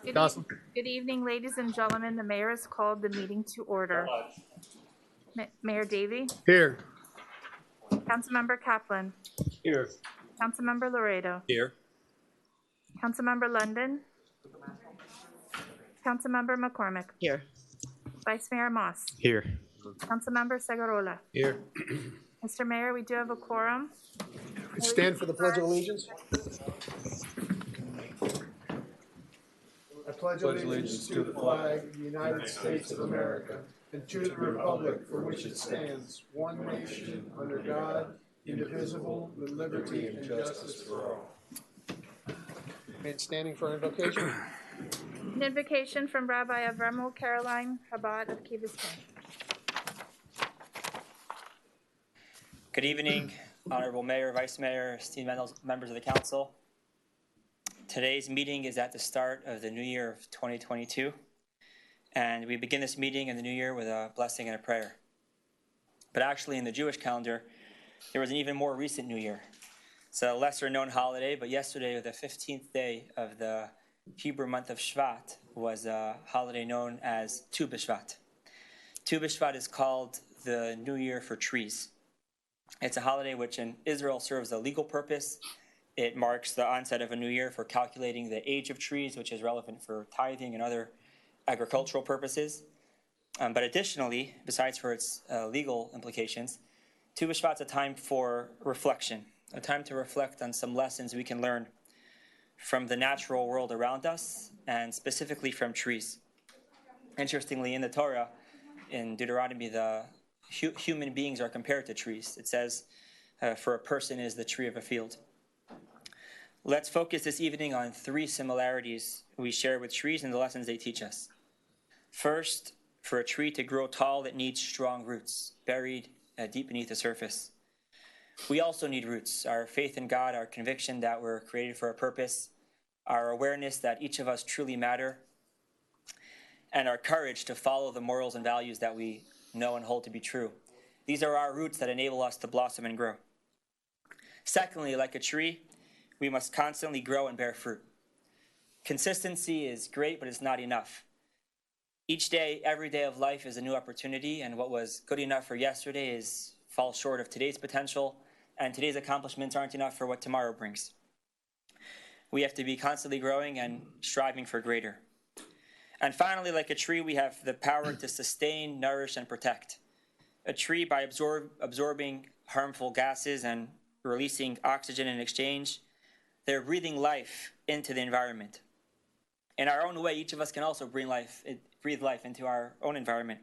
Good evening, ladies and gentlemen. The mayor has called the meeting to order. Mayor Davey, Here. Councilmember Kaplan, Here. Councilmember Laredo, Here. Councilmember London, Councilmember McCormick, Here. Vice Mayor Moss, Here. Councilmember Segurola. Here. Mr. Mayor, we do have a quorum. Stand for the Pledge of Allegiance. I pledge allegiance to the flag of the United States of America and to the republic for which it stands, one nation, under God, indivisible, with liberty and justice for all. And standing for invocation. An invocation from Rabbi Avramo Caroline Chabad of Key Biscayne. Good evening, Honorable Mayor, Vice Mayor, esteemed members of the Council. Today's meeting is at the start of the new year of 2022, and we begin this meeting in the new year with a blessing and a prayer. But actually, in the Jewish calendar, there was an even more recent new year. It's a lesser-known holiday, but yesterday, the 15th day of the Hebrew month of Shvat, was a holiday known as Tu B'Shvat. Tu B'Shvat is called the New Year for trees. It's a holiday which in Israel serves a legal purpose. It marks the onset of a new year for calculating the age of trees, which is relevant for tithing and other agricultural purposes. But additionally, besides for its legal implications, Tu B'Shvat's a time for reflection, a time to reflect on some lessons we can learn from the natural world around us, and specifically from trees. Interestingly, in the Torah, in Deuteronomy, the human beings are compared to trees. It says, for a person is the tree of a field. Let's focus this evening on three similarities we share with trees and the lessons they teach us. First, for a tree to grow tall, it needs strong roots, buried deep beneath the surface. We also need roots, our faith in God, our conviction that we're created for a purpose, our awareness that each of us truly matter, and our courage to follow the morals and values that we know and hold to be true. These are our roots that enable us to blossom and grow. Secondly, like a tree, we must constantly grow and bear fruit. Consistency is great, but it's not enough. Each day, every day of life is a new opportunity, and what was good enough for yesterday falls short of today's potential, and today's accomplishments aren't enough for what tomorrow brings. We have to be constantly growing and striving for greater. And finally, like a tree, we have the power to sustain, nourish, and protect. A tree, by absorbing harmful gases and releasing oxygen in exchange, they're breathing life into the environment. In our own way, each of us can also breathe life into our own environment,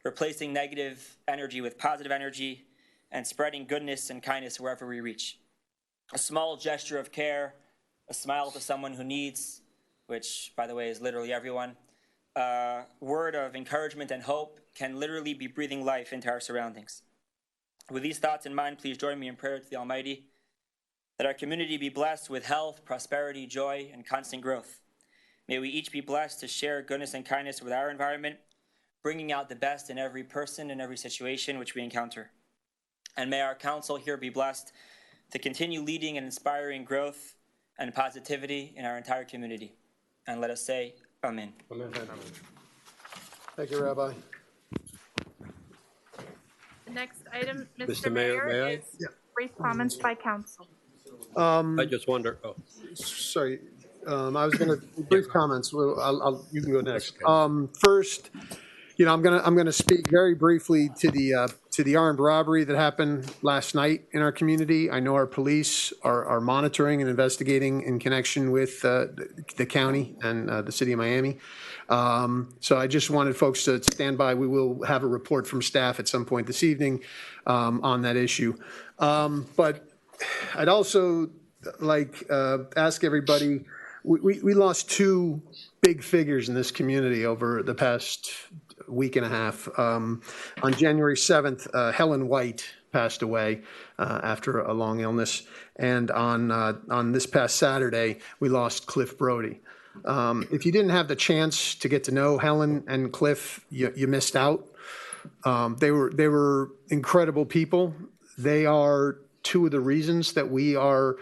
replacing negative energy with positive energy and spreading goodness and kindness wherever we reach. A small gesture of care, a smile to someone who needs, which, by the way, is literally everyone, a word of encouragement and hope can literally be breathing life into our surroundings. With these thoughts in mind, please join me in prayer to the Almighty, that our community be blessed with health, prosperity, joy, and constant growth. May we each be blessed to share goodness and kindness with our environment, bringing out the best in every person and every situation which we encounter. And may our council here be blessed to continue leading and inspiring growth and positivity in our entire community. And let us say, Amen. Amen. Thank you, Rabbi. The next item, Mr. Mr. Mayor, may I? is brief comments by council. I just wonder, Sorry, I was going to brief comments. Well, you can go next. Okay. First, I'm going to speak very briefly to the armed robbery that happened last night in our community. I know our police are monitoring and investigating in connection with the county and the city of Miami. So I just wanted folks to stand by. We will have a report from staff at some point this evening on that issue. But I'd also ask everybody, we lost two big figures in this community over the past week and a half. On January 7th, Helen White passed away after a long illness. And on this past Saturday, we lost Cliff Brody. If you didn't have the chance to get to know Helen and Cliff, you missed out. They were incredible people. They are two of the reasons that we are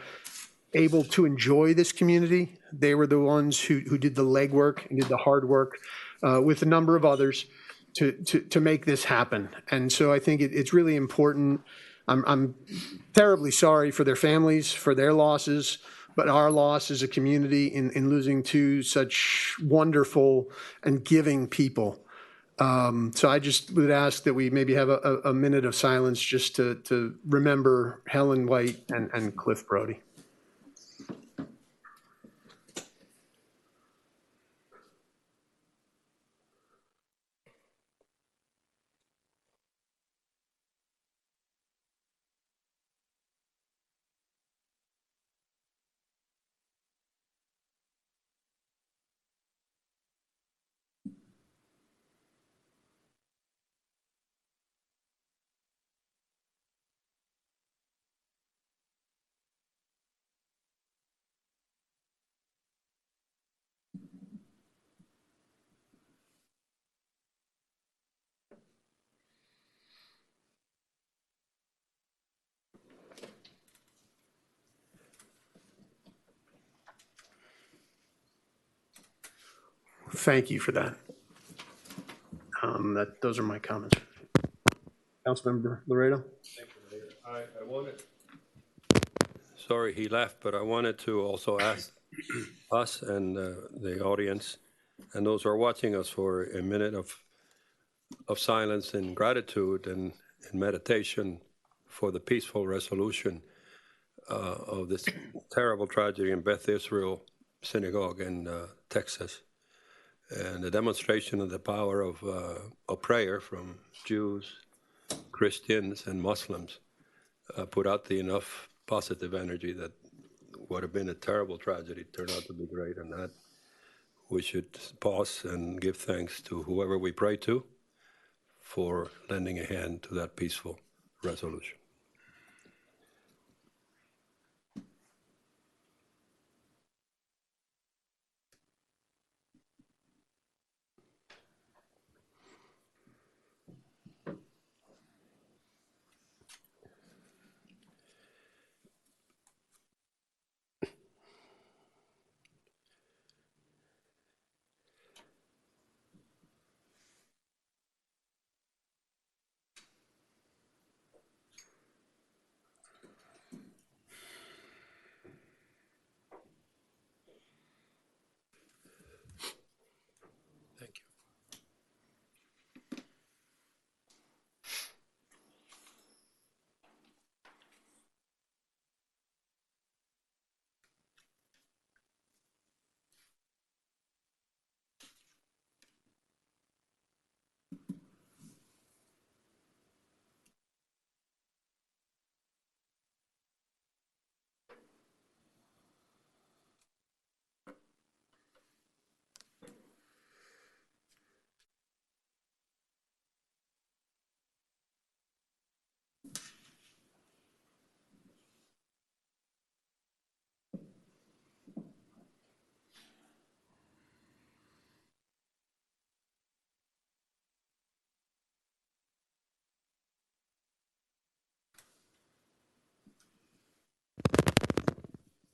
able to enjoy this community They were the ones who did the legwork and did the hard work with a number of others to make this happen. And so I think it's really important. I'm terribly sorry for their families, for their losses, but our loss as a community in losing two such wonderful and giving people. So I just would ask that we maybe have a minute of silence just to remember Helen White and Cliff Brody. Thank you for that. Those are my comments. Councilmember Laredo? Thank you, Mayor. I wanted, sorry he left, but I wanted to also ask us and the audience and those who are watching us for a minute of silence and gratitude and meditation for the peaceful resolution of this terrible tragedy in Beth Israel Synagogue in Texas, and the demonstration of the power of prayer from Jews, Christians, and Muslims put out enough positive energy that would have been a terrible tragedy turned out to be great, and that we should pause and give thanks to whoever we pray to for lending a hand to that peaceful resolution. Thank you.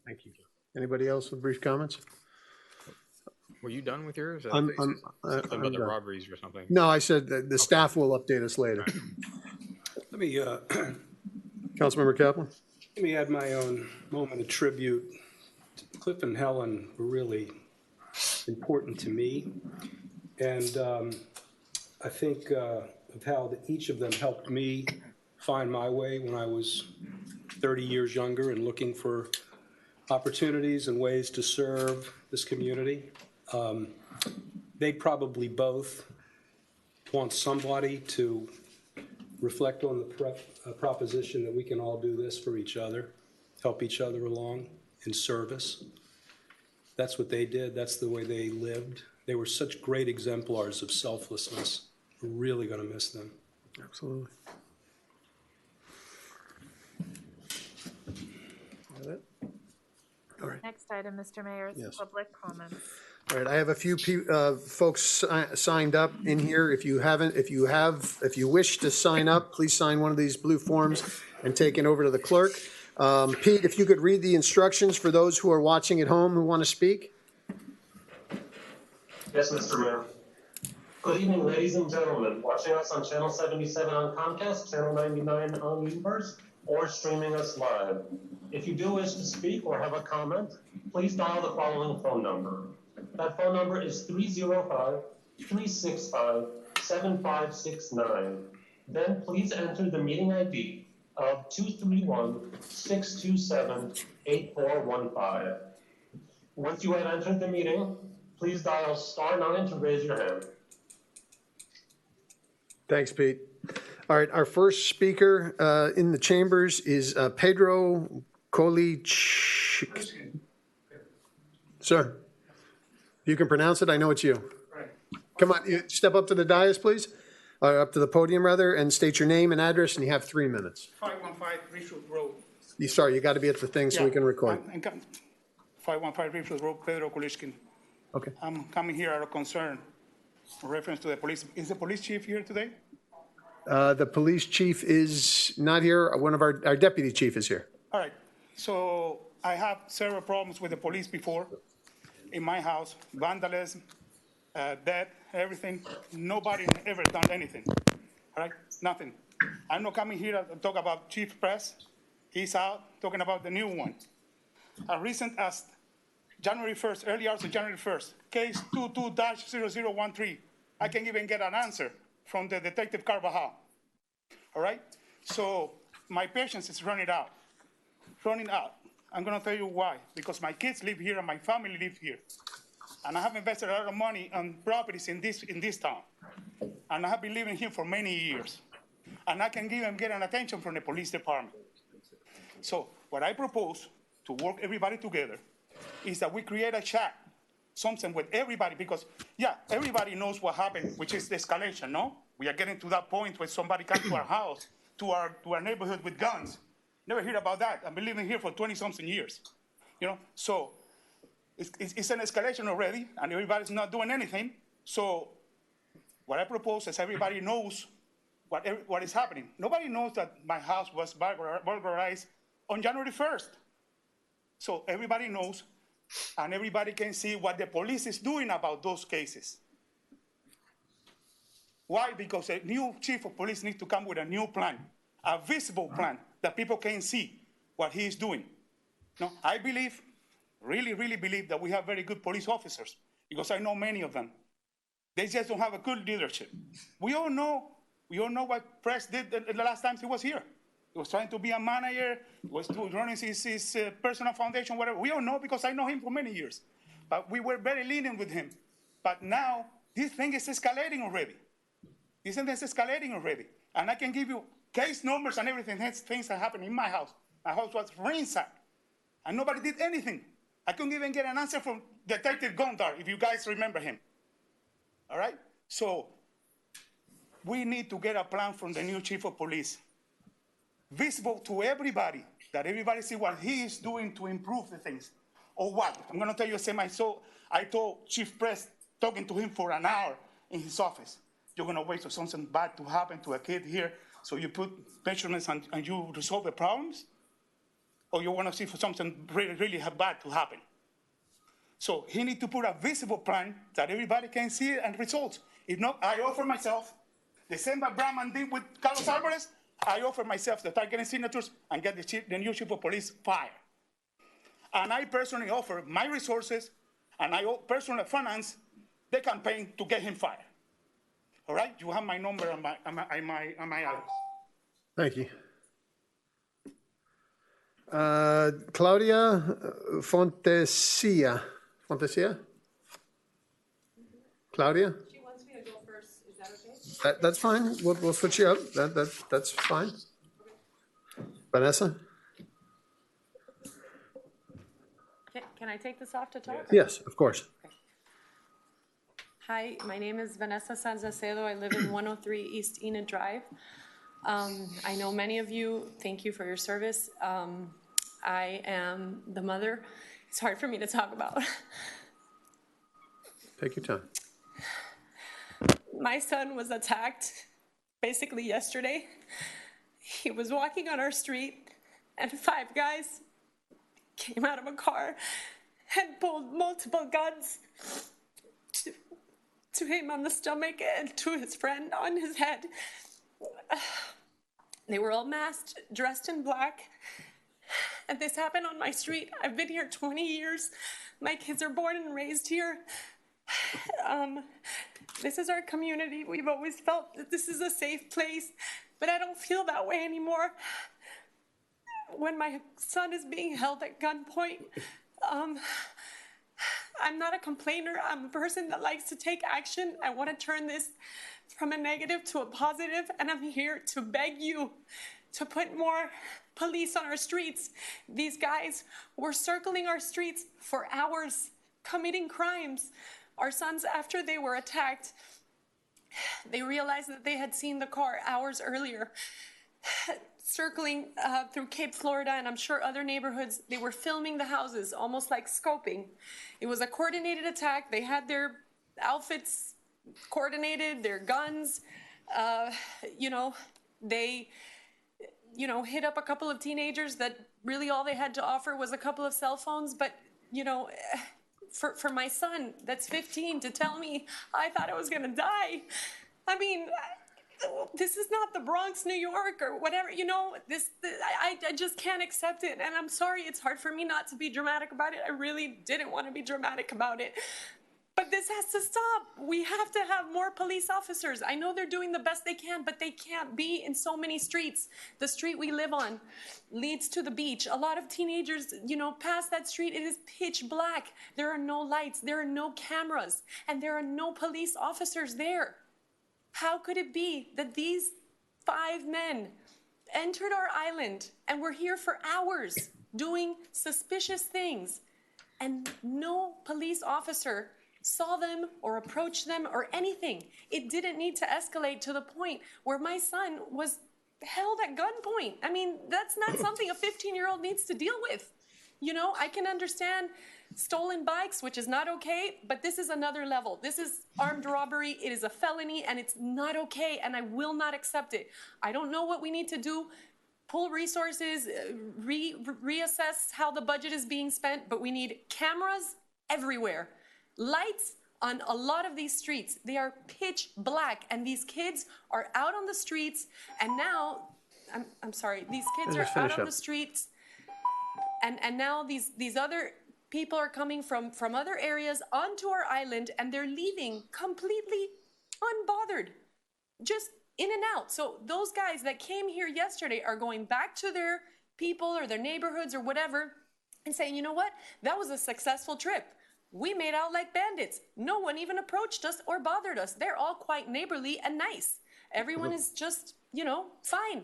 Thank you. Anybody else with brief comments? Were you done with yours? I'm Something about the done. robberies or something. No, I said that the staff will update us later. Let me Councilmember Kaplan? let me add my own moment of tribute. Cliff and Helen were really important to me, and I think of how each of them helped me find my way when I was 30 years younger and looking for opportunities and ways to serve this community. They probably both want somebody to reflect on the proposition that we can all do this for each other, help each other along in service. That's what they did. That's the way they lived. They were such great exemplars of selflessness. We're really going to miss them. Absolutely. All right. Next item, Mr. Mayor, is Yes. public comments. All right, I have a few folks signed up in here. If you wish to sign up, please sign one of these blue forms and take it over to the clerk. Pete, if you could read the instructions for those who are watching at home who want to speak? Yes, Mr. Mayor. Good evening, ladies and gentlemen, watching us on Channel 77 on Comcast, Channel 99 on Ubers, or streaming us live. If you do wish to speak or have a comment, please dial the following phone number. That phone number is 305-365-7569. Then please enter the meeting ID of 231-627-8415. Once you have entered the meeting, please dial *9 to raise your hand. Thanks, Pete. All right, our first speaker in the chambers is Pedro Kolich. Sir, you can pronounce it. I know it's you. Come on, you step up to the dais, please, or up to the podium, rather, and state your name and address, and you have 3 minutes. 515 Ridgewood Road. Sorry, you got to be at the thing so we can record. 515 Ridgewood Road, Pedro Kulishkin. Okay. I'm coming here out of concern, in reference to the police. Is the police chief here today? The police chief is not here. One of our deputy chief is here. All right. So I have several problems with the police before in my house, vandalism, death, everything. Nobody ever done anything. All right? Nothing. I'm not coming here to talk about Chief Press. He's out talking about the new one. A recent as January 1st, early hours of January 1st, case 22-0013. I can't even get an answer from the Detective Carvajal. All right? So my patience is running out. I'm going to tell you why. Because my kids live here and my family live here. And I have invested a lot of money on properties in this town. And I have been living here for many years. And I can even get an attention from the police department. So what I propose to work everybody together is that we create a chat, something with everybody, because, yeah, everybody knows what happened, which is the escalation, no? We are getting to that point where somebody comes to our house, to our neighborhood with guns. Never heard about that. I've been living here for 20-something years, you know? So it's an escalation already, and everybody's not doing anything. So what I propose is everybody knows what is happening. Nobody knows that my house was burglarized on January 1st. So everybody knows, and everybody can see what the police is doing about those cases. Why? Because a new chief of police needs to come with a new plan, a visible plan that people can see what he is doing. No, I believe, really believe that we have very good police officers, because I know many of them. They just don't have a good leadership. We all know what Press did the last time he was here. He was trying to be a manager, he was running his personal foundation, whatever. We all know, because I know him for many years. But we were very lenient with him. But now, this thing is escalating already. And I can give you case numbers and everything, things that happened in my house. My house was ransacked, and nobody did anything. I couldn't even get an answer from Detective Gondar, if you guys remember him. All right? So, we need to get a plan from the new chief of police, visible to everybody, that everybody see what he is doing to improve the things. Or what? I'm going to tell you the same. I told Chief Press, talking to him for an hour in his office, you're going to wait for something bad to happen to a kid here, so you put measurements and you resolve the problems? Or you want to see for something really bad to happen? So he needs to put a visible plan that everybody can see and results. If not, I offer myself, the same that Brahman did with Carlos Alvarez, I offer myself to start getting signatures and get the new chief of police fired. And I personally offer my resources, and I personally finance the campaign to get him fired. All right? You have my number and my address. Thank you. Claudia Fontesia. Claudia? She wants me to go first. Is that okay? That's fine. We'll switch you up. That's fine. Vanessa? Can I take this off to talk? Yes, of course. Okay. Hi, my name is Vanessa Sanzacedo. I live in 103 East Enid Drive. I know many of you. Thank you for your service. I am the mother. It's hard for me to talk about. Take your time. My son was attacked basically yesterday. He was walking on our street and 5 guys came out of a car and pulled multiple guns to him on the stomach and to his friend on his head. They were all masked, dressed in black, and this happened on my street. I've been here 20 years. My kids are born and raised here. This is our community. We've always felt that this is a safe place, but I don't feel that way anymore. When my son is being held at gunpoint, I'm not a complainer. I'm a person that likes to take action. I want to turn this from a negative to a positive, and I'm here to beg you to put more police on our streets. These guys were circling our streets for hours, committing crimes. Our sons, after they were attacked, they realized that they had seen the car hours earlier, circling through Cape Florida, and I'm sure other neighborhoods. They were filming the houses, almost like scoping. It was a coordinated attack. They had their outfits coordinated, their guns. They hit up a couple of teenagers that really all they had to offer was a couple of cell phones. But, for my son that's 15 to tell me I thought I was going to die. I mean, this is not the Bronx, New York or whatever, I just can't accept it. And I'm sorry, it's hard for me not to be dramatic about it. I really didn't want to be dramatic about it. But this has to stop. We have to have more police officers. I know they're doing the best they can, but they can't be in so many streets. The street we live on leads to the beach. A lot of teenagers, pass that street, it is pitch black. There are no lights, there are no cameras, and there are no police officers there. How could it be that these 5 men entered our island and were here for hours doing suspicious things, and no police officer saw them or approached them or anything? It didn't need to escalate to the point where my son was held at gunpoint. I mean, that's not something a 15-year-old needs to deal with. I can understand stolen bikes, which is not okay, but this is another level. This is armed robbery. It is a felony, and it's not okay, and I will not accept it. I don't know what we need to do. Pull resources, reassess how the budget is being spent, but we need cameras everywhere. Lights on a lot of these streets. They are pitch black, and these kids are out on the streets, and now, I'm sorry, these kids are out on the streets, and now these other people are coming from other areas onto our island, and they're leaving completely unbothered, just in and out. So those guys that came here yesterday are going back to their people or their neighborhoods or whatever and saying, you know what, that was a successful trip. We made out like bandits. No one even approached us or bothered us. They're all quite neighborly and nice. Everyone is just, fine.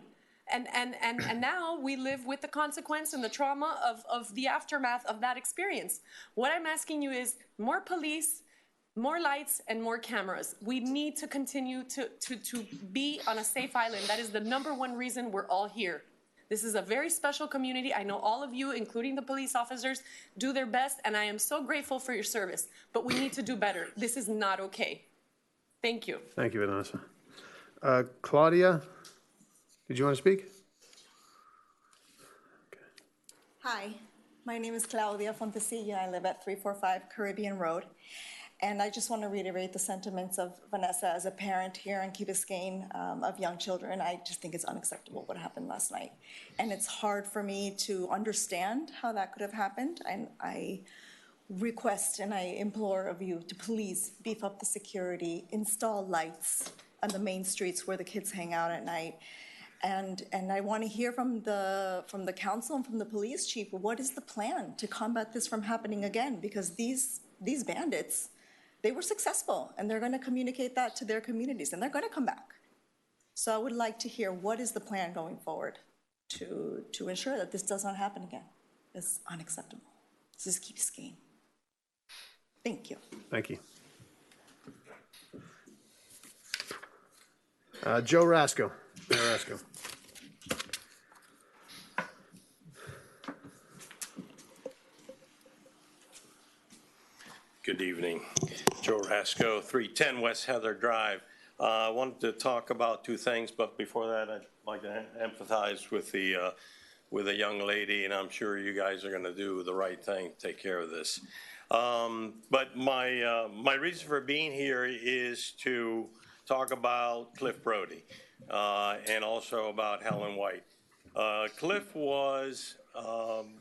And now we live with the consequence and the trauma of the aftermath of that experience. What I'm asking you is more police, more lights, and more cameras. We need to continue to be on a safe island. That is the #1 reason we're all here. This is a very special community. I know all of you, including the police officers, do their best, and I am so grateful for your service. But we need to do better. This is not okay. Thank you. Thank you, Vanessa. Claudia, did you want to speak? Hi, my name is Claudia Fontecilla. I live at 345 Caribbean Road. And I just want to reiterate the sentiments of Vanessa as a parent here in Key Biscayne of young children. I just think it's unacceptable what happened last night. And it's hard for me to understand how that could have happened. And I request and I implore of you to please beef up the security, install lights on the main streets where the kids hang out at night. And I want to hear from the council and from the police chief, what is the plan to combat this from happening again? Because these bandits, they were successful, and they're going to communicate that to their communities, and they're going to come back. So I would like to hear what is the plan going forward to ensure that this does not happen again. It's unacceptable. This is Key Biscayne. Thank you. Thank you. Joe Rasco. Mayor Rasco. Good evening. Joe Rasco, 310 West Heather Drive. I wanted to talk about 2 things, but before that, I'd like to empathize with the with a young lady, and I'm sure you guys are going to do the right thing, take care of this. But my reason for being here is to talk about Cliff Brody and also about Helen White. Cliff was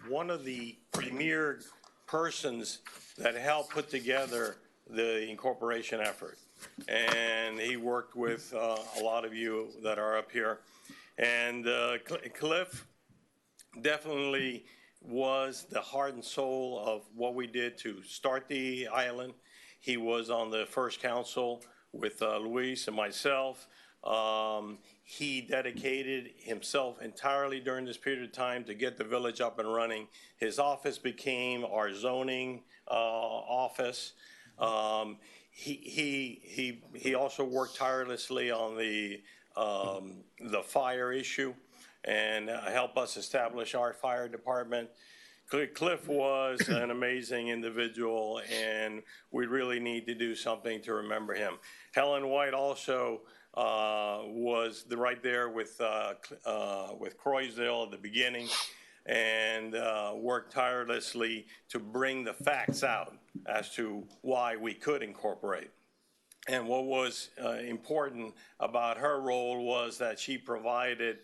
one of the premier persons that helped put together the incorporation effort. And he worked with a lot of you that are up here. And Cliff definitely was the heart and soul of what we did to start the island. He was on the first council with Luis and myself. He dedicated himself entirely during this period of time to get the village up and running. His office became our zoning office. He also worked tirelessly on the fire issue and help us establish our fire department. Cliff was an amazing individual, and we really need to do something to remember him. Helen White also was right there with Croysdale at the beginning, and worked tirelessly to bring the facts out as to why we could incorporate. And what was important about her role was that she provided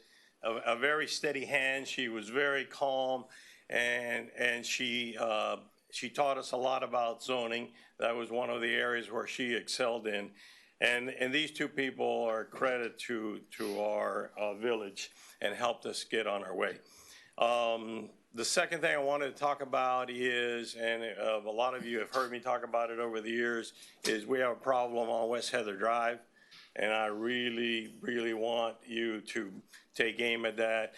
a very steady hand. She was very calm, and she taught us a lot about zoning. That was one of the areas where she excelled in. And these two people are a credit to our village and helped us get on our way. The second thing I wanted to talk about is, and a lot of you have heard me talk about it over the years, is we have a problem on West Heather Drive. And I really, really want you to take aim at that.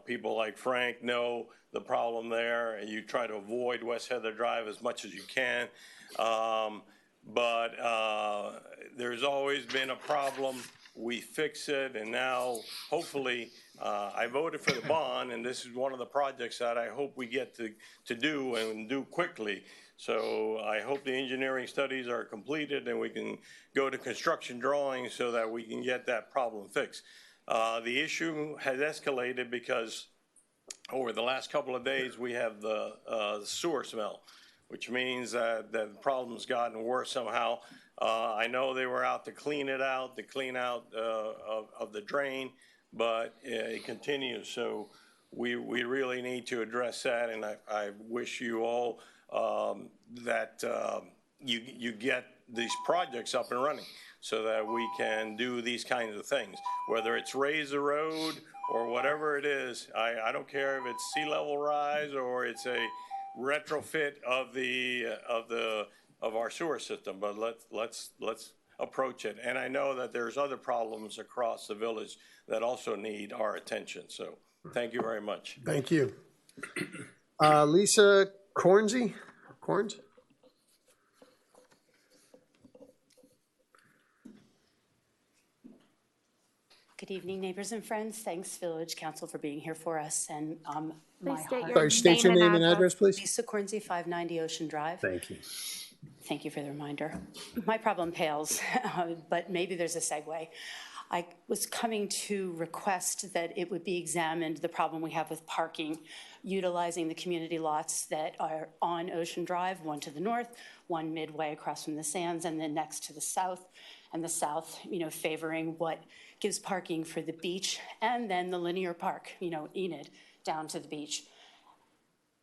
People like Frank know the problem there, and you try to avoid West Heather Drive as much as you can. But there's always been a problem. We fix it, and now hopefully I voted for the bond, and this is one of the projects that I hope we get to do and do quickly. So I hope the engineering studies are completed and we can go to construction drawings so that we can get that problem fixed. The issue has escalated because over the last couple of days we have the sewer smell, which means that the problem's gotten worse somehow. I know they were out to clean it out, of the drain, but it continues. So we really need to address that, and I wish you all that you get these projects up and running so that we can do these kinds of things, whether it's raise the road or whatever it is. I don't care if it's sea level rise or it's a retrofit of our sewer system, but let's approach it. And I know that there's other problems across the village that also need our attention. So thank you very much. Thank you. Lisa Corns? Good evening, neighbors and friends. Thanks, Village Council, for being here for us. And Please state your name and address, please. Lisa Cornsey, 590 Ocean Drive. Thank you. Thank you for the reminder. My problem pales, but maybe there's a segue. I was coming to request that it would be examined, the problem we have with parking, utilizing the community lots that are on Ocean Drive, one to the north, one midway across from the sands, and then next to the south, and the south, favoring what gives parking for the beach, and then the linear park, Enid, down to the beach.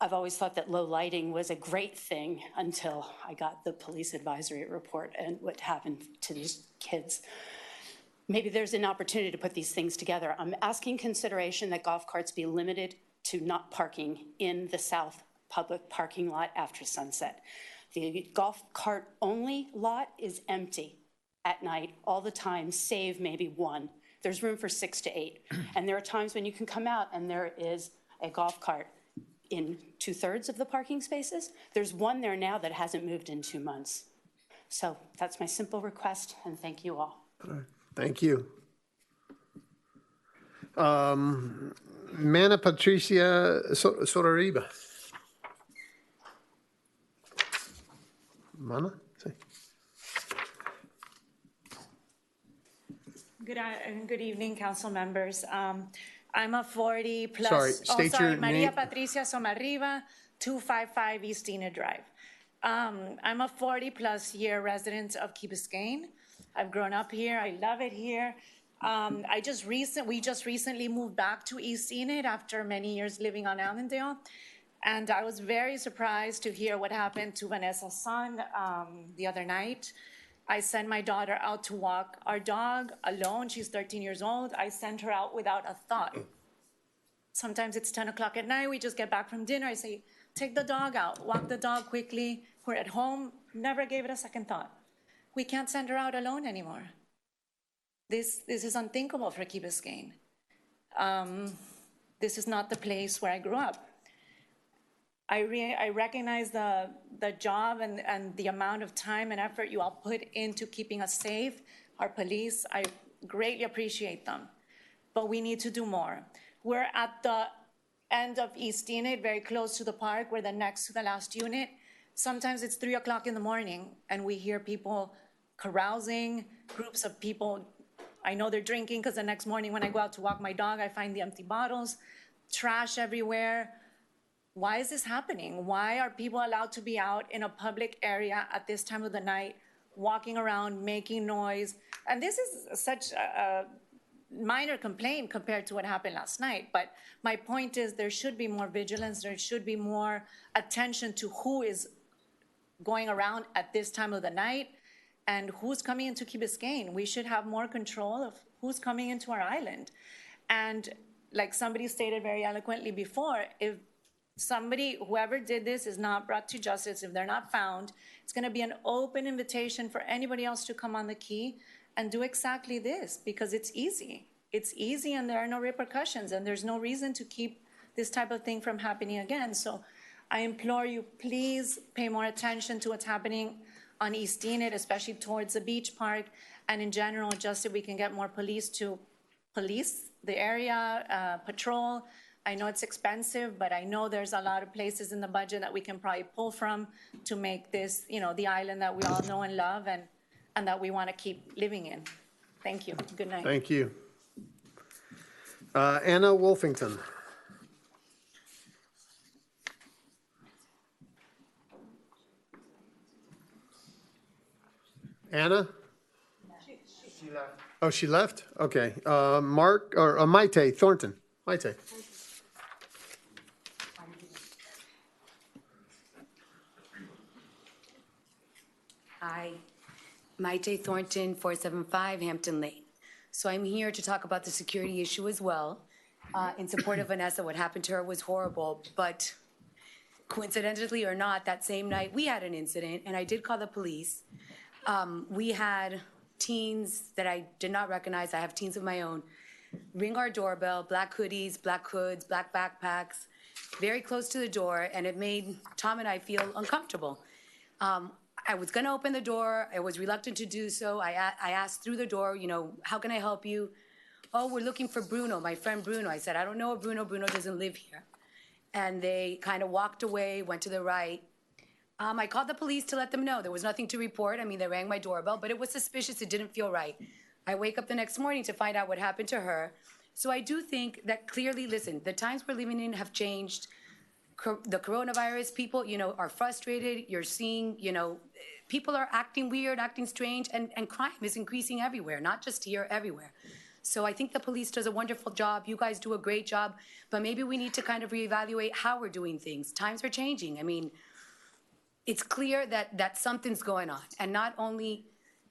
I've always thought that low lighting was a great thing until I got the police advisory report and what happened to these kids. Maybe there's an opportunity to put these things together. I'm asking consideration that golf carts be limited to not parking in the south public parking lot after sunset. The golf cart only lot is empty at night all the time, save maybe one. There's room for 6 to 8. And there are times when you can come out and there is a golf cart in 2/3 of the parking spaces. There's one there now that hasn't moved in 2 months. So that's my simple request, and thank you all. Thank you. Mana Patricia Sorariba. Mana? Good evening, council members. I'm a 40 plus. Sorry, state your Maria name. Patricia Somarriba, 255 East Enid Drive. I'm a 40 plus year resident of Key Biscayne. I've grown up here. I love it here. We just recently moved back to East Enid after many years living on Allendale. And I was very surprised to hear what happened to Vanessa's son the other night. I sent my daughter out to walk our dog alone. She's 13 years old. I sent her out without a thought. Sometimes it's 10 o'clock at night. We just get back from dinner. I say, take the dog out, walk the dog quickly. We're at home. Never gave it a second thought. We can't send her out alone anymore. This is unthinkable for Key Biscayne. This is not the place where I grew up. I recognize the job and the amount of time and effort you all put into keeping us safe, our police. I greatly appreciate them, but we need to do more. We're at the end of East Enid, very close to the park. We're the next to the last unit. Sometimes it's 3 o'clock in the morning and we hear people carousing, groups of people. I know they're drinking because the next morning when I go out to walk my dog, I find the empty bottles, trash everywhere. Why is this happening? Why are people allowed to be out in a public area at this time of the night, walking around, making noise? And this is such a minor complaint compared to what happened last night. But my point is there should be more vigilance. There should be more attention to who is going around at this time of the night and who's coming into Key Biscayne. We should have more control of who's coming into our island. And like somebody stated very eloquently before, if whoever did this is not brought to justice, if they're not found, it's going to be an open invitation for anybody else to come on the key and do exactly this, because it's easy. It's easy and there are no repercussions and there's no reason to keep this type of thing from happening again. So I implore you, please pay more attention to what's happening on East Enid, especially towards the beach park, and in general, just if we can get more police to police the area, patrol. I know it's expensive, but I know there's a lot of places in the budget that we can probably pull from to make this, the island that we all know and love and that we want to keep living in. Thank you. Good night. Thank you. Anna Wolfington. Anna? She left. Oh, she left? Okay. Maite Thornton. Maite. Hi, Maite Thornton, 475 Hampton Lane. So I'm here to talk about the security issue as well. In support of Vanessa, what happened to her was horrible, but coincidentally or not, that same night we had an incident and I did call the police. We had teens that I did not recognize, I have teens of my own, ring our doorbell, black hoodies, black hoods, black backpacks, very close to the door, and it made Tom and I feel uncomfortable. I was gonna open the door, I was reluctant to do so. I asked through the door, how can I help you? Oh, we're looking for Bruno, my friend Bruno. I said, I don't know a Bruno doesn't live here. And they kind of walked away, went to the right. I called the police to let them know there was nothing to report. They rang my doorbell, but it was suspicious, it didn't feel right. I wake up the next morning to find out what happened to her. So I do think that clearly, listen, the times we're living in have changed. The coronavirus, people, are frustrated. You're seeing, people are acting weird, acting strange, and crime is increasing everywhere, not just here, everywhere. So I think the police does a wonderful job. You guys do a great job, but maybe we need to kind of reevaluate how we're doing things. Times are changing. It's clear that something's going on, and not only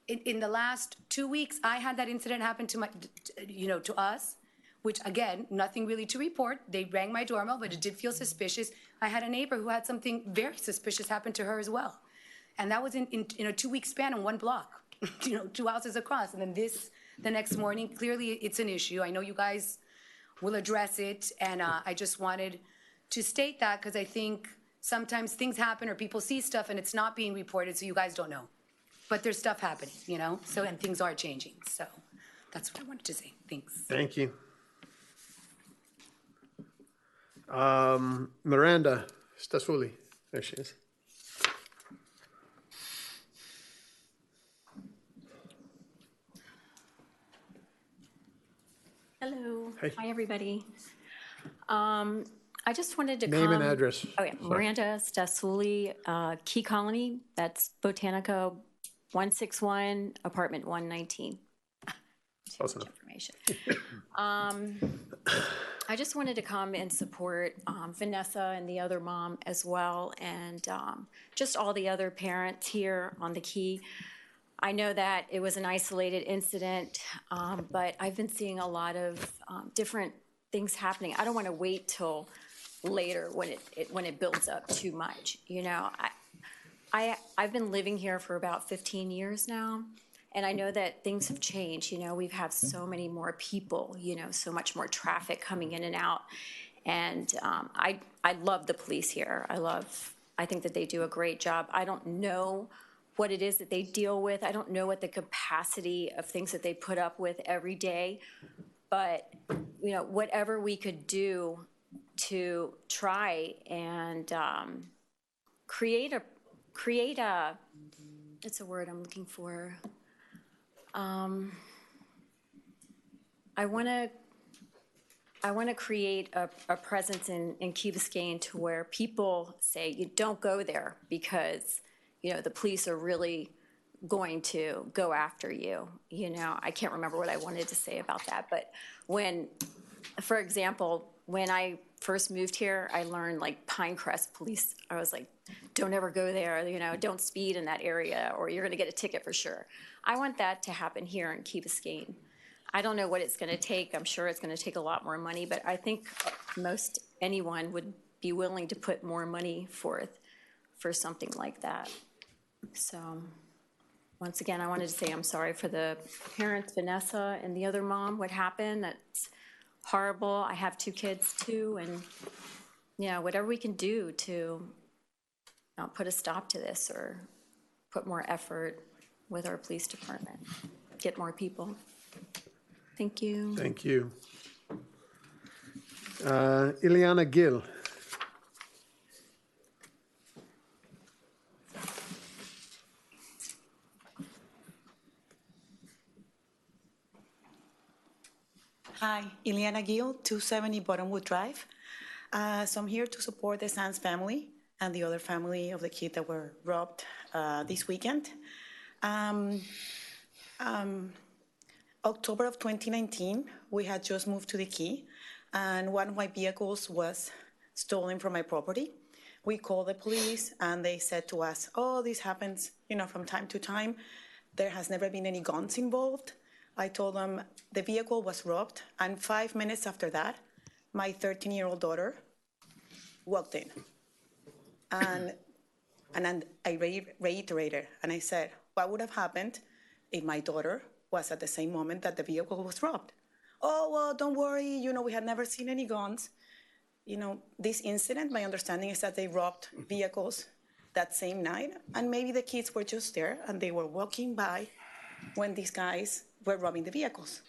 in the last 2 weeks, I had that incident happen to us. Which again, nothing really to report. They rang my doorbell, but it did feel suspicious. I had a neighbor who had something very suspicious happen to her as well. And that was in a 2-week span in one block, 2 houses across. And then the next morning, clearly it's an issue. I know you guys will address it. And I just wanted to state that because I think sometimes things happen or people see stuff and it's not being reported, so you guys don't know. But there's stuff happening, and things are changing. So that's what I wanted to say. Thanks. Thank you. Miranda Stasuli. There she is. Hello. Hi, everybody. I just wanted to Name and address. Oh, yeah, Miranda Stasuli, Key Colony, that's Botanica 161, apartment 119. Close enough. Information. I just wanted to come and support Vanessa and the other mom as well, and just all the other parents here on the Key. I know that it was an isolated incident, but I've been seeing a lot of different things happening. I don't want to wait till later when it builds up too much. You know, I've been living here for about 15 years now, and I know that things have changed. You know, we've had so many more people, you know, so much more traffic coming in and out. And I love the police here. I think that they do a great job. I don't know what it is that they deal with. I don't know what the capacity of things that they put up with every day. But, you know, whatever we could do to try and create a, it's a word I'm looking for. I want to create a presence in Key Biscayne to where people say, you don't go there because, you know, the police are really going to go after you. You know, I can't remember what I wanted to say about that, but when, for example, when I first moved here, I learned like Pinecrest police. I was like, don't ever go there, you know, don't speed in that area or you're gonna get a ticket for sure. I want that to happen here in Key Biscayne. I don't know what it's gonna take. I'm sure it's gonna take a lot more money, but I think most anyone would be willing to put more money forth for something like that. So once again, I wanted to say I'm sorry for the parents, Vanessa and the other mom, what happened. That's horrible. I have 2 kids too, and yeah, whatever we can do to put a stop to this or put more effort with our police department, get more people. Thank you. Thank you. Ileana Gill. Hi, Ileana Gill, 270 Bottomwood Drive. So I'm here to support the Sands family and the other family of the kids that were robbed this weekend. October of 2019, we had just moved to the Key, and one of my vehicles was stolen from my property. We called the police, and they said to us, oh, this happens, you know, from time to time. There has never been any guns involved. I told them the vehicle was robbed, and 5 minutes after that, my 13-year-old daughter walked in. And I reiterated, and I said, what would have happened if my daughter was at the same moment that the vehicle was robbed? Oh, well, don't worry, you know, we had never seen any guns. You know, this incident, my understanding is that they robbed vehicles that same night, and maybe the kids were just there, and they were walking by when these guys were robbing the vehicles.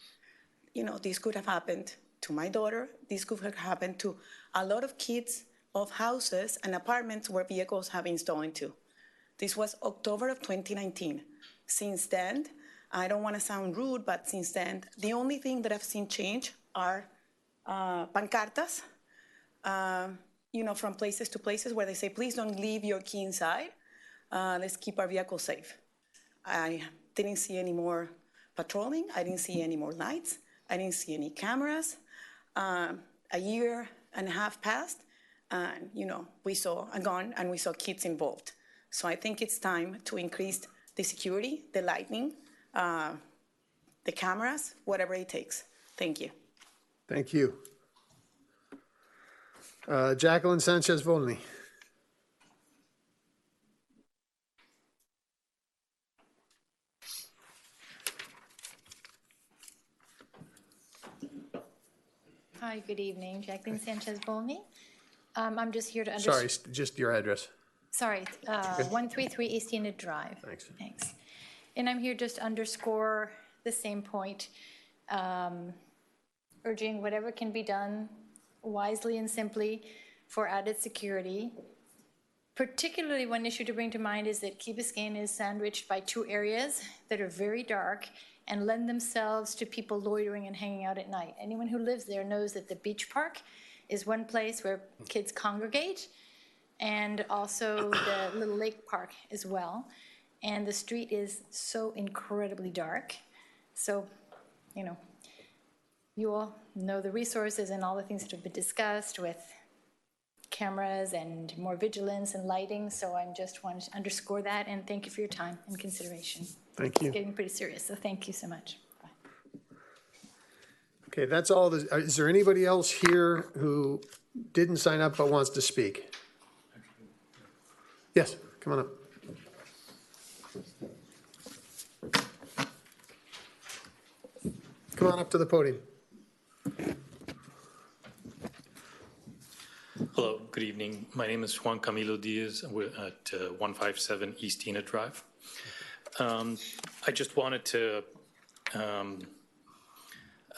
You know, this could have happened to my daughter. This could have happened to a lot of kids of houses and apartments where vehicles have been stolen to. This was October of 2019. Since then, I don't want to sound rude, but since then, the only thing that I've seen change are pancartas, you know, from places to places where they say, please don't leave your key inside. Let's keep our vehicles safe. I didn't see any more patrolling. I didn't see any more lights. I didn't see any cameras. A year and a half passed, and you know, we saw a gun and we saw kids involved. So I think it's time to increase the security, the lighting, the cameras, whatever it takes. Thank you. Thank you. Jacqueline Sanchez-Volney. Hi, good evening. Jacqueline Sanchez-Volney. I'm just here to Sorry, just your address. Sorry, 133 East Enid Drive. Thanks. Thanks. And I'm here just to underscore the same point, urging whatever can be done wisely and simply for added security. Particularly one issue to bring to mind is that Key Biscayne is sandwiched by 2 areas that are very dark and lend themselves to people loitering and hanging out at night. Anyone who lives there knows that the beach park is one place where kids congregate, and also the little lake park as well. And the street is so incredibly dark. So, you know, you all know the resources and all the things that have been discussed with cameras and more vigilance and lighting. So I just wanted to underscore that, and thank you for your time and consideration. Thank you. It's getting pretty serious, so thank you so much. Okay, that's all. Is there anybody else here who didn't sign up but wants to speak? Yes, come on up. Come on up to the podium. Hello, good evening. My name is Juan Camilo Diaz. We're at 157 East Enid Drive. I just wanted to,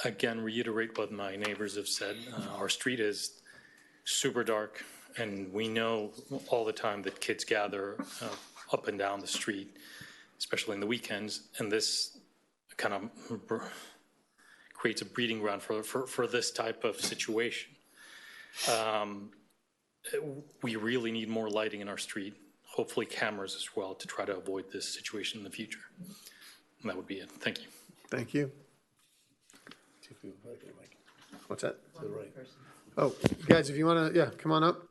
again, reiterate what my neighbors have said. Our street is super dark, and we know all the time that kids gather up and down the street, especially in the weekends, and this kind of creates a breeding ground for this type of situation. We really need more lighting in our street, hopefully cameras as well, to try to avoid this situation in the future. And that would be it. Thank you. Thank you. What's that? Oh, guys, if you want to, yeah, come on up.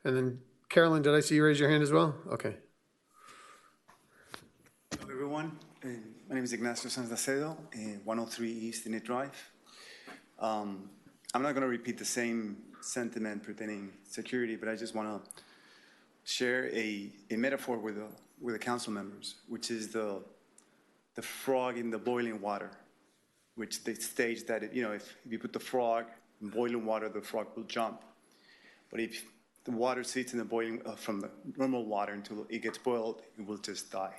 And then Carolyn, did I see you raise your hand as well? Okay. Hello, everyone. My name is Ignacio Sanz Dacedo, 103 East Enid Drive. I'm not going to repeat the same sentiment pertaining security, but I just want to share a metaphor with the council members, which is the frog in the boiling water, which they stage that if you put the frog in boiling water, the frog will jump. But if the water sits in the boiling from the normal water until it gets boiled, it will just die.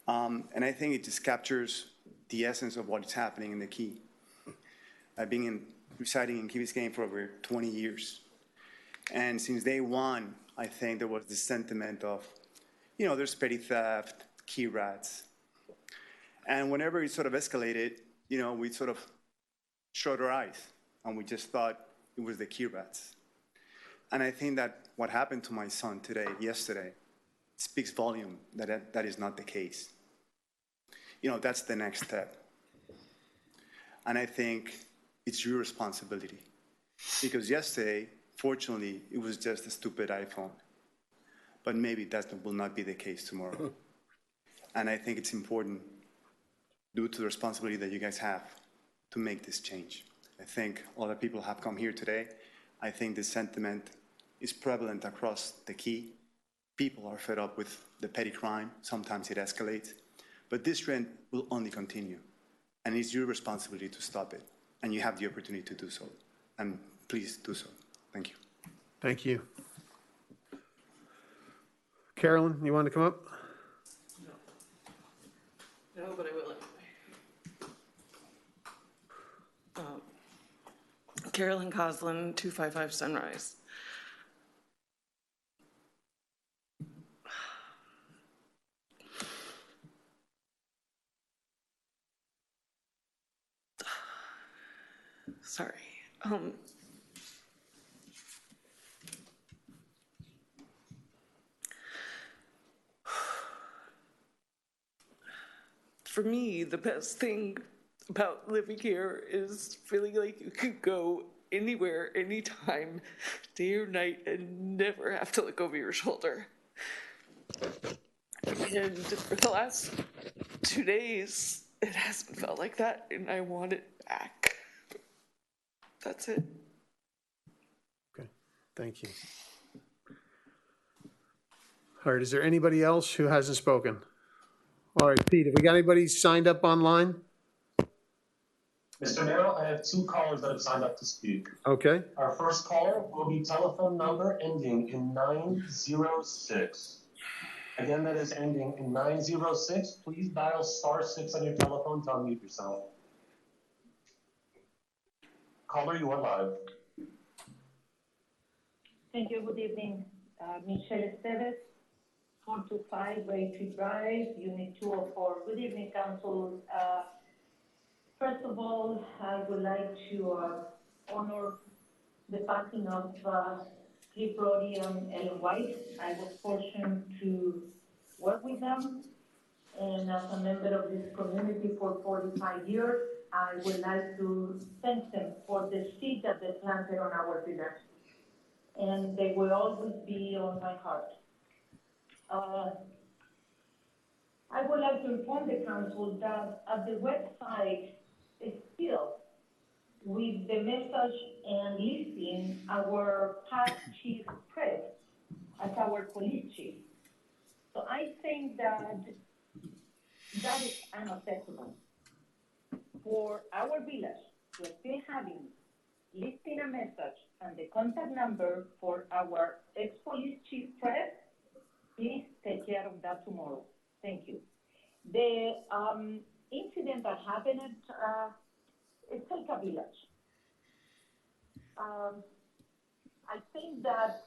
And I think it just captures the essence of what is happening in the Key. I've been residing in Key Biscayne for over 20 years. And since day one, I think there was this sentiment of, there's petty theft, key rats. And whenever it sort of escalated, we sort of shut our eyes and we just thought it was the key rats. And I think that what happened to my son yesterday, speaks volume that is not the case. That's the next step. And I think it's your responsibility. Because yesterday, fortunately, it was just a stupid iPhone. But maybe that will not be the case tomorrow. And I think it's important, due to the responsibility that you guys have, to make this change. I think a lot of people have come here today. I think this sentiment is prevalent across the Key. People are fed up with the petty crime. Sometimes it escalates. But this trend will only continue. And it's your responsibility to stop it. And you have the opportunity to do so. And please do so. Thank you. Thank you. Carolyn, you want to come up? No, but I will anyway. Carolyn Coslin, 255 Sunrise. Sorry. For me, the best thing about living here is feeling like you could go anywhere, anytime, day or night, and never have to look over your shoulder. And for the last 2 days, it hasn't felt like that, and I want it back. That's it. Okay, thank you. All right, is there anybody else who hasn't spoken? All right, Pete, have we got anybody signed up online? Mr. Mayor, I have 2 callers that have signed up to speak. Okay. Our first caller will be telephone number ending in 906. Again, that is ending in 906. Please dial *6 on your telephone to unmute yourself. Caller, you are live. Thank you. Good evening. Michelle Esteves, 425 Braintree Drive, Unit 204. Good evening, Council. First of all, I would like to honor the passing of Cliff Brody and Ellen White. I was fortunate to work with them, and as a member of this community for 45 years, I would like to thank them for the seed that they planted on our village, and they will always be on my heart. I would like to inform the council that at the website is still with the message and listing our past chief Fred as our police chief. So I think that that is unacceptable for our village to still having listing a message and the contact number for our ex-police chief Fred. Please take care of that tomorrow. Thank you. The incident that happened at Telka Village. I think that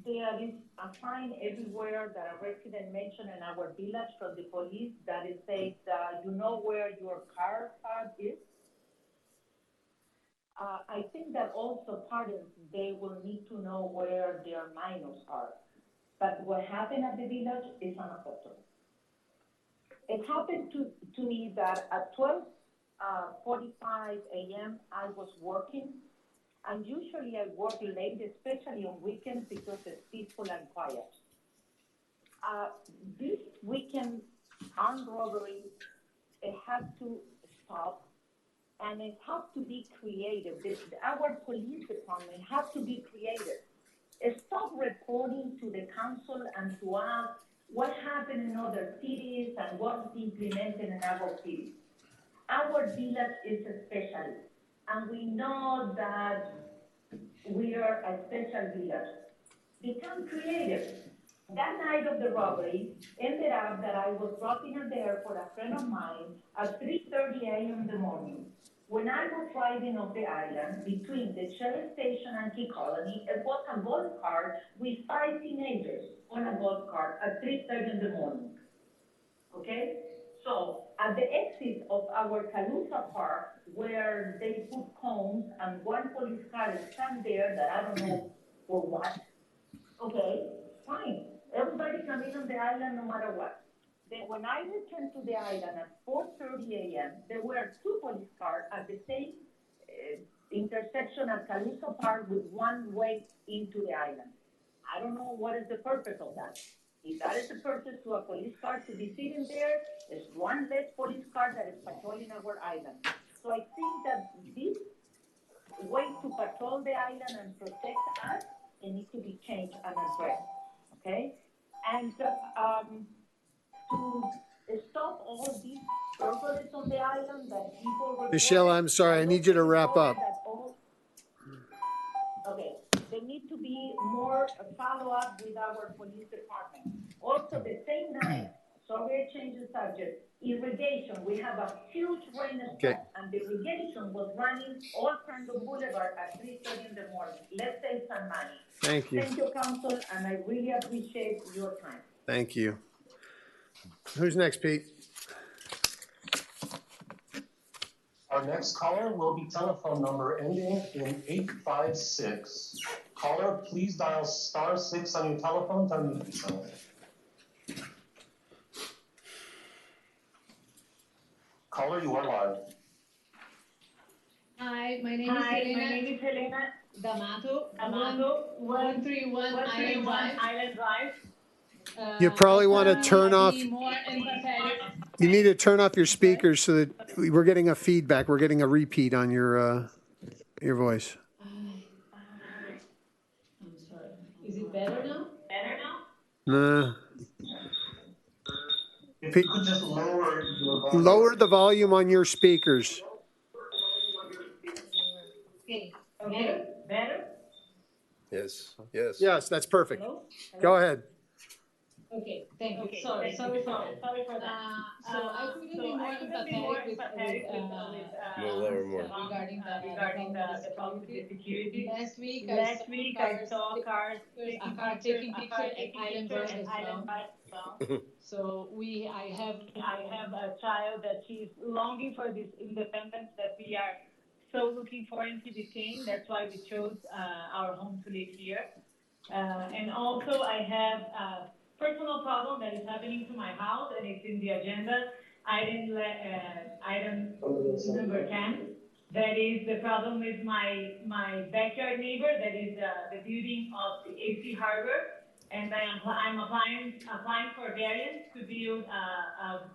there is a sign everywhere that a resident mentioned in our village from the police that it says, you know where your car is? I think that also parents, they will need to know where their minors are. But what happened at the village is unacceptable. It happened to me that at 12:45 a.m. I was working, and usually I work late, especially on weekends because it's peaceful and quiet. This weekend armed robbery, it has to stop, and it has to be creative. Our police department has to be creative. Stop reporting to the council and to us what happened in other cities and what's implemented in our city. Our village is special, and we know that we are a special village. Become creative. That night of the robbery ended up that I was dropping at the airport a friend of mine at 3:30 a.m. in the morning. When I was driving off the island between the Shell Station and Key Colony, it was a golf cart with 5 teenagers on a golf cart at 3:30 in the morning. Okay? So at the exit of our Calusa Park, where they put cones and one police car is stand there that I don't know for what. Okay, fine. Everybody come in on the island no matter what. Then when I returned to the island at 4:30 a.m., there were 2 police cars at the same intersection at Calusa Park with one way into the island. I don't know what is the purpose of that. If that is the purpose to a police car to be sitting there, there's one less police car that is patrolling our island. So I think that this way to patrol the island and protect us, it needs to be changed and addressed, okay? And to stop all these burglaries on the island that people... Michelle, I'm sorry, I need you to wrap up. Okay, there need to be more follow-up with our police department. Also, the same night, sorry I changed the subject, irrigation, we have a huge rainstorm, and the irrigation was running all Crandall Boulevard at 3:30 in the morning. Let's save some money. Thank you. Thank you, Council, and I really appreciate your time. Thank you. Who's next, Pete? Our next caller will be telephone number ending in 856. Caller, please dial *6 on your telephone to unmute yourself. Caller, you are live. Hi, my name is Helena D'Amato, 131 Island Drive. You probably want to turn off. More empathetic. You need to turn off your speakers so that we're getting a feedback. We're getting a repeat on your voice. I'm sorry. Is it better now? Nah. If you could just lower your volume. Lower the volume on your speakers. Okay. Better? Yes, yes. Yes, that's perfect. Hello? Go ahead. Okay, thank you. Sorry for that. So I couldn't be more empathetic with regarding the problem with the security. Last week I saw cars taking pictures at Island Bus as well. So I have a child that she's longing for this independence that we are so looking for in Key Biscayne. That's why we chose our home to live here. And also, I have a personal problem that is happening to my house, and it's in the agenda. Item number 10. That is the problem with my backyard neighbor. That is the building of the AC Harbor. And I'm applying for variance to build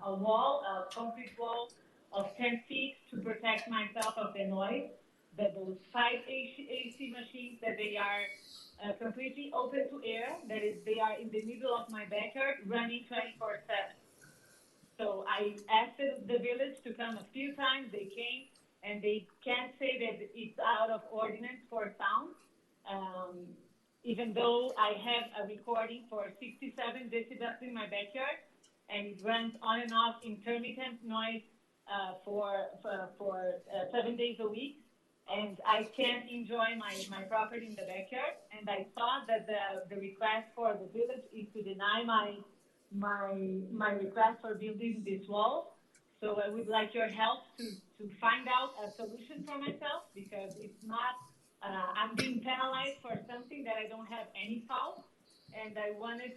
a wall, a concrete wall of 10 feet to protect myself of the noise. That those 5 AC machines, that they are completely open to air. That is, they are in the middle of my backyard, running 24/7. So I asked the village to come a few times. They came, and they can't say that it's out of ordinance for sound. Even though I have a recording for 67 decibels in my backyard, and it runs on and off intermittent noise for 7 days a week, and I can't enjoy my property in the backyard. And I thought that the request for the village is to deny my request for building this wall. So I would like your help to find out a solution for myself, because it's not, I'm being penalized for something that I don't have any fault. And I wanted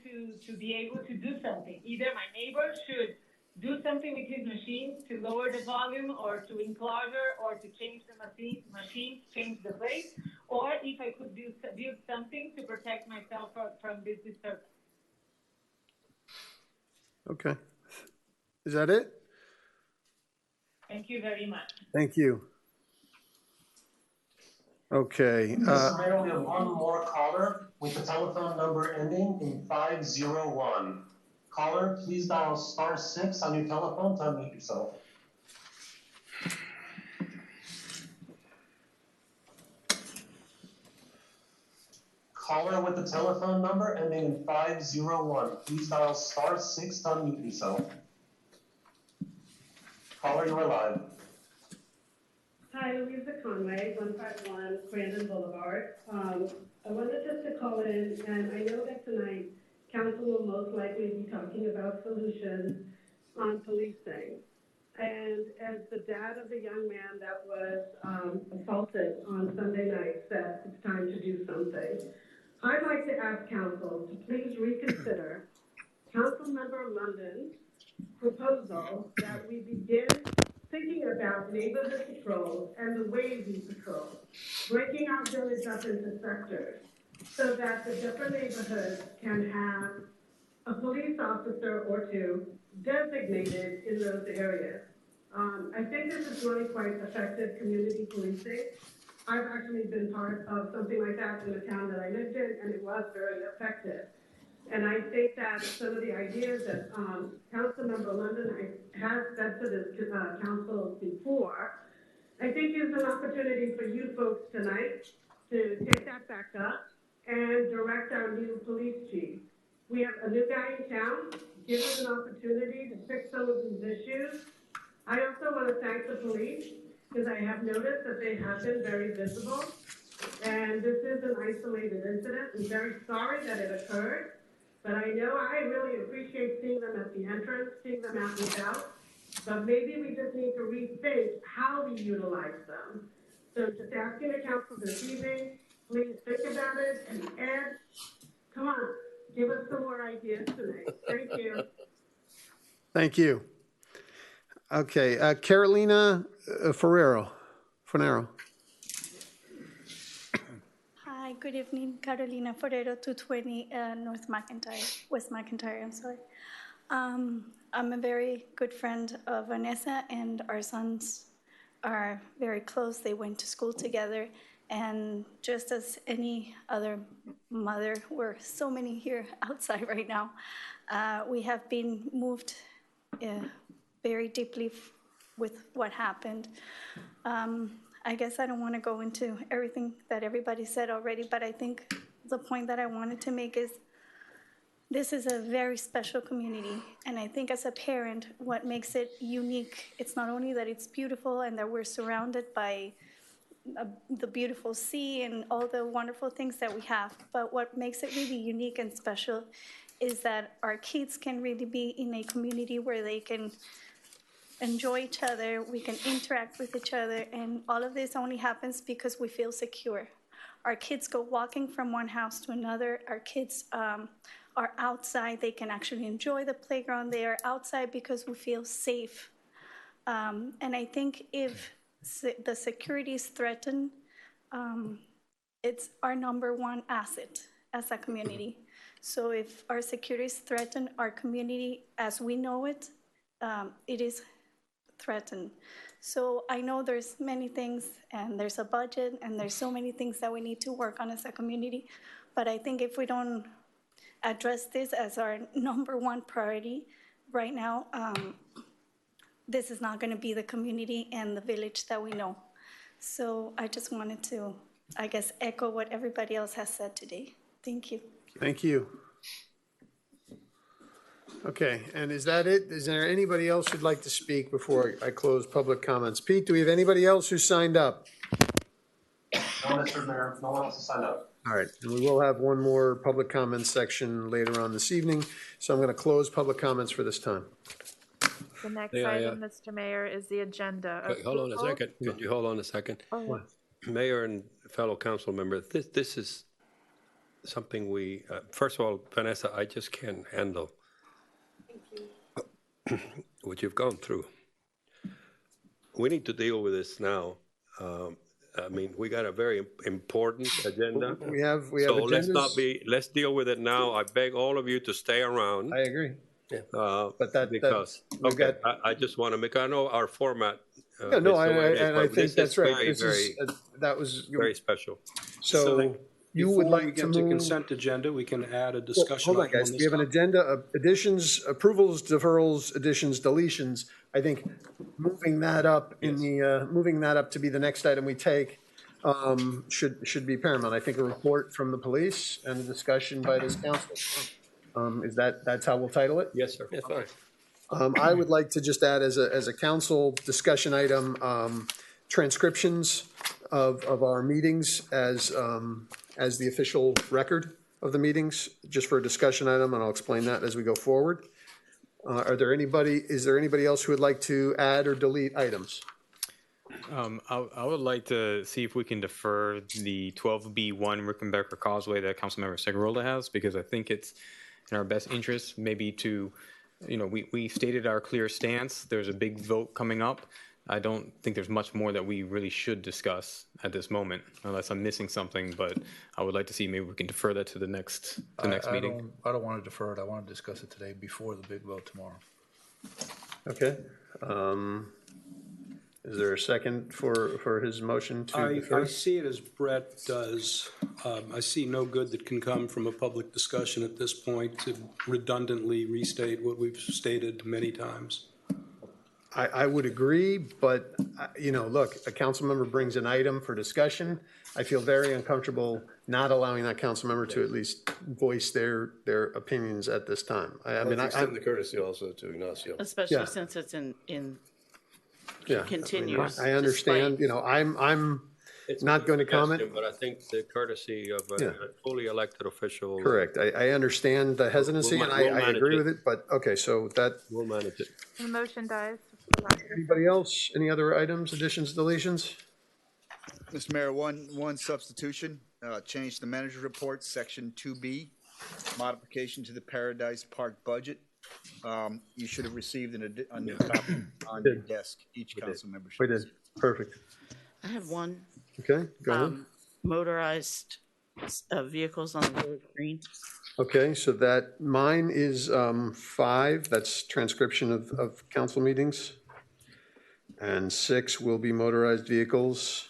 to be able to do something. Either my neighbor should do something with his machines to lower the volume, or to enclosure, or to change the machines, change the place, or if I could build something to protect myself from this disturbance. Okay. Is that it? Thank you very much. Thank you. Okay. Mr. Mayor, we have one more caller with a telephone number ending in 501. Caller, please dial *6 on your telephone to unmute yourself. Caller with the telephone number ending in 501. Please dial *6 to unmute yourself. Caller, you are live. Hi, Louisa Conway, 151 Crandon Boulevard. I wanted just to call in, and I know that tonight council will most likely be talking about solutions on policing. And as the dad of the young man that was assaulted on Sunday night said it's time to do something, I'd like to ask council to please reconsider Councilmember London's proposal that we begin thinking about neighborhood patrols and the way we patrol, breaking our village up into sectors so that the different neighborhoods can have a police officer or two designated in those areas. I think this is really quite effective community policing. I've actually been part of something like that in the town that I lived in, and it was very effective. And I think that some of the ideas that Councilmember London has said to this council before, I think is an opportunity for you folks tonight to take that back up and direct our new police chief. We have a new guy in town. Give us an opportunity to fix some of these issues. I also want to thank the police, because I have noticed that they have been very visible. And this is an isolated incident. I'm very sorry that it occurred. But I know I really appreciate seeing them at the entrance, seeing them out and about. But maybe we just need to rethink how we utilize them. So just asking the council this evening, please think about it. And Ed, come on, give us some more ideas tonight. Thank you. Thank you. Okay. Carolina Fornero. Hi, good evening. Carolina Forero, 220 West McIntyre, I'm sorry. I'm a very good friend of Vanessa, and our sons are very close. They went to school together, and just as any other mother, we're so many here outside right now, we have been moved very deeply with what happened. I guess I don't want to go into everything that everybody said already, but I think the point that I wanted to make is This is a very special community, and I think as a parent, what makes it unique, it's not only that it's beautiful and that we're surrounded by the beautiful sea and all the wonderful things that we have, but what makes it really unique and special is that our kids can really be in a community where they can enjoy each other, we can interact with each other, and all of this only happens because we feel secure. Our kids go walking from one house to another. Our kids are outside. They can actually enjoy the playground. They are outside because we feel safe. And I think if the security is threatened, it's our number one asset as a community. So if our security is threatened, our community as we know it, it is threatened. So I know there's many things and there's a budget and there's so many things that we need to work on as a community. But I think if we don't address this as our number one priority right now, this is not going to be the community and the village that we know. So I just wanted to, I guess, echo what everybody else has said today. Thank you. Thank you. Okay, and is that it? Is there anybody else who'd like to speak before I close public comments? Pete, do we have anybody else who signed up? No, Mr. Mayor, no one else has signed up. All right, and we will have one more public comments section later on this evening, so I'm going to close public comments for this time. The next item, Mr. Mayor, is the agenda. Wait, hold on a second. Could you hold on a second? Oh, Mayor and fellow council members, this is something we, first of all, Vanessa, I just can't handle what you've gone through. We need to deal with this now. I mean, we got a very important agenda. We have so agendas. let's deal with it now. I beg all of you to stay around. I agree. But because I just want to make, I know our format. Yeah, no, I think that's right. Very, this is, that was very special. So you would like to move. Consent agenda, we can add a discussion. Hold on, guys. We have an agenda of additions, approvals, deferrals, additions, deletions. I think moving that up in the moving that up to be the next item we take should be paramount. I think a report from the police and a discussion by this council. Is that's how we'll title it? Yes, sir. Yes, fine. I would like to just add as a council discussion item, transcriptions of our meetings as the official record of the meetings, just for a discussion item, and I'll explain that as we go forward. Is there anybody else who would like to add or delete items? I would like to see if we can defer the 12B1 Rickenbacker Causeway that Councilmember Segurola has, because I think it's in our best interest maybe to, we stated our clear stance. There's a big vote coming up. I don't think there's much more that we really should discuss at this moment, unless I'm missing something, but I would like to see maybe we can defer that to the next meeting. I don't want to defer it. I want to discuss it today before the big vote tomorrow. Okay. Is there a second for his motion to defer? I see it as Brett does. I see no good that can come from a public discussion at this point to redundantly restate what we've stated many times. I would agree, but, look, a council member brings an item for discussion. I feel very uncomfortable not allowing that council member to at least voice their opinions at this time. I mean, I extend the courtesy also to Ignacio. Especially since it's in continuous. I understand, I'm not going to comment. But I think the courtesy of a fully elected official. Correct. I understand the hesitancy, and I agree with it, but, okay, so that. We'll manage it. the motion dies. Anybody else? Any other items, additions, deletions? Mr. Mayor, one substitution, change the manager report, section 2B, modification to the Paradise Park budget. You should have received a new copy on your desk. Each council member should. We did. Perfect. I have one. Okay, go ahead. Motorized vehicles on the village green. Okay, so that mine is 5. That's transcription of council meetings. And 6 will be motorized vehicles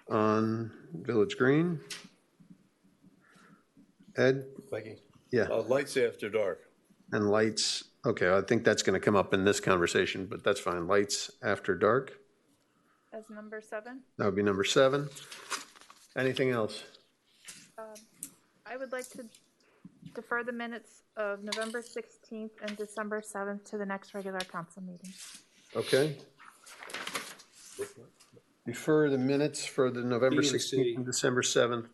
on Village Green. Ed? Mikey? Yeah. Lights after dark. And lights, okay, I think that's going to come up in this conversation, but that's fine. Lights after dark. As number 7. That would be number 7. Anything else? I would like to defer the minutes of November 16th and December 7th to the next regular council meeting. Okay. Defer the minutes for the November B and 16th C. and December 7th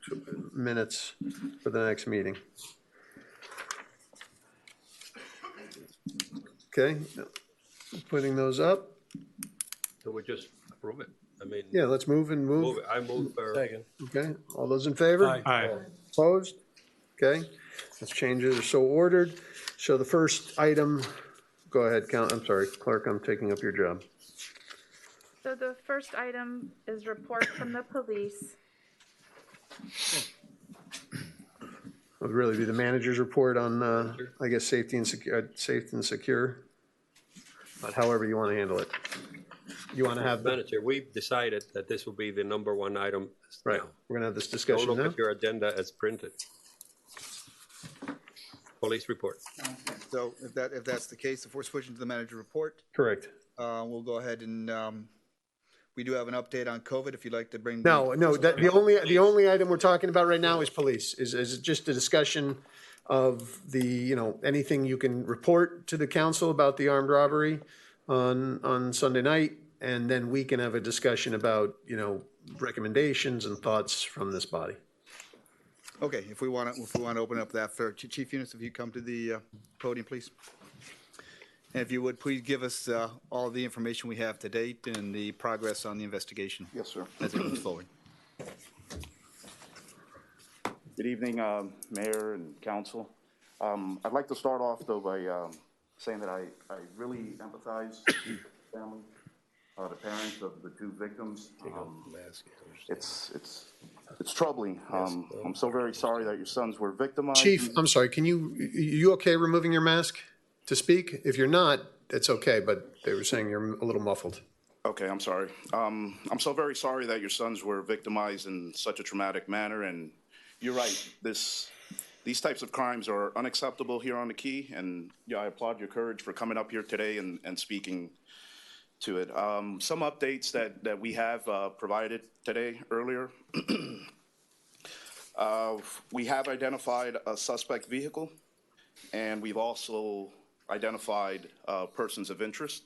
minutes for the next meeting. Okay, putting those up. So we just approve it. I mean, Yeah, let's move and move. move it. I move. Second. Okay, all those in favor? Aye. Opposed? Okay, let's change it. So ordered. So the first item, go ahead, I'm sorry, clerk, I'm taking up your job. So the first item is report from the police. Would really be the manager's report on, I guess, safety and secure, but however you want to handle it. You want to have, Manager, we've decided that this will be the number one item. right, now. we're going to have this Don't discussion look now. at your agenda as printed. Police report. So if that's the case, if we're switching to the manager report, Correct. we'll go ahead and, we do have an update on COVID, if you'd like to bring. No, the only item we're talking about right now is police, is just a discussion of the, anything you can report to the council about the armed robbery on Sunday night, and then we can have a discussion about, recommendations and thoughts from this body. Okay, if we want to open up that for Chief Eunice, if you come to the podium, please. And if you would, please give us all the information we have to date and the progress on the investigation. Yes, sir. As it moves forward. Good evening, Mayor and Council. I'd like to start off, though, by saying that I really empathize with the family, the parents of the two victims. It's troubling. I'm so very sorry that your sons were victimized. Chief, I'm sorry, you okay removing your mask to speak? If you're not, it's okay, but they were saying you're a little muffled. Okay, I'm sorry. I'm so very sorry that your sons were victimized in such a traumatic manner, and you're right. These types of crimes are unacceptable here on the Key, and yeah, I applaud your courage for coming up here today and speaking to it. Some updates that we have provided today earlier. We have identified a suspect vehicle, and we've also identified persons of interest.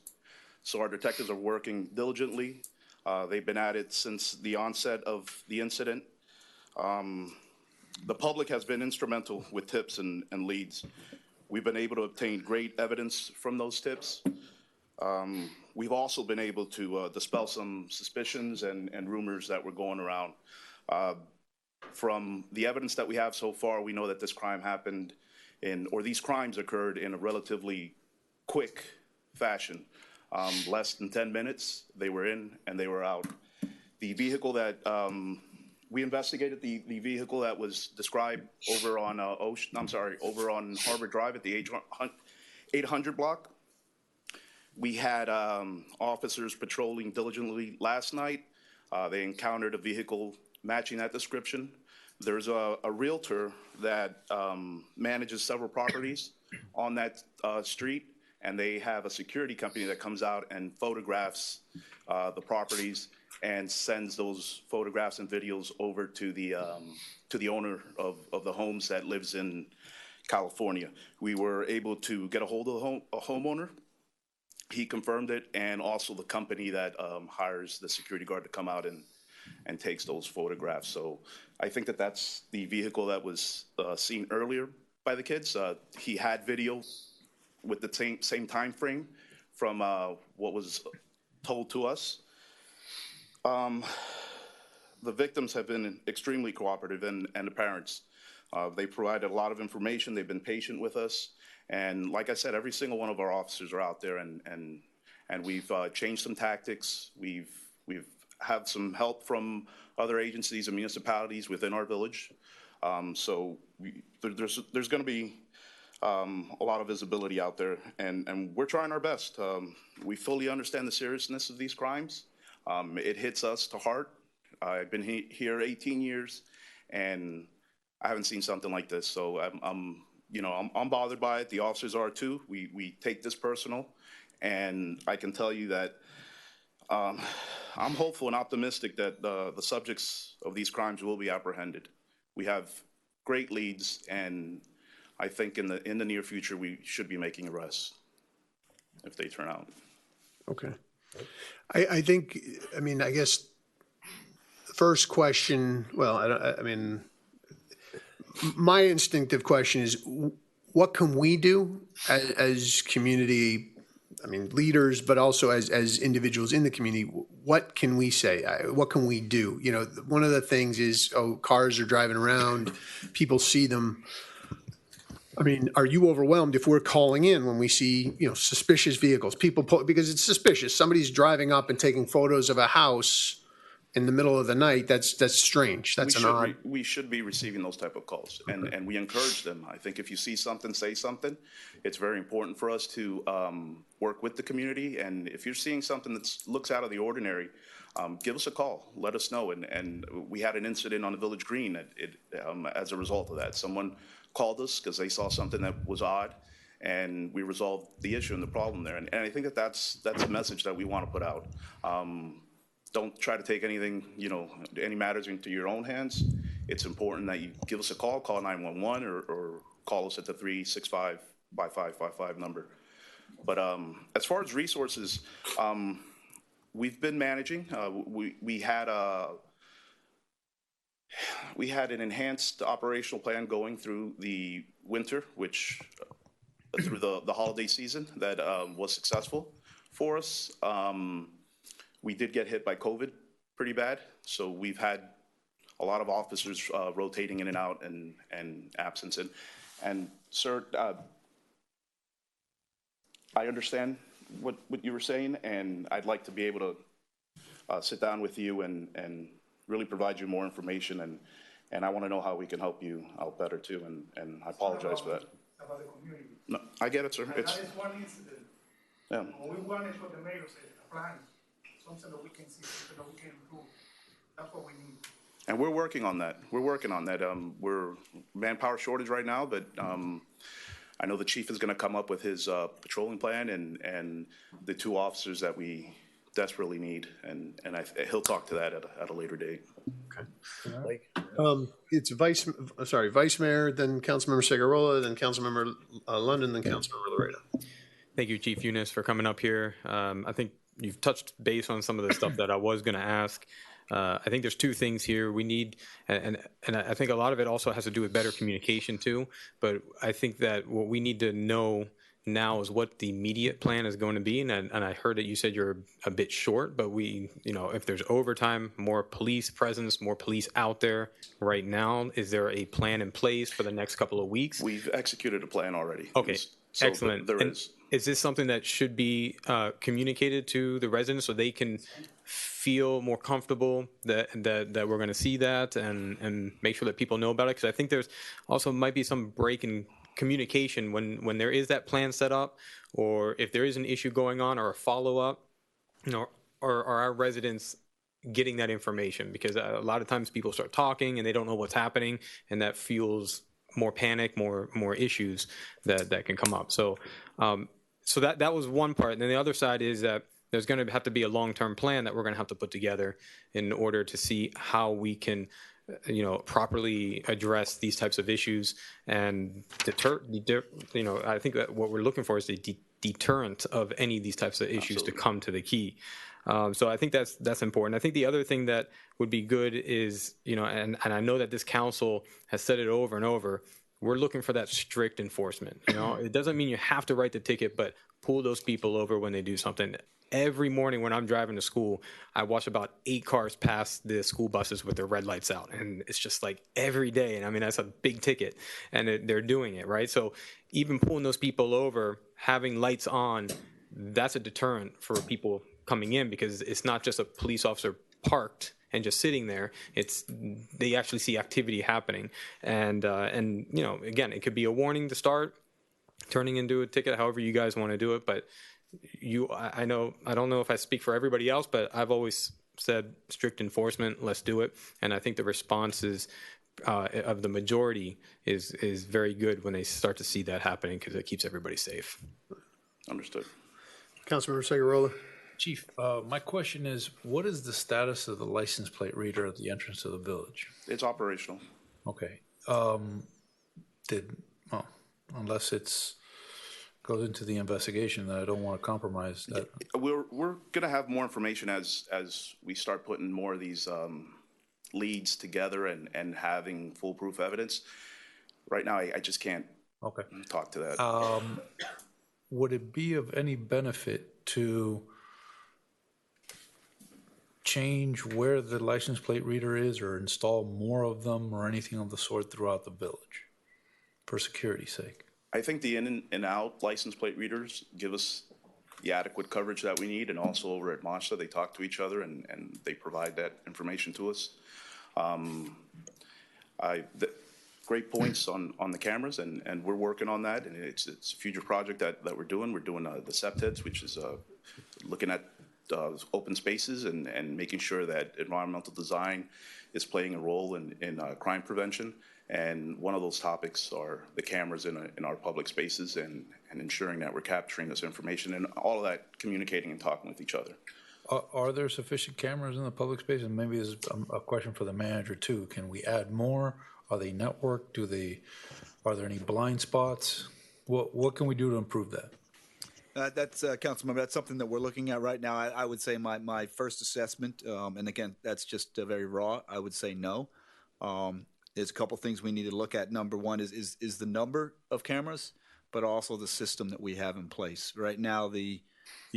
So our detectives are working diligently. They've been at it since the onset of the incident. The public has been instrumental with tips and leads. We've been able to obtain great evidence from those tips. We've also been able to dispel some suspicions and rumors that were going around. From the evidence that we have so far, we know that this crime happened or these crimes occurred in a relatively quick fashion. Less than 10 minutes, they were in and they were out. The vehicle that we investigated, the vehicle that was described over on over on Harbor Drive at the 800 block. We had officers patrolling diligently last night. They encountered a vehicle matching that description. There's a realtor that manages several properties on that street, and they have a security company that comes out and photographs the properties and sends those photographs and videos over to the owner of the homes that lives in California. We were able to get a hold of a homeowner. He confirmed it, and also the company that hires the security guard to come out and takes those photographs. So I think that that's the vehicle that was seen earlier by the kids. He had video with the same time frame from what was told to us. The victims have been extremely cooperative, and the parents. They provided a lot of information. They've been patient with us. And like I said, every single one of our officers are out there, and we've changed some tactics. We've had some help from other agencies and municipalities within our village. So there's going to be a lot of visibility out there, and we're trying our best. We fully understand the seriousness of these crimes. It hits us to heart. I've been here 18 years, and I haven't seen something like this. So I'm bothered by it. The officers are too. We take this personal, and I can tell you that I'm hopeful and optimistic that the subjects of these crimes will be apprehended. We have great leads, and I think in the near future, we should be making arrests if they turn out. Okay. I think, I mean, I guess the first question, well, I mean, my instinctive question is, what can we do as community, I mean, leaders, but also as individuals in the community? What can we say? What can we do? You know, one of the things is, oh, cars are driving around, people see them. I mean, are you overwhelmed if we're calling in when we see, you know, suspicious vehicles? People because it's suspicious. Somebody's driving up and taking photos of a house in the middle of the night. That's strange. That's an odd. We should be receiving those type of calls, and we encourage them. I think if you see something, say something. It's very important for us to work with the community, and if you're seeing something that looks out of the ordinary, give us a call. Let us know. And we had an incident on the Village Green as a result of that. Someone called us because they saw something that was odd, and we resolved the issue and the problem there. And I think that's a message that we want to put out. Don't try to take anything, you know, any matters into your own hands. It's important that you give us a call 911, or call us at the 365-5555 number. But as far as resources, we've been managing. We had an enhanced operational plan going through the winter, which through the holiday season that was successful for us. We did get hit by COVID pretty bad, so we've had a lot of officers rotating in and out and absence. And sir, I understand what you were saying, and I'd like to be able to sit down with you and really provide you more information, and I want to know how we can help you out better too, and I apologize for that. About the community. No, I get it, sir. That is one incident. Yeah. What we want is what the mayor said, a plan, something that we can see, something that we can improve. That's what we need. And we're working on that. We're manpower shortage right now, but I know the chief is going to come up with his patrolling plan and the 2 officers that we desperately need, and he'll talk to that at a later date. Okay. It's Vice Mayor, then Councilmember Segurola, then Councilmember London, then Councilmember Laredo. Thank you, Chief Eunice, for coming up here. I think you've touched base on some of the stuff that I was going to ask. I think there's 2 things here we need, and I think a lot of it also has to do with better communication too. But I think that what we need to know now is what the immediate plan is going to be, and I heard that you said you're a bit short, but if there's overtime, more police presence, more police out there right now, is there a plan in place for the next couple of weeks? We've executed a plan already. Okay, so excellent. There is. Is this something that should be communicated to the residents so they can feel more comfortable that we're going to see that and make sure that people know about it? Because I think there's also might be some break in communication when there is that plan set up, or if there is an issue going on or a follow-up, or are our residents getting that information? Because a lot of times people start talking and they don't know what's happening, and that fuels more panic, more issues that can come up. So that was one part. And then the other side is that there's going to have to be a long-term plan that we're going to have to put together in order to see how we can properly address these types of issues and deter. I think that what we're looking for is a deterrent of any of these types of issues to come to the key. So I think that's important. I think the other thing that would be good is, and I know that this council has said it over and over, we're looking for that strict enforcement. It doesn't mean you have to write the ticket, but pull those people over when they do something. Every morning when I'm driving to school, I watch about 8 cars pass the school buses with their red lights out. And it's just like every day. And I mean, that's a big ticket, and they're doing it, right? So even pulling those people over, having lights on, that's a deterrent for people coming in, because it's not just a police officer parked and just sitting there. They actually see activity happening. And again, it could be a warning to start turning into a ticket, however you guys want to do it. But I don't know if I speak for everybody else, but I've always said strict enforcement, let's do it. And I think the responses of the majority is very good when they start to see that happening, because it keeps everybody safe. Understood. Councilmember Segurola. Chief, my question is, what is the status of the license plate reader at the entrance of the village? It's operational. Okay. unless it's goes into the investigation, that I don't want to compromise that. We're gonna have more information as we start putting more of these leads together and having foolproof evidence. Right now, I just can't talk to that. Would it be of any benefit to change where the license plate reader is, or install more of them, or anything of the sort throughout the village for security's sake? I think the in and out license plate readers give us the adequate coverage that we need, and also over at MASHA, they talk to each other and they provide that information to us. Great points on the cameras, and we're working on that, and it's a future project that we're doing. We're doing the SEPTEDs, which is looking at open spaces and making sure that environmental design is playing a role in crime prevention. And one of those topics are the cameras in our public spaces and ensuring that we're capturing this information, and all of that communicating and talking with each other. Are there sufficient cameras in the public space? And maybe this is a question for the manager too. Can we add more? Are they networked? Are there any blind spots? What can we do to improve that? That's Councilmember. That's something that we're looking at right now. I would say my first assessment, and again, that's just very raw. I would say no. There's a couple things we need to look at. Number one is the number of cameras, but also the system that we have in place. Right now, the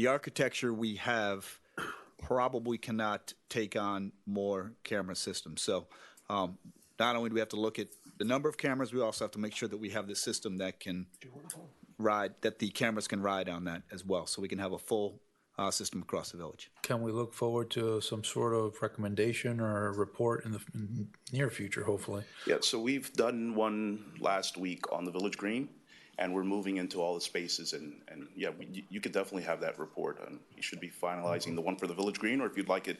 architecture we have probably cannot take on more camera systems. So not only do we have to look at the number of cameras, we also have to make sure that we have the system that can ride, that the cameras can ride on that as well, so we can have a full system across the village. Can we look forward to some sort of recommendation or a report in the near future, hopefully? Yeah, so we've done one last week on the Village Green, and we're moving into all the spaces, and yeah, you could definitely have that report. You should be finalizing the one for the Village Green, or if you'd like it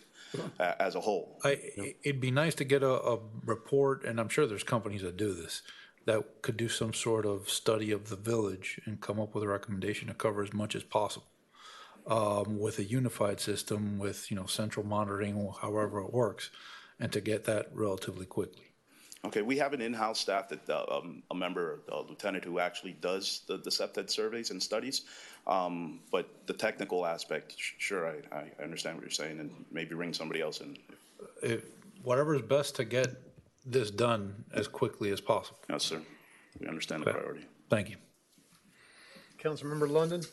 as a whole. It'd be nice to get a report, and I'm sure there's companies that do this, that could do some sort of study of the village and come up with a recommendation to cover as much as possible. With a unified system, with central monitoring, however it works, and to get that relatively quickly. Okay, we have an in-house staff that a member, a lieutenant, who actually does the SEPTED surveys and studies. But the technical aspect, sure, I understand what you're saying, and maybe bring somebody else in. Whatever is best to get this done as quickly as possible. Yes, sir. We understand the priority. Thank you. Councilmember London.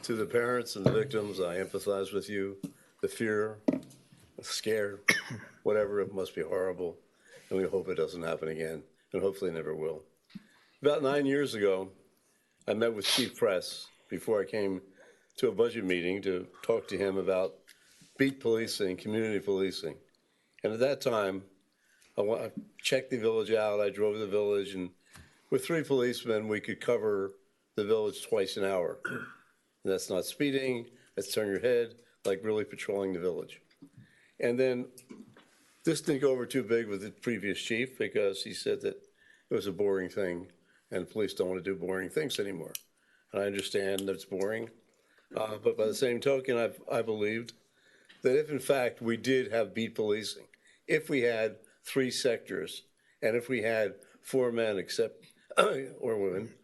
To the parents and the victims, I empathize with you. The fear, scared, whatever, it must be horrible. And we hope it doesn't happen again, and hopefully never will. About 9 years ago, I met with Chief Press before I came to a budget meeting to talk to him about beat policing, community policing. And at that time, I checked the village out. I drove the village, and with 3 policemen, we could cover the village twice an hour. And that's not speeding, that's turn your head, like really patrolling the village. And then this didn't go over too big with the previous chief, because he said that it was a boring thing and police don't want to do boring things anymore. And I understand that it's boring, but by the same token, I believed that if in fact we did have beat policing, if we had 3 sectors, and if we had 4 men or women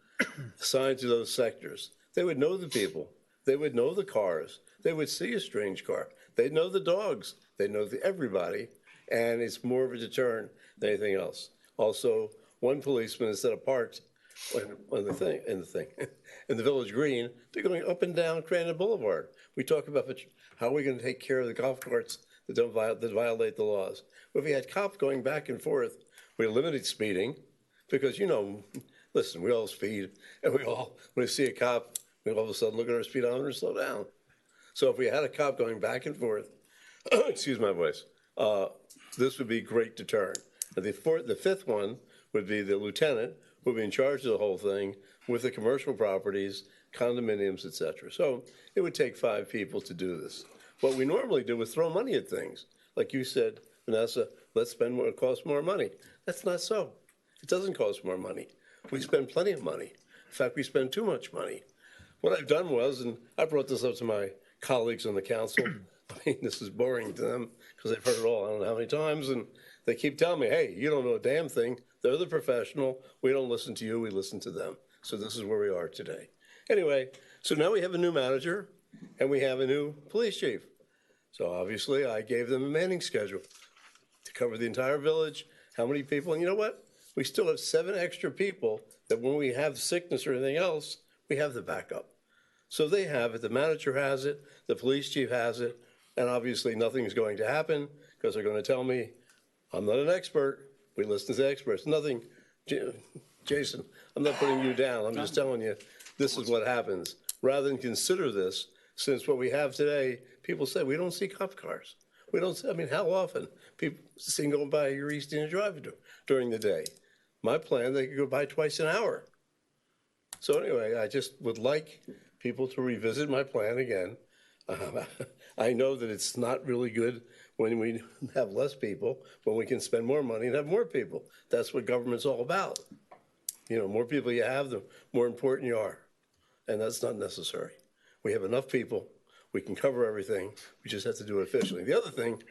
assigned to those sectors, they would know the people. They would know the cars. They would see a strange car. They'd know the dogs. They know everybody, and it's more of a deterrent than anything else. Also, 1 policeman instead of parked in the Village Green, they're going up and down Crandon Boulevard. We talk about how are we going to take care of the golf carts that violate the laws. Well, if we had cops going back and forth, we limited speeding, because listen, we all speed, and when we see a cop, we all of a sudden look at our speedometer and slow down. So if we had a cop going back and forth, excuse my voice, this would be a great deterrent. And the 5th one would be the lieutenant, who would be in charge of the whole thing with the commercial properties, condominiums, etc. So it would take 5 people to do this. What we normally do is throw money at things. Like you said, Vanessa, let's spend more, it costs more money. That's not so. It doesn't cost more money. We spend plenty of money. In fact, we spend too much money. What I've done was, and I brought this up to my colleagues on the council, I mean, this is boring to them because they've heard it all I don't know how many times, and they keep telling me, hey, you don't know a damn thing. They're the professional. We don't listen to you, we listen to them. So this is where we are today. Anyway, so now we have a new manager and we have a new police chief. So obviously I gave them a manning schedule to cover the entire village, how many people, and you know what? We still have 7 extra people that when we have sickness or anything else, we have the backup. So they have it, the manager has it, the police chief has it, and obviously nothing's going to happen because they're going to tell me, I'm not an expert, we listen to the experts. Nothing, Jason, I'm not putting you down, I'm just telling you, this is what happens. Rather than consider this, since what we have today, people say, we don't see cop cars. We don't see, I mean, how often? People see them going by your East Indian Drive during the day. My plan, they could go by twice an hour. So anyway, I just would like people to revisit my plan again. I know that it's not really good when we have less people, when we can spend more money and have more people. That's what government's all about. You know, more people you have, the more important you are. And that's not necessary. We have enough people. We can cover everything. We just have to do it efficiently. The other thing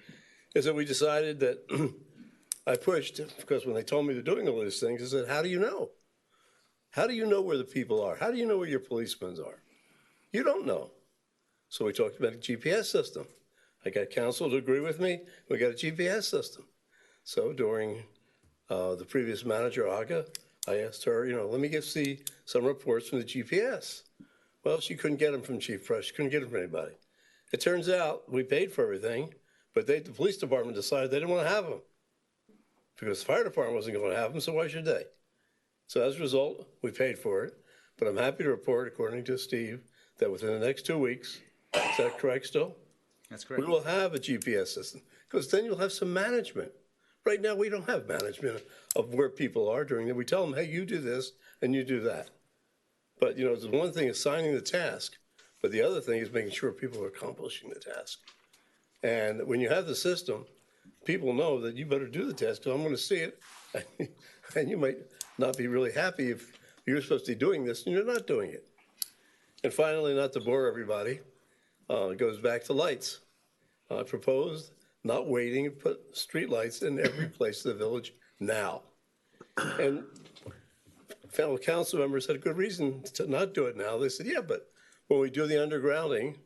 is that we decided that I pushed, because when they told me they're doing all these things, I said, how do you know? How do you know where the people are? How do you know where your policemen are? You don't know. So we talked about a GPS system. I got council to agree with me. We got a GPS system. So during the previous manager, Aga, I asked her, you know, let me see some reports from the GPS. Well, she couldn't get them from Chief Fresh. She couldn't get them from anybody. It turns out we paid for everything, but the police department decided they didn't want to have them because the fire department wasn't going to have them, so why should they? So as a result, we paid for it. But I'm happy to report, according to Steve, that within the next 2 weeks, is that correct still? That's correct. We will have a GPS system because then you'll have some management. Right now, we don't have management of where people are during that. We tell them, hey, you do this and you do that. But, you know, the one thing is signing the task, but the other thing is making sure people are accomplishing the task. And when you have the system, people know that you better do the task because I'm going to see it. And you might not be really happy if you're supposed to be doing this and you're not doing it. And finally, not to bore everybody, it goes back to lights. I proposed not waiting to put street lights in every place in the village now. And fellow council members had a good reason to not do it now. They said, yeah, but when we do the undergrounding,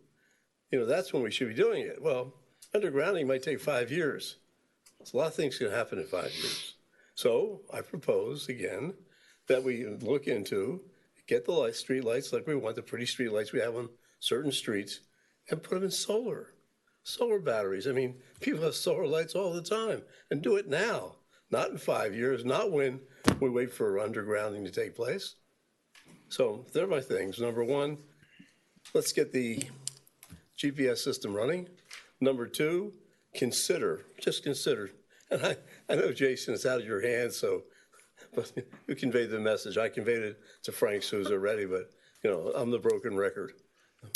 you know, that's when we should be doing it. Well, undergrounding might take 5 years. So a lot of things can happen in 5 years. So I propose again that we look into, get the street lights like we want, the pretty street lights we have on certain streets, and put them in solar batteries. I mean, people have solar lights all the time, and do it now, not in 5 years, not when we wait for undergrounding to take place. So they're my things. Number one, let's get the GPS system running. Number two, just consider. And I know, Jason, it's out of your hands, but you conveyed the message. I conveyed it to Frank Souza already, but, you know, I'm the broken record,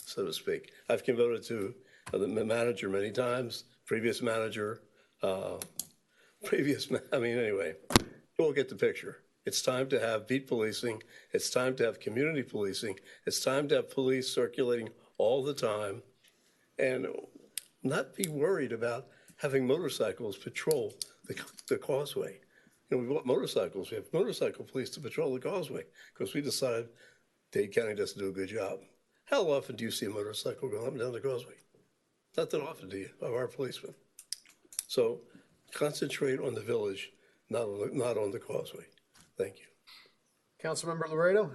so to speak. I've conveyed it to the manager many times, previous manager, anyway, we'll get the picture. It's time to have beat policing. It's time to have community policing. It's time to have police circulating all the time and not be worried about having motorcycles patrol the causeway. You know, we want motorcycles. We have motorcycle police to patrol the causeway because we decided Dade County doesn't do a good job. How often do you see a motorcycle going up and down the causeway? Not that often, do you, of our policemen? So concentrate on the village, not on the causeway. Thank you. Councilmember Laredo?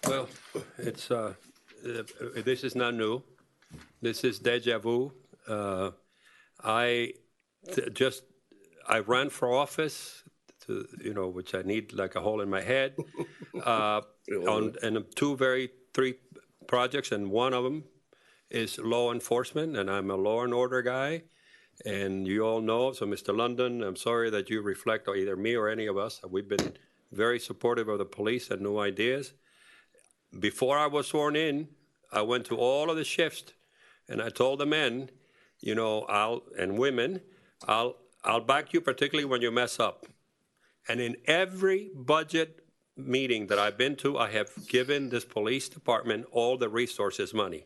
Well, it's this is not new. This is deja vu. I ran for office, which I need like a hole in my head, on 3 projects, and one of them is law enforcement, and I'm a law and order guy, and you all know. So, Mr. London, I'm sorry that you reflect on either me or any of us. We've been very supportive of the police and new ideas. Before I was sworn in, I went to all of the shifts, and I told the men, and women, I'll back you, particularly when you mess up. And in every budget meeting that I've been to, I have given this police department all the resources money.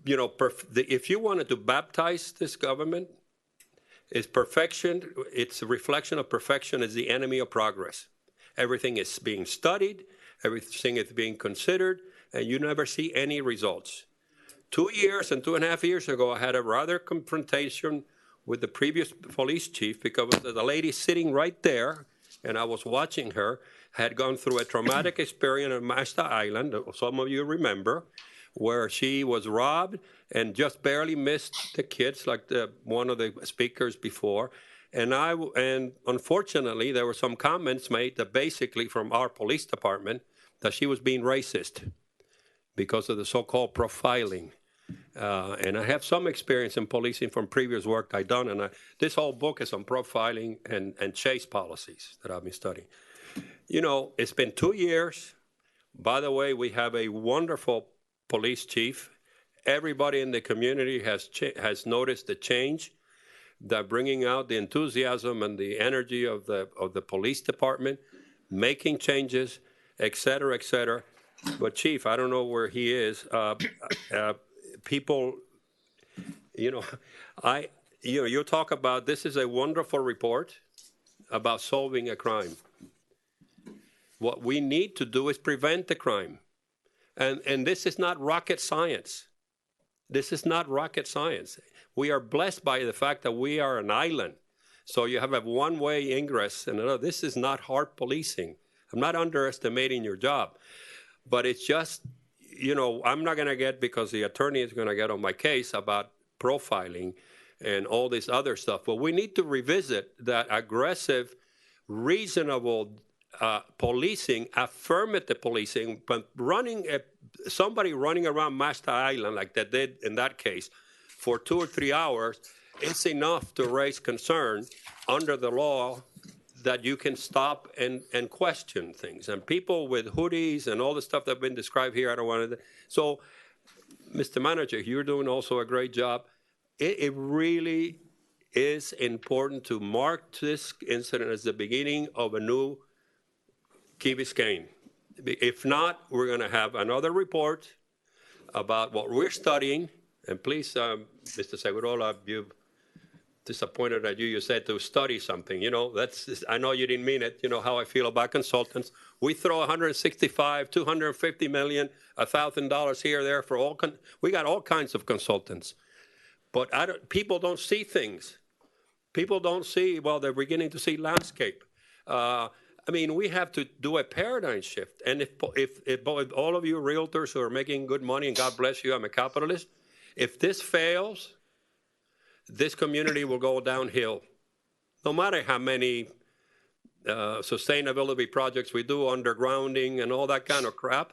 If you wanted to baptize this government, is perfection. It's a reflection of perfection is the enemy of progress. Everything is being studied, everything is being considered, and you never see any results. 2 years and 2.5 years ago, I had a rather confrontation with the previous police chief because the lady sitting right there, and I was watching her, had gone through a traumatic experience on Masta Island, some of you remember, where she was robbed and just barely missed the kids, like one of the speakers before. And unfortunately, there were some comments made that basically from our police department that she was being racist because of the so-called profiling. And I have some experience in policing from previous work I've done, and this whole book is on profiling and chase policies that I've been studying. You know, it's been 2 years. By the way, we have a wonderful police chief. Everybody in the community has noticed the change, that bringing out the enthusiasm and the energy of the police department, making changes, et cetera, et cetera. But Chief, I don't know where he is. People, you talk about this is a wonderful report about solving a crime. What we need to do is prevent the crime. And this is not rocket science. This is not rocket science. We are blessed by the fact that we are an island. So you have a one-way ingress. And this is not hard policing. I'm not underestimating your job. But it's just, I'm not going to get, because the attorney is going to get on my case about profiling and all this other stuff. But we need to revisit that aggressive, reasonable policing, affirmative policing, but somebody running around Masta Island like they did in that case for 2 or 3 hours, it's enough to raise concern under the law that you can stop and question things. And people with hoodies and all the stuff that's been described here, I don't want to. So, Mr. Manager, you're doing also a great job. It really is important to mark this incident as the beginning of a new Key Biscayne. If not, we're going to have another report about what we're studying. And please, Mr. Segurola, you've disappointed at you. You said to study something. I know you didn't mean it. You know how I feel about consultants. We throw 165, 250 million, $1,000 here or there for all. We got all kinds of consultants, but people don't see things. People don't see. Well, they're beginning to see landscape. We have to do a paradigm shift. And if all of you realtors who are making good money, and God bless you, I'm a capitalist, if this fails, this community will go downhill. No matter how many sustainability projects we do, undergrounding and all that kind of crap,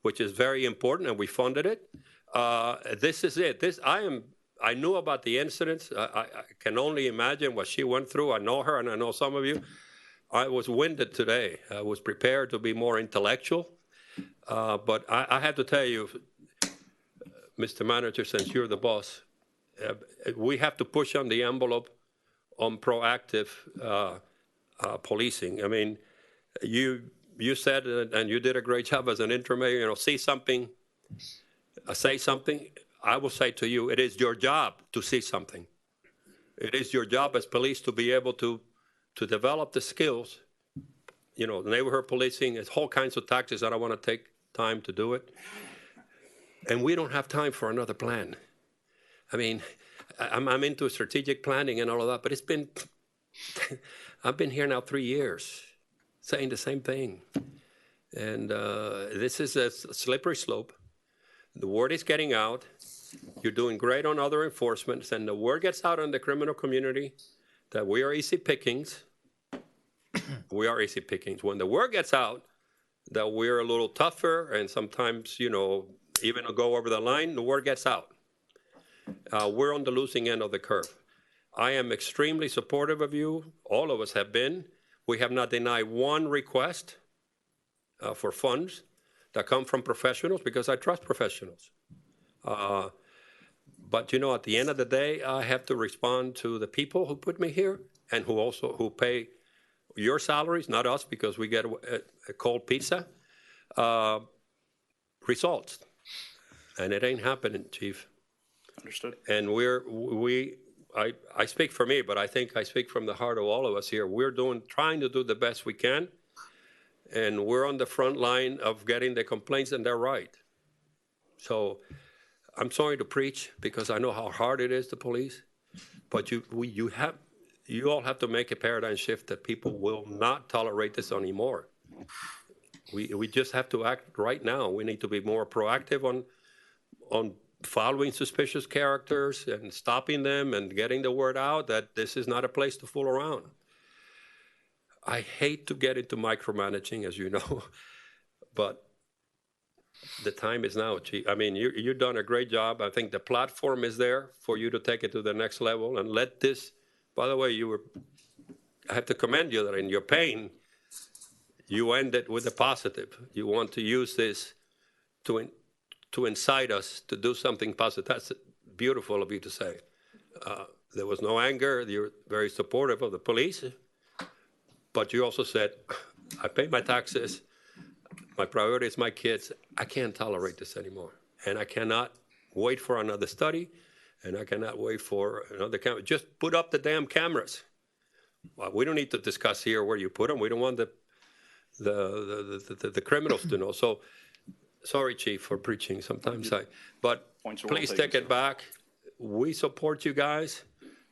which is very important, and we funded it. This is it. I knew about the incidents. I can only imagine what she went through. I know her, and I know some of you. I was winded today. I was prepared to be more intellectual. But I have to tell you, Mr. Manager, since you're the boss, we have to push on the envelope on proactive policing. You said, and you did a great job as an interim mayor, see something, say something. I will say to you, it is your job to see something. It is your job as police to be able to develop the skills. Neighborhood policing, there's all kinds of tactics. I don't want to take time to do it. And we don't have time for another plan. I'm into strategic planning and all of that, but I've been here now 3 years saying the same thing. And this is a slippery slope. The word is getting out. You're doing great on other enforcements, and the word gets out in the criminal community that we are easy pickings. We are easy pickings. When the word gets out that we're a little tougher and sometimes, even go over the line, the word gets out. We're on the losing end of the curve. I am extremely supportive of you. All of us have been. We have not denied one request for funds that come from professionals because I trust professionals. But, at the end of the day, I have to respond to the people who put me here and who pay your salaries, not us, because we get a cold pizza. Results. And it ain't happening, Chief. Understood. And I speak for me, but I think I speak from the heart of all of us here. We're trying to do the best we can, and we're on the front line of getting the complaints, and they're right. So I'm sorry to preach because I know how hard it is to police, but you all have to make a paradigm shift that people will not tolerate this anymore. We just have to act right now. We need to be more proactive on following suspicious characters and stopping them and getting the word out that this is not a place to fool around. I hate to get into micromanaging, as you know, but the time is now, Chief. I mean, you've done a great job. I think the platform is there for you to take it to the next level and let this, by the way, I have to commend you that in your pain, you ended with a positive. You want to use this to incite us to do something positive. That's beautiful of you to say. There was no anger. You're very supportive of the police. But you also said, I pay my taxes. My priority is my kids. I can't tolerate this anymore. And I cannot wait for another study. And I cannot wait for another camera. Just put up the damn cameras. Well, we don't need to discuss here where you put them. We don't want the criminals to know. So, sorry, Chief, for preaching. Sometimes but please take it back. We support you guys.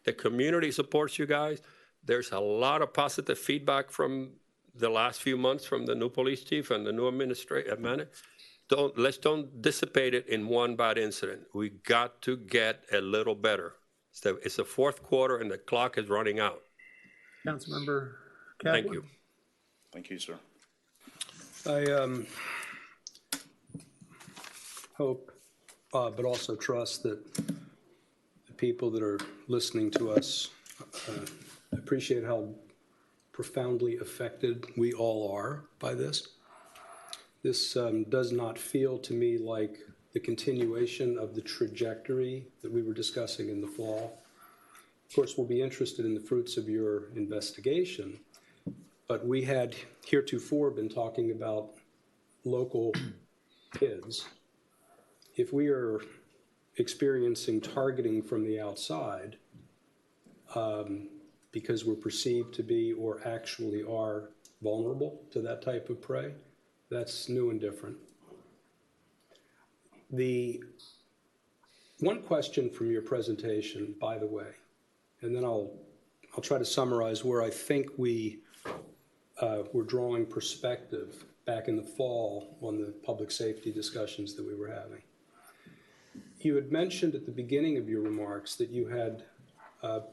The community supports you guys. There's a lot of positive feedback from the last few months from the new police chief and the new administrator. Let's don't dissipate it in one bad incident. We got to get a little better. It's the fourth quarter and the clock is running out. Councilmember Kaplan. Thank you. Thank you, sir. I hope, but also trust that the people that are listening to us appreciate how profoundly affected we all are by this. This does not feel to me like the continuation of the trajectory that we were discussing in the fall. Of course, we'll be interested in the fruits of your investigation, but we had heretofore been talking about local kids. If we are experiencing targeting from the outside, because we're perceived to be or actually are vulnerable to that type of prey, that's new and different. The one question from your presentation, by the way, and then I'll try to summarize where I think we were drawing perspective back in the fall on the public safety discussions that we were having. You had mentioned at the beginning of your remarks that you had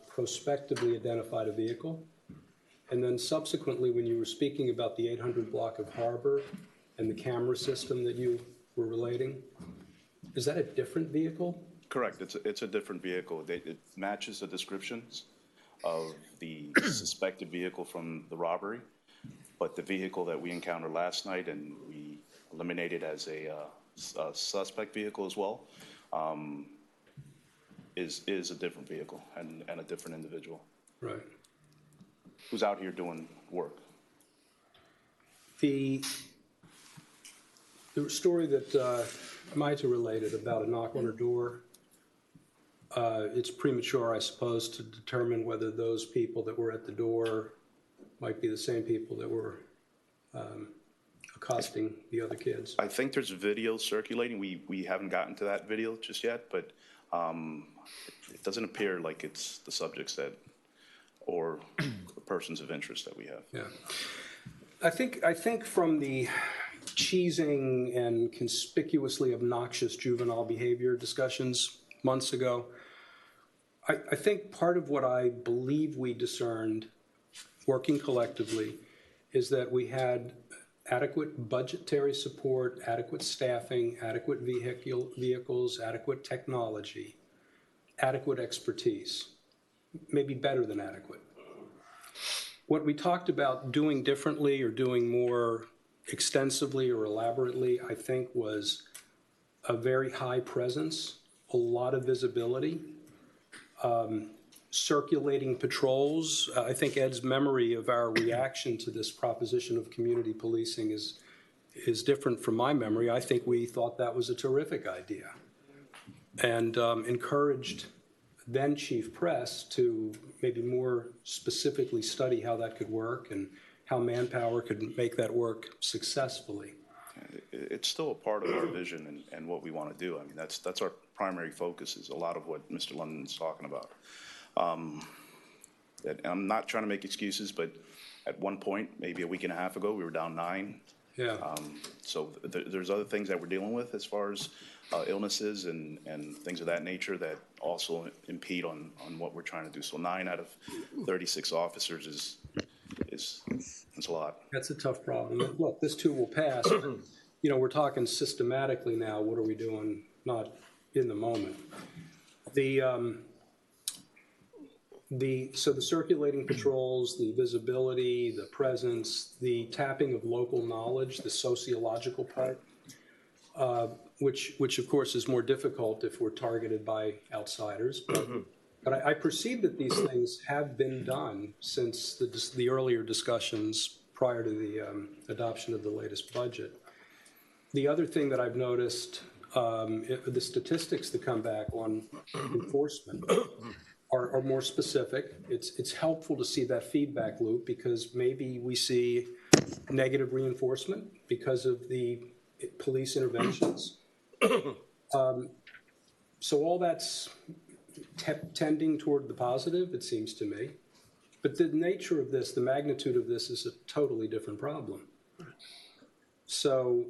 prospectively identified a vehicle, and then subsequently when you were speaking about the 800 block of Harbor and the camera system that you were relating, is that a different vehicle? Correct. It's a different vehicle. It matches the descriptions of the suspected vehicle from the robbery, but the vehicle that we encountered last night and we eliminated as a suspect vehicle as well is a different vehicle and a different individual. Right. Who's out here doing work. The story that Maita related about a knock on her door, it's premature, I suppose, to determine whether those people that were at the door might be the same people that were accosting the other kids. I think there's video circulating. We haven't gotten to that video just yet, but it doesn't appear like it's the subjects that or the persons of interest that we have. Yeah, I think from the cheesing and conspicuously obnoxious juvenile behavior discussions months ago, I think part of what I believe we discerned working collectively is that we had adequate budgetary support, adequate staffing, adequate vehicles, adequate technology, adequate expertise, maybe better than adequate. What we talked about doing differently or doing more extensively or elaborately, I think, was a very high presence, a lot of visibility, circulating patrols. I think Ed's memory of our reaction to this proposition of community policing is different from my memory. I think we thought that was a terrific idea and encouraged then Chief Press to maybe more specifically study how that could work and how manpower could make that work successfully. It's still a part of our vision and what we want to do. I mean, that's our primary focus, is a lot of what Mr. London's talking about. And I'm not trying to make excuses, but at one point, maybe a week and a half ago, we were down 9. Yeah. So there's other things that we're dealing with as far as illnesses and things of that nature that also impede on what we're trying to do. So 9 out of 36 officers is a lot. That's a tough problem. Look, this too will pass. You know, we're talking systematically now. What are we doing? Not in the moment. So the circulating patrols, the visibility, the presence, the tapping of local knowledge, the sociological part, which of course is more difficult if we're targeted by outsiders. But I perceive that these things have been done since the earlier discussions prior to the adoption of the latest budget. The other thing that I've noticed, the statistics that come back on enforcement are more specific. It's helpful to see that feedback loop, because maybe we see negative reinforcement because of the police interventions. So all that's tending toward the positive, it seems to me. But the nature of this, the magnitude of this, is a totally different problem. So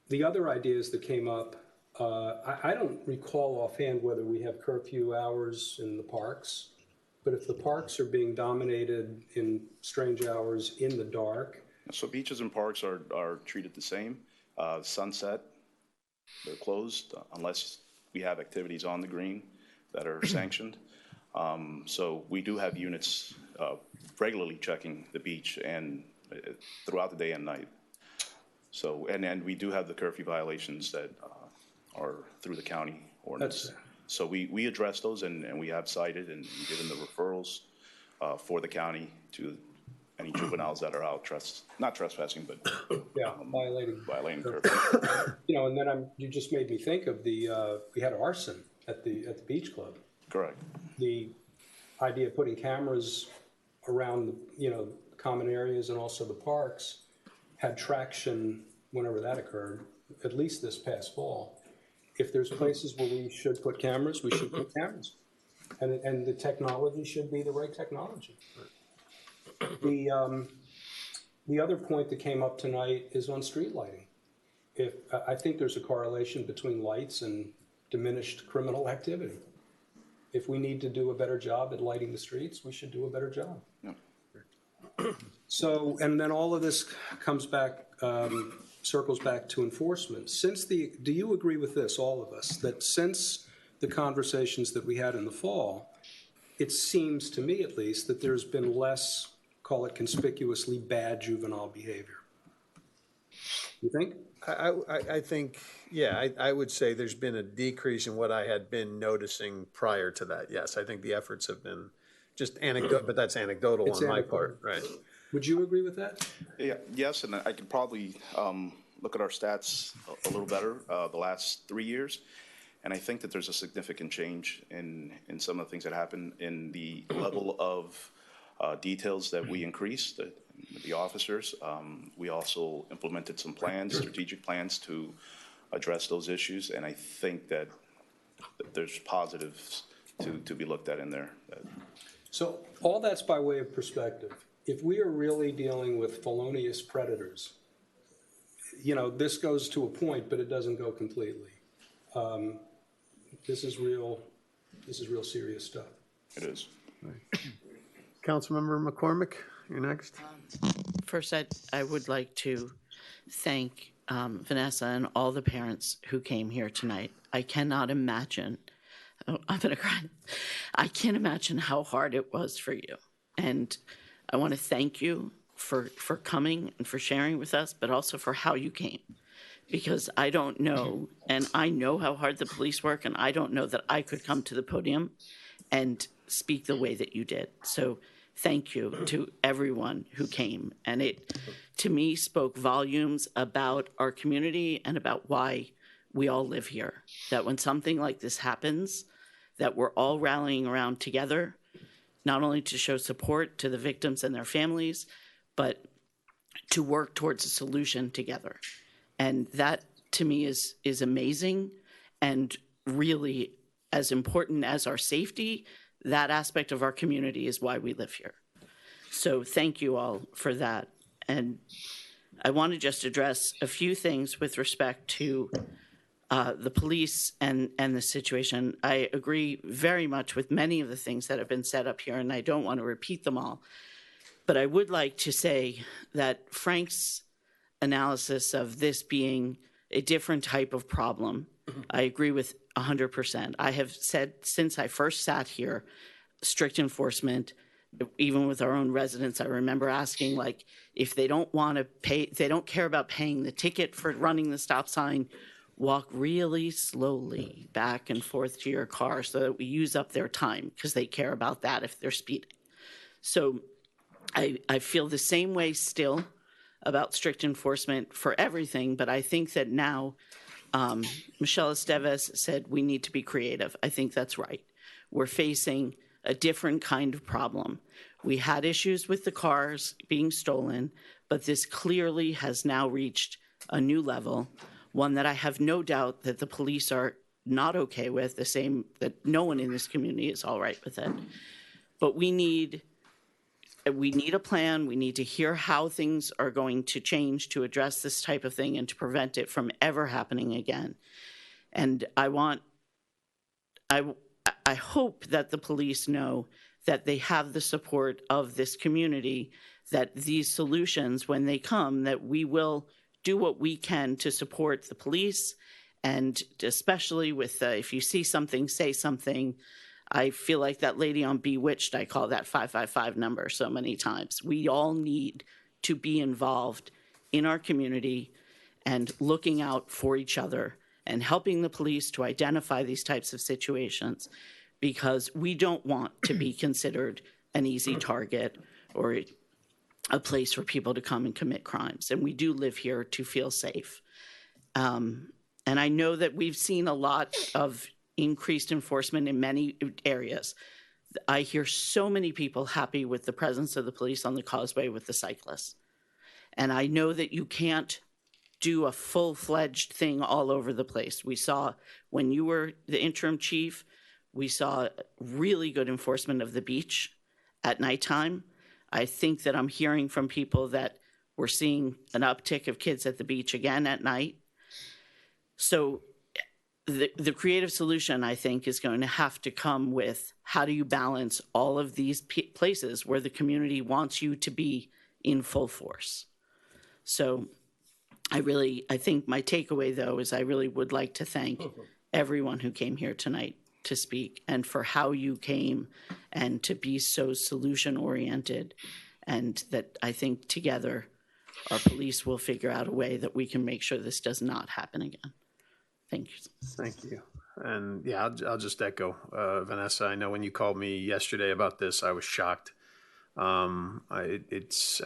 the other ideas that came up, I don't recall offhand whether we have curfew hours in the parks, but if the parks are being dominated in strange hours in the dark. So beaches and parks are treated the same. Sunset, they're closed unless we have activities on the green that are sanctioned. So we do have units regularly checking the beach and throughout the day and night. So, and we do have the curfew violations that are through the county ordinance. So we address those, and we have cited and given the referrals for the county to any juveniles that are out not trespassing, but violating curfew. You know, and then you just made me think of we had arson at the beach club. Correct. The idea of putting cameras around the common areas and also the parks had traction whenever that occurred, at least this past fall. If there's places where we should put cameras, we should put cameras. And the technology should be the right technology. The other point that came up tonight is on street lighting. I think there's a correlation between lights and diminished criminal activity. If we need to do a better job at lighting the streets, we should do a better job. Yeah. So, and then all of this comes back, circles back to enforcement. Do you agree with this, all of us, that since the conversations that we had in the fall, it seems to me at least that there's been less, call it conspicuously bad juvenile behavior? You think? I think, yeah, I would say there's been a decrease in what I had been noticing prior to that. Yes, I think the efforts have been just anecdotal, but that's anecdotal on my part, right? Would you agree with that? Yeah, yes, and I could probably look at our stats a little better the last 3 years, and I think that there's a significant change in some of the things that happen in the level of details that we increased. The officers. We also implemented some plans, strategic plans to address those issues, and I think that there's positives to be looked at in there. So all that's by way of perspective. If we are really dealing with felonious predators, this goes to a point, but it doesn't go completely. This is real serious stuff. It is. Right. Councilmember McCormick, you're next. First, I would like to thank Vanessa and all the parents who came here tonight. I cannot imagine, I'm going to cry. I can't imagine how hard it was for you. And I want to thank you for coming and for sharing with us, but also for how you came. Because I don't know, and I know how hard the police work, and I don't know that I could come to the podium and speak the way that you did. So thank you to everyone who came. And it, to me, spoke volumes about our community and about why we all live here. That when something like this happens, that we're all rallying around together, not only to show support to the victims and their families, but to work towards a solution together. And that, to me, is amazing, and really as important as our safety. That aspect of our community is why we live here. So thank you all for that. And I want to just address a few things with respect to the police and the situation. I agree very much with many of the things that have been said up here, and I don't want to repeat them all. But I would like to say that Frank's analysis of this being a different type of problem, I agree with 100%. I have said since I first sat here, strict enforcement, even with our own residents, I remember asking, like, if they don't want to pay, if they don't care about paying the ticket for running the stop sign, walk really slowly back and forth to your car so that we use up their time, because they care about that if they're speeding. So I feel the same way still about strict enforcement for everything, but I think that now, Michelle Estevez said we need to be creative. I think that's right. We're facing a different kind of problem. We had issues with the cars being stolen, but this clearly has now reached a new level, one that I have no doubt that the police are not okay with, the same that no one in this community is all right with it. But we need a plan. We need to hear how things are going to change to address this type of thing and to prevent it from ever happening again. And I hope that the police know that they have the support of this community, that these solutions, when they come, that we will do what we can to support the police, and especially with if you see something, say something. I feel like that lady on Bewitched, I call that 555 number so many times. We all need to be involved in our community and looking out for each other and helping the police to identify these types of situations, because we don't want to be considered an easy target or a place for people to come and commit crimes. And we do live here to feel safe. And I know that we've seen a lot of increased enforcement in many areas. I hear so many people happy with the presence of the police on the causeway with the cyclists. And I know that you can't do a full-fledged thing all over the place. We saw when you were the interim chief, we saw really good enforcement of the beach at nighttime. I think that I'm hearing from people that we're seeing an uptick of kids at the beach again at night. So the creative solution, I think, is going to have to come with how do you balance all of these places where the community wants you to be in full force. So I think my takeaway, though, is I really would like to thank everyone who came here tonight to speak, and for how you came and to be so solution-oriented, and that I think together our police will figure out a way that we can make sure this does not happen again. Thank you. Thank you. And yeah, I'll just echo Vanessa. I know when you called me yesterday about this, I was shocked. I was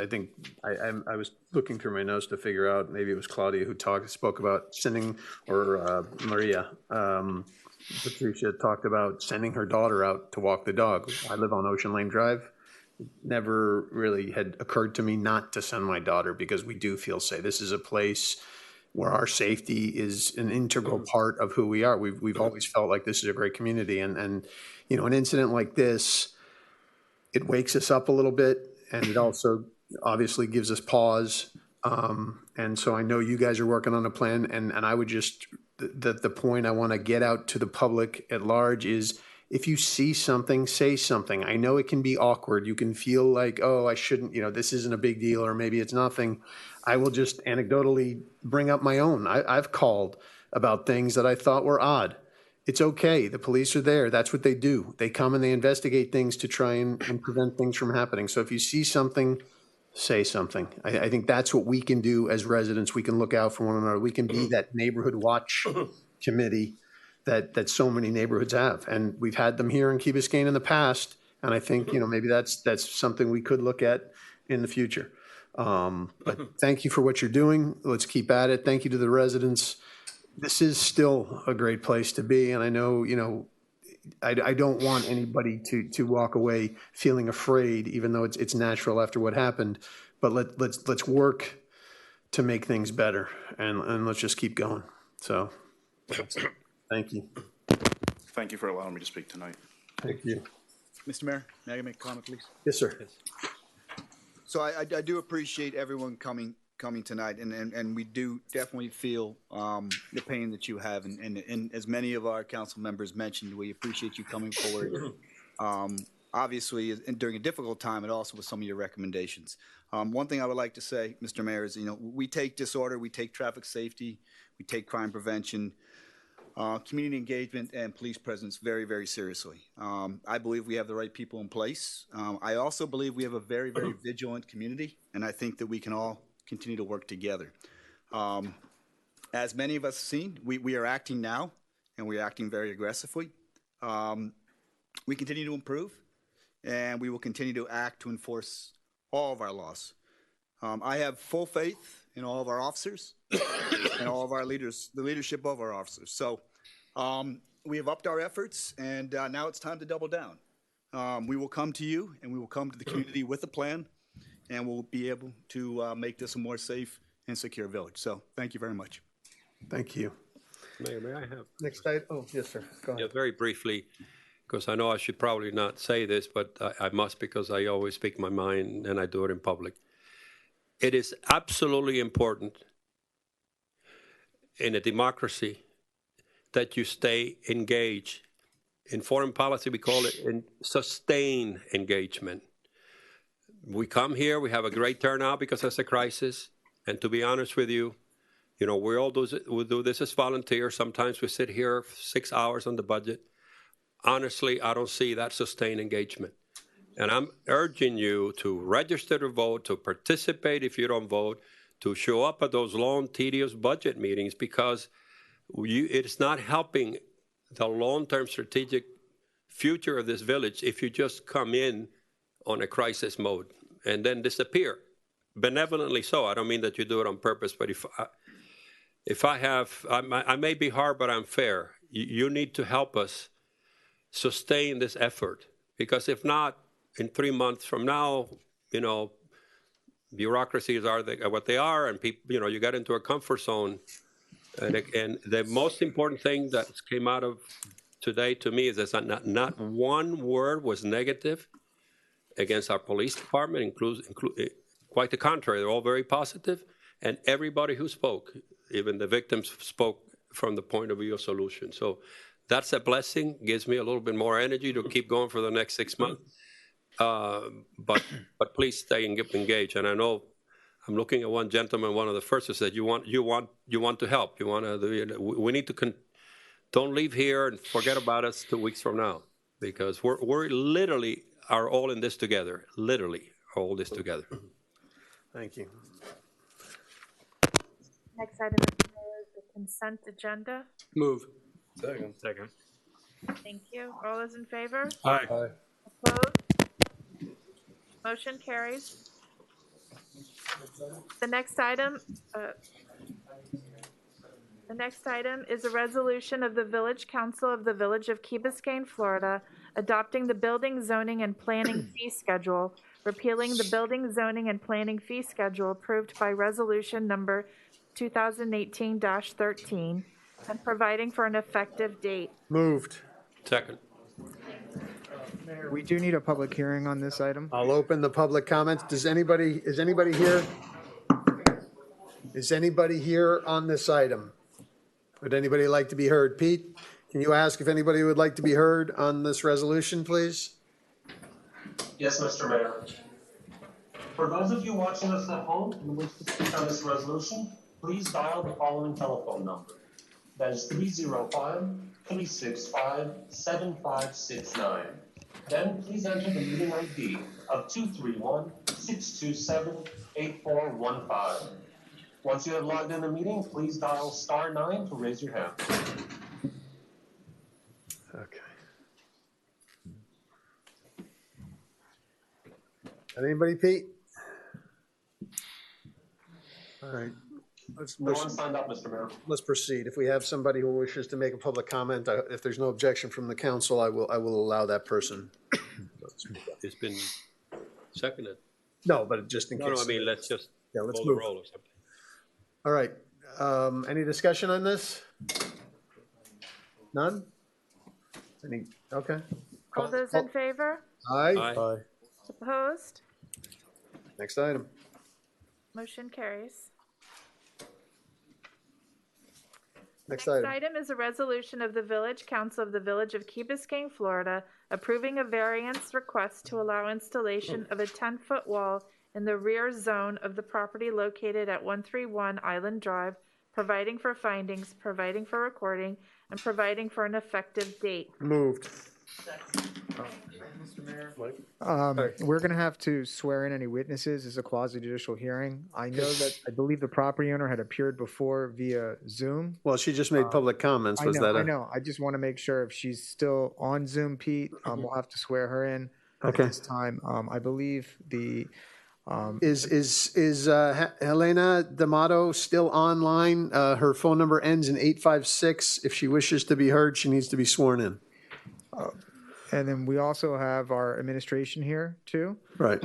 looking through my notes to figure out, maybe it was Claudia who spoke about sending, or Maria, Patricia talked about sending her daughter out to walk the dog. I live on Ocean Lane Drive. It never really had occurred to me not to send my daughter, because we do feel safe. This is a place where our safety is an integral part of who we are. We've always felt like this is a great community, and you know, an incident like this, it wakes us up a little bit, and it also obviously gives us pause. And so I know you guys are working on a plan, and I would just, the point I want to get out to the public at large is, if you see something, say something. I know it can be awkward. You can feel like, oh, I shouldn't, this isn't a big deal, or maybe it's nothing. I will just anecdotally bring up my own. I've called about things that I thought were odd. It's okay. The police are there. That's what they do. They come and they investigate things to try and prevent things from happening. So if you see something, say something. I think that's what we can do as residents. We can look out for one another. We can be that neighborhood watch committee that so many neighborhoods have. And we've had them here in Key Biscayne in the past. And I think, maybe that's something we could look at in the future. But thank you for what you're doing. Let's keep at it. Thank you to the residents. This is still a great place to be. And I know, I don't want anybody to walk away feeling afraid, even though it's natural after what happened. But let's work to make things better, and let's just keep going. So, thank you. Thank you for allowing me to speak tonight. Thank you. Mr. Mayor, may I make a comment, please? Yes, sir. So I do appreciate everyone coming tonight, and we do definitely feel the pain that you have, and as many of our council members mentioned, we appreciate you coming forward. Obviously, during a difficult time, and also with some of your recommendations. One thing I would like to say, Mr. Mayor, is we take disorder, we take traffic safety, we take crime prevention, community engagement, and police presence very, very seriously. I believe we have the right people in place. I also believe we have a very, very vigilant community, and I think that we can all continue to work together. As many of us have seen, we are acting now, and we are acting very aggressively. We continue to improve, and we will continue to act to enforce all of our laws. I have full faith in all of our officers and all of our leaders, the leadership of our officers. So we have upped our efforts, and now it's time to double down. We will come to you, and we will come to the community with a plan, and we'll be able to make this a more safe and secure village. So thank you very much. Thank you. Mayor, may I have? Next item. Oh, yes, sir. Go ahead. Yeah, very briefly, because I know I should probably not say this, but I must, because I always speak my mind and I do it in public. It is absolutely important in a democracy that you stay engaged. In foreign policy, we call it sustained engagement. We come here, we have a great turnout because it's a crisis. And to be honest with you, we do this as volunteers. Sometimes we sit here 6 hours on the budget. Honestly, I don't see that sustained engagement. And I'm urging you to register to vote, to participate if you don't vote, to show up at those long, tedious budget meetings, because it's not helping the long-term strategic future of this village if you just come in on a crisis mode and then disappear. Benevolently so. I don't mean that you do it on purpose, but I may be hard, but I'm fair. You need to help us sustain this effort, because if not, in 3 months from now, bureaucracies are what they are, and people, you get into a comfort zone. And the most important thing that came out of today to me is that not one word was negative against our police department. Quite the contrary, they're all very positive, and everybody who spoke, even the victims, spoke from the point of view of solution. So that's a blessing. Gives me a little bit more energy to keep going for the next 6 months. But please stay engaged. And I know I'm looking at one gentleman, one of the first, who said, "You want to help. You want to. We need to. Don't leave here and forget about us 2 weeks from now, because we're literally are all in this together. Literally, all this together." Thank you. Next item is the consent agenda. Move. Second. Thank you. All those in favor? Aye. Opposed? Motion carries. The next item is a resolution of the Village Council of the Village of Key Biscayne, Florida, adopting the building, zoning, and planning fee schedule, repealing the building, zoning, and planning fee schedule approved by resolution number 2018-13, and providing for an effective date. Moved. Second. Mayor, we do need a public hearing on this item. I'll open the public comments. Is anybody here? Is anybody here on this item? Would anybody like to be heard? Pete, can you ask if anybody would like to be heard on this resolution, please? Yes, Mr. Mayor. For those of you watching us at home who wish to speak on this resolution, please dial the following telephone number. That is 305-365-7569. Then please enter the meeting ID of 231-627-8415. Once you have logged in the meeting, please dial *9 to raise your hand. Okay. Anybody, Pete? All right. No one signed up, Mr. Mayor. Let's proceed. If we have somebody who wishes to make a public comment, if there's no objection from the council, I will allow that person. It's been seconded. No, but just in case. No, I mean, let's just let's call move. the roll or something. All right. Any discussion on this? None? Okay. All those in favor? Aye. Aye. Opposed? Next item. Motion carries. Next Next item. item is a resolution of the Village Council of the Village of Key Biscayne, Florida, approving a variance request to allow installation of a 10-foot wall in the rear zone of the property located at 131 Island Drive, providing for findings, providing for recording, and providing for an effective date. Moved. Mr. Mayor? We're going to have to swear in any witnesses as a quasi-judicial hearing. I believe the property owner had appeared before via Zoom. Well, she just made public comments. I know. I just want to make sure if she's still on Zoom, Pete, we'll have to swear her in at this time. I believe the... Is Helena D'Amato still online? Her phone number ends in 856. If she wishes to be heard, she needs to be sworn in. And then we also have our administration here too. Right.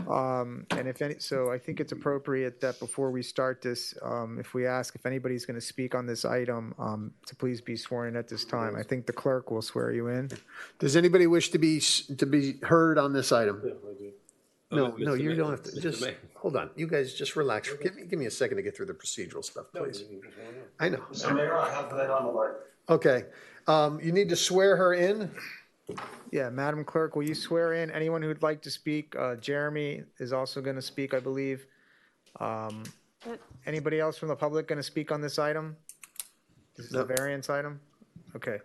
So I think it's appropriate that before we start this, if we ask if anybody's going to speak on this item, to please be sworn in at this time. I think the clerk will swear you in. Does anybody wish to be heard on this item? No, you don't have to. Just hold on. You guys just relax. Give me a second to get through the procedural stuff, please. I know. Mr. Mayor, I have that on the line. Okay. You need to swear her in. Yeah, Madam Clerk, will you swear in anyone who'd like to speak? Jeremy is also going to speak, I believe. Anybody else from the public going to speak on this item? This is a variance item? Okay.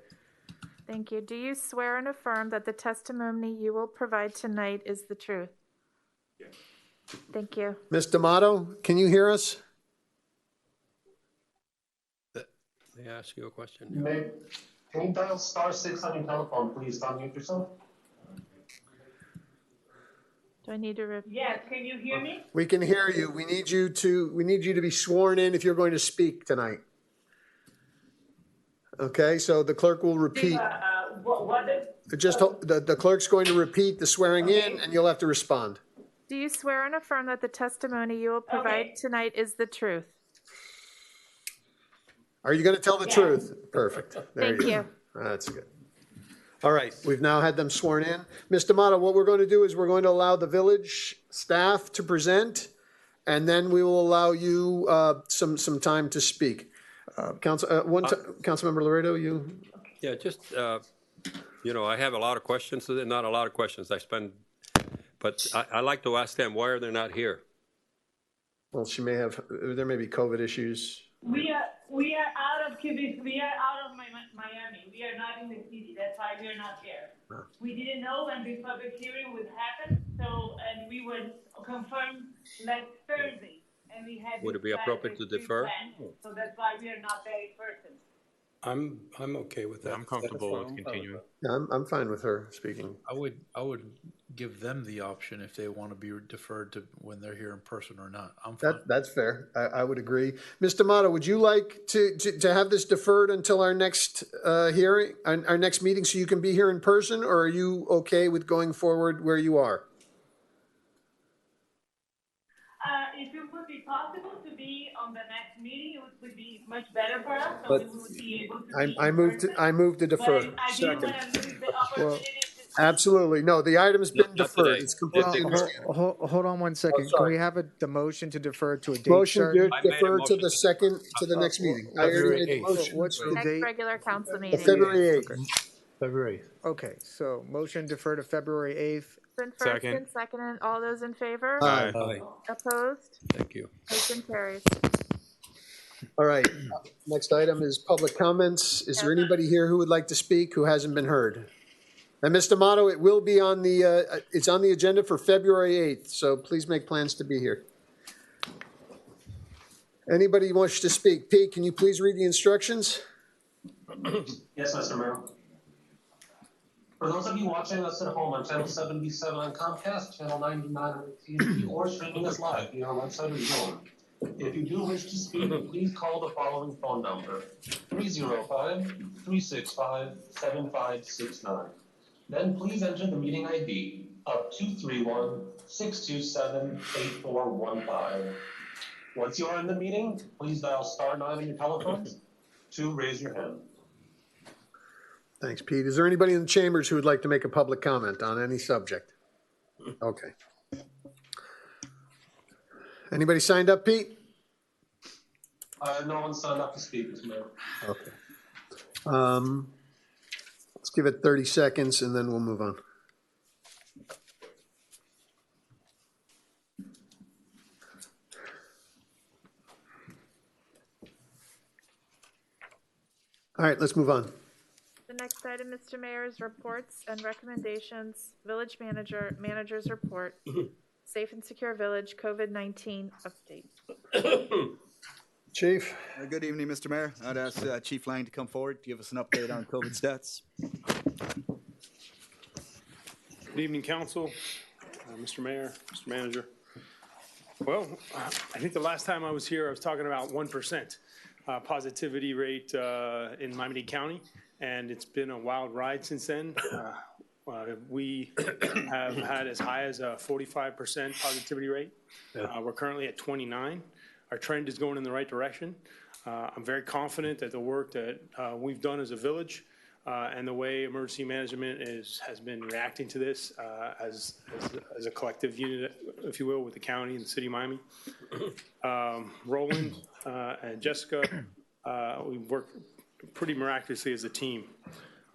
Thank you. Do you swear and affirm that the testimony you will provide tonight is the truth? Yes. Thank you. Ms. D'Amato, can you hear us? May I ask you a question? Can you dial *6 on your telephone, please? Unmute yourself. Do I need to Yes, can you hear me? We can hear you. We need you to be sworn in if you're going to speak tonight. Okay, so the clerk will repeat. The clerk's going to repeat the swearing in, and you'll have to respond. Do you swear and affirm that the testimony you will provide tonight is the truth? Are you going to tell the truth? Perfect. Thank you. That's good. All right, we've now had them sworn in. Ms. D'Amato, what we're going to do is we're going to allow the village staff to present, and then we will allow you some time to speak. Councilmember Laredo, you? Yeah, just, I have a lot of questions, not a lot of questions. But I like to ask them, why are they not here? Well, there may be COVID issues. We are out of Quebec. We are out of Miami. We are not in the city. That's why we are not here. Oh. We didn't know when the public hearing would happen. And we were confirmed last Thursday. And we had. Would it be appropriate to defer? So that's why we are not there in person. I'm okay with that. I'm comfortable with continuing. Yeah, I'm fine with her speaking. I would give them the option if they want to be deferred to when they're here in person or not. I'm fine. That's fair. I would agree. Ms. D'Amato, would you like to have this deferred until our next hearing, our next meeting, so you can be here in person, or are you okay with going forward where you are? If it would be possible to be on the next meeting, it would be much better for us. So But we would be able to. I moved to defer. But I didn't want to lose the opportunity. Absolutely. No, the item's been deferred. It's completely understandable. Hold on one second. Can we have the motion to defer to a date? Motion to defer to the next meeting. I already made the motion. What's the Next date? regular council meeting. February 8th. February 8th. Okay, so motion defer to February 8th. Been first and second, and all those in favor? Aye. Opposed? Thank you. Motion carries. All right. Next item is public comments. Is there anybody here who would like to speak who hasn't been heard? And Ms. D'Amato, it will be on it's on the agenda for February 8th, so please make plans to be here. Anybody wants to speak? Pete, can you please read the instructions? Yes, Mr. Mayor. For those of you watching us at home on channel 77 on Comcast, channel 99 on TV, or streaming us live via our website or Zoom, If you do wish to speak, please call the following phone number, 305-365-7569. Then please enter the meeting ID of 231-627-8415. Once you are in the meeting, please dial *9 on your telephones to raise your hand. Thanks, Pete. Is there anybody in the chambers who would like to make a public comment on any subject? Okay. Anybody signed up, Pete? No one signed up to speak, Mr. Mayor. Okay. Let's give it 30 seconds and then we'll move on. All right, let's move on. The next item, Mr. Mayor, is reports and recommendations. Village manager's report. Safe and secure village COVID-19 update. Chief. Good evening, Mr. Mayor. I'd ask Chief Lang to come forward to give us an update on COVID stats. Good evening, Council, Mr. Mayor, Mr. Manager. Well, I think the last time I was here, I was talking about 1% positivity rate in Miami-Dade County, and it's been a wild ride since then. We have had as high as a 45% positivity rate. We're currently at 29. Our trend is going in the right direction. I'm very confident that the work that we've done as a village and the way emergency management has been reacting to this as a collective unit, if you will, with the county and the city of Miami. Roland and Jessica, we worked pretty miraculously as a team.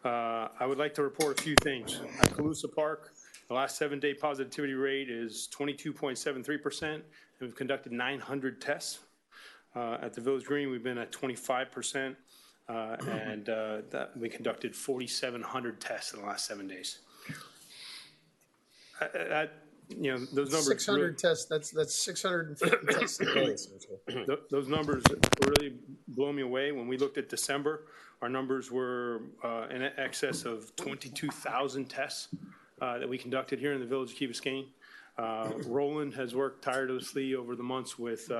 I would like to report a few things. At Calusa Park, the last 7-day positivity rate is 22.73%, and we've conducted 900 tests. At the Village Green, we've been at 25%, and that we conducted 4,700 tests in the last 7 days. Those numbers. 600 really, tests. That's 650 tests a day. Those numbers really blow me away. When we looked at December, our numbers were in excess of 22,000 tests that we conducted here in the village of Key Biscayne. Roland has worked tirelessly over the months with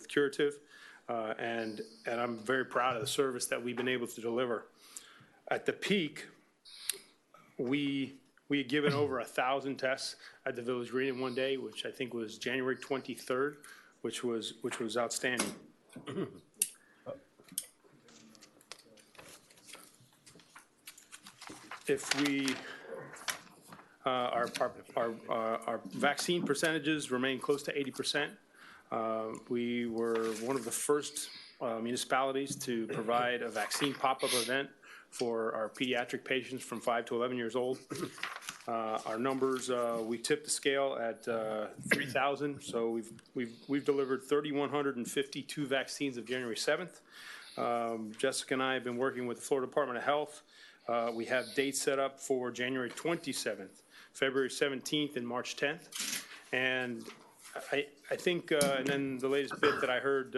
Curative, and I'm very proud of the service that we've been able to deliver. At the peak, we had given over 1,000 tests at the Village Green in one day, which I think was January 23rd, which was outstanding. If we our vaccine percentages remain close to 80%. We were one of the first municipalities to provide a vaccine pop-up event for our pediatric patients from 5 to 11 years old. Our numbers, we tipped the scale at 3,000, so we've delivered 3,152 vaccines of January 7th. Jessica and I have been working with the Florida Department of Health. We have dates set up for January 27th, February 17th, and March 10th. And I think, and then the latest bit that I heard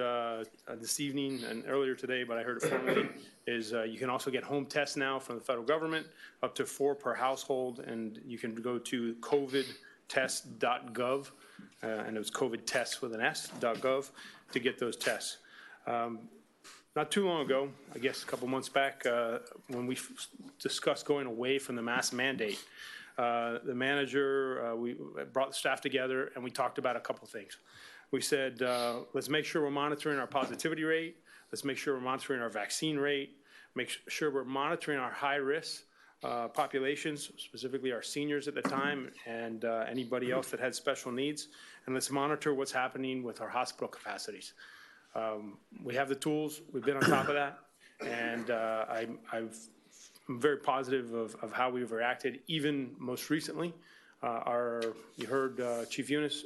this evening and earlier today, but I heard it formally, is you can also get home tests now from the federal government, up to 4 per household, and you can go to covidtest.gov, and it was covidtest with an S.gov to get those tests. Not too long ago, I guess a couple months back, when we discussed going away from the mask mandate, the manager, we brought the staff together and we talked about a couple things. We said, let's make sure we're monitoring our positivity rate. Let's make sure we're monitoring our vaccine rate. Make sure we're monitoring our high-risk populations, specifically our seniors at the time and anybody else that had special needs. And let's monitor what's happening with our hospital capacities. We have the tools. We've been on top of that. And I'm very positive of how we've reacted, even most recently. You heard Chief Eunice,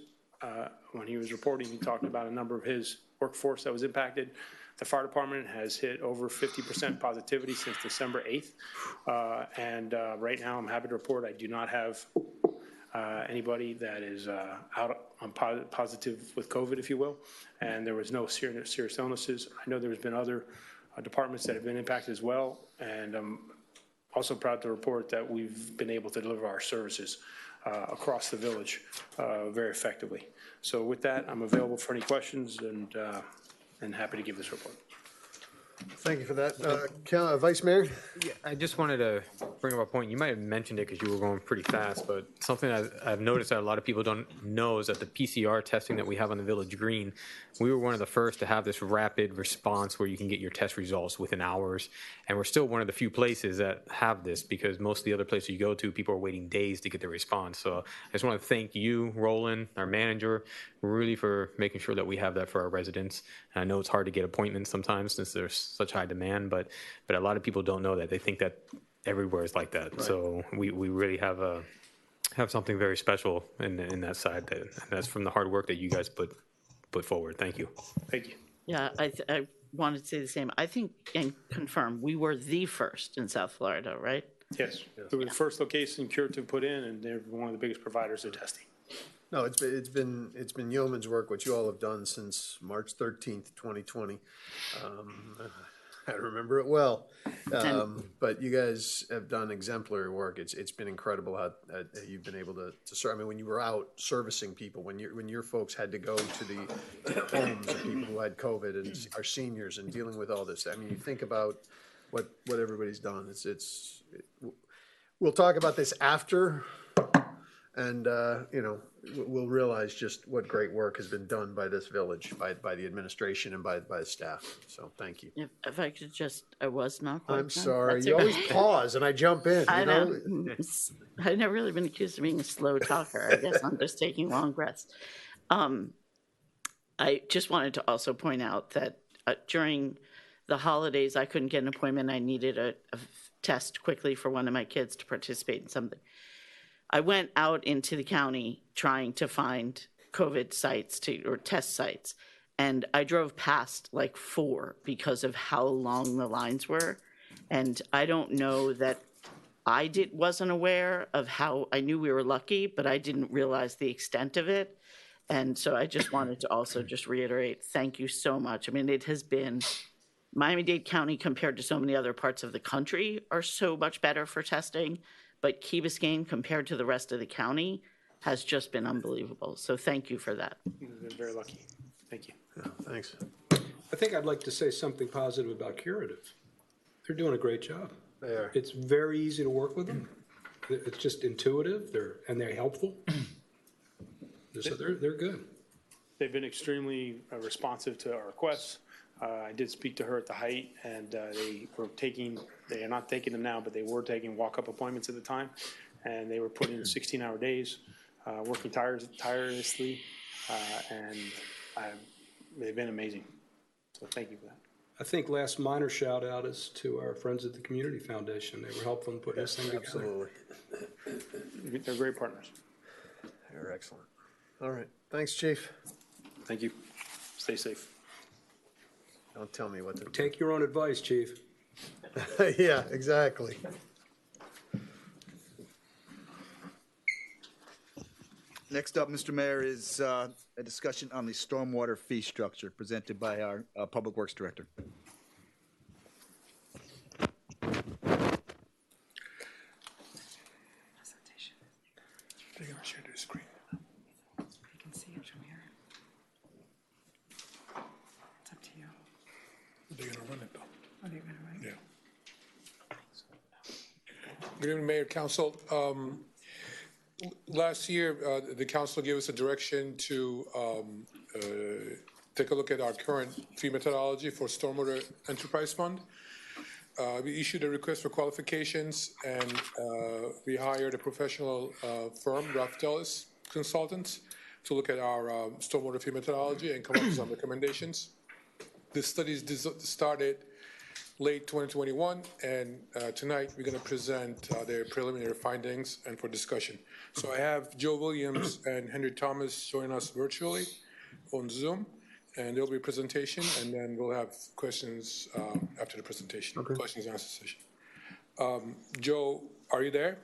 when he was reporting, he talked about a number of his workforce that was impacted. The fire department has hit over 50% positivity since December 8th. And right now, I'm happy to report I do not have anybody that is out on positive with COVID, if you will. And there was no serious illnesses. I know there's been other departments that have been impacted as well. And I'm also proud to report that we've been able to deliver our services across the village very effectively. So with that, I'm available for any questions and happy to give this report. Thank you for that. Vice Mayor? Yeah, I just wanted to bring up a point. You might have mentioned it because you were going pretty fast, but something I've noticed that a lot of people don't know is that the PCR testing that we have on the Village Green, we were one of the first to have this rapid response where you can get your test results within hours. And we're still one of the few places that have this because most of the other places you go to, people are waiting days to get their response. So I just want to thank you, Roland, our manager, really for making sure that we have that for our residents. And I know it's hard to get appointments sometimes since there's such high demand, but a lot of people don't know that. They think that everywhere is like that. Right. So we really have something very special in that side. That's from the hard work that you guys put forward. Thank you. Thank you. Yeah, I wanted to say the same. I think and confirm we were the first in South Florida, right? Yes, we were the first location curative put in, and they're one of the biggest providers of testing. No, it's been yeoman's work what you all have done since March 13th, 2020. I remember it well, but you guys have done exemplary work. It's been incredible how you've been able to serve. I mean, when you were out servicing people, when your folks had to go to the homes of people who had COVID and our seniors and dealing with all this. I mean, you think about what everybody's done. We'll talk about this after. And, we'll realize just what great work has been done by this village, by the administration and by the staff. So thank you. If I could I was not quite I'm done. sorry. That's you okay. always pause and I jump in. I know. I've never really been accused of being a slow talker. I guess I'm just taking long breaths. I just wanted to also point out that during the holidays, I couldn't get an appointment. I needed a test quickly for one of my kids to participate in something. I went out into the county trying to find COVID sites or test sites, and I drove past like 4 because of how long the lines were. And I don't know that wasn't aware of how. I knew we were lucky, but I didn't realize the extent of it. And so I just wanted to also just reiterate, thank you so much. I mean, it has been Miami-Dade County compared to so many other parts of the country are so much better for testing. But Key Biscayne, compared to the rest of the county, has just been unbelievable. So thank you for that. We're very lucky. Thank you. Yeah, thanks. I think I'd like to say something positive about Curative. They're doing a great job. They are. It's very easy to work with them. It's just intuitive. They're helpful. So they're good. They've been extremely responsive to our requests. I did speak to her at the height, and they are not taking them now, but they were taking walk-up appointments at the time, and they were putting in 16-hour days, working tirelessly, and they've been amazing. So thank you for that. I think last minor shout out is to our friends at the Community Foundation. They were helpful in putting this thing together. Absolutely. They're great partners. They're excellent. All right. Thanks, Chief. Thank you. Stay safe. Don't tell me what to do. Take your own advice, Chief. Yeah, exactly. Next up, Mr. Mayor, is a discussion on the stormwater fee structure presented by our Public Works Director. They're gonna share their screen. You can see it from here. It's up to you. They're gonna run it though. Oh, they're gonna run it? Yeah. Good evening, Mayor, Council. Last year, the council gave us a direction to take a look at our current fee methodology for Stormwater Enterprise Fund. We issued a request for qualifications, and we hired a professional firm, Raftelis Consultants, to look at our stormwater fee methodology and come up with some recommendations. This study started late 2021, and tonight we're going to present their preliminary findings and for discussion. So I have Joe Williams and Henry Thomas joining us virtually on Zoom, and there'll be a presentation, and then we'll have questions after the presentation, okay. Questions and answer session. Joe, are you there?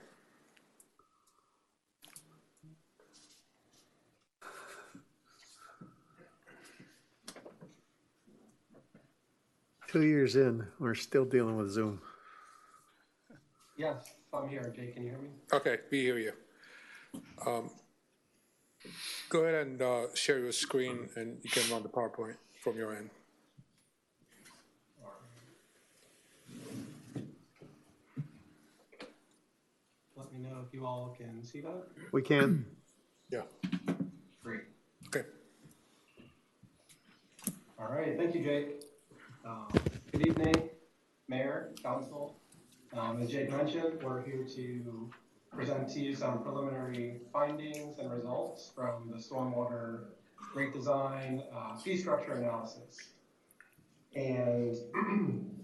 Two years in, we're still dealing with Zoom. Yes, I'm here. Jay, can you hear me? Okay, we hear you. Go ahead and share your screen, and you can run the PowerPoint from your end. Let me know if you all can see that. We can. Yeah. Great. Okay. All right. Thank you, Jake. Good evening, Mayor, Council. As Jake mentioned, we're here to present to you some preliminary findings and results from the stormwater rate design fee structure analysis. And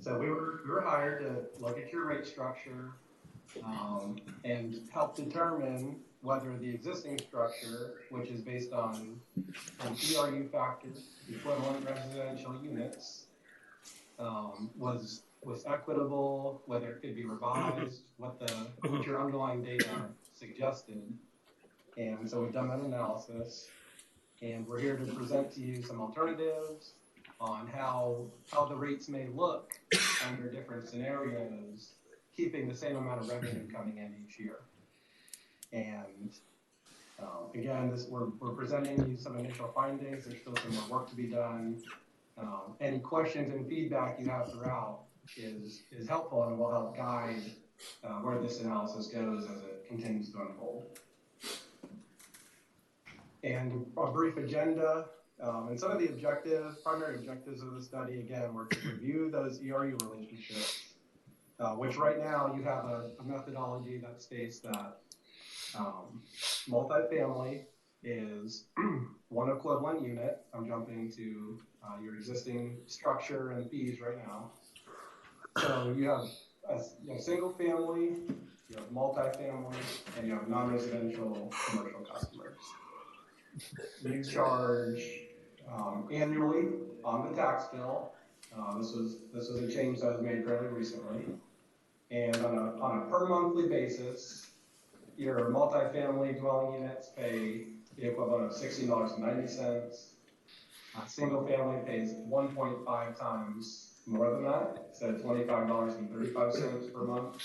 so we were hired to look at your rate structure and help determine whether the existing structure, which is based on an ERU factor, equivalent residential units, was equitable, whether it could be revised, what your underlying data suggested. And so we've done that analysis, and we're here to present to you some alternatives on how the rates may look under different scenarios, keeping the same amount of revenue coming in each year. And again, we're presenting you some initial findings. There's still some more work to be done. Any questions and feedback you have throughout is helpful and will help guide where this analysis goes as it continues to unfold. And a brief agenda, and some of the primary objectives of the study, again, were to review those ERU relationships, which right now you have a methodology that states that multifamily is one equivalent unit. I'm jumping to your existing structure and fees right now. So you have a single family, you have multifamily, and you have non-residential commercial customers. You charge annually on the tax bill. This was a change that was made fairly recently. And on a per monthly basis, your multifamily dwelling units pay the equivalent of $16.90. Single family pays 1.5 times more than that, so $25.35 per month.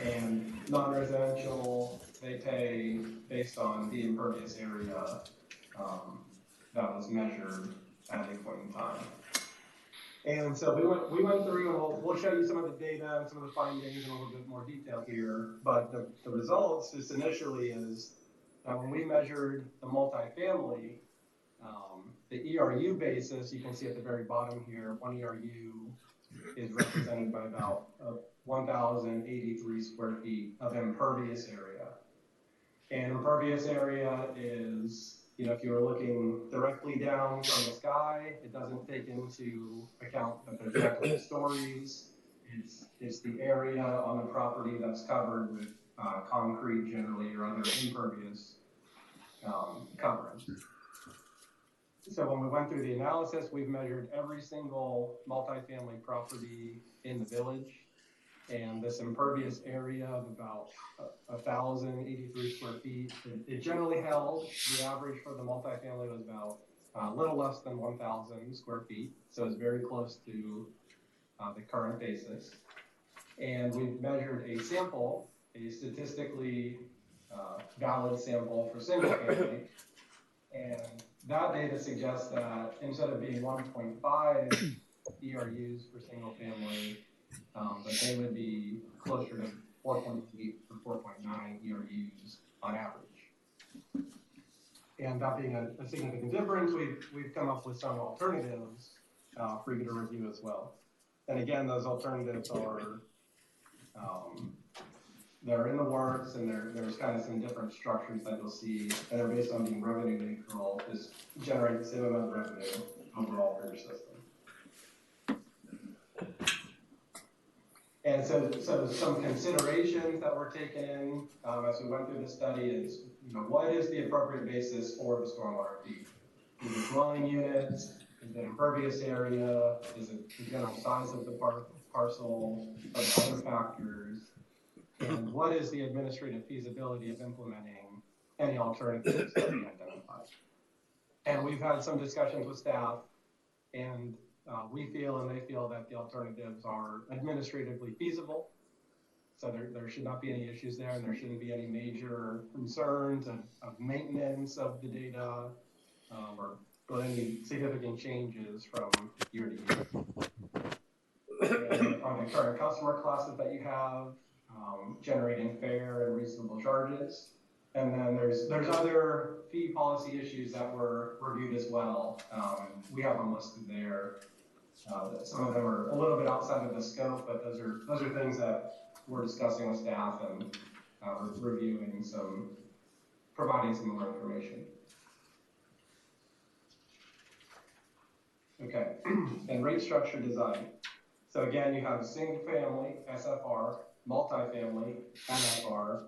And non-residential, they pay based on the impervious area that was measured at a point in time. And so we went through, and we'll show you some of the data and some of the findings in a little bit more detail here. But the results just initially is that when we measured the multifamily, the ERU basis, you can see at the very bottom here, one ERU is represented by about 1,083 square feet of impervious area. And impervious area is, if you were looking directly down from the sky, it doesn't take into account that there's multiple stories. It's the area on the property that's covered with concrete generally or other impervious coverage. So when we went through the analysis, we've measured every single multifamily property in the village. And this impervious area of about 1,083 square feet, it generally held. The average for the multifamily was about a little less than 1,000 square feet. So it's very close to the current basis. And we've measured a sample, a statistically valid sample for single family. And that data suggests that instead of being 1.5 ERUs for single family, that they would be closer to 4.8 or 4.9 ERUs on average. And that being a significant difference, we've come up with some alternatives for you to review as well. And again, those alternatives are they're in the works, and there's kind of some different structures that you'll see, and they're based on being revenue neutral, just generate the same amount of revenue overall for your system. And so some considerations that were taken in as we went through the study is, what is the appropriate basis for the stormwater fee? Is it dwelling units? Is it impervious area? Is it the general size of the parcel? Are there other factors? And what is the administrative feasibility of implementing any alternatives that we identified? And we've had some discussions with staff, and we feel and they feel that the alternatives are administratively feasible, So there should not be any issues there, and there shouldn't be any major concerns of maintenance of the data or any significant changes from year to year. And on the current customer classes that you have, generating fair and reasonable charges. And then there's other fee policy issues that were reviewed as well. We have them listed there. Some of them are a little bit outside of the scope, but those are things that we're discussing with staff and reviewing providing some more information. Okay, and rate structure design. So again, you have single family, SFR, multifamily, NFR,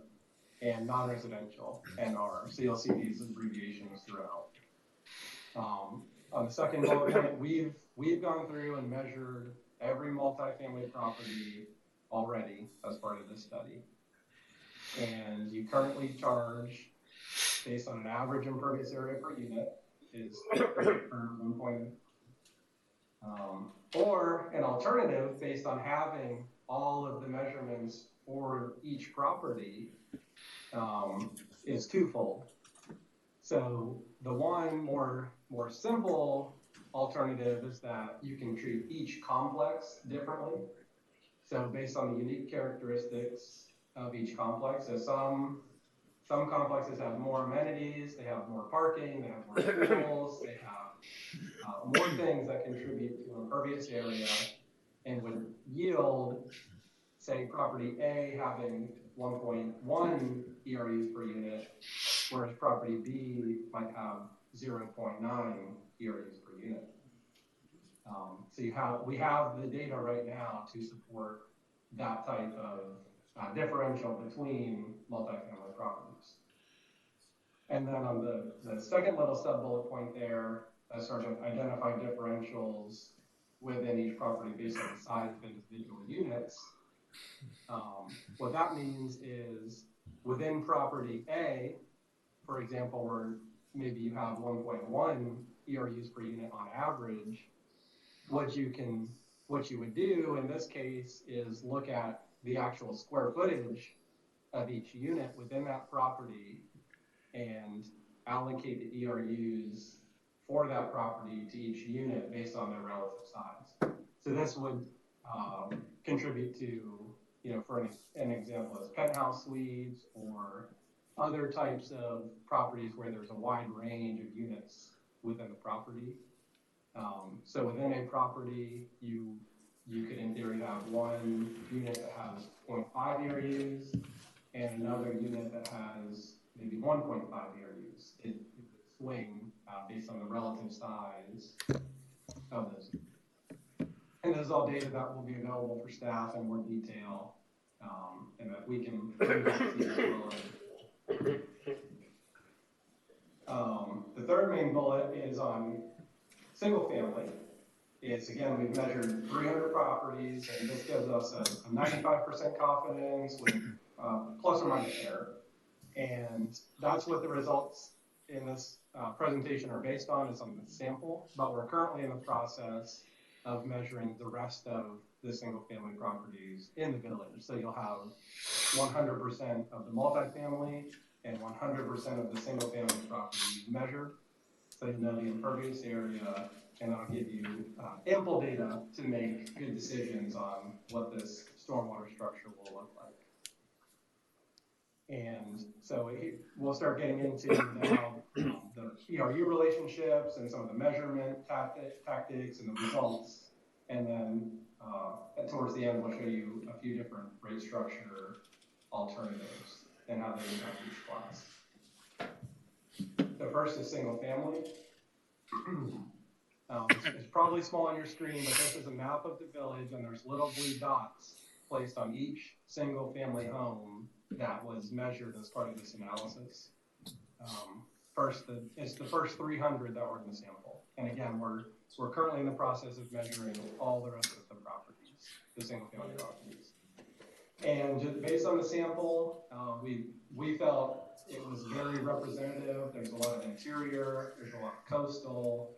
and non-residential, NR. So you'll see these abbreviations throughout. On the second bullet point, we've gone through and measured every multifamily property already as part of this study. And you currently charge, based on an average impervious area per unit, is per 1 or an alternative based on having all of the measurements for each property is twofold. So the one more simple alternative is that you can treat each complex differently. So based on the unique characteristics of each complex, so some complexes have more amenities, they have more parking, they have more pools, they have more things that contribute to impervious area and would yield, say, property A having 1.1 ERUs per unit, whereas property B might have 0.9 ERUs per unit. So we have the data right now to support that type of differential between multifamily properties. And then on the second little sub-bullet point there, sort of identify differentials within each property based on the size of individual units. What that means is within property A, for example, where maybe you have 1.1 ERUs per unit on average, what you would do in this case is look at the actual square footage of each unit within that property and allocate the ERUs for that property to each unit based on their relative size. So this would contribute to, for an example, as penthouse suites or other types of properties where there's a wide range of units within the property. So within a property, you could in theory have one unit that has 0.5 ERUs and another unit that has maybe 1.5 ERUs. It would swing based on the relative size of those. And this is all data that will be available for staff in more detail, and that we can see as well. The third main bullet is on single family. It's, again, we've measured 300 properties, and this gives us a 95% confidence with plus or minus error. And that's what the results in this presentation are based on, is on the sample, but we're currently in the process of measuring the rest of the single family properties in the village. So you'll have 100% of the multifamily and 100% of the single family properties measured. So you know the impervious area, and that'll give you ample data to make good decisions on what this stormwater structure will look like. And so we'll start getting into now the ERU relationships and some of the measurement tactics and the results. And then towards the end, we'll show you a few different rate structure alternatives and how they impact each class. The first is single family. It's probably small on your screen, but this is a map of the village, and there's little blue dots placed on each single family home that was measured as part of this analysis. It's the first 300 that were in the sample. And again, we're currently in the process of measuring all the rest of the properties, the single family properties. And just based on the sample, we felt it was very representative. There's a lot of interior, there's a lot of coastal,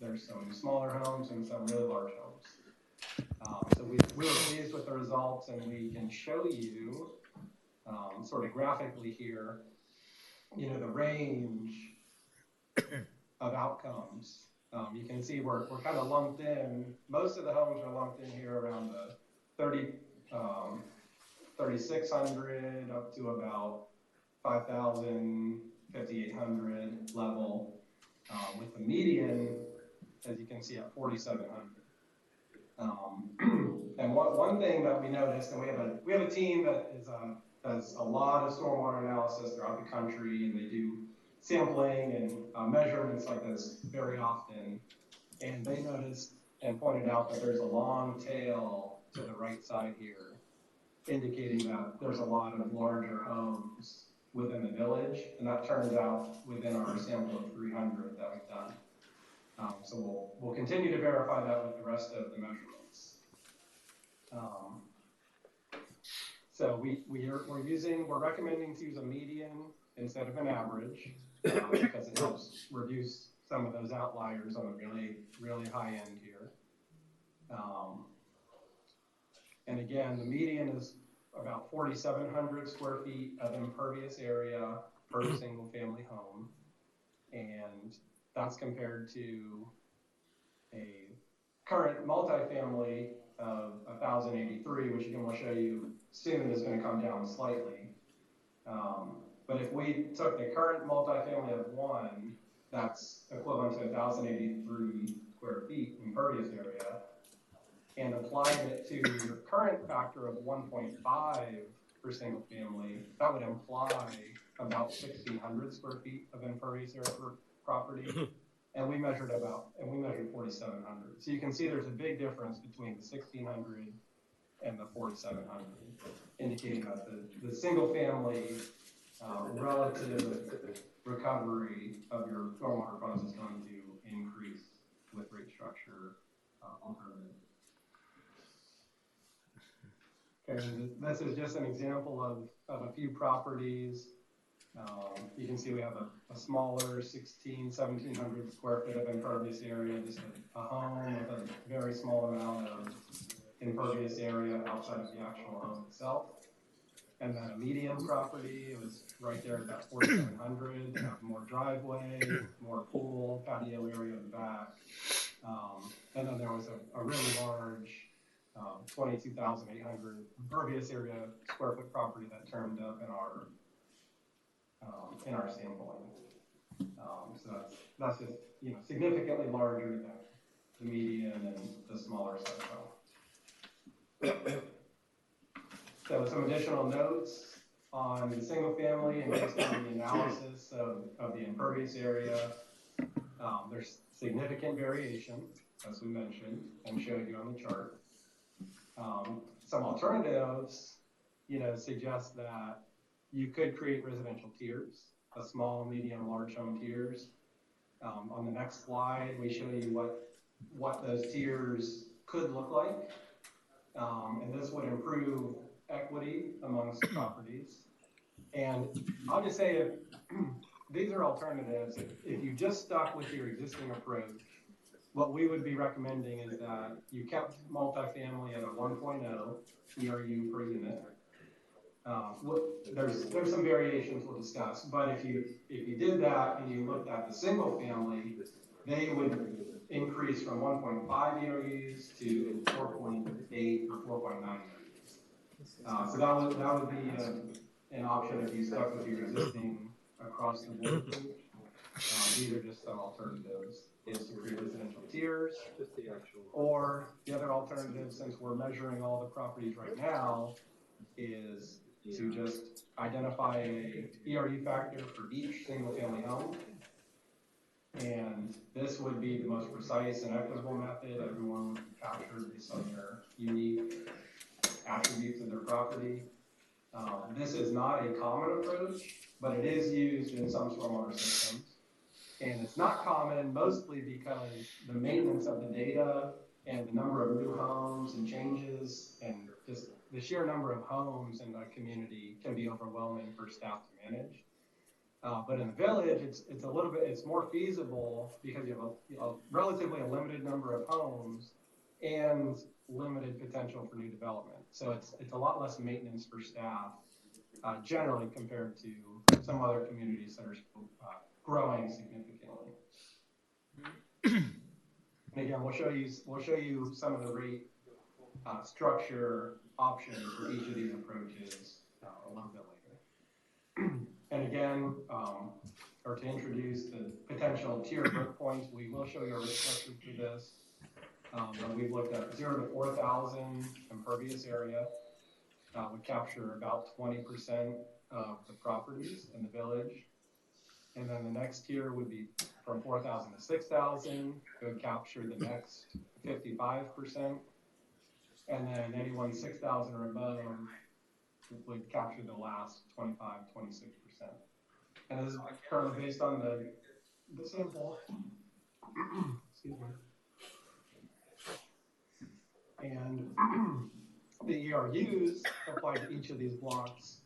there's some smaller homes and some really large homes. So we were pleased with the results, and we can show you sort of graphically here, the range of outcomes. You can see we're kind of lumped in. Most of the homes are lumped in here around the 3,600 up to about 5,000, 5,800 level, with the median, as you can see, at 4,700. And one thing that we noticed, and we have a team that does a lot of stormwater analysis throughout the country, and they do sampling and measurements like this very often. And they noticed and pointed out that there's a long tail to the right side here, indicating that there's a lot of larger homes within the village, and that turns out within our sample of 300 that we've done. So we'll continue to verify that with the rest of the measurements. So we're recommending to use a median instead of an average, because it helps reduce some of those outliers on the really, really high end here. And again, the median is about 4,700 square feet of impervious area per single family home. And that's compared to a current multifamily of 1,083, which again, we'll show you soon is going to come down slightly. But if we took the current multifamily of 1, that's equivalent to 1,083 square feet impervious area, and applied it to your current factor of 1.5 for single family, that would imply about 1,600 square feet of impervious area per property. And we measured 4,700. So you can see there's a big difference between the 1,600 and the 4,700, indicating that the single family relative recovery of your stormwater funds is going to increase with rate structure alternative. Okay, and this is just an example of a few properties. You can see we have a smaller 1,700 square foot of impervious area, just a home with a very small amount of impervious area outside of the actual home itself. And then a median property, it was right there at that 4,700. They have more driveway, more pool, patio area in the back. And then there was a really large 22,800 impervious area square foot property that turned up in our sampling. So that's just significantly larger than the median and the smaller size home. So some additional notes on the single family, and based on the analysis of the impervious area, there's significant variation, as we mentioned and showed you on the chart. Some alternatives, suggest that you could create residential tiers, a small, medium, large home tiers. On the next slide, we show you what those tiers could look like. And this would improve equity amongst properties. And I'll just say, these are alternatives. If you just stuck with your existing approach, what we would be recommending is that you kept multifamily at a 1.0 ERU per unit. There's some variations we'll discuss, but if you did that and you looked at the single family, they would increase from 1.5 ERUs to 4.8 or 4.9 ERUs. So that would be an option if you stuck with your existing across the board approach. These are just some alternatives, is to create residential tiers, or the other alternative, since we're measuring all the properties right now, is to just identify a ERU factor for each single family home. And this would be the most precise and equitable method. Everyone would be captured based on their unique attributes of their property. This is not a common approach, but it is used in some stormwater systems. And it's not common mostly because the maintenance of the data and the number of new homes and changes and just the sheer number of homes in the community can be overwhelming for staff to manage. But in the village, it's more feasible because you have a relatively limited number of homes and limited potential for new development. So it's a lot less maintenance for staff, generally compared to some other communities that are growing significantly. And again, we'll show you some of the rate structure options for each of these approaches a little bit later. And again, or to introduce the potential tier breakpoints, we will show you a risk structure for this. But we've looked at 0 to 4,000 impervious area, would capture about 20% of the properties in the village. And then the next tier would be from 4,000 to 6,000, it would capture the next 55%. And then anyone 6,000 or above would capture the last 25, 26%. And this is currently based on the sample. Excuse me. And the ERUs applied to each of these blocks,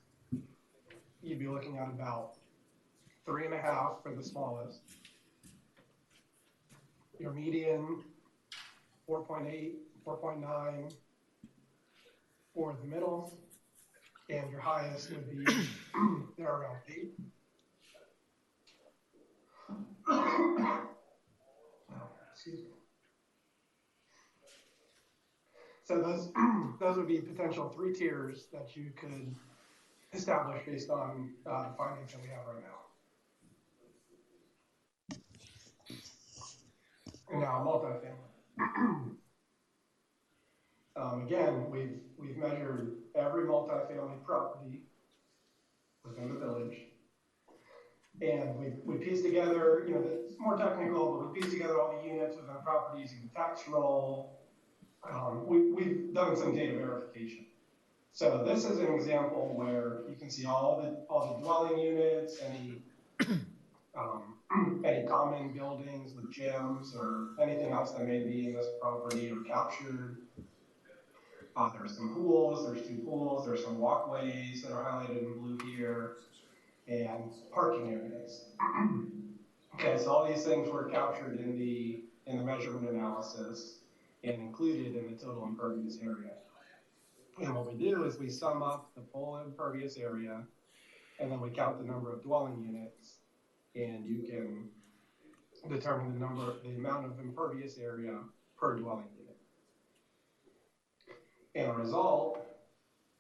you'd be looking at about 3.5 for the smallest. Your median, 4.8, 4.9 for the middle, and your highest would be there around 8. Excuse me. So those would be potential 3 tiers that you could establish based on the findings that we have right now. And now multifamily. Again, we've measured every multifamily property within the village, and we pieced together, it's more technical, but we pieced together all the units within the property using the tax roll. We've done some data verification. So this is an example where you can see all the dwelling units, any common buildings with gyms or anything else that may be in this property are captured. There's some pools, there's 2 pools, there's some walkways that are highlighted in blue here, and parking areas. Okay, so all these things were captured in the measurement analysis and included in the total impervious area. And what we do is we sum up the full impervious area, and then we count the number of dwelling units, and you can determine the amount of impervious area per dwelling unit. And the result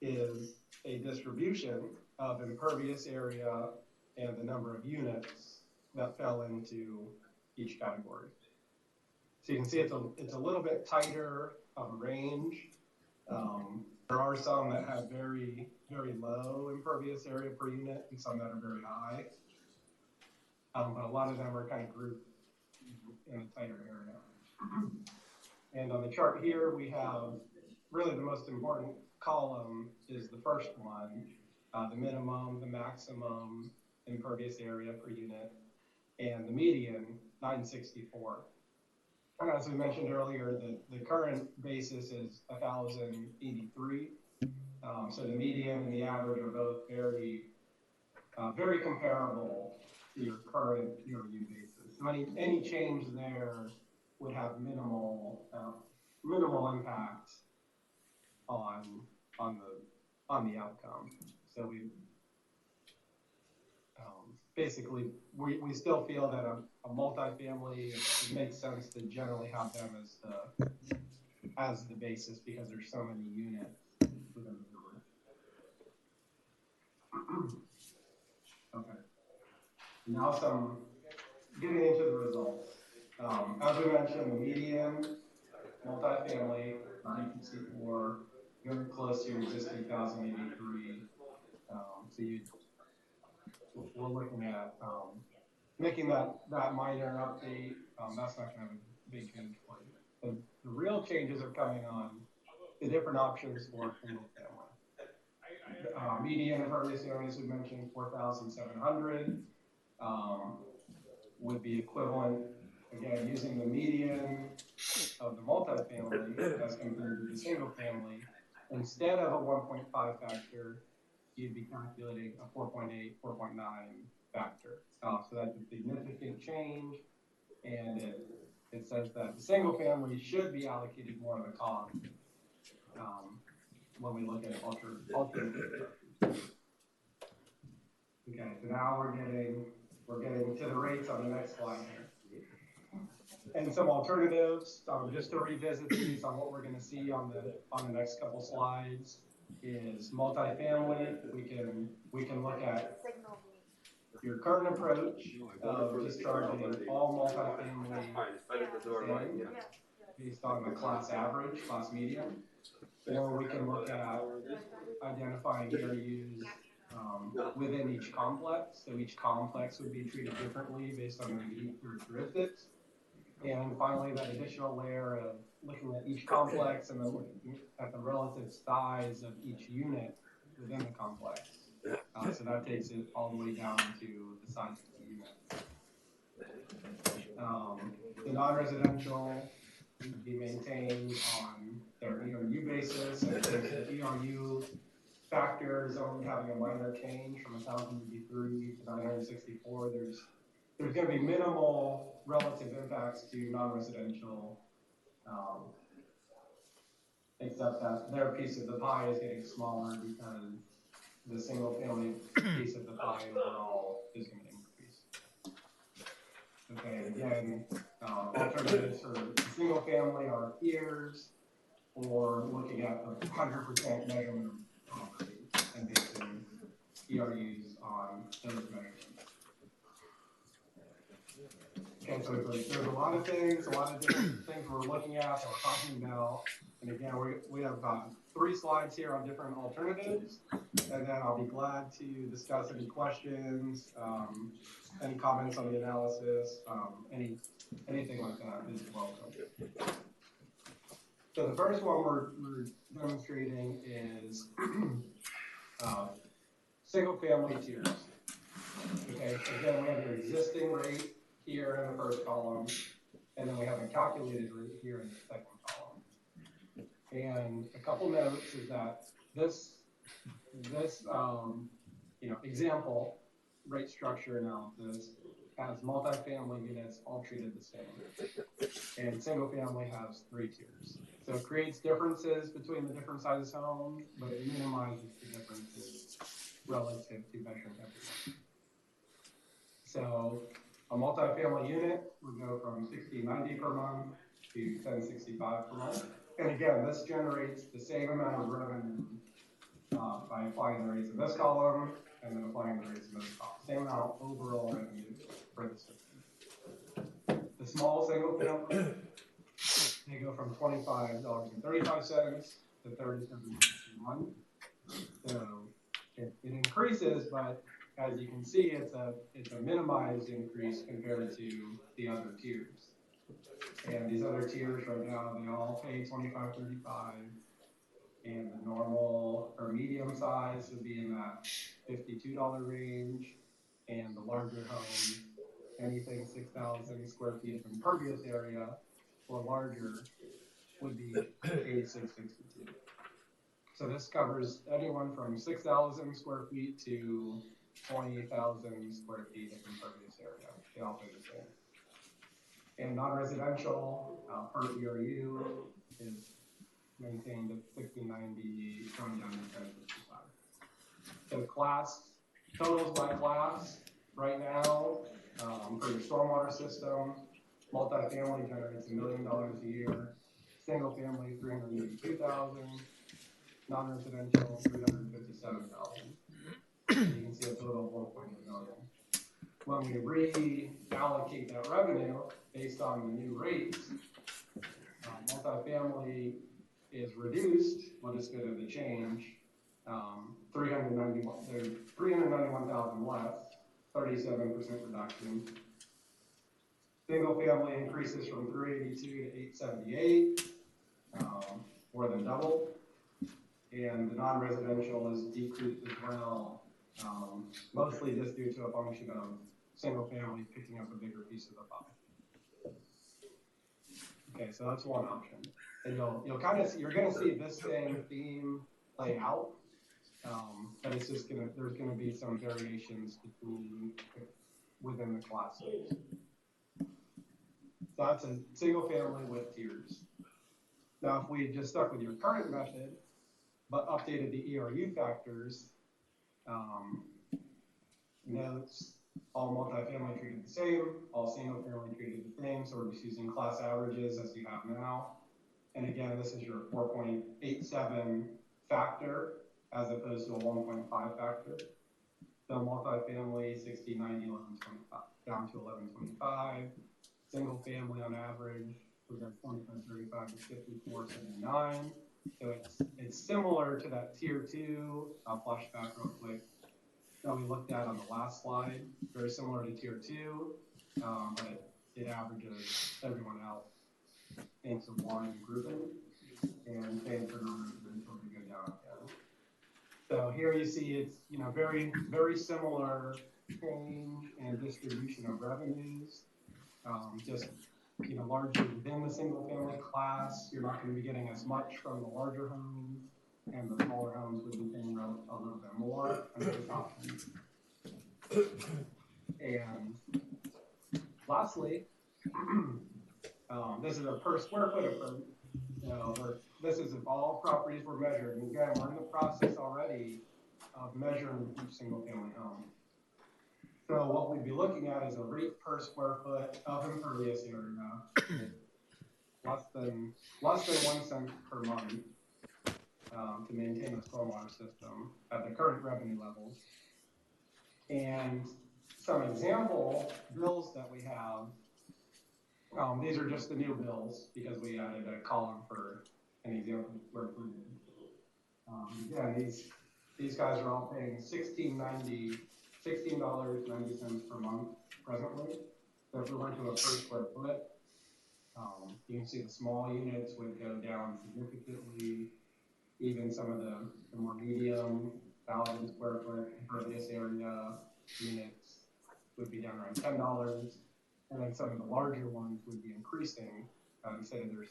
is a distribution of impervious area and the number of units that fell into each category. So you can see it's a little bit tighter of a range. There are some that have very, very low impervious area per unit and some that are very high. But a lot of them are kind of grouped in a tighter area. And on the chart here, we have really the most important column is the first one, the minimum, the maximum impervious area per unit, and the median, 964. And as we mentioned earlier, the current basis is 1,083. So the median and the average are both very, very comparable to your current ERU basis. So any change there would have minimal impact on the outcome. So we basically we still feel that a multifamily, it makes sense to generally have them as the basis because there's so many units within the building. Okay. Now getting into the results. As we mentioned, the median multifamily, 964, very close to your existing 1,083. So we're looking at making that minor update. That's not going to have a big change for you. The real changes are coming on the different options for single family. Median impervious area, as we mentioned, 4,700 would be equivalent, again, using the median of the multifamily as compared to the single family. Instead of a 1.5 factor, you'd be calculating a 4.8, 4.9 factor. So that's a significant change, and it says that the single family should be allocated more of the cost when we look at alternate structures. Okay, so now we're getting to the rates on the next slide here. And some alternatives, just to revisit these on what we're going to see on the next couple slides, is multifamily. We can look at your current approach of just charging all multifamily based on the class average, class median, or we can look at identifying ERUs within each complex. So each complex would be treated differently based on their unique characteristics. And finally, that additional layer of looking at each complex and then looking at the relative size of each unit within the complex. So that takes it all the way down to the size of the unit. The non-residential would be maintained on their ERU basis. And the ERU factor is only having a minor change from 1,053 to 964. There's going to be minimal relative impacts to non-residential, except that their piece of the pie is getting smaller because the single family piece of the pie overall is going to increase. Okay, again, alternatives for single family are peers, or looking at the 100% measurement of poverty and basing ERUs on those measurements. Okay, so there's a lot of things, a lot of different things we're looking at that we're talking about. And again, we have 3 slides here on different alternatives. And then I'll be glad to discuss any questions, any comments on the analysis, anything like that is welcome. So the first one we're demonstrating is single family tiers. Okay, again, we have your existing rate here in the first column, and then we have a calculated rate here in the second column. And a couple notes is that this example rate structure analysis has multifamily units all treated the same, and single family has 3 tiers. So it creates differences between the different sizes of homes, but it minimizes the differences relative to measuring everything. So a multifamily unit would go from $16.90 per month to $10.65 per month. And again, this generates the same amount of revenue by applying the rates in this column and then applying the rates in this column. Same amount of overall revenue for the system. The small single family, they go from $25.35 to $37.61. So it increases, but as you can see, it's a minimized increase compared to the other tiers. And these other tiers right now, they all pay $25.35, and the normal or medium size would be in that $52 range, and the larger home, anything 6,000 square feet of impervious area or larger, would be $86.62. So this covers anyone from 6,000 square feet to 20,000 square feet of impervious area. They all pay the same. And non-residential per ERU is maintained at $16.90, coming down to $10.55. So class totals by class right now for your stormwater system, multifamily generates $1 million a year, single family $382,000. Non-residential, $357,000. You can see a total of $1.8 million. When we reallocate that revenue based on the new rates, multifamily is reduced. What is good of the change? $391,000 less, 37% reduction. Single family increases from 382 to 878, more than double. And the non-residential is decreased as well, mostly just due to a function of single family picking up a bigger piece of the pie. Okay, so that's one option. And you'll kind of see, you're going to see this same theme play out, but it's just there's going to be some variations within the classes. So that's a single family with tiers. Now, if we just stuck with your current method, but updated the ERU factors, notes, all multifamily treated the same, all single family treated the same, so we're just using class averages as you have now. And again, this is your 4.87 factor as opposed to a 1.5 factor. So multifamily, 60, 90, 1125, down to 1125. Single family on average, we got 2535 to 5479. So it's similar to that tier 2. I'll flash back real quick. That we looked at on the last slide, very similar to tier 2, but it averages everyone out into one grouping, and same for non-residential to go down again. So here you see it's very, very similar change and distribution of revenues, just largely within the single family class. You're not going to be getting as much from the larger homes, and the smaller homes would be paying a little bit more under this option. And lastly, this is a per square foot approach. This is if all properties were measured. And again, we're in the process already of measuring each single family home. So what we'd be looking at is a rate per square foot of impervious area, less than 1 cent per month to maintain the stormwater system at the current revenue levels. And some example bills that we have, these are just the new bills because we added a column for an example square footage. Yeah, these guys are all paying $16.90 per month presently. So if we went to a per square foot, you can see the small units would go down significantly. Even some of the more medium 1,000 square foot impervious area units would be down around $10. And then some of the larger ones would be increasing. Instead of their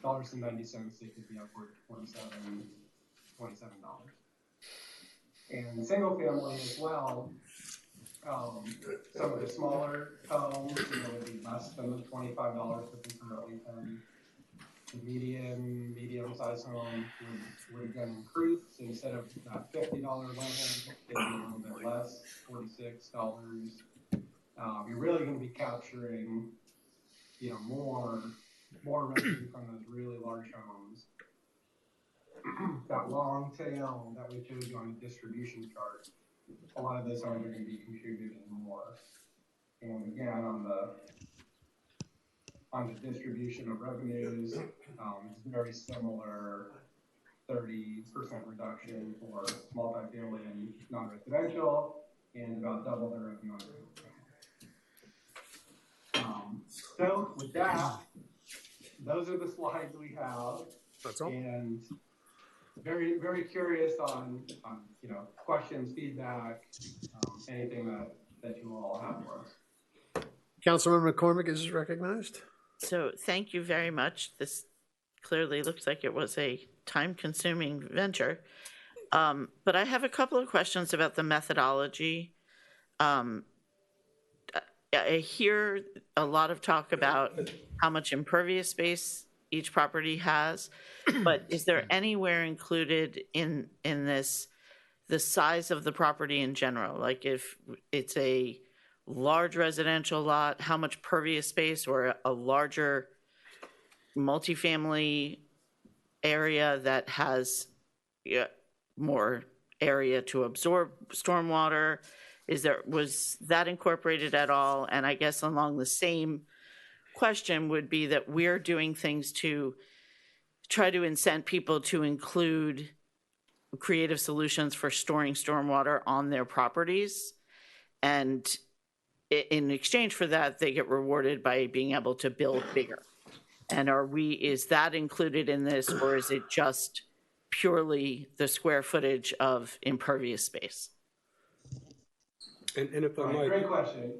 $16.90, they could be upward $27. And single family as well, some of the smaller homes would be less than the $25 that they currently pay. The medium-sized home would again increase. Instead of that $50 level, it'd be a little bit less, $46. You're really going to be capturing, more revenue from those really large homes. That long tail that we showed you on the distribution chart, a lot of those homes are going to be contributing more. And again, on the distribution of revenues, it's very similar, 30% reduction for multifamily and non-residential, and about double the revenue on residential. So with that, those are the slides we have. That's all. And very, very curious on questions, feedback, anything that you all have for us. Councilmember McCormick is recognized. So thank you very much. This clearly looks like it was a time-consuming venture. But I have a couple of questions about the methodology. I hear a lot of talk about how much impervious space each property has, but is there anywhere included in this the size of the property in general? Like if it's a large residential lot, how much pervious space, or a larger multifamily area that has more area to absorb stormwater? Was that incorporated at all? And I guess along the same question would be that we're doing things to try to incent people to include creative solutions for storing stormwater on their properties. And in exchange for that, they get rewarded by being able to build bigger. And is that included in this, or is it just purely the square footage of impervious space? And if I might, great question.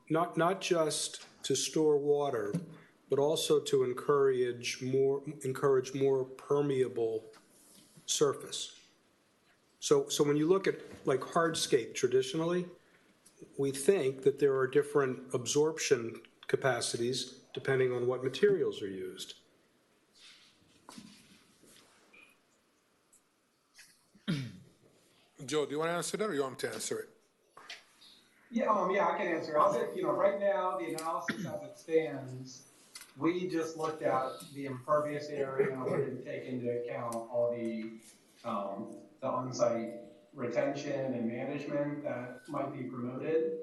Not just to store water, but also to encourage more permeable surface. So when you look at like hardscape traditionally, we think that there are different absorption capacities depending on what materials are used. Joe, do you want to answer that, or you want me to answer it? Yeah, I can answer. I'll say, right now, the analysis as it stands, we just looked at the impervious area. We didn't take into account all the on-site retention and management that might be promoted.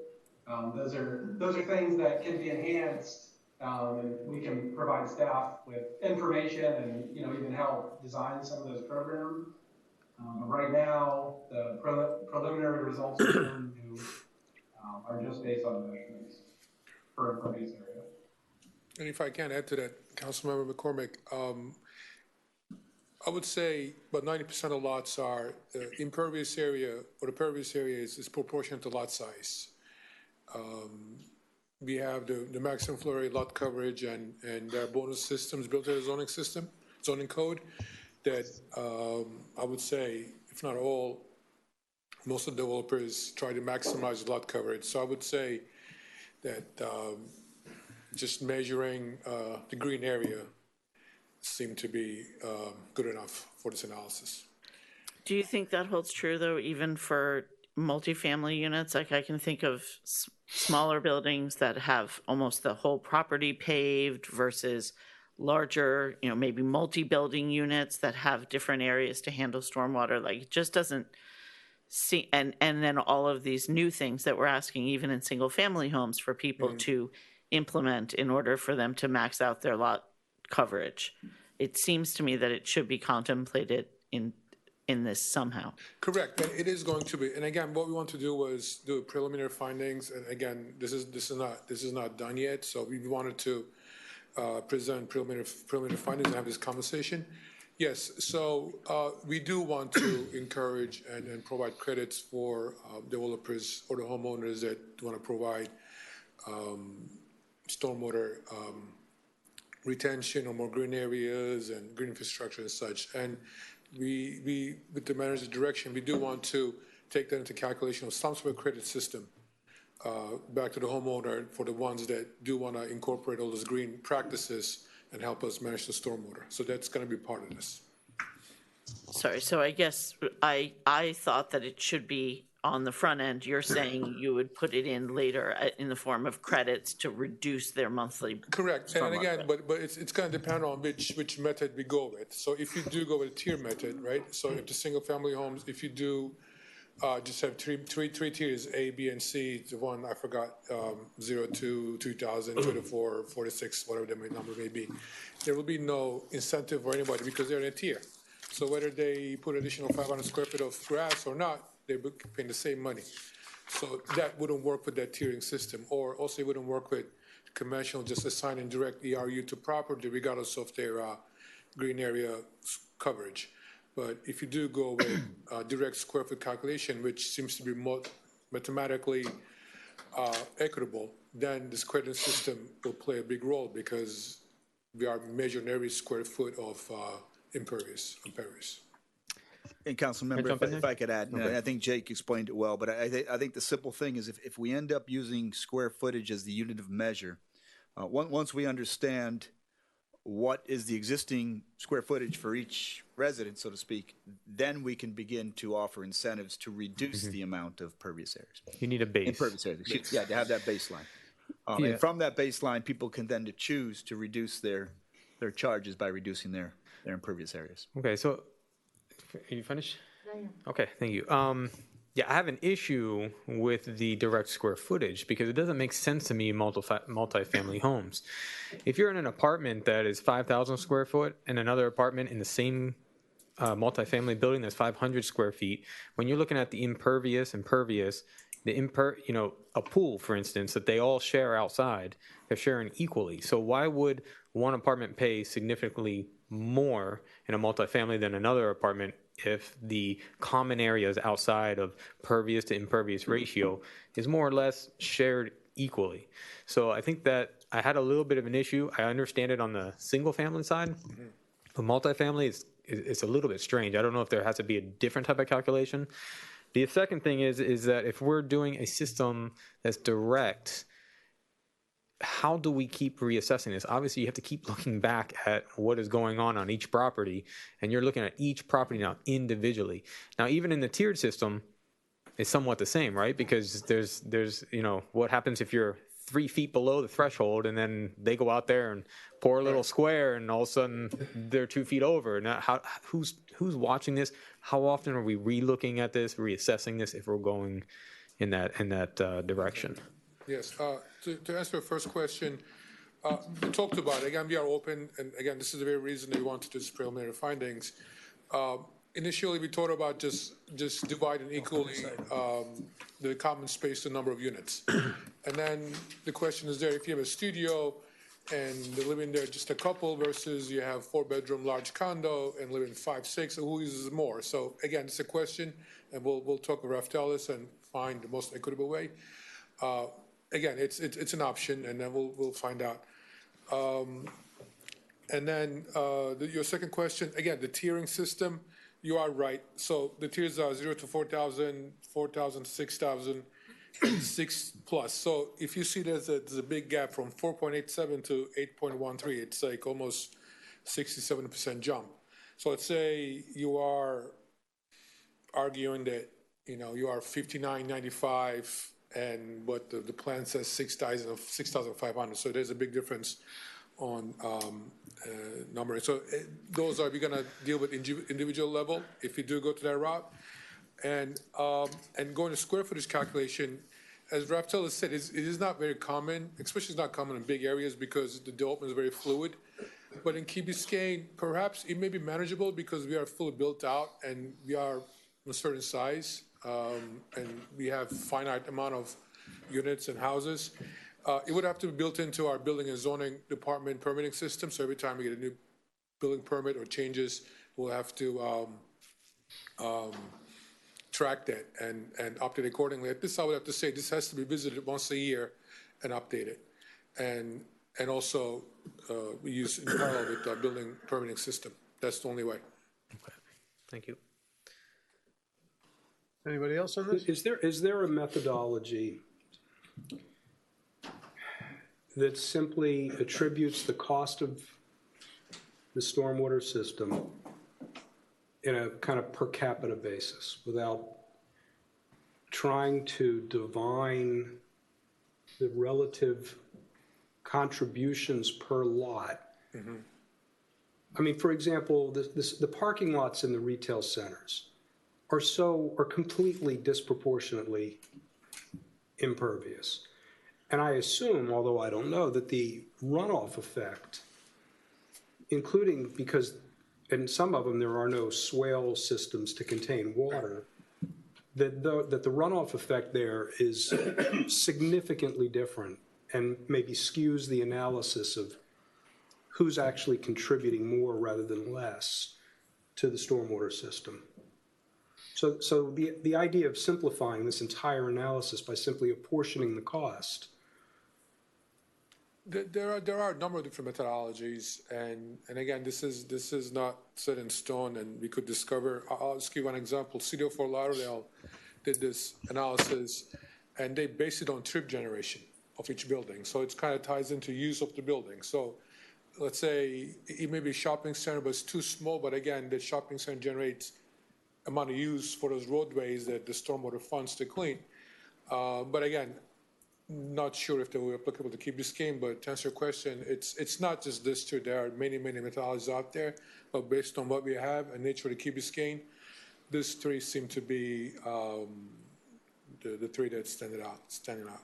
Those are things that can be enhanced, and we can provide staff with information and even help design some of those programs. But right now, the preliminary results are just based on measurements for impervious area. And if I can add to that, Councilmember McCormick, I would say about 90% of lots are impervious area, or the pervious area is proportional to lot size. We have the maximum floor area lot coverage, and there are bonus systems built into the zoning code that I would say, if not all, most of the developers try to maximize lot coverage. So I would say that just measuring the green area seemed to be good enough for this analysis. Do you think that holds true, though, even for multifamily units? Like, I can think of smaller buildings that have almost the whole property paved versus larger, maybe multi-building units that have different areas to handle stormwater. Like, it just doesn't see, and then all of these new things that we're asking, even in single family homes, for people to implement in order for them to max out their lot coverage. It seems to me that it should be contemplated in this somehow. Correct, and it is going to be. And again, what we want to do was do preliminary findings. And again, this is not done yet. So we wanted to present preliminary findings and have this conversation. Yes, so we do want to encourage and provide credits for developers or the homeowners that want to provide stormwater retention or more green areas and green infrastructure and such. And we with the manager's direction, we do want to take that into calculation of some sort of credit system back to the homeowner for the ones that do want to incorporate all those green practices and help us manage the stormwater. So that's going to be part of this. Sorry, so I guess I thought that it should be on the front end. You're saying you would put it in later in the form of credits to reduce their monthly. Correct. And again, but it's going to depend on which method we go with. So if you do go with a tier method, right? So if the single family homes, if you do just have three tiers, A, B, and C, the one I forgot, 0 to 2,000, 2 to 4, 4 to 6, whatever the number may be, there will be no incentive for anybody because they're in a tier. So whether they put additional 500 square feet of grass or not, they're paying the same money. So that wouldn't work with that tiering system. Or also it wouldn't work with conventional, just assigning direct ERU to property regardless of their green area coverage. But if you do go with direct square foot calculation, which seems to be more mathematically equitable, then this credit system will play a big role because we are measuring every square foot of impervious. And Councilmember, if I could add, I think Jake explained it well, but I think the simple thing is if we end up using square footage as the unit of measure, once we understand what is the existing square footage for each resident, so to speak, then we can begin to offer incentives to reduce the amount of pervious areas. You need a base. Impervious areas. Yeah, to have that baseline. And from that baseline, people can then choose to reduce their charges by reducing their impervious areas. Okay, so are you finished? Okay, thank you. Yeah, I have an issue with the direct square footage because it doesn't make sense to me in multifamily homes. If you're in an apartment that is 5,000 square foot and another apartment in the same multifamily building that's 500 square feet, when you're looking at the impervious, a pool, for instance, that they all share outside, they're sharing equally. So why would one apartment pay significantly more in a multifamily than another apartment if the common areas outside of pervious to impervious ratio is more or less shared equally? So I think that I had a little bit of an issue. I understand it on the single family side. The multifamily is a little bit strange. I don't know if there has to be a different type of calculation. The second thing is that if we're doing a system that's direct, how do we keep reassessing this? Obviously, you have to keep looking back at what is going on each property, and you're looking at each property now individually. Now, even in the tiered system, it's somewhat the same, right? Because there's what happens if you're 3 feet below the threshold, and then they go out there and pour a little square, and all of a sudden they're 2 feet over. Now, who's watching this? How often are we re-looking at this, reassessing this, if we're going in that direction? Yes. To answer your first question, we talked about it. Again, we are open, and again, this is the very reason that we wanted to do preliminary findings. Initially, we thought about just dividing equally the common space to number of units. And then the question is there, if you have a studio and they live in there just a couple versus you have 4-bedroom large condo and live in 5, 6, who uses more? So again, it's a question, and we'll talk with Raftelis and find the most equitable way. Again, it's an option, and then we'll find out. And then your second question, again, the tiering system, you are right. So the tiers are 0 to 4,000, 4,000, 6,000, and 6+. So if you see there's a big gap from 4.87 to 8.13, it's like almost 67% jump. So let's say you are arguing that you are 59.95, and but the plan says 6,500. So there's a big difference on numbering. So those are, we're going to deal with individual level if you do go to that route. And going to square footage calculation, as Raftelis said, it is not very common, especially it's not common in big areas because the development is very fluid. But in Key Biscayne, perhaps it may be manageable because we are fully built out and we are a certain size, and we have finite amount of units and houses. It would have to be built into our building and zoning department permitting system. So every time we get a new building permit or changes, we'll have to track that and update accordingly. At this, I would have to say this has to be visited once a year and updated. And also we use in parallel with our building permitting system. That's the only way. Okay, thank you. Anybody else on this? Is there a methodology that simply attributes the cost of the stormwater system in a kind of per capita basis without trying to divine the relative contributions per lot? Mm-hmm. I mean, for example, the parking lots in the retail centers are completely disproportionately impervious. And I assume, although I don't know, that the runoff effect, including because in some of them there are no swale systems to contain water, that the runoff effect there is significantly different and maybe skews the analysis of who's actually contributing more rather than less to the stormwater system. So the idea of simplifying this entire analysis by simply apportioning the cost. There are a number of different methodologies, and again, this is not set in stone, and we could discover. I'll just give one example. City of Fort Lauderdale did this analysis, and they based it on trip generation of each building. So it kind of ties into use of the building. So let's say it may be a shopping center, but it's too small. But again, the shopping center generates amount of use for those roadways that the stormwater funds to clean. But again, not sure if they were applicable to Key Biscayne, but to answer your question, it's not just this two. There are many methodologies out there, but based on what we have and nature of the Key Biscayne, these three seem to be the three that standing out.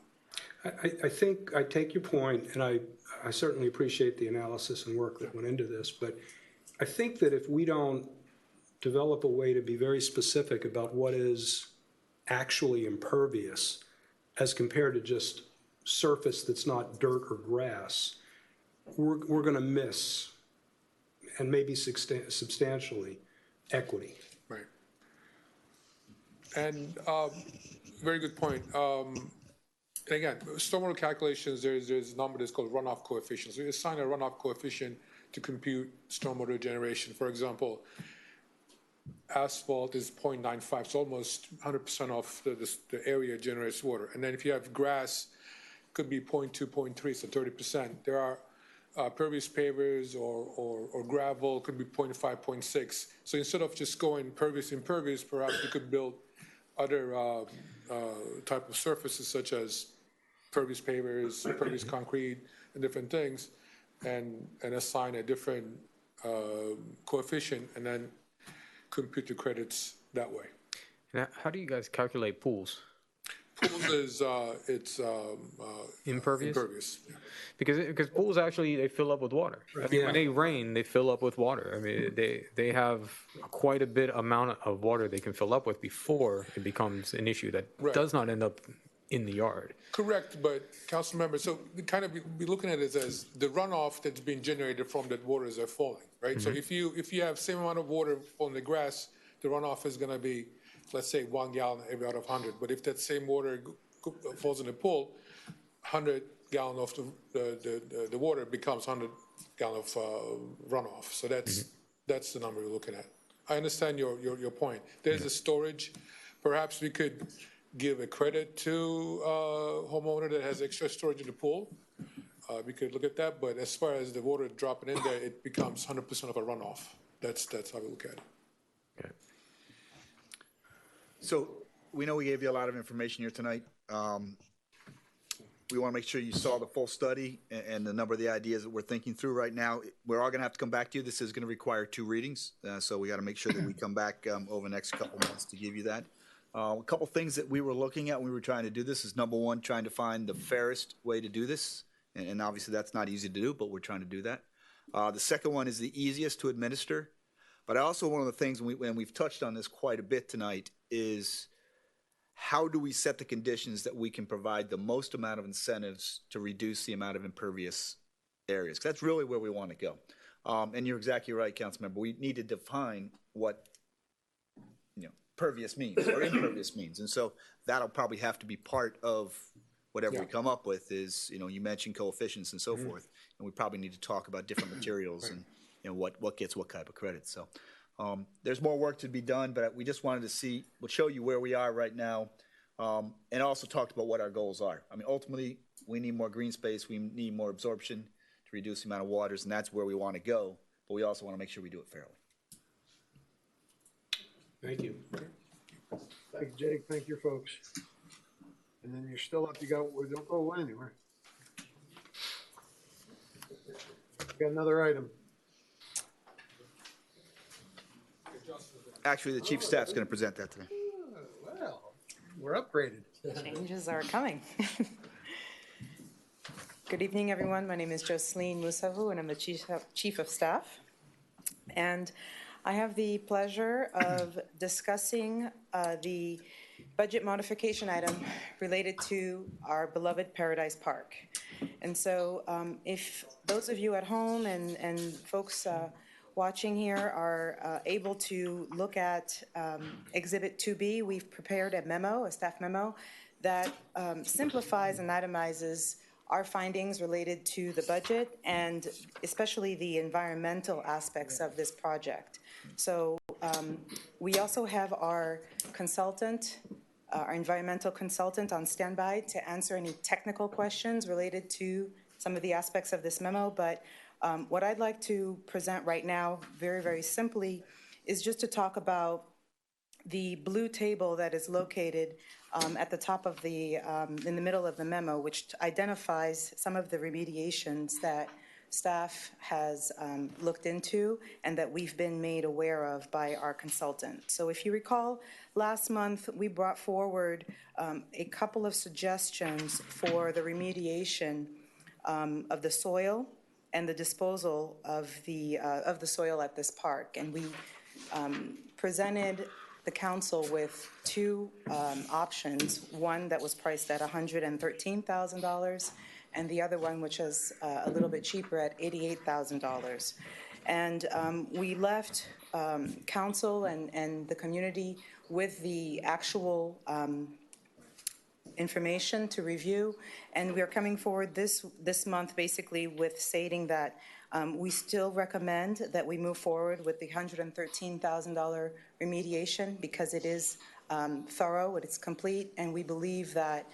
I think I take your point, and I certainly appreciate the analysis and work that went into this, but I think that if we don't develop a way to be very specific about what is actually impervious as compared to just surface that's not dirt or grass, we're going to miss, and maybe substantially, equity. Right. And very good point. Again, stormwater calculations, there's a number that's called runoff coefficient. So you assign a runoff coefficient to compute stormwater generation. For example, asphalt is 0.95, so almost 100% of the area generates water. And then if you have grass, could be 0.2, 0.3, so 30%. There are pervious pavers or gravel could be 0.5, 0.6. So instead of just going pervious, impervious, perhaps we could build other type of surfaces such as pervious pavers, pervious concrete, and different things, and assign a different coefficient, and then compute the credits that way. Now, how do you guys calculate pools? Pools is Impervious? Impervious. Yeah. Because pools actually, they fill up with water. I mean, when they rain, they fill up with water. I mean, they have quite a bit amount of water they can fill up with before it becomes an issue that does not end up in the yard. Correct, but council member, so we kind of be looking at it as the runoff that's being generated from that waters are falling, right? So if you have same amount of water on the grass, the runoff is going to be, let's say, 1 gallon every out of 100. But if that same water falls in the pool, 100 gallon of the water becomes 100 gallon of runoff. So that's the number we're looking at. I understand your point. There's a storage. Perhaps we could give a credit to a homeowner that has extra storage in the pool. We could look at that. But as far as the water dropping in there, it becomes 100% of a runoff. That's how we look at it. Okay. So we know we gave you a lot of information here tonight. We want to make sure you saw the full study and the number of the ideas that we're thinking through right now. We're all going to have to come back to you. This is going to require 2 readings, so we got to make sure that we come back over the next couple months to give you that. A couple things that we were looking at when we were trying to do this is, number one, trying to find the fairest way to do this, and obviously that's not easy to do, but we're trying to do that. The second one is the easiest to administer, but also one of the things, and we've touched on this quite a bit tonight, is how do we set the conditions that we can provide the most amount of incentives to reduce the amount of impervious areas? Because that's really where we want to go. And you're exactly right, Councilmember. We need to define what pervious means or impervious means. And so that'll probably have to be part of whatever we come up with is, you mentioned coefficients and so forth. And we probably need to talk about different materials and what gets what type of credit. So there's more work to be done, but we just wanted to we'll show you where we are right now, and also talked about what our goals are. I mean, ultimately, we need more green space, we need more absorption to reduce the amount of waters, and that's where we want to go, but we also want to make sure we do it fairly. Thank you. Thank you, Jake. Thank you, folks. And then you're still up. Don't go anywhere. Got another item. Actually, the chief staff's going to present that today. Well, we're upgraded. Changes are coming. Good evening, everyone. My name is Jocelyn Musavu, and I'm the chief of staff. And I have the pleasure of discussing the budget modification item related to our beloved Paradise Park. And so if those of you at home and folks watching here are able to look at Exhibit 2B, we've prepared a memo, a staff memo, that simplifies and itemizes our findings related to the budget and especially the environmental aspects of this project. So we also have our consultant, our environmental consultant on standby to answer any technical questions related to some of the aspects of this memo. But what I'd like to present right now, very, very simply, is just to talk about the blue table that is located at the top of in the middle of the memo, which identifies some of the remediations that staff has looked into and that we've been made aware of by our consultant. So if you recall, last month we brought forward a couple of suggestions for the remediation of the soil and the disposal of the soil at this park. And we presented the council with 2 options, one that was priced at $113,000 and the other one which is a little bit cheaper at $88,000. And we left council and the community with the actual information to review, and we are coming forward this month basically with stating that we still recommend that we move forward with the $113,000 remediation because it is thorough, it's complete, and we believe that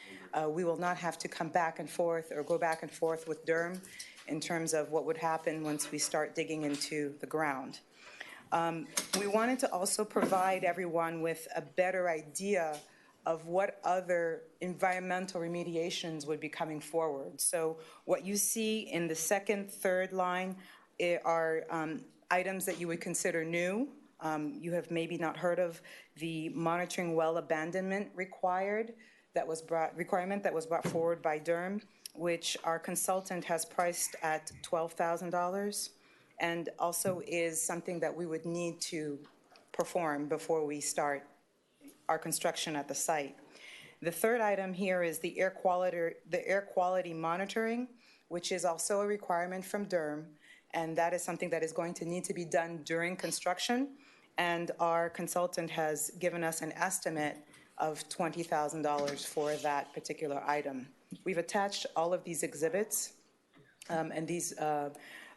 we will not have to come back and forth or go back and forth with Durham in terms of what would happen once we start digging into the ground. We wanted to also provide everyone with a better idea of what other environmental remediations would be coming forward. So what you see in the second, third line are items that you would consider new. You have maybe not heard of the monitoring well abandonment requirement that was brought forward by Durham, which our consultant has priced at $12,000, and also is something that we would need to perform before we start our construction at the site. The third item here is the air quality monitoring, which is also a requirement from Durham, and that is something that is going to need to be done during construction, and our consultant has given us an estimate of $20,000 for that particular item. We've attached all of these exhibits and these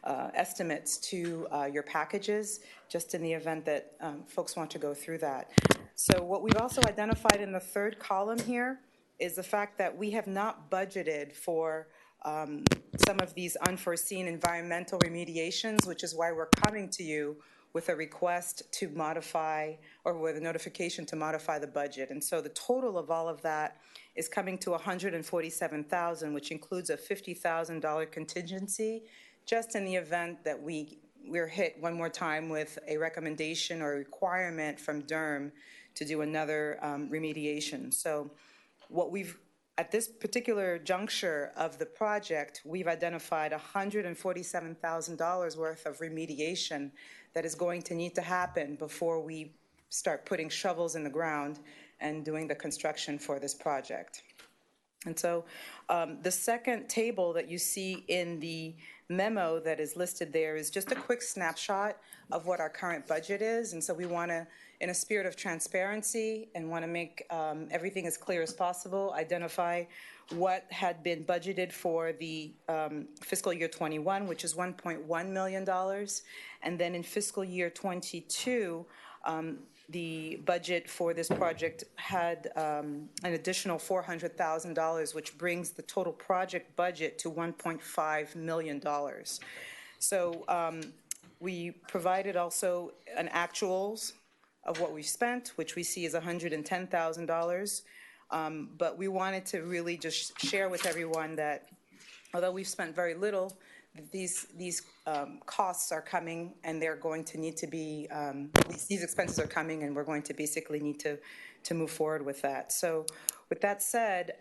estimates to your packages, just in the event that folks want to go through that. So what we've also identified in the third column here is the fact that we have not budgeted for some of these unforeseen environmental remediations, which is why we're coming to you with a request to modify, or with a notification to modify the budget. And so the total of all of that is coming to $147,000, which includes a $50,000 contingency, just in the event that we're hit one more time with a recommendation or a requirement from Durham to do another remediation. So what we've, at this particular juncture of the project, we've identified $147,000 worth of remediation that is going to need to happen before we start putting shovels in the ground and doing the construction for this project. And so the second table that you see in the memo that is listed there is just a quick snapshot of what our current budget is. And so we want to, in a spirit of transparency and want to make everything as clear as possible, identify what had been budgeted for the fiscal year 21, which is $1.1 million. And then in fiscal year 22, the budget for this project had an additional $400,000, which brings the total project budget to $1.5 million. So we provided also an actuals of what we spent, which we see is $110,000. But we wanted to really just share with everyone that although we've spent very little, these costs are coming, and they're going to need to be, these expenses are coming, and we're going to basically need to move forward with that. So with that said,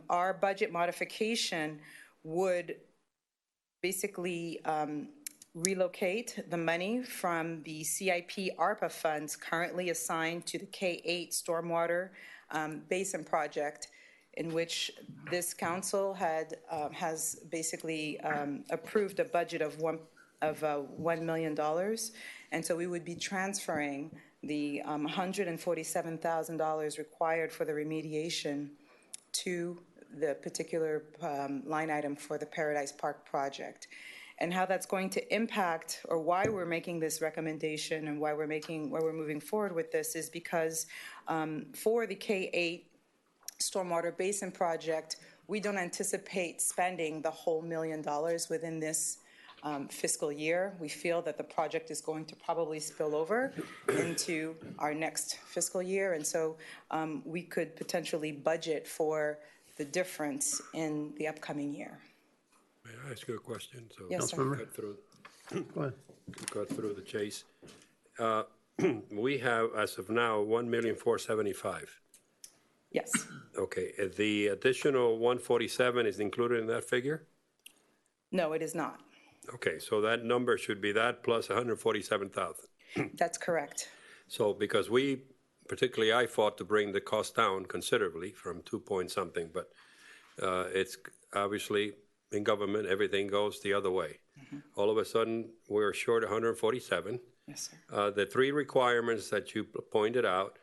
our budget modification would basically relocate the money from the CIP ARPA funds currently assigned to the K-8 Stormwater Basin Project, in which this council has basically approved a budget of $1 million. And so we would be transferring the $147,000 required for the remediation to the particular line item for the Paradise Park project. And how that's going to impact, or why we're making this recommendation and why we're moving forward with this, is because for the K-8 Stormwater Basin project, we don't anticipate spending the whole $1 million within this fiscal year. We feel that the project is going to probably spill over into our next fiscal year, and so we could potentially budget for the difference in the upcoming year. May I ask you a question? So Yes, sir. Go ahead. Got through the chase. We have, as of now, $1,475,000. Yes. Okay, the additional 147 is included in that figure? No, it is not. Okay, so that number should be that plus 147,000. That's correct. So because particularly I fought to bring the cost down considerably from 2 point something, but it's obviously in government, everything goes the other way. Mm-hmm. All of a sudden, we're short 147. Yes, sir. The three requirements that you pointed out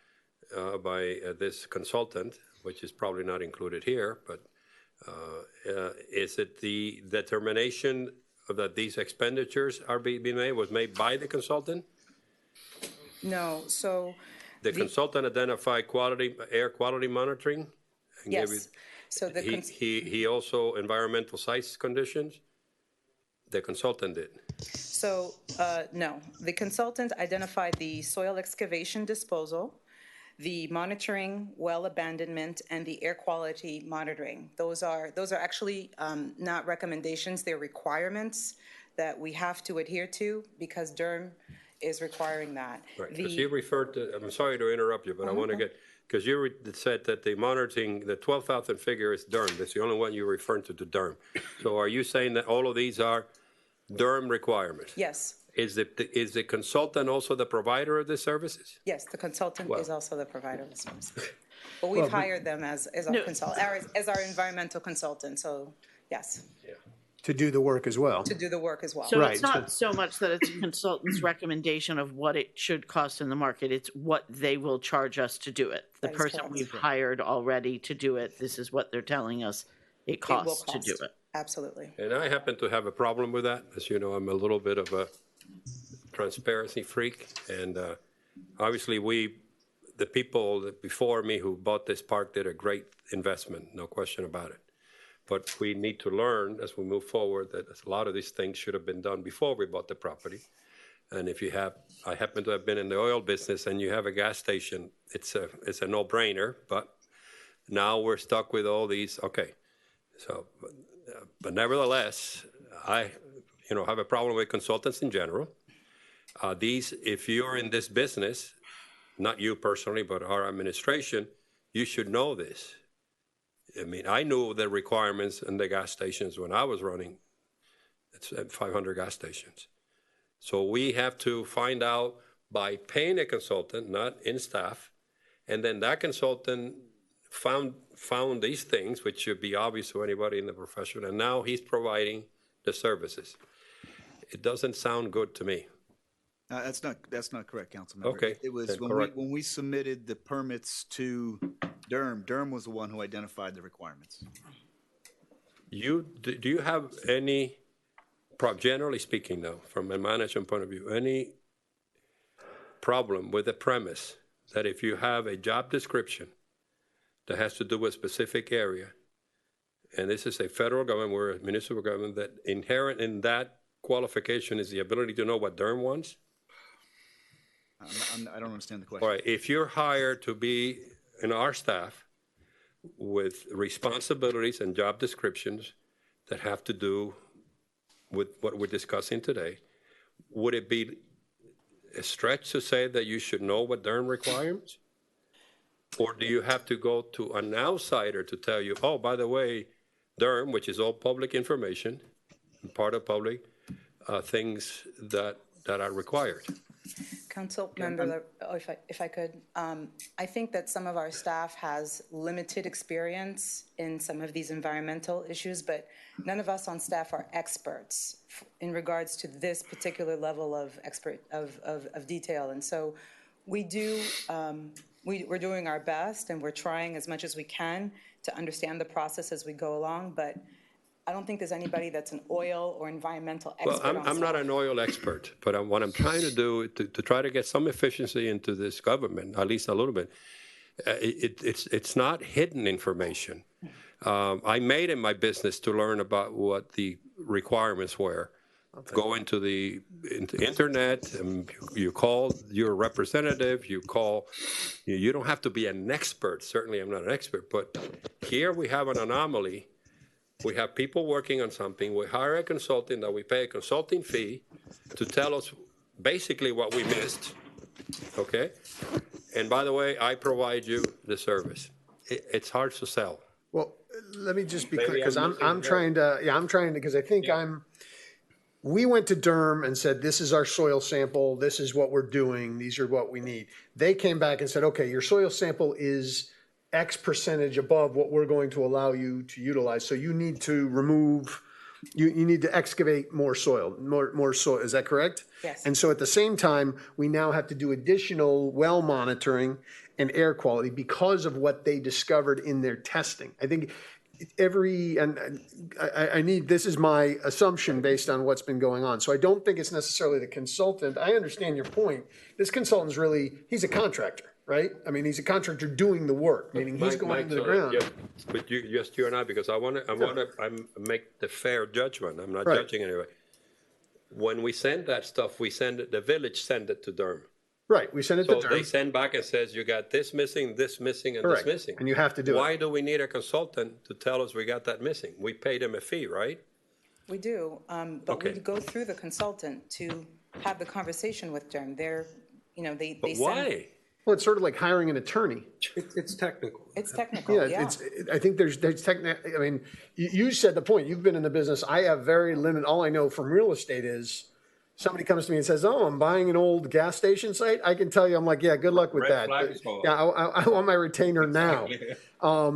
by this consultant, which is probably not included here, but is it the determination that these expenditures are being made was made by the consultant? No. So The consultant identified air quality monitoring? And gave Yes. So the he also environmental site conditions? The consultant did? So, no. The consultant identified the soil excavation disposal, the monitoring, well abandonment, and the air quality monitoring. Those are actually not recommendations, they're requirements that we have to adhere to because Durham is requiring that. Right, because you referred to, I'm sorry to interrupt you, but I want to get, because you said that the monitoring, the 12,000 figure is Durham. That's the only one you're referring to Durham. So are you saying that all of these are Durham requirements? Yes. Is the consultant also the provider of the services? Yes, the consultant is also the provider of the services. But Well, we've hired them as our environmental consultant, so yes. To do the work as well. To do the work as well. So it's not so much that it's a consultant's recommendation of what it should cost in the market, it's what they will charge us to do it. The That is person correct. we've hired already to do it, this is what they're telling us it costs to do it. Absolutely. And I happen to have a problem with that. As you know, I'm a little bit of a transparency freak. And obviously the people that before me who bought this park did a great investment, no question about it. But we need to learn as we move forward that a lot of these things should have been done before we bought the property. And if you have, I happen to have been in the oil business and you have a gas station, it's a no-brainer, but now we're stuck with all these, okay. So, but nevertheless, I, have a problem with consultants in general. If you're in this business, not you personally, but our administration, you should know this. I mean, I knew the requirements in the gas stations when I was running. It's 500 gas stations. So we have to find out by paying a consultant, not in staff, and then that consultant found these things, which should be obvious to anybody in the profession, and now he's providing the services. It doesn't sound good to me. That's not correct, Councilmember. Okay, It was then when correct. when we submitted the permits to Durham. Durham was the one who identified the requirements. Do you have any, generally speaking though, from a management point of view, any problem with the premise that if you have a job description that has to do with a specific area, and this is a federal government, we're a municipal government, that inherent in that qualification is the ability to know what Durham wants? I don't understand the question. All right, if you're hired to be in our staff with responsibilities and job descriptions that have to do with what we're discussing today, would it be a stretch to say that you should know what Durham requires? Or do you have to go to an outsider to tell you, oh, by the way, Durham, which is all public information, part of public things that are required? Council member, if I could, I think that some of our staff has limited experience in some of these environmental issues, but none of us on staff are experts in regards to this particular level of detail. And so we do, we're doing our best and we're trying as much as we can to understand the process as we go along, but I don't think there's anybody that's an oil or environmental expert. Well, I'm not an oil expert, but what I'm trying to do to try to get some efficiency into this government, at least a little bit, it's not hidden information. I made it my business to learn about what the requirements were. Go into the internet, and you call your representative, you don't have to be an expert. Certainly I'm not an expert, but here we have an anomaly. We have people working on something. We hire a consultant that we pay a consulting fee to tell us basically what we missed, okay? And by the way, I provide you the service. It's hard to sell. Well, let me just be Maybe clear, because I'm I'm trying to, because I think we went to Durham and said, this is our soil sample, this is what we're doing, these are what we need. They came back and said, okay, your soil sample is X percentage above what we're going to allow you to utilize. So you need to remove, you need to excavate more soil, more soil. Is that correct? Yes. And so at the same time, we now have to do additional well monitoring and air quality because of what they discovered in their testing. I think this is my assumption based on what's been going on. So I don't think it's necessarily the consultant. I understand your point. This consultant's he's a contractor. right? I mean, he's a contractor doing the work, meaning he's going into the ground. Yeah, but just you and I, because I want to make the fair judgment. I'm not Right. judging anyway. When we send that stuff, the village send it to Durham. Right, we send it to Durham. So they send back and says, you got this missing, and Correct. this missing. And you have to do it. Why do we need a consultant to tell us we got that missing? We paid him a fee, right? We do, but we go through the consultant to have the conversation with Durham. They're, they But send. why? Well, it's sort of like hiring an attorney. It's technical. It's technical, yeah. I think there's technical. I mean, you said the point. You've been in the business. I have very limited. All I know from real estate is somebody comes to me and says, "Oh, I'm buying an old gas station site." I can tell you, I'm like, "Yeah, good luck with that." Yeah, I want my retainer now. I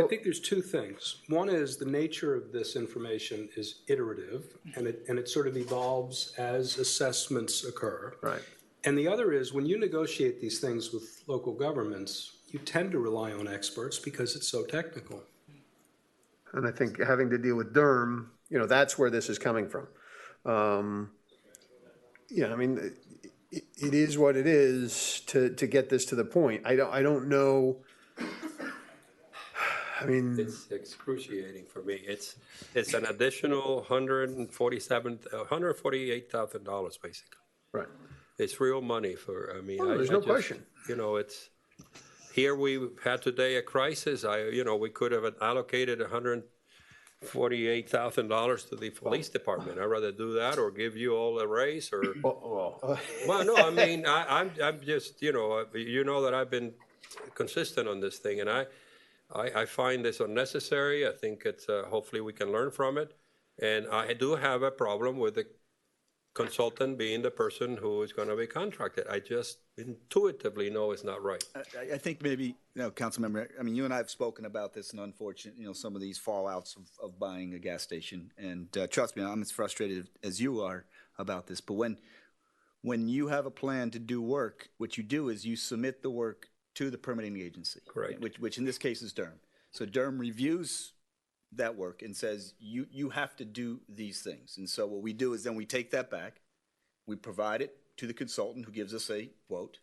think there's two things. One is the nature of this information is iterative, and it sort of evolves as assessments occur. Right. And the other is when you negotiate these things with local governments, you tend to rely on experts because it's so technical. And I think having to deal with Durham, that's where this is coming from. I mean, it is what it is to get this to the point. I don't know. I mean, it's excruciating for me. It's an additional $148,000 basically. Right. It's real money for. I mean, there's no question. It's here. We had today a crisis. We could have allocated $148,000 to the police department. I'd rather do that or give you all a raise or. Well, no, I mean, I'm just that I've been consistent on this thing, and I find this unnecessary. I think it's hopefully we can learn from it, and I do have a problem with the consultant being the person who is going to be contracted. I just intuitively know it's not right. I think maybe, Councilmember, I mean, you and I have spoken about this and unfortunate, some of these fallouts of buying a gas station. And trust me, I'm as frustrated as you are about this. But when you have a plan to do work, what you do is you submit the work to the permitting agency. Correct. Which in this case is Durham. So Durham reviews that work and says, you have to do these things. And so what we do is then we take that back, we provide it to the consultant who gives us a quote,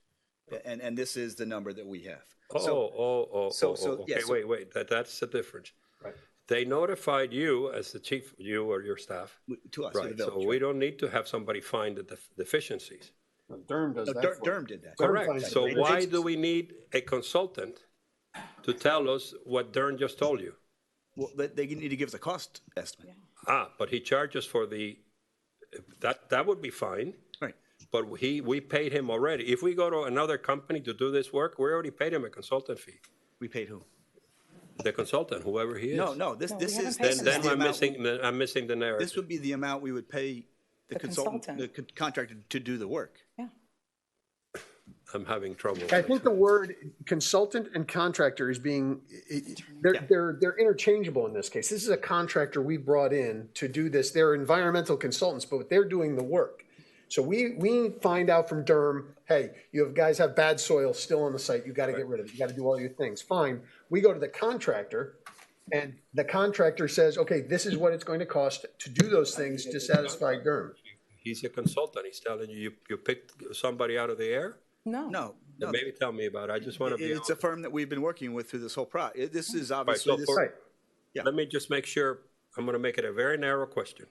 and this is the number that we have. Okay, wait. That's the difference. Right. They notified you as the chief, you or your staff. To us, right. the village, so we don't need to have somebody find the deficiencies. Durham does that. Durham did that. Correct. So why do we need a consultant to tell us what Durham just told you? Well, they need to give us a cost estimate. But he charges for that would be fine. Right. But we paid him already. If we go to another company to do this work, we already paid him a consultant fee. We paid who? The consultant, whoever he is. No. This is then I'm missing the narrative. This would be the amount we would pay the consultant, the contractor to do the work. Yeah. I'm having trouble. I think the word consultant and contractor is they're interchangeable in this case. This is a contractor we brought in to do this. They're environmental consultants, but they're doing the work. So we find out from Durham, hey, you guys have bad soil still on the site. You got to get rid of it. You got to do all your things. Fine. We go to the contractor, and the contractor says, okay, this is what it's going to cost to do those things to satisfy Durham. He's a consultant. He's telling you picked somebody out of the air? No. Maybe tell me about it. I just want to be It's a firm that we've been working with through this whole process. This is obviously Let me just make sure. I'm going to make it a very narrow question.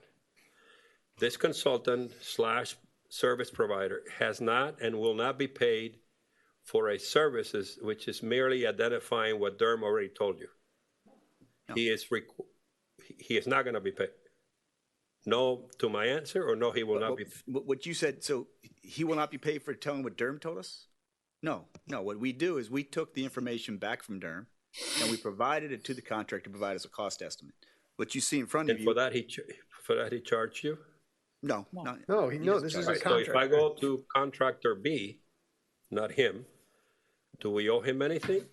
This consultant / service provider has not and will not be paid for a services which is merely identifying what Durham already told you. No. He is not going to be paid. No to my answer, or no, he will not be. What you said, so he will not be paid for telling what Durham told us? No. What we do is we took the information back from Durham and we provided it to the contractor to provide us a cost estimate. What you see in front of you. For that he charged you? No. This is a contract. So if I go to contractor B, not him, do we owe him anything?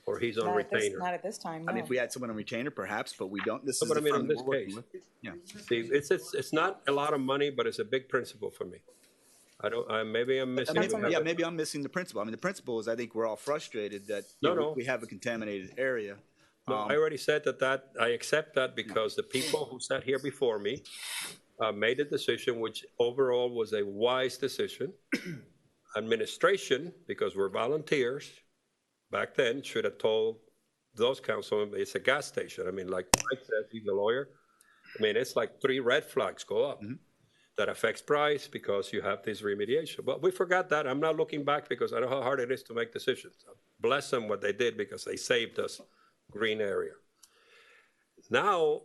Or he's on retainer? Not at this time, no. I mean, if we had someone on retainer, perhaps, but we don't. This is but the I mean, firm in that this we're working case, with. Yeah. See, it's not a lot of money, but it's a big principle for me. Maybe I'm missing. Maybe I'm missing the principle. I mean, the principle is I think we're all frustrated that we have a contaminated area. No, I already said that I accept that because the people who sat here before me made a decision which overall was a wise decision. administration, because we're volunteers, back then should have told those councilmen it's a gas station. I mean, like Mike says, he's a lawyer. I mean, it's like 3 red flags go up. That affects price because you have this remediation. But we forgot that. I'm not looking back because I know how hard it is to make decisions. Bless them what they did because they saved us green area. Now,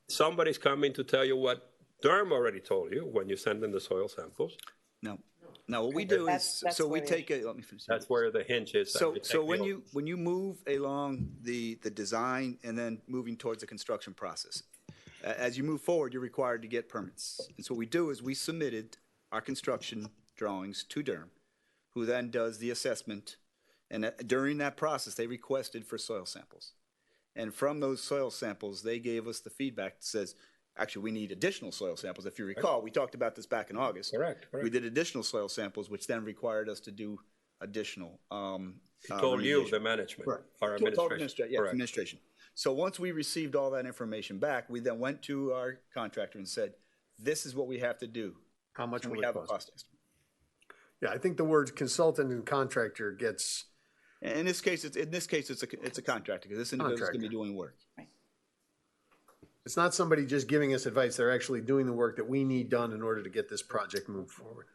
somebody's coming to tell you what Durham already told you when you send in the soil samples. No. Now, what we do is, That's so we where- take a, let me finish. That's where the hinge is. So when you move along the design and then moving towards the construction process, as you move forward, you're required to get permits. And so what we do is we submitted our construction drawings to Durham, who then does the assessment. And during that process, they requested for soil samples. And from those soil samples, they gave us the feedback that says, actually, we need additional soil samples. If you recall, we talked about this back in August. Correct. We did additional soil samples, which then required us to do additional. He told you, the management, our administration. Administration. So once we received all that information back, we then went to our contractor and said, this is what we have to do. How much and will we it have cost? a cost estimate. Yeah, I think the words consultant and contractor gets. In this case, it's a contractor because this individual is going to be doing work. It's not somebody just giving us advice. They're actually doing the work that we need done in order to get this project moved forward.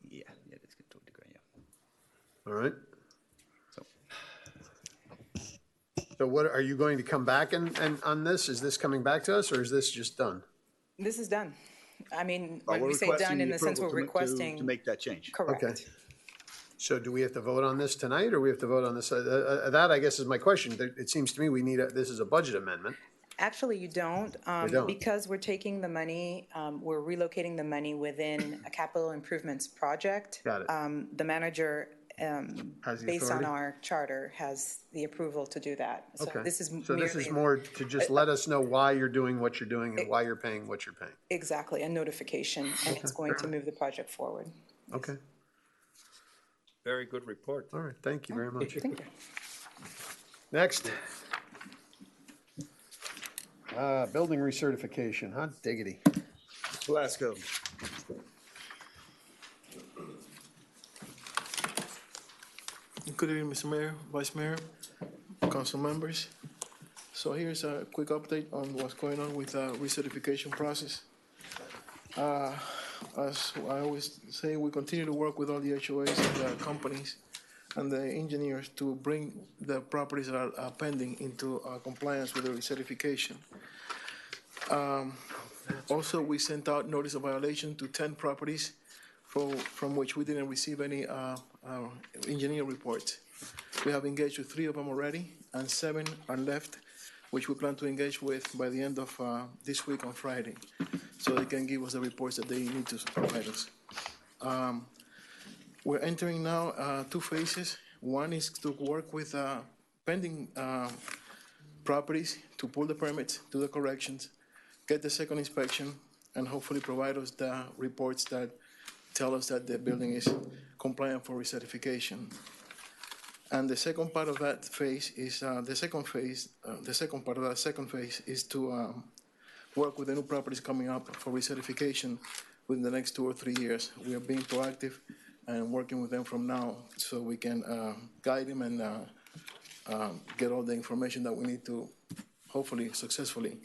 Yeah, that's good to a degree, yeah. All right. So what, are you going to come back and on this? Is this coming back to us or is this just done? This is done. I mean, Well, when we're we say requesting done in the the sense we're approval requesting. to make that change. Correct. Okay. So do we have to vote on this tonight or we have to vote on this? That I guess is my question. It seems to me we need, this is a budget amendment. Actually, you don't. We don't. Because we're taking the money, we're relocating the money within a capital improvements project. Got it. The manager, Has the based on authority? our charter, has the approval to do that. So Okay. this is So this is merely- more to just let us know why you're doing what you're doing and why you're paying what you're paying. Exactly, a notification, and it's going to move the project forward. Okay. Very good report. All right. Thank you very much. Thank you. Next. Building recertification, hot diggity. Glasgow. Good evening, Mr. Mayor, Vice Mayor, council members. So here's a quick update on what's going on with the recertification process. As I always say, we continue to work with all the HOAs and the companies and the engineers to bring the properties that are pending into compliance with the recertification. Also, we sent out notice of violation to 10 properties from which we didn't receive any engineer reports. We have engaged with 3 of them already, and 7 are left, which we plan to engage with by the end of this week on Friday, so they can give us the reports that they need to provide us. We're entering now 2 phases. One is to work with pending properties to pull the permits, do the corrections, get the second inspection, and hopefully provide us the reports that tell us that the building is compliant for recertification. And the second part of that phase is, the second part of that second phase is to work with the new properties coming up for recertification within the next 2 or 3 years. We are being proactive and working with them from now so we can guide them and get all the information that we need to hopefully successfully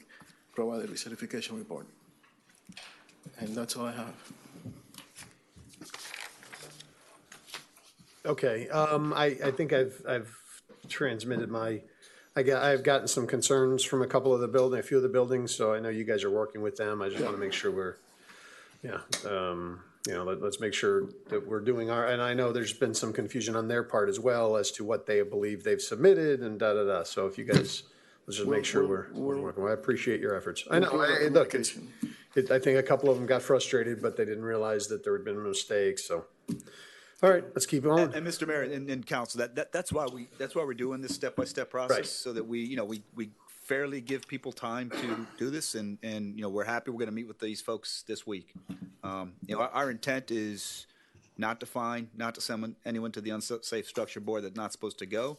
provide a recertification report. And that's all I have. Okay, I think I've transmitted I've gotten some concerns from a few of the buildings, so I know you guys are working with them. I just want to make sure we're, let's make sure that we're doing and I know there's been some confusion on their part as well as to what they believe they've submitted and da-da-da. So if you guys, let's just make sure we're working. I appreciate your efforts. I know, look, I think a couple of them got frustrated, but they didn't realize that there had been mistakes, so. All right, let's keep going. And Mr. Mayor and Council, that's why we're doing this step-by-step process, Right. so that we fairly give people time to do this, and we're happy we're going to meet with these folks this week. Our intent is not to send anyone to the unsafe structure board that's not supposed to go.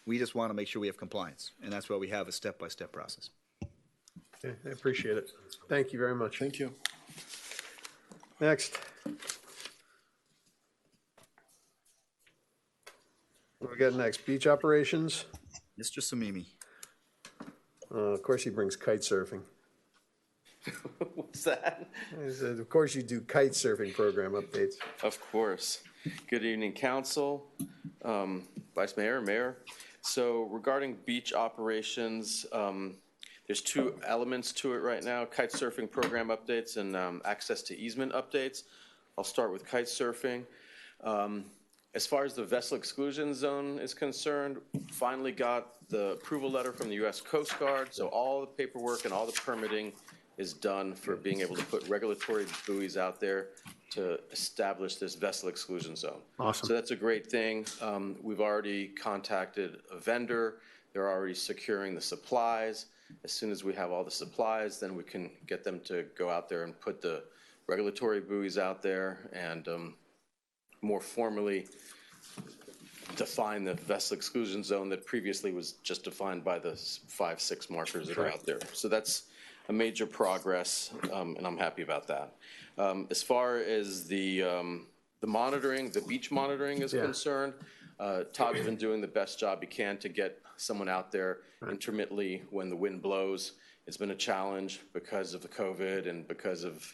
We just want to make sure we have compliance, and that's why we have a step-by-step process. Okay, I appreciate it. Thank you very much. Thank you. Next. we got next? Beach operations? Mr. Samimi. Of course, he brings kite surfing. What's that? He said, of course, you do kite surfing program updates. Of course. Good evening, Council, Vice Mayor, Mayor. So regarding beach operations, there's two elements to it right now, kite surfing program updates and access to easement updates. I'll start with kite surfing. As far as the vessel exclusion zone is concerned, finally got the approval letter from the U.S. Coast Guard, so all the paperwork and all the permitting is done for being able to put regulatory buoys out there to establish this vessel exclusion zone. Awesome. So that's a great thing. We've already contacted a vendor. They're already securing the supplies. As soon as we have all the supplies, then we can get them to go out there and put the regulatory buoys out there and more formally define the vessel exclusion zone that previously was just defined by the 5-6 markers that are out there. So that's a major progress, and I'm happy about that. As far as the monitoring, the beach monitoring is concerned, Todd's been doing the best job he can to get someone out there intermittently when the wind blows. It's been a challenge because of the COVID and because of,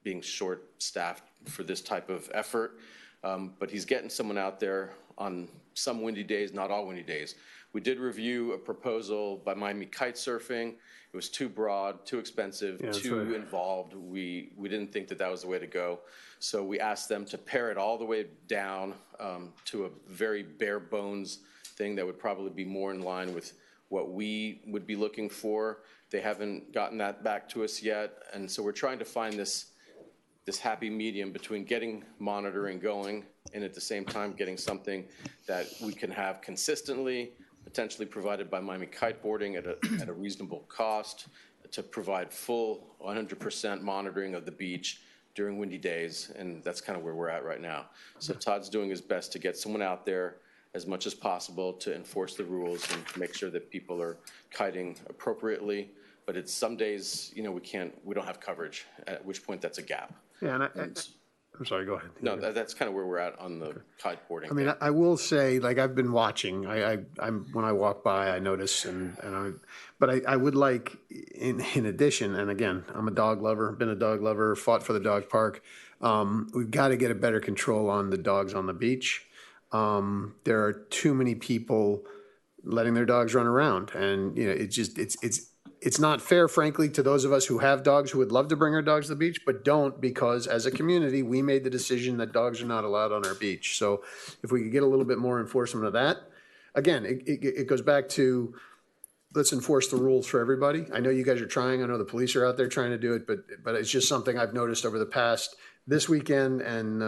being short-staffed for this type of effort. But he's getting someone out there on some windy days, not all windy days. We did review a proposal by Miami Kite Surfing. It was too broad, too expensive, too involved. We didn't think that was the way to go. So we asked them to pare it all the way down to a very bare bones thing that would probably be more in line with what we would be looking for. They haven't gotten that back to us yet. And so we're trying to find this happy medium between getting monitoring going and at the same time getting something that we can have consistently, potentially provided by Miami Kiteboarding at a reasonable cost to provide full 100% monitoring of the beach during windy days, and that's kind of where we're at right now. So Todd's doing his best to get someone out there as much as possible to enforce the rules and make sure that people are kiting appropriately. But it's some days, we don't have coverage, at which point that's a gap. Yeah, and I'm sorry, go ahead. No, that's kind of where we're at on the kiteboarding. I mean, I will say, like, I've been watching. I'm when I walk by, I notice, but I would like, in addition, and again, I'm a dog lover, been a dog lover, fought for the dog park. We've got to get a better control on the dogs on the beach. There are too many people letting their dogs run around, and it's not fair, frankly, to those of us who have dogs who would love to bring our dogs to the beach, but don't, because as a community, we made the decision that dogs are not allowed on our beach. So if we could get a little bit more enforcement of that, again, it goes back to, let's enforce the rules for everybody. I know you guys are trying. I know the police are out there trying to do it, but it's just something I've noticed over the past, this weekend and,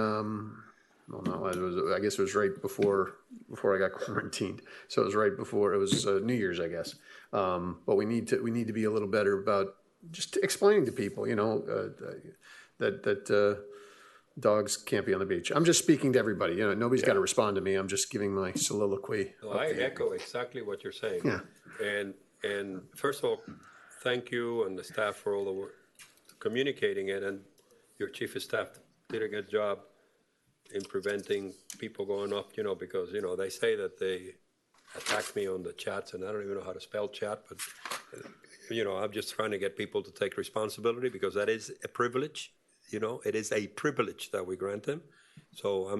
I guess it was right before I got quarantined. So it was right before, it was New Year's, I guess. But we need to be a little better about just explaining to people, that dogs can't be on the beach. I'm just speaking to everybody. Nobody's got to respond to me. I'm just giving my soliloquy. No, I echo exactly what you're saying. Yeah. And first of all, thank you and the staff for all the work communicating it, and your chief of staff did a good job in preventing people going up, because, they say that they attack me on the chats, and I don't even know how to spell chat, but, I'm just trying to get people to take responsibility, because that is a privilege, it is a privilege that we grant them. So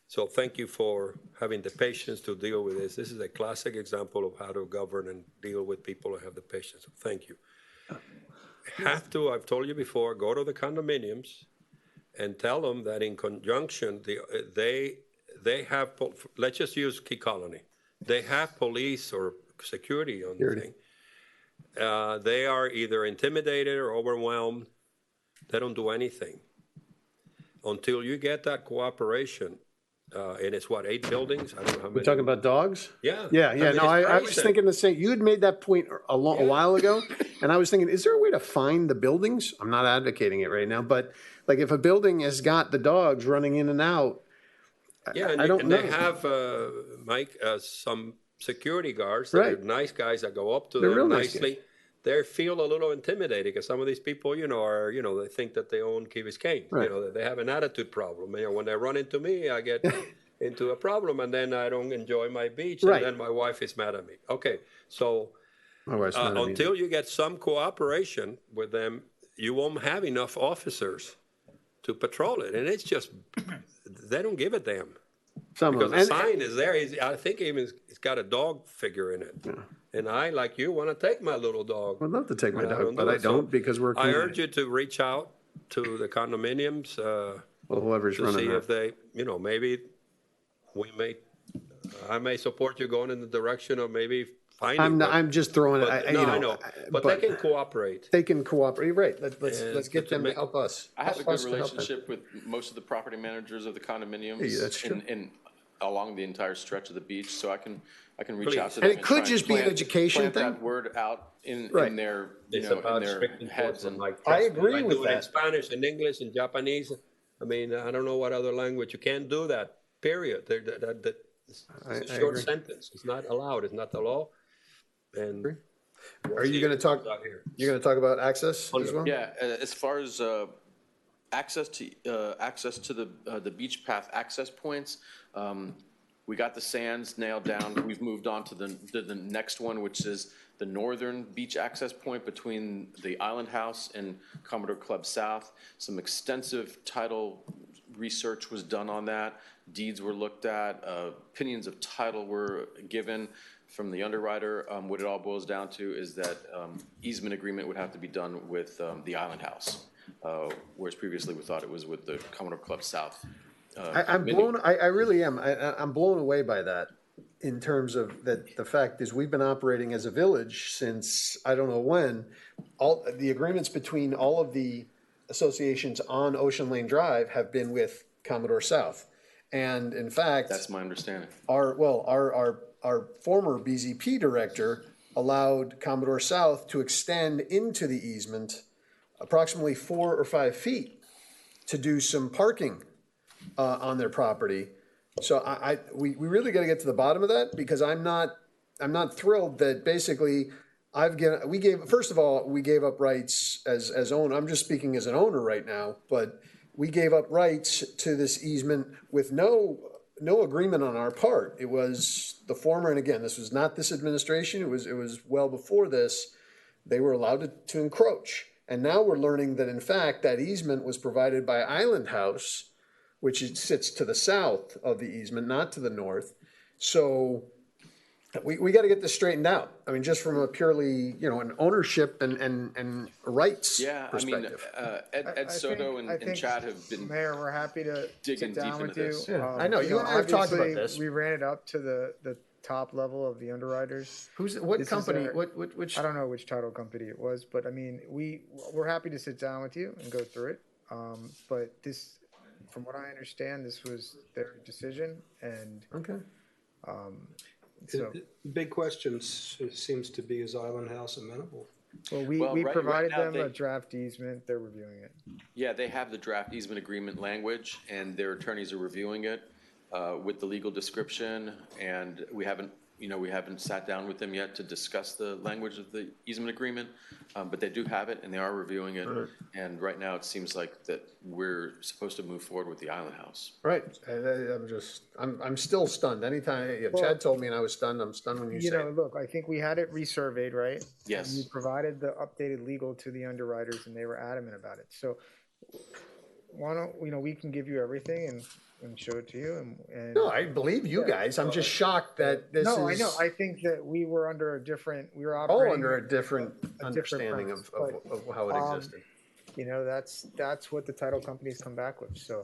so thank you for having the patience to deal with this. This is a classic example of how to govern and deal with people who have the patience. So thank you. I've told you before, go to the condominiums and tell them that in conjunction, they have, let's just use Key Colony. They have police or security on the thing. They are either intimidated or overwhelmed. They don't do anything. Until you get that cooperation, and it's 8 buildings? I don't know how many. We're talking about dogs? Yeah. Yeah. I was thinking the same. You had made that point a while ago, and I was thinking, is there a way to find the buildings? I'm not advocating it right now, but like if a building has got the dogs running in and out, I don't know. They have, Mike, some security guards that are nice guys that go up to them nicely. They feel a little intimidated because some of these people, they think that they own Key Biscayne. Right. They have an attitude problem. When they run into me, I get, into a problem, and then I don't enjoy my beach, Right. and then my wife is mad at me. Okay, so My wife's mad at me. until you get some cooperation with them, you won't have enough officers to patrol it, and it's just they don't give a damn. Some Because of the them. sign is there. I think even it's got a dog figure in it. Yeah. And I, like you, want to take my little dog. I'd love to take my dog, but do I it. So don't because we're. I urge you to reach out to the condominiums well, whoever's to running see that. if they, maybe I may support you going in the direction of maybe finding. I'm just throwing it. I know. But they can cooperate. They can cooperate, right? Let's get them to help us. I have a good relationship with most of the property managers of the condominiums. Yeah, that's true. Along the entire stretch of the beach, so I can reach Please. out to them. And it could try just be an plant- education plant thing. that word out in their It's in about their strict heads enforcement, and like I agree I with do it in that. Spanish, in English, in Japanese. I mean, I don't know what other language. You can't do that. Period. It's a short agree. sentence. It's not allowed. It's not the law. And Are you going to talk? You're going to talk about access as well? Yeah, as far as access to the beach path access points, we got the sands nailed down. We've moved on to the next one, which is the northern beach access point between the Island House and Commodore Club South. Some extensive title research was done on that. Deeds were looked at. Opinions of title were given from the underwriter. What it all boils down to is that easement agreement would have to be done with the Island House, whereas previously we thought it was with the Commodore Club South. I'm blown. I really am. I'm blown away by that. In terms of that, the fact is we've been operating as a village since I don't know when. All the agreements between all of the associations on Ocean Lane Drive have been with Commodore South, and in fact, That's my understanding. our former BZP director allowed Commodore South to extend into the easement approximately 4 or 5 feet to do some parking on their property. So we really got to get to the bottom of that, because I'm not thrilled that basically we gave up rights as owner. I'm just speaking as an owner right now, but we gave up rights to this easement with no agreement on our part. It was the former, and again, this was not this administration. It was well before this. They were allowed to encroach, and now we're learning that in fact that easement was provided by Island House, which sits to the south of the easement, not to the north. So we got to get this straightened out. I mean, just from a purely, an ownership and rights perspective. Ed Soto and Chad have been Mayor, we're happy to digging sit down deep with into you. this. Yeah, I know. You and I have talked about obviously, this. We ran it up to the top level of the underwriters. What This is company? our- Which? I don't know which title company it was, but I mean, we're happy to sit down with you and go through it. But this, from what I understand, this was their decision, and okay. So The big question seems to be, is Island House amenable? well, we right provided now them they- a draft easement. They're reviewing it. Yeah, they have the draft easement agreement language, and their attorneys are reviewing it with the legal description, and we haven't sat down with them yet to discuss the language of the easement agreement, but they do have it, and they are reviewing it, and right now it seems like that we're supposed to move forward with the Island House. Right. I'm still stunned. Anytime Chad told me and I was stunned, I'm stunned when you say it. Look, I think we had it resurveyed, right? Yes. And you provided the updated legal to the underwriters, and they were adamant about it. So why don't, we can give you everything and show it to you. And No, I believe you guys. I'm just shocked that this is. No, I know. I think that we were under we were all operating under a different a understanding premise, of how it existed. That's what the title companies come back with. So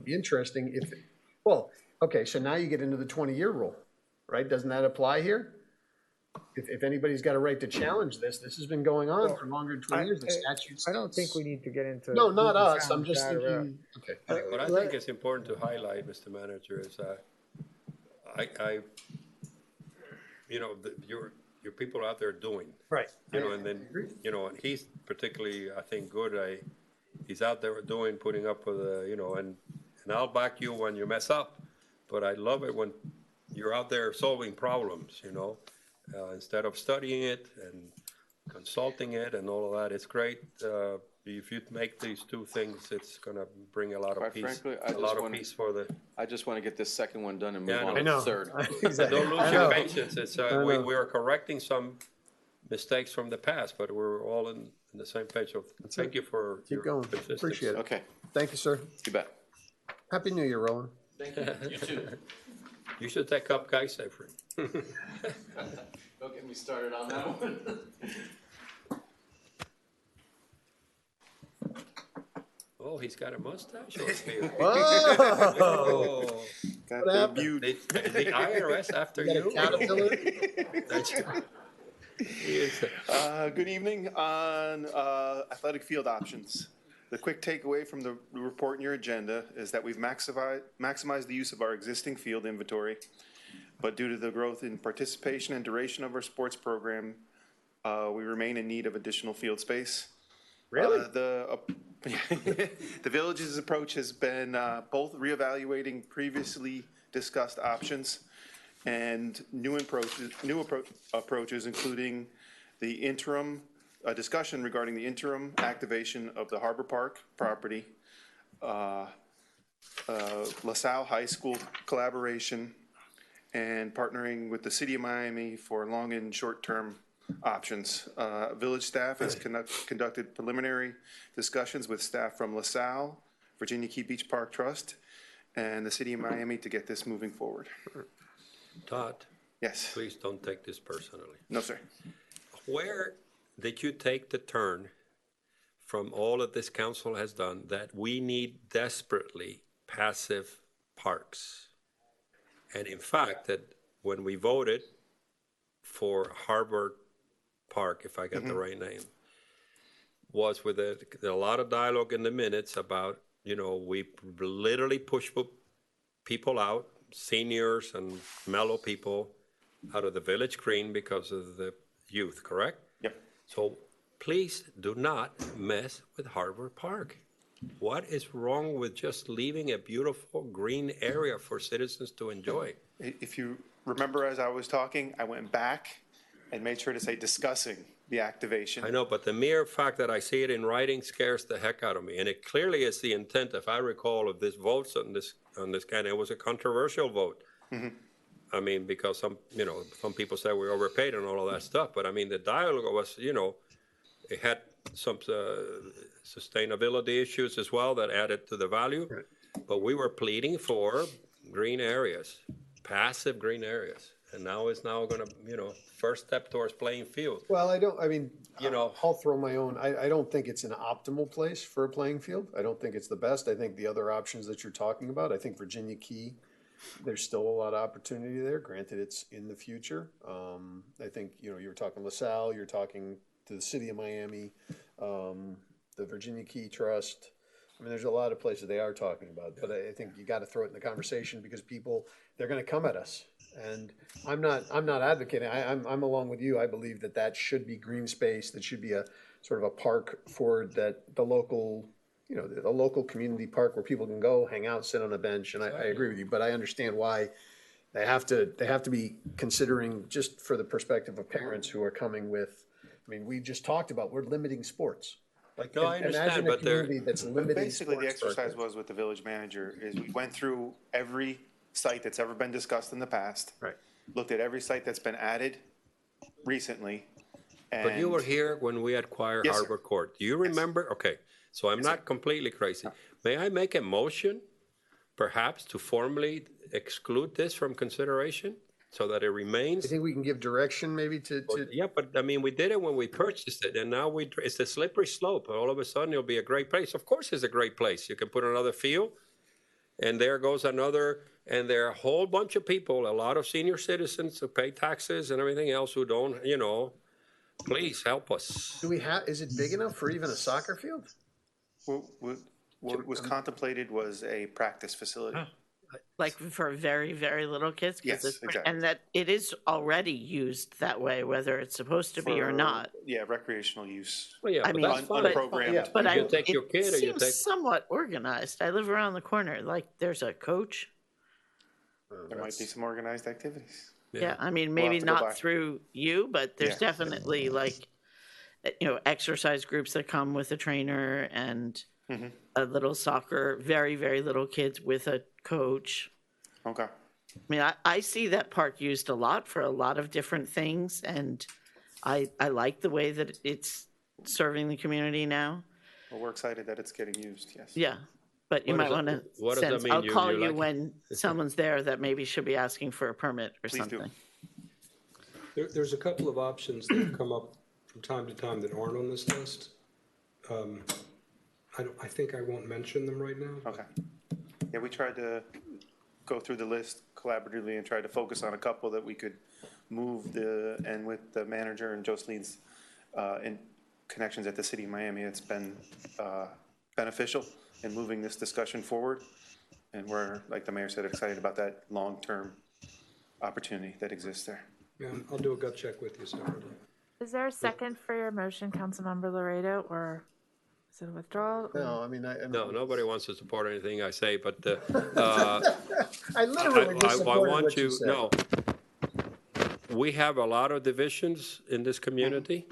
Interesting. Okay, so now you get into the 20-year rule, right? Doesn't that apply here? If anybody's got a right to challenge this has been going on for longer than 20 years. The statute I don't think we need to get into. No, not who us. sounds I'm just bad or thinking. Okay. What I think is important to highlight, Mr. Manager, is your people out there doing. Right. And then, and he's particularly, I think, good. He's out there putting up with, and I'll back you when you mess up, but I love it when you're out there solving problems, instead of studying it and consulting it and all of that. It's great. if you make these two things, it's gonna bring a lot of Quite peace. frankly, A lot of peace for the. I just want to get this second one done and move Yeah, on I to know. the third. Exactly. Don't lose I your know. patience. It's, I we know. are correcting some mistakes from the past, but we're all in the same page. So thank you for Keep your going. consistency. Appreciate it. Okay. Thank you, sir. You bet. Happy New Year, Roland. Thank you. You too. You should take up Guy Safety. Don't get me started on that one. Oh, he's got a mustache on here. Whoa! Got What the happened? view. The IRS after You got a you? caterpillar? Good evening on athletic field options. The quick takeaway from the report in your agenda is that we've maximized the use of our existing field inventory, but due to the growth in participation and duration of our sports program, we remain in need of additional field space. Really? The village's approach has been both reevaluating previously discussed options and new approaches, including the interim discussion regarding the interim activation of the Harbor Park property, LaSalle High School collaboration, and partnering with the City of Miami for long and short-term options. Village staff has conducted preliminary discussions with staff from LaSalle, Virginia Key Beach Park Trust, and the City of Miami to get this moving forward. Todd, Yes. please don't take this personally. No, sir. Where did you take the turn from all that this council has done that we need desperately passive parks? And in fact, that when we voted for Harbor Park, if I got the right name, was with a lot of dialogue in the minutes about, we literally push people out, seniors and mellow people out of the village green because of the youth, correct? Yep. So please do not mess with Harbor Park. What is wrong with just leaving a beautiful green area for citizens to enjoy? If you remember, as I was talking, I went back and made sure to say discussing the activation. I know, but the mere fact that I see it in writing scares the heck out of me. And it clearly is the intent, if I recall, of this vote on this kind. It was a controversial vote. Mm-hmm. I mean, because some people say we overpaid and all of that stuff. But I mean, the dialogue was, it had some sustainability issues as well that added to the value. Right. But we were pleading for green areas, passive green areas. And now it's going to, first step towards playing field. Well, I'll throw my own. I don't think it's an optimal place for a playing field. I don't think it's the best. I think the other options that you're talking about, I think Virginia Key, there's still a lot of opportunity there. Granted, it's in the future. I think, you're talking LaSalle, you're talking to the City of Miami, the Virginia Key Trust. I mean, there's a lot of places they are talking about, but I think you got to throw it in the conversation because they're going to come at us. And I'm not advocating. I'm along with you. I believe that should be green space. That should be a sort of a park for the local, the local community park where people can go, hang out, sit on a bench. And I agree with you, but I understand why they have to be considering, just for the perspective of parents who are coming with. I mean, we just talked about we're limiting sports. Like, no, I understand, but that's limiting. Basically, the exercise was with the village manager is we went through every site that's ever been discussed in the past. Right. Looked at every site that's been added recently. But you were here when we acquired Yes, Harbor Court. Do you remember? Okay, so I'm not completely crazy. May I make a motion, perhaps, to formally exclude this from consideration so that it remains? I think we can give direction maybe to. Yeah, but I mean, we did it when we purchased it, and now it's a slippery slope. All of a sudden, it'll be a great place. Of course, it's a great place. You can put another field, and there goes another. And there are a whole bunch of people, a lot of senior citizens who pay taxes and everything else who don't, please help us. Is it big enough for even a soccer field? What was contemplated was a practice facility. Like for very, very little kids? Yes, exactly. And that it is already used that way, whether it's supposed to be or not. Yeah, recreational use. Well, yeah, I mean, unprogrammed. But you take your kid, or you seems take somewhat organized. I live around the corner. Like, there's a coach. There might be some organized activities. Yeah, I mean, maybe not through you, but there's definitely like exercise groups that come with a trainer and a little soccer, very, very little kids with a coach. Okay. I mean, I see that park used a lot for a lot of different things, and I like the way that it's serving the community now. Well, we're excited that it's getting used, yes. Yeah, but you What might does want that- to what does that sense, mean? I'll call You you like it? when someone's there that maybe should be asking for a permit or Please do. something. There's a couple of options that have come up from time to time that aren't on this list. I think I won't mention them right now. Okay. Yeah, we tried to go through the list collaboratively and try to focus on a couple that we could move and with the manager and Joseline's in connections at the city of Miami, it's been beneficial in moving this discussion forward. And we're, like the mayor said, excited about that long-term opportunity that exists there. Yeah, I'll do a gut check with you separately. Is there a second for your motion, Councilmember Laredo, or is it a withdrawal? No, I mean, No, nobody wants to support anything I say, but I literally just I supported want what you you, said. no. We have a lot of divisions in this community,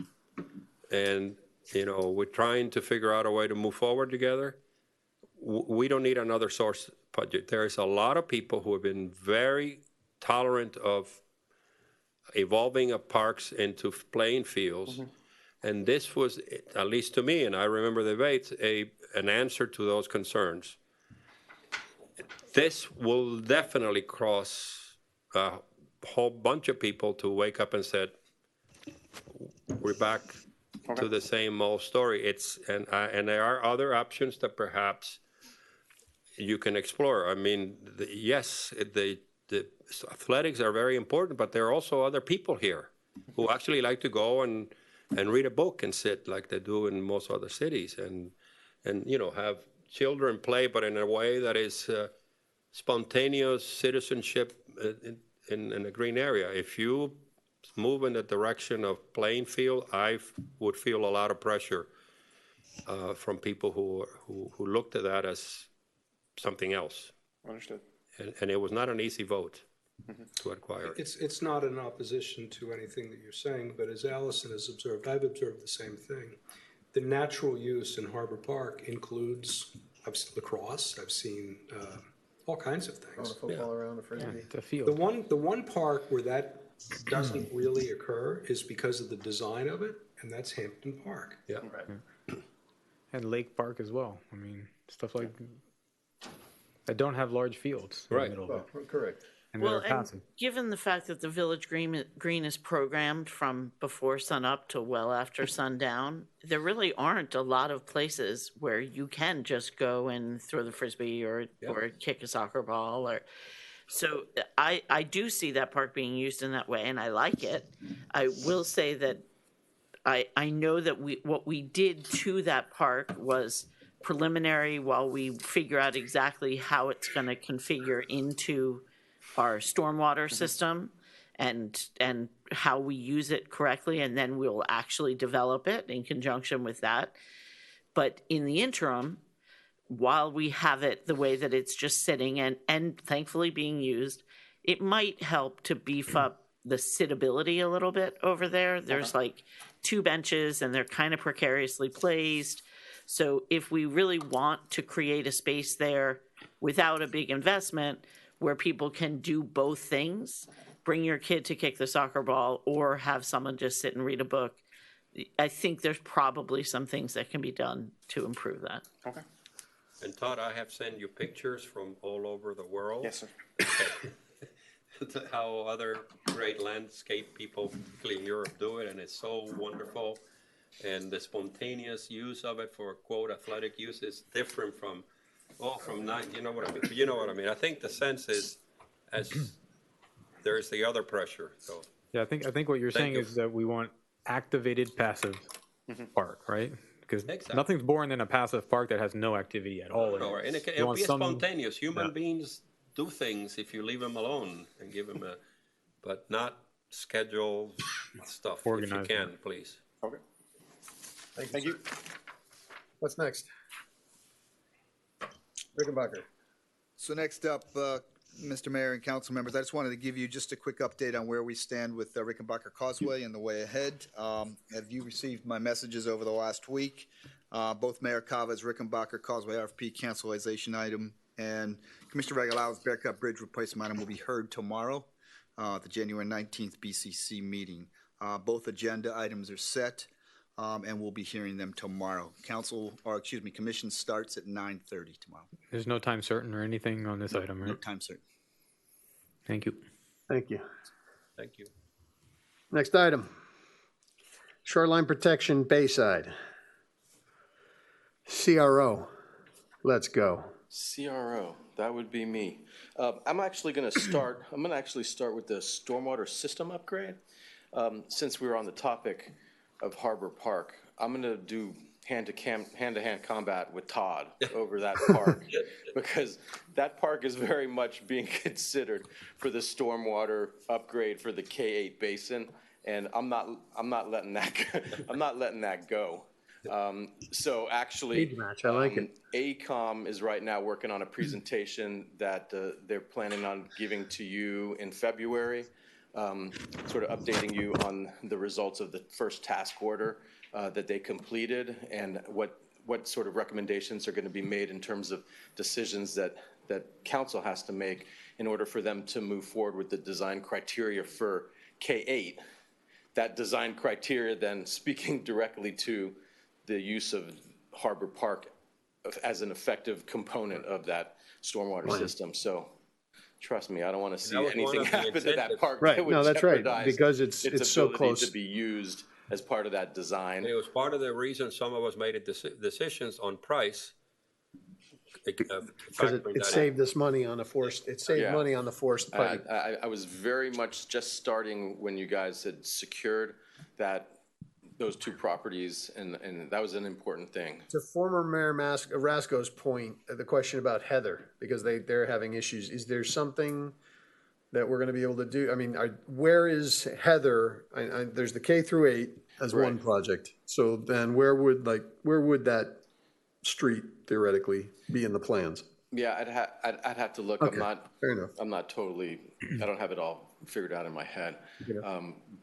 and, we're trying to figure out a way to move forward together. We don't need another source budget. There's a lot of people who have been very tolerant of evolving of parks into playing fields. And this was, at least to me, and I remember the debates, an answer to those concerns. This will definitely cross a whole bunch of people to wake up and said, we're back to the same old story. And there are other options that perhaps you can explore. I mean, yes, the athletics are very important, but there are also other people here who actually like to go and read a book and sit like they do in most other cities and have children play, but in a way that is spontaneous citizenship in a green area. If you move in the direction of playing field, I would feel a lot of pressure from people who looked at that as something else. Understood. And it was not an easy vote to acquire. It's not in opposition to anything that you're saying, but as Allison has observed, I've observed the same thing. The natural use in Harbor Park includes lacrosse. I've seen all kinds of things. Football around the frisbee. The field. The one park where that doesn't really occur is because of the design of it, and that's Hampton Park. Yeah. And Lake Park as well. I mean, stuff like that don't have large fields in the middle of it. Correct. And Well, they're and passive. given the fact that the Village Green is programmed from before sunup to well after sundown, there really aren't a lot of places where you can just go and throw the frisbee or kick a soccer ball. So I do see that park being used in that way, and I like it. I will say that I know that what we did to that park was preliminary while we figure out exactly how it's going to configure into our stormwater system and how we use it correctly, and then we'll actually develop it in conjunction with that. But in the interim, while we have it the way that it's just sitting and thankfully being used, it might help to beef up the sittability a little bit over there. There's like 2 benches and they're kind of precariously placed. So if we really want to create a space there without a big investment where people can do both things, bring your kid to kick the soccer ball or have someone just sit and read a book, I think there's probably some things that can be done to improve that. Okay. And Todd, I have sent you pictures from all over the world. Yes, sir. How other great landscape people, particularly in Europe, do it, and it's so wonderful. And the spontaneous use of it for, quote, athletic use is different from not, you know what I mean? You know what I mean? I think the sense is, as there's the other pressure, so. Yeah, I think what you're saying is that we want activated passive park, right? Because nothing's boring than a passive park that has no activity at all. No, and it'll be spontaneous. Human beings do things if you leave them alone and give them but not scheduled stuff. Organized. If you can, please. Okay. Thank you. What's next? Rickenbacker. So next up, Mr. Mayor and council members, I just wanted to give you just a quick update on where we stand with Rickenbacker Causeway and the way ahead. Have you received my messages over the last week? Both Mayor Cava's Rickenbacker Causeway RFP cancellation item and Commissioner Regalada's Bearcat Bridge replacement item will be heard tomorrow, the January 19th BCC meeting. Both agenda items are set, and we'll be hearing them tomorrow. Commission starts at 9:30 tomorrow. There's no time certain or anything on this item, right? No time certain. Thank you. Thank you. Thank you. Next item, shoreline protection Bayside. CRO, let's go. CRO, that would be me. I'm actually going to start with the stormwater system upgrade. Since we were on the topic of Harbor Park, I'm going to do hand-to-hand combat with Todd over that park because that park is very much being considered for the stormwater upgrade for the K8 basin, and I'm not letting that go. So actually, Age match, I like it. AECOM is right now working on a presentation that they're planning on giving to you in February, sort of updating you on the results of the first task order that they completed and what sort of recommendations are going to be made in terms of decisions that council has to make in order for them to move forward with the design criteria for K8. That design criteria then speaking directly to the use of Harbor Park as an effective component of that stormwater system. So trust me, I don't want to see anything happen to that park. Right, that would no, that's right, jeopardize because it's so ability close. to be used as part of that design. It was part of the reason some of us made decisions on price. Because it saved us money on the forced, money on the forced pipe. I was very much just starting when you guys had secured those two properties, and that was an important thing. To former Mayor Rasco's point, the question about Heather, because they're having issues, is there something that we're going to be able to do? I mean, where is Heather? There's the K through 8 as one project. So then where would that street theoretically be in the plans? Yeah, I'd have to look. Okay, fair enough. I'm not totally. I don't have it all figured out in my head.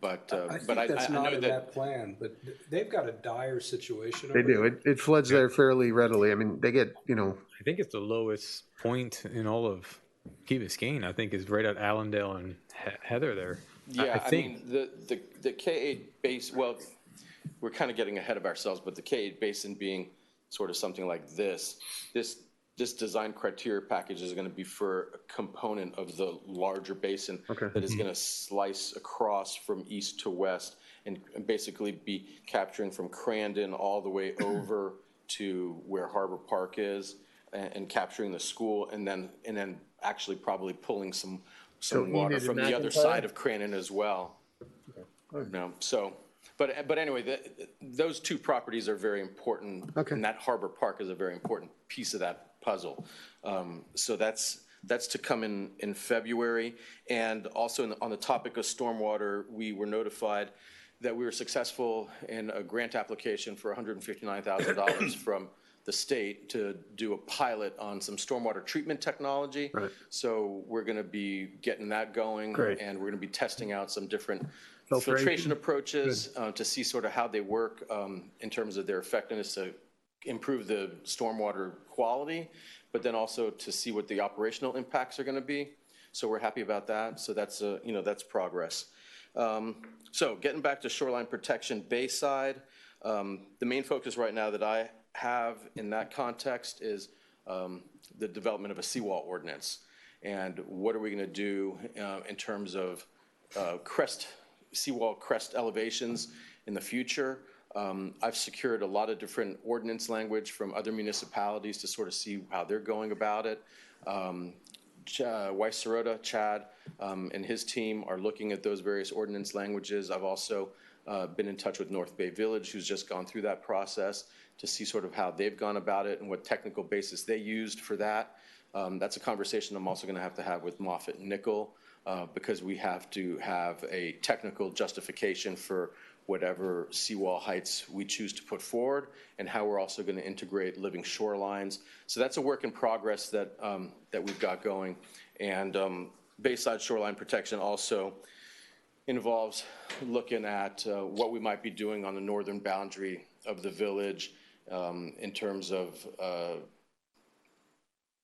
But I think I that's not know in that that plan. But they've got a dire situation. They over do. there. It floods there fairly readily. I mean, they get, I think it's the lowest point in all of Key Biscayne. I think is right at Allendale and Heather there. Yeah, I think. mean the K8 base. Well, we're kind of getting ahead of ourselves, but the K8 basin being sort of something like this design criteria package is going to be for a component of the larger basin that is going to slice across from east to west and basically be capturing from Crandon all the way over to where Harbor Park is and capturing the school and then actually probably pulling some water from the other side of Crandon as well. But anyway, those two properties are very important, and that Harbor Park is a very important piece of that puzzle. So that's to come in February. And also on the topic of stormwater, we were notified that we were successful in a grant application for $159,000 from the state to do a pilot on some stormwater treatment technology. Right. So we're going to be getting that going, and we're going to be testing out some different filtration approaches to see sort of how they work in terms of their effectiveness to improve the stormwater quality, but then also to see what the operational impacts are going to be. So we're happy about that. So that's that's progress. So getting back to shoreline protection Bayside, the main focus right now that I have in that context is the development of a seawall ordinance. And what are we going to do in terms of seawall crest elevations in the future? I've secured a lot of different ordinance language from other municipalities to sort of see how they're going about it. Weiss Sirota, Chad, and his team are looking at those various ordinance languages. I've also been in touch with North Bay Village, who's just gone through that process to see sort of how they've gone about it and what technical basis they used for that. That's a conversation I'm also going to have with Moffitt and Nickel because we have to have a technical justification for whatever seawall heights we choose to put forward and how we're also going to integrate living shorelines. So that's a work in progress that we've got going. And Bayside Shoreline Protection also involves looking at what we might be doing on the northern boundary of the village in terms of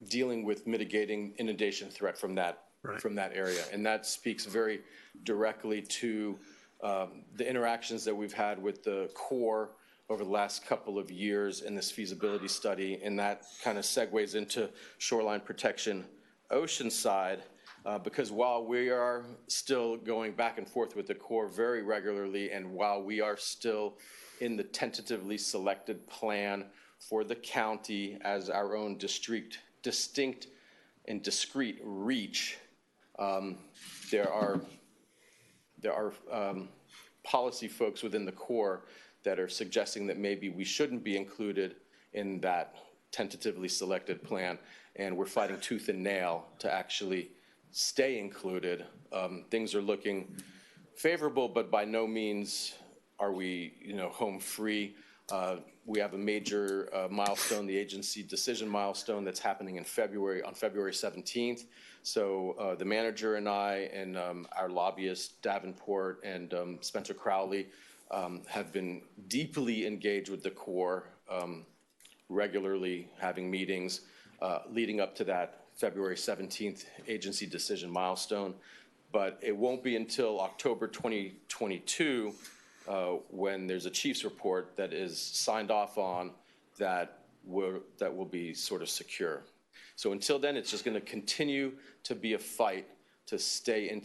dealing with mitigating inundation threat from that area. And that speaks very directly to the interactions that we've had with the Corps over the last couple of years in this feasibility study, and that kind of segues into shoreline protection oceanside, because while we are still going back and forth with the Corps very regularly, and while we are still in the tentatively selected plan for the county as our own distinct and discrete reach, there are policy folks within the Corps that are suggesting that maybe we shouldn't be included in that tentatively selected plan, and we're fighting tooth and nail to actually stay included. Things are looking favorable, but by no means are we, home free. We have a major milestone, the agency decision milestone, that's happening in February, on February 17th. So the manager and I and our lobbyist, Davenport and Spencer Crowley, have been deeply engaged with the Corps, regularly having meetings leading up to that February 17th agency decision milestone. But it won't be until October 2022 when there's a chief's report that is signed off on that will be sort of secure. So until then, it's just going to continue to be a fight to stay in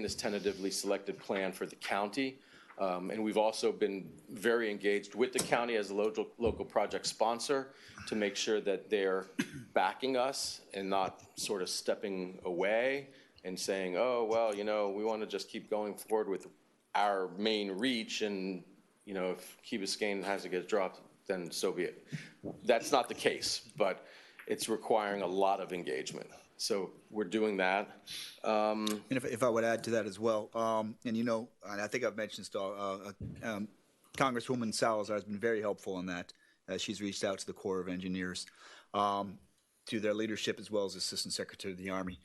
this tentatively selected plan for the county. And we've also been very engaged with the county as a local project sponsor to make sure that they're backing us and not sort of stepping away and saying, oh, well, we want to just keep going forward with our main reach, and, if Key Biscayne has to get dropped, then so be it. That's not the case, but it's requiring a lot of engagement. So we're doing that. And if I would add to that as well, and I think I've mentioned Congresswoman Salazar has been very helpful in that. She's reached out to the Corps of Engineers, to their leadership, as well as Assistant Secretary of the Army.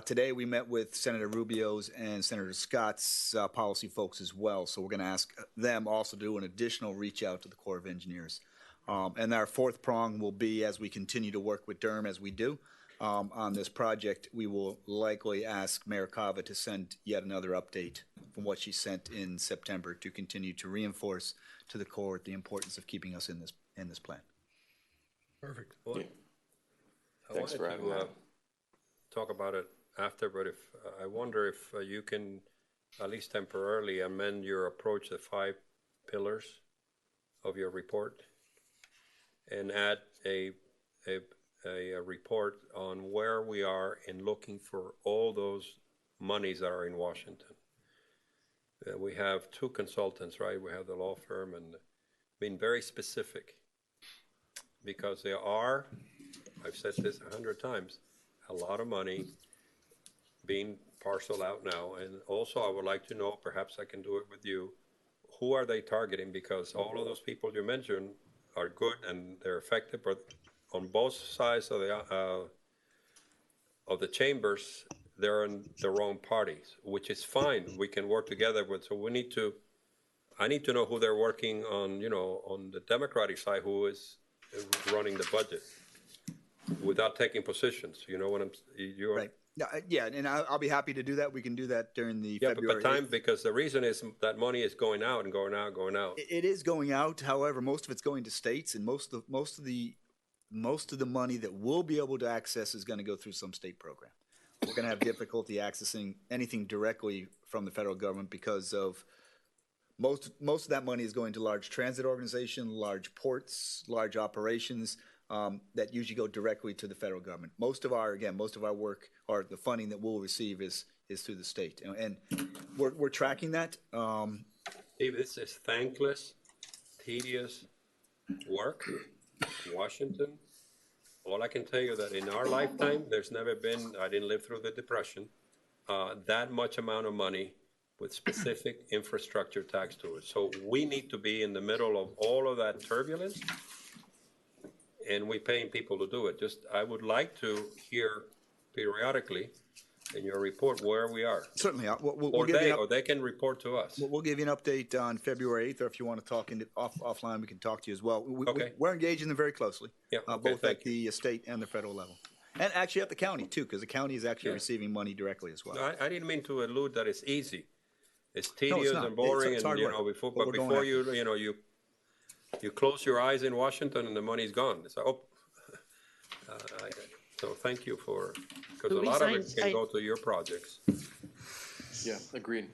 Today we met with Senator Rubio's and Senator Scott's policy folks as well. So we're going to ask them also to do an additional reach out to the Corps of Engineers. And our fourth prong will be, as we continue to work with Durham as we do, on this project, we will likely ask Mayor Cava to send yet another update from what she sent in September to continue to reinforce to the Corps the importance of keeping us in this plan. Perfect. Yeah. I Thanks for having to talk about it after, but I wonder if you can at least temporarily amend your approach to 5 pillars of your report and add a report on where we are in looking for all those monies that are in Washington. We have 2 consultants, right? We have the law firm, and being very specific, because there are, I've said this 100 times, a lot of money being parceled out now. And also I would like to know, perhaps I can do it with you, who are they targeting? Because all of those people you mentioned are good and they're effective, but on both sides of the chambers, they're in the wrong parties, which is fine. We can work together, but so I need to know who they're working on, on the Democratic side, who is running the budget without taking positions. You know what you're right. Yeah, and I'll be happy to do that. We can do that during the February. But time, because the reason is that money is going out and going out, going out. It is going out. However, most of it's going to states, and most of the money that we'll be able to access is going to go through some state program. We're going to have difficulty accessing anything directly from the federal government because of most of that money is going to large transit organizations, large ports, large operations that usually go directly to the federal government. Most of our work, or the funding that we'll receive, is through the state, and we're tracking that. This is thankless, tedious work in Washington. All I can tell you that in our lifetime, there's never been, I didn't live through the Depression, that much amount of money with specific infrastructure tax to it. So we need to be in the middle of all of that turbulence, and we're paying people to do it. I would like to hear periodically in your report where we are. Certainly, we'll Or give you or they can report to us. We'll give you an update on February 8th, or if you want to talk offline, we can talk to you as well. Okay. We're engaging them very closely, Yeah, okay, both at the state and the federal level. And actually at the county, too, because the county is actually receiving money directly as well. No, I didn't mean to allude that it's easy. It's No, tedious it's not. and boring, It's and hard you work. know, But but we're going before after you close your eyes in Washington and the money's gone. It's like, oh, so thank you because a lot of it can go to your projects. Yeah, agreed.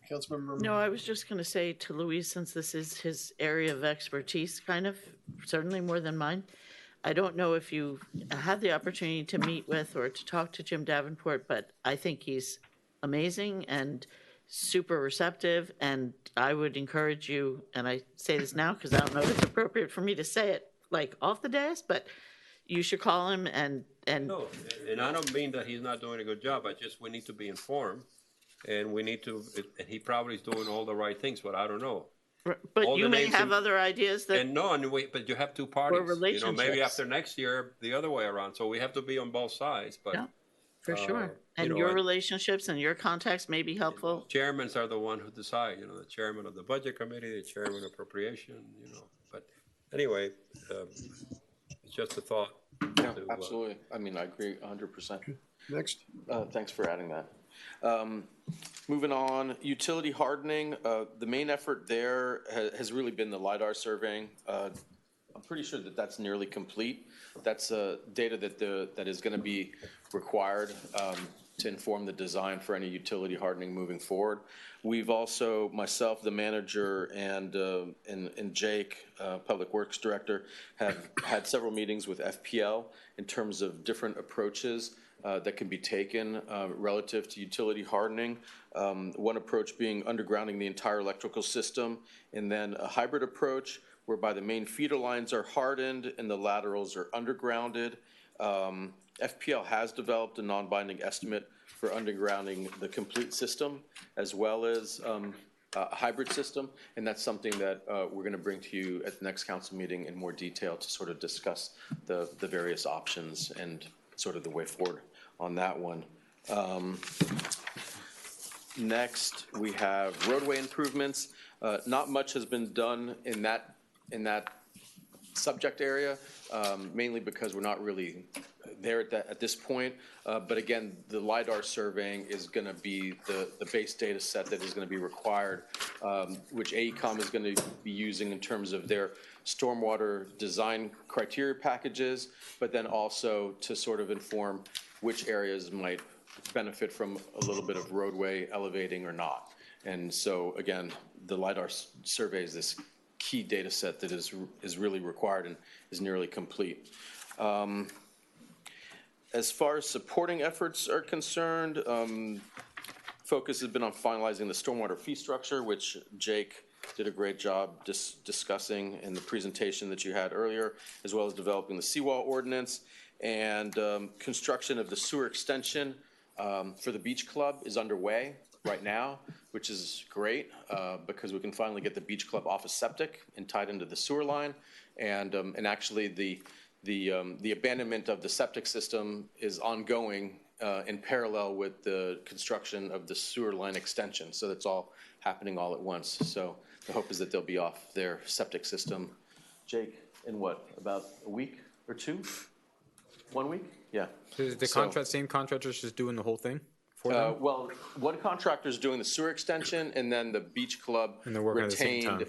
Councilmember. No, I was just going to say to Luis, since this is his area of expertise, kind of, certainly more than mine, I don't know if you had the opportunity to meet with or to talk to Jim Davenport, but I think he's amazing and super receptive, and I would encourage you, and I say this now because I don't know if it's appropriate for me to say it like off the dais, but you should call him and No, and I don't mean that he's not doing a good job. We need to be informed, and we need to, and he probably is doing all the right things, but I don't know. But All you the may names have in- other ideas that but you have two parties. You know, maybe relationships. after next year, the other way around. So we have to be on both sides. But Yeah, for sure. you And know, your relationships and your contacts may be helpful. chairmen are the one who decide. You know, the chairman of the budget committee, the chairman of appropriation. You know, but anyway, it's just a thought. Yeah, absolutely. I mean, I agree 100%. Next. Thanks for adding that. Moving on, utility hardening. The main effort there has really been the LiDAR surveying. I'm pretty sure that that's nearly complete. That's data that is going to be required to inform the design for any utility hardening moving forward. We've also, myself, the manager, and Jake, Public Works Director, have had several meetings with FPL in terms of different approaches that can be taken relative to utility hardening. One approach being undergrounding the entire electrical system, and then a hybrid approach whereby the main feeder lines are hardened and the laterals are undergrounded. FPL has developed a non-binding estimate for undergrounding the complete system as well as a hybrid system, and that's something that we're going to bring to you at the next council meeting in more detail to sort of discuss the various options and sort of the way forward on that one. Next, we have roadway improvements. Not much has been done in that subject area, mainly because we're not really there at this point. But again, the LiDAR surveying is going to be the base data set that is going to be required, which AECOM is going to be using in terms of their stormwater design criteria packages, but then also to sort of inform which areas might benefit from a little bit of roadway elevating or not. And so again, the LiDAR survey is this key data set that is really required and is nearly complete. As far as supporting efforts are concerned, focus has been on finalizing the stormwater fee structure, which Jake did a great job discussing in the presentation that you had earlier, as well as developing the seawall ordinance. And construction of the sewer extension for the beach club is underway right now, which is great because we can finally get the beach club off of septic and tied into the sewer line. And actually the abandonment of the septic system is ongoing in parallel with the construction of the sewer line extension. So that's all happening all at once. So the hope is that they'll be off their septic system, Jake, in what, about a week or two? 1 week? Yeah. So is the same contractor's just doing the whole thing for them? Well, one contractor is doing the sewer extension, and then the beach club retained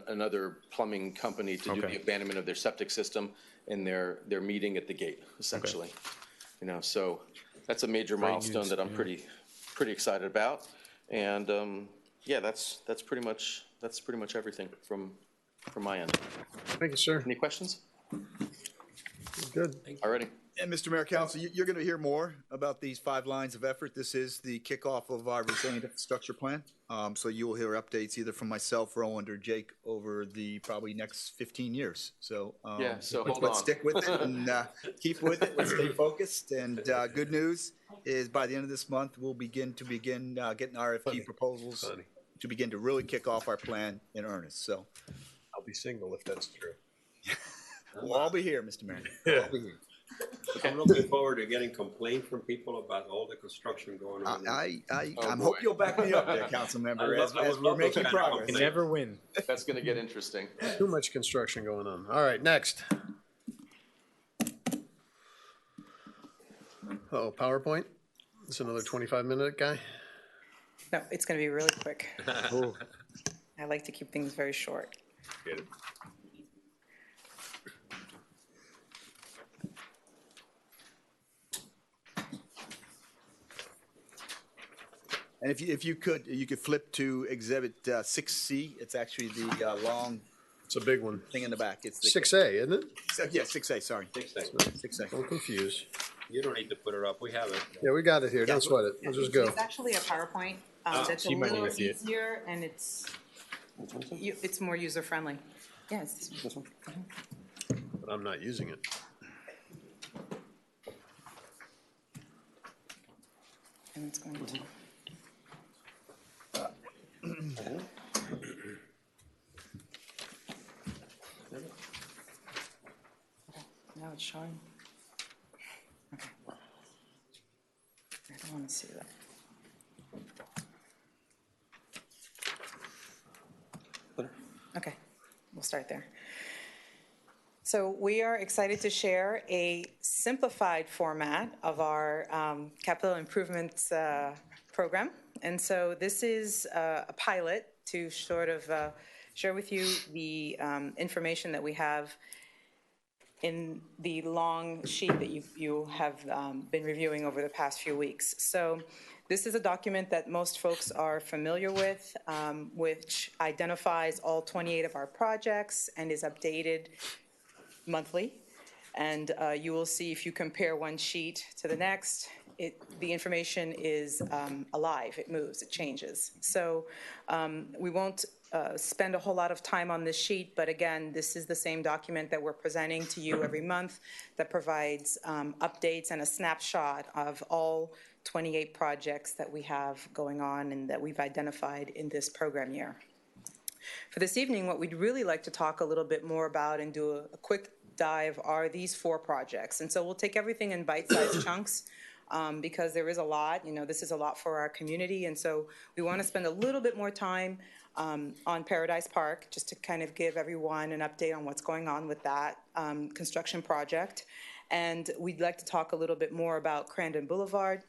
another plumbing company to do the abandonment of their septic system, and they're meeting at the gate, essentially. You know, so that's a major milestone that I'm pretty excited about. And yeah, that's pretty much everything from my end. Thank you, sir. Any questions? Good. Alrighty. And Mr. Mayor, Council, you're going to hear more about these 5 lines of effort. This is the kickoff of our resilient infrastructure plan. So you will hear updates either from myself, Roland, or Jake over the probably next 15 years. So yeah, so let's stick with it and keep with it. Let's stay focused. And good news is by the end of this month, we'll begin getting RFP proposals to begin to really kick off our plan in earnest. So I'll be single if that's true. we'll all be here, Mr. Mayor. We'll all be here. I'm looking forward to getting complaints from people about all the construction going on. I Oh, boy. hope you'll back me up there, council member, as we're making progress. You never win. That's going to get interesting. Too much construction going on. All right, next. Oh, PowerPoint? It's another 25-minute guy? No, it's going to be really quick. I like to keep things very short. Get it. And if you could flip to Exhibit 6C. It's actually the long. It's a big one. Thing in the back. It's the 6A, isn't it? Yeah, 6A. Sorry. 6A. A. Don't confuse. You don't need to put it up. We have it. Yeah, we got it here. Don't sweat it. We'll just go. It's actually a PowerPoint that's a you might need little to see it. easier, and it's more user-friendly. Yes. But I'm not using it. And it's going to. Now it's showing. Okay. I don't want to see that. Okay, we'll start there. So we are excited to share a simplified format of our capital improvements program. And so this is a pilot to sort of share with you the information that we have in the long sheet that you have been reviewing over the past few weeks. So this is a document that most folks are familiar with, which identifies all 28 of our projects and is updated monthly. And you will see if you compare one sheet to the next, the information is alive, it moves, it changes. So we won't spend a whole lot of time on this sheet, but again, this is the same document that we're presenting to you every month that provides updates and a snapshot of all 28 projects that we have going on and that we've identified in this program year. For this evening, what we'd really like to talk a little bit more about and do a quick dive are these 4 projects. And so we'll take everything in bite-sized chunks because there is a lot. You know, this is a lot for our community. And so we want to spend a little bit more time on Paradise Park, just to kind of give everyone an update on what's going on with that construction project. And we'd like to talk a little bit more about Crandon Boulevard,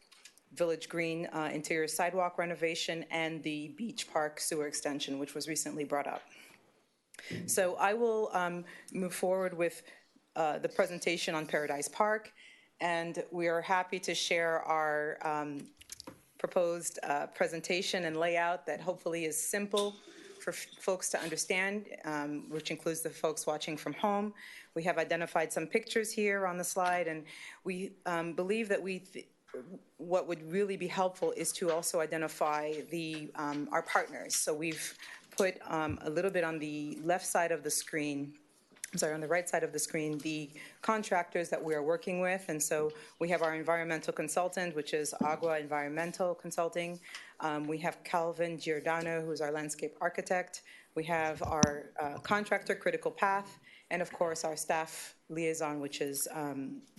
Village Green interior sidewalk renovation, and the Beach Park sewer extension, which was recently brought up. So I will move forward with the presentation on Paradise Park, and we are happy to share our proposed presentation and layout that hopefully is simple for folks to understand, which includes the folks watching from home. We have identified some pictures here on the slide, and we believe that what would really be helpful is to also identify our partners. So we've put a little bit on the left side of the screen, on the right side of the screen, the contractors that we are working with. And so we have our environmental consultant, which is Agua Environmental Consulting. We have Calvin Giordano, who's our landscape architect. We have our contractor, Critical Path, and of course our staff liaison, which is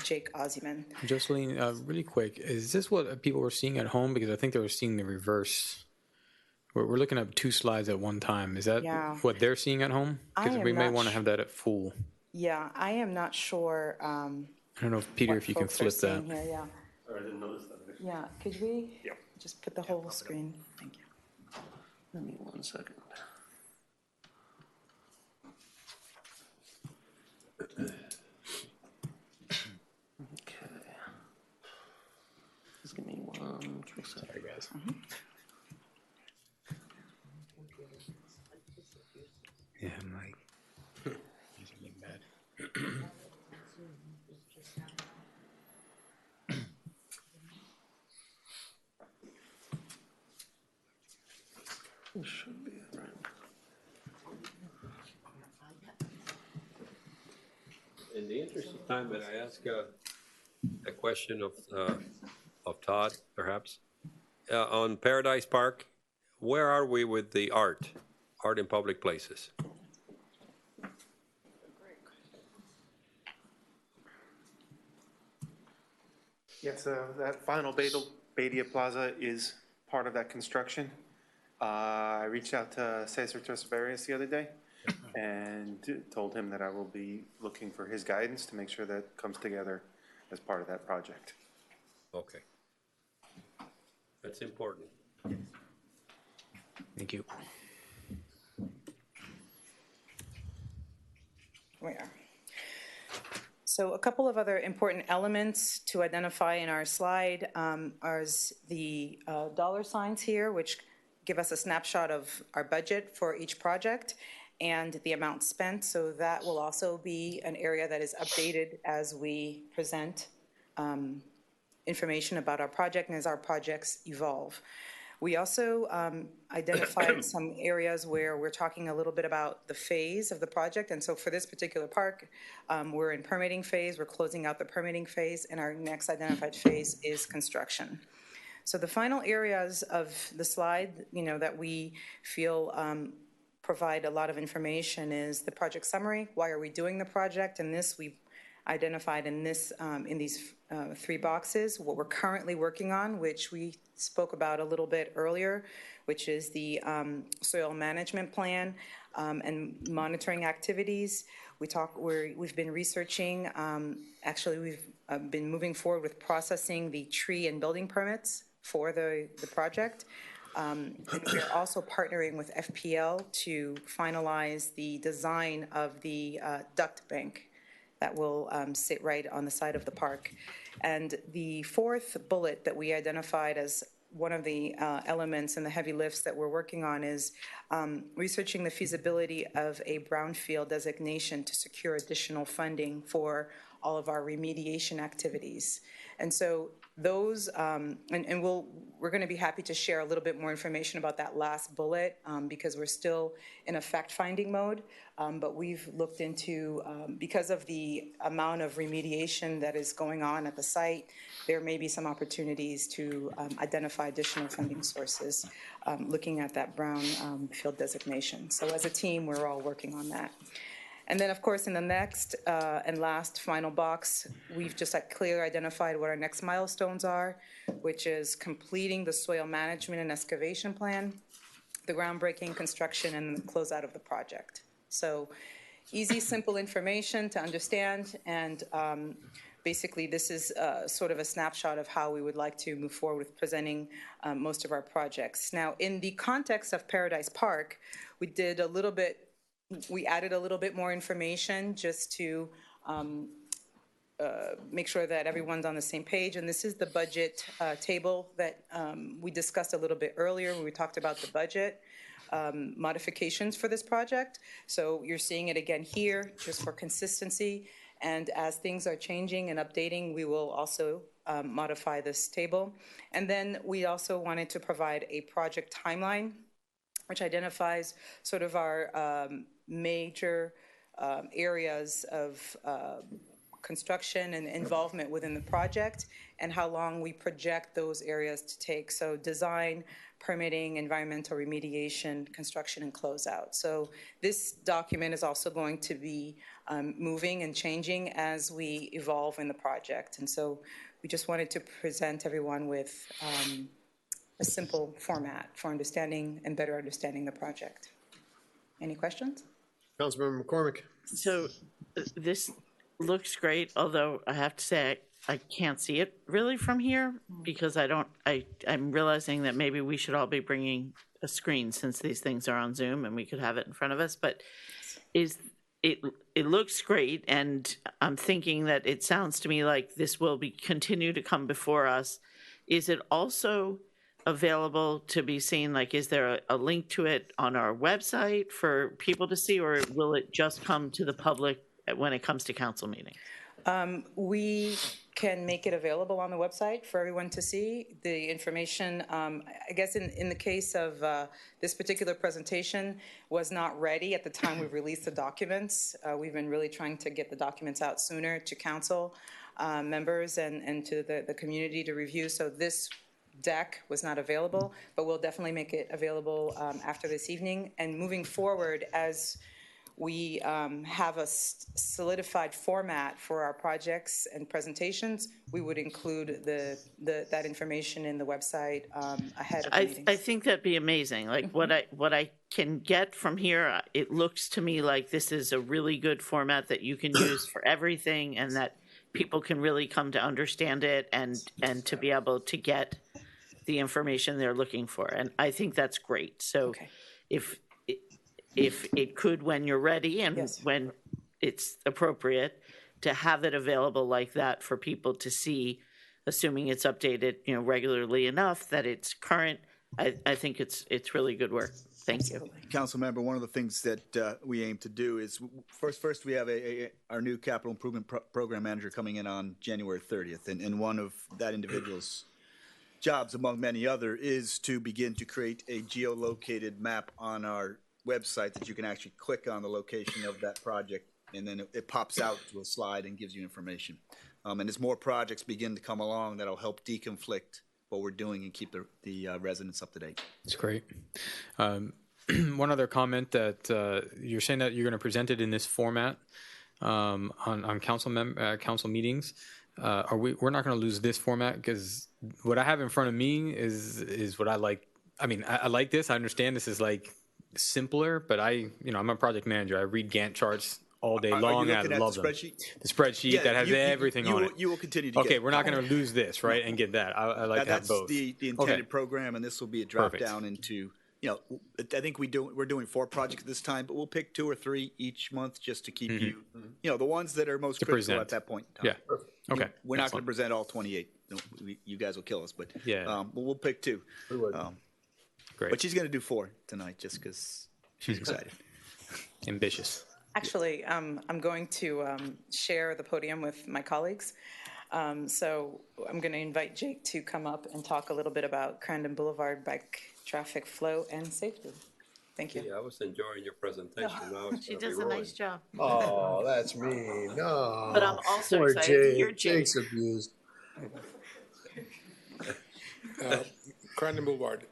Jake Ozyman. Jocelyn, really quick, is this what people were seeing at home? Because I think they were seeing the reverse. We're looking at 2 slides at one time. Is that what they're seeing at home? Because we may want to have that at full. Yeah, I am not sure. I don't know, if Peter, if you can flip that. Here, yeah. I didn't notice that. Yeah, could we just put the whole screen? Thank you. Give me 1 second. Okay. Just give me 1 quick second. Sorry, guys. Yeah, I'm like, These are getting bad. It should be right. In the interest of time, may I ask a question of Todd, perhaps? On Paradise Park, where are we with the art in public places? Yes, that final Badia Plaza is part of that construction. I reached out to Cesar Tresaverius the other day and told him that I will be looking for his guidance to make sure that comes together as part of that project. Okay. That's important. Thank you. We are. So a couple of other important elements to identify in our slide are the dollar signs here, which give us a snapshot of our budget for each project and the amount spent. So that will also be an area that is updated as we present information about our project and as our projects evolve. We also identified some areas where we're talking a little bit about the phase of the project. And so for this particular park, we're in permitting phase. We're closing out the permitting phase, and our next identified phase is construction. So the final areas of the slide, that we feel provide a lot of information is the project summary. Why are we doing the project? And this we identified in these three boxes, what we're currently working on, which we spoke about a little bit earlier, which is the soil management plan and monitoring activities. We've been researching, actually we've been moving forward with processing the tree and building permits for the project. And we're also partnering with FPL to finalize the design of the duct bank that will sit right on the side of the park. And the fourth bullet that we identified as one of the elements in the heavy lifts that we're working on is researching the feasibility of a brownfield designation to secure additional funding for all of our remediation activities. And so those, we're going to be happy to share a little bit more information about that last bullet because we're still in a fact-finding mode. But we've looked into, because of the amount of remediation that is going on at the site, there may be some opportunities to identify additional funding sources looking at that brown field designation. So as a team, we're all working on that. And then, of course, in the next and last final box, we've just clearly identified what our next milestones are, which is completing the soil management and excavation plan, the groundbreaking, construction, and the closeout of the project. So easy, simple information to understand, and basically this is sort of a snapshot of how we would like to move forward with presenting most of our projects. Now, in the context of Paradise Park, we added a little bit more information just to make sure that everyone's on the same page. And this is the budget table that we discussed a little bit earlier when we talked about the budget modifications for this project. So you're seeing it again here just for consistency. And as things are changing and updating, we will also modify this table. And then we also wanted to provide a project timeline, which identifies sort of our major areas of construction and involvement within the project and how long we project those areas to take. So design, permitting, environmental remediation, construction, and closeout. So this document is also going to be moving and changing as we evolve in the project. And so we just wanted to present everyone with a simple format for understanding and better understanding the project. Any questions? Councilmember McCormick. So this looks great, although I have to say I can't see it really from here because I'm realizing that maybe we should all be bringing a screen since these things are on Zoom and we could have it in front of us. But it looks great, and I'm thinking that it sounds to me like this will continue to come before us. Is it also available to be seen? Like, is there a link to it on our website for people to see, or will it just come to the public when it comes to council meetings? We can make it available on the website for everyone to see the information. I guess in the case of this particular presentation was not ready at the time we released the documents. We've been really trying to get the documents out sooner to council members and to the community to review. So this deck was not available, but we'll definitely make it available after this evening. And moving forward, as we have a solidified format for our projects and presentations, we would include that information in the website ahead of the meetings. I think that'd be amazing. Like what I can get from here, it looks to me like this is a really good format that you can use for everything, and that people can really come to understand it and to be able to get the information they're looking for. And I think that's great. So if it could, when you're ready and when it's appropriate, to have it available like that for people to see, assuming it's updated, regularly enough that it's current, I think it's really good work. Thank you. Councilmember, one of the things that we aim to do is first we have our new capital improvement program manager coming in on January 30th, and one of that individual's jobs, among many other, is to begin to create a geolocated map on our website that you can actually click on the location of that project, and then it pops out to a slide and gives you information. And as more projects begin to come along, that'll help deconflict what we're doing and keep the residents up to date. That's great. One other comment that you're saying that you're going to present it in this format on council meetings. We're not going to lose this format, because what I have in front of me is what I like. I mean, I like this. I understand this is like simpler, but I'm a project manager. I read Gantt charts all day long. Are you looking I love at the them. spreadsheet? The spreadsheet that has everything on it. You will continue to get Okay, it. we're not going to lose this, right? And get that. I like to have both. That's the intended program, and this will be a drop down into. I think we're doing 4 projects this time, but we'll pick 2 or 3 each month just to keep you, the ones that are most critical at that point in time. Yeah. Okay. We're not going to present all 28. You guys will kill us, but we'll pick 2. Great. But she's going to do 4 tonight just because she's excited. Ambitious. Actually, I'm going to share the podium with my colleagues. So I'm going to invite Jake to come up and talk a little bit about Crandon Boulevard bike traffic flow and safety. Thank you. Yeah, I was enjoying your presentation. Now it's She gonna does be a ruined. nice job. Oh, that's mean. No. But I'm also Poor excited to hear Jake. Jake. Jake's abused. Crandon Boulevard.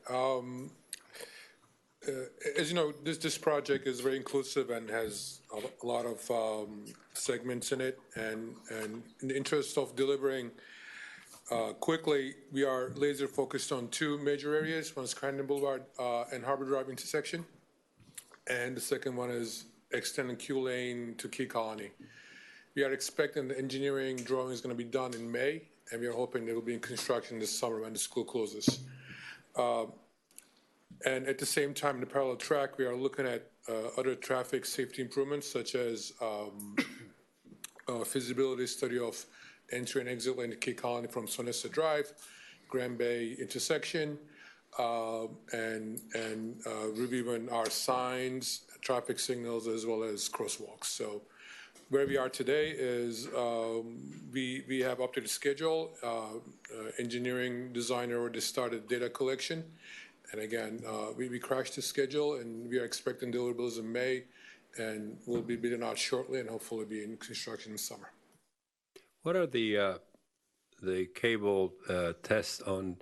As you know, this project is very inclusive and has a lot of segments in it. And in the interest of delivering quickly, we are laser focused on 2 major areas. One is Crandon Boulevard and Harbor Drive intersection. And the second one is extending Q Lane to Key Colony. We are expecting the engineering drawing is going to be done in May, and we are hoping it will be in construction this summer when the school closes. And at the same time, in the parallel track, we are looking at other traffic safety improvements, such as feasibility study of entry and exit lane to Key Colony from Sonesta Drive, Grand Bay intersection, and reviewing our signs, traffic signals, as well as crosswalks. So where we are today is we have updated schedule. Engineering designer already started data collection. And again, we crashed the schedule, and we are expecting deliverables in May, and we'll be bidding out shortly and hopefully be in construction this summer. What are the cable tests on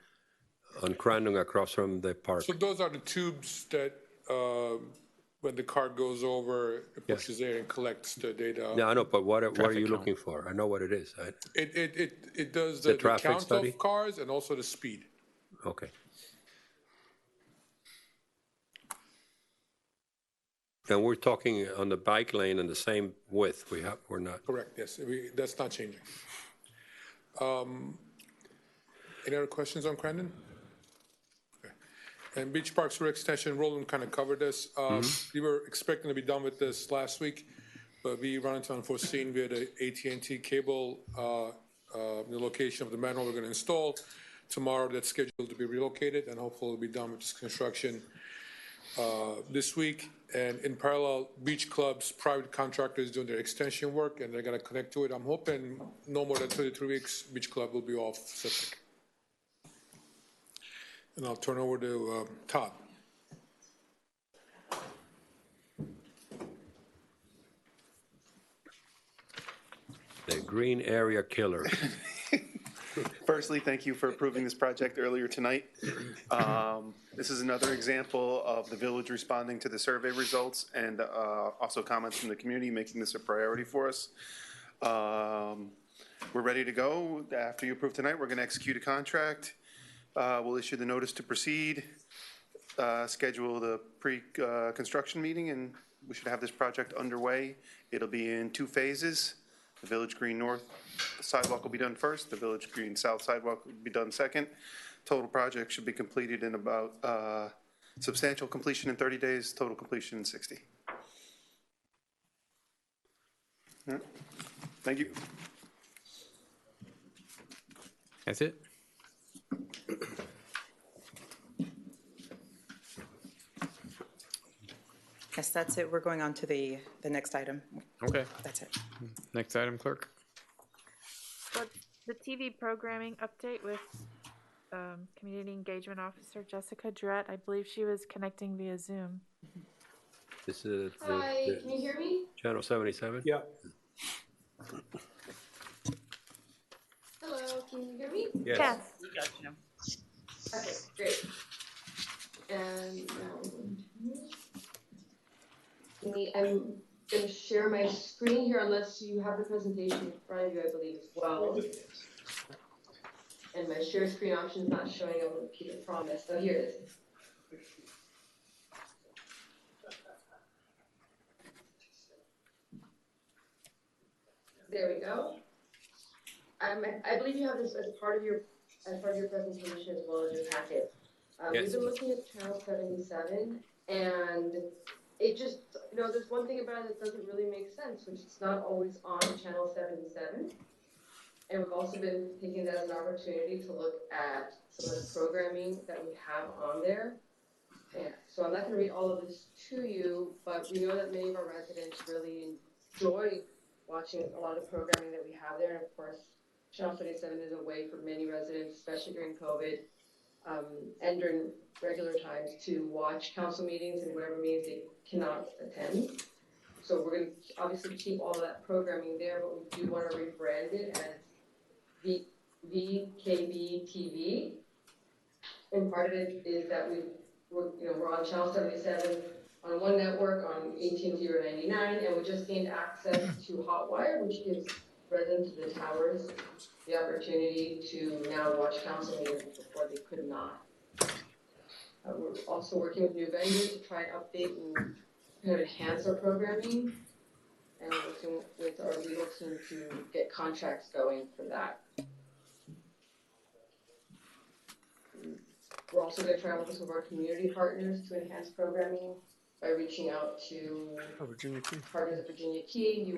Crandon across from the park? So those are the tubes that when the car goes over, it pushes air and collects the data. Yeah, I know, but what are you looking for? I know what it is. It does the count study? of cars and also the speed. Okay. And we're talking on the bike lane in the same width. We're not. Correct. Yes, that's not changing. Any other questions on Crandon? Okay. And Beach Parks Road Extension, Roland kind of covered this. We were expecting to be done with this last week, but we run into unforeseen. We had an AT&T cable, the location of the manhole we're going to install. Tomorrow, that's scheduled to be relocated, and hopefully we'll be done with this construction this week. And in parallel, beach clubs, private contractors doing their extension work, and they're going to connect to it. I'm hoping no more than 2 to 3 weeks, beach club will be off septic. And I'll turn over to Todd. The green area killer. Firstly, thank you for approving this project earlier tonight. This is another example of the village responding to the survey results and also comments from the community, making this a priority for us. We're ready to go. After you approve tonight, we're going to execute a contract. We'll issue the notice to proceed, schedule the pre-construction meeting, and we should have this project underway. It'll be in 2 phases. The Village Green North sidewalk will be done first. The Village Green South sidewalk will be done second. Total project should be completed in about substantial completion in 30 days, total completion in 60. All right. Thank you. That's it? Yes, that's it. We're going on to the next item. Okay. That's it. Next item, clerk. What's the TV programming update with Community Engagement Officer Jessica Drett? I believe she was connecting via Zoom. This is Hi, can you hear me? Channel 77? Yeah. Hello, can you hear me? Yes. We got you. Okay, great. And now I'm going to share my screen here unless you have the presentation in front of you, I believe, as well. And my share screen option is not showing up on the computer, promise. So here it is. There we go. I believe you have this as part of your presentation as well as your packet. Yes. We've been looking at channel 77, and it just, there's one thing about it that doesn't really make sense, which is not always on channel 77. And we've also been taking that as an opportunity to look at some of the programming that we have on there. And so I'm not going to read all of this to you, but we know that many of our residents really enjoy watching a lot of programming that we have there. And of course, Channel 77 is a way for many residents, especially during COVID and during regular times, to watch council meetings and whatever meetings they cannot attend. So we're going to obviously keep all of that programming there, but we do want to rebrand it as VKB TV. And part of it is that we're on Channel 77 on one network on 18099, and we just gained access to Hotwire, which gives residents of the towers the opportunity to now watch council meetings before they could not. We're also working with new vendors to try and update and kind of enhance our programming, and we're working with our legal team to get contracts going for that. We're also going to try and work with some of our community partners to enhance programming by reaching out to partners at Virginia Key, the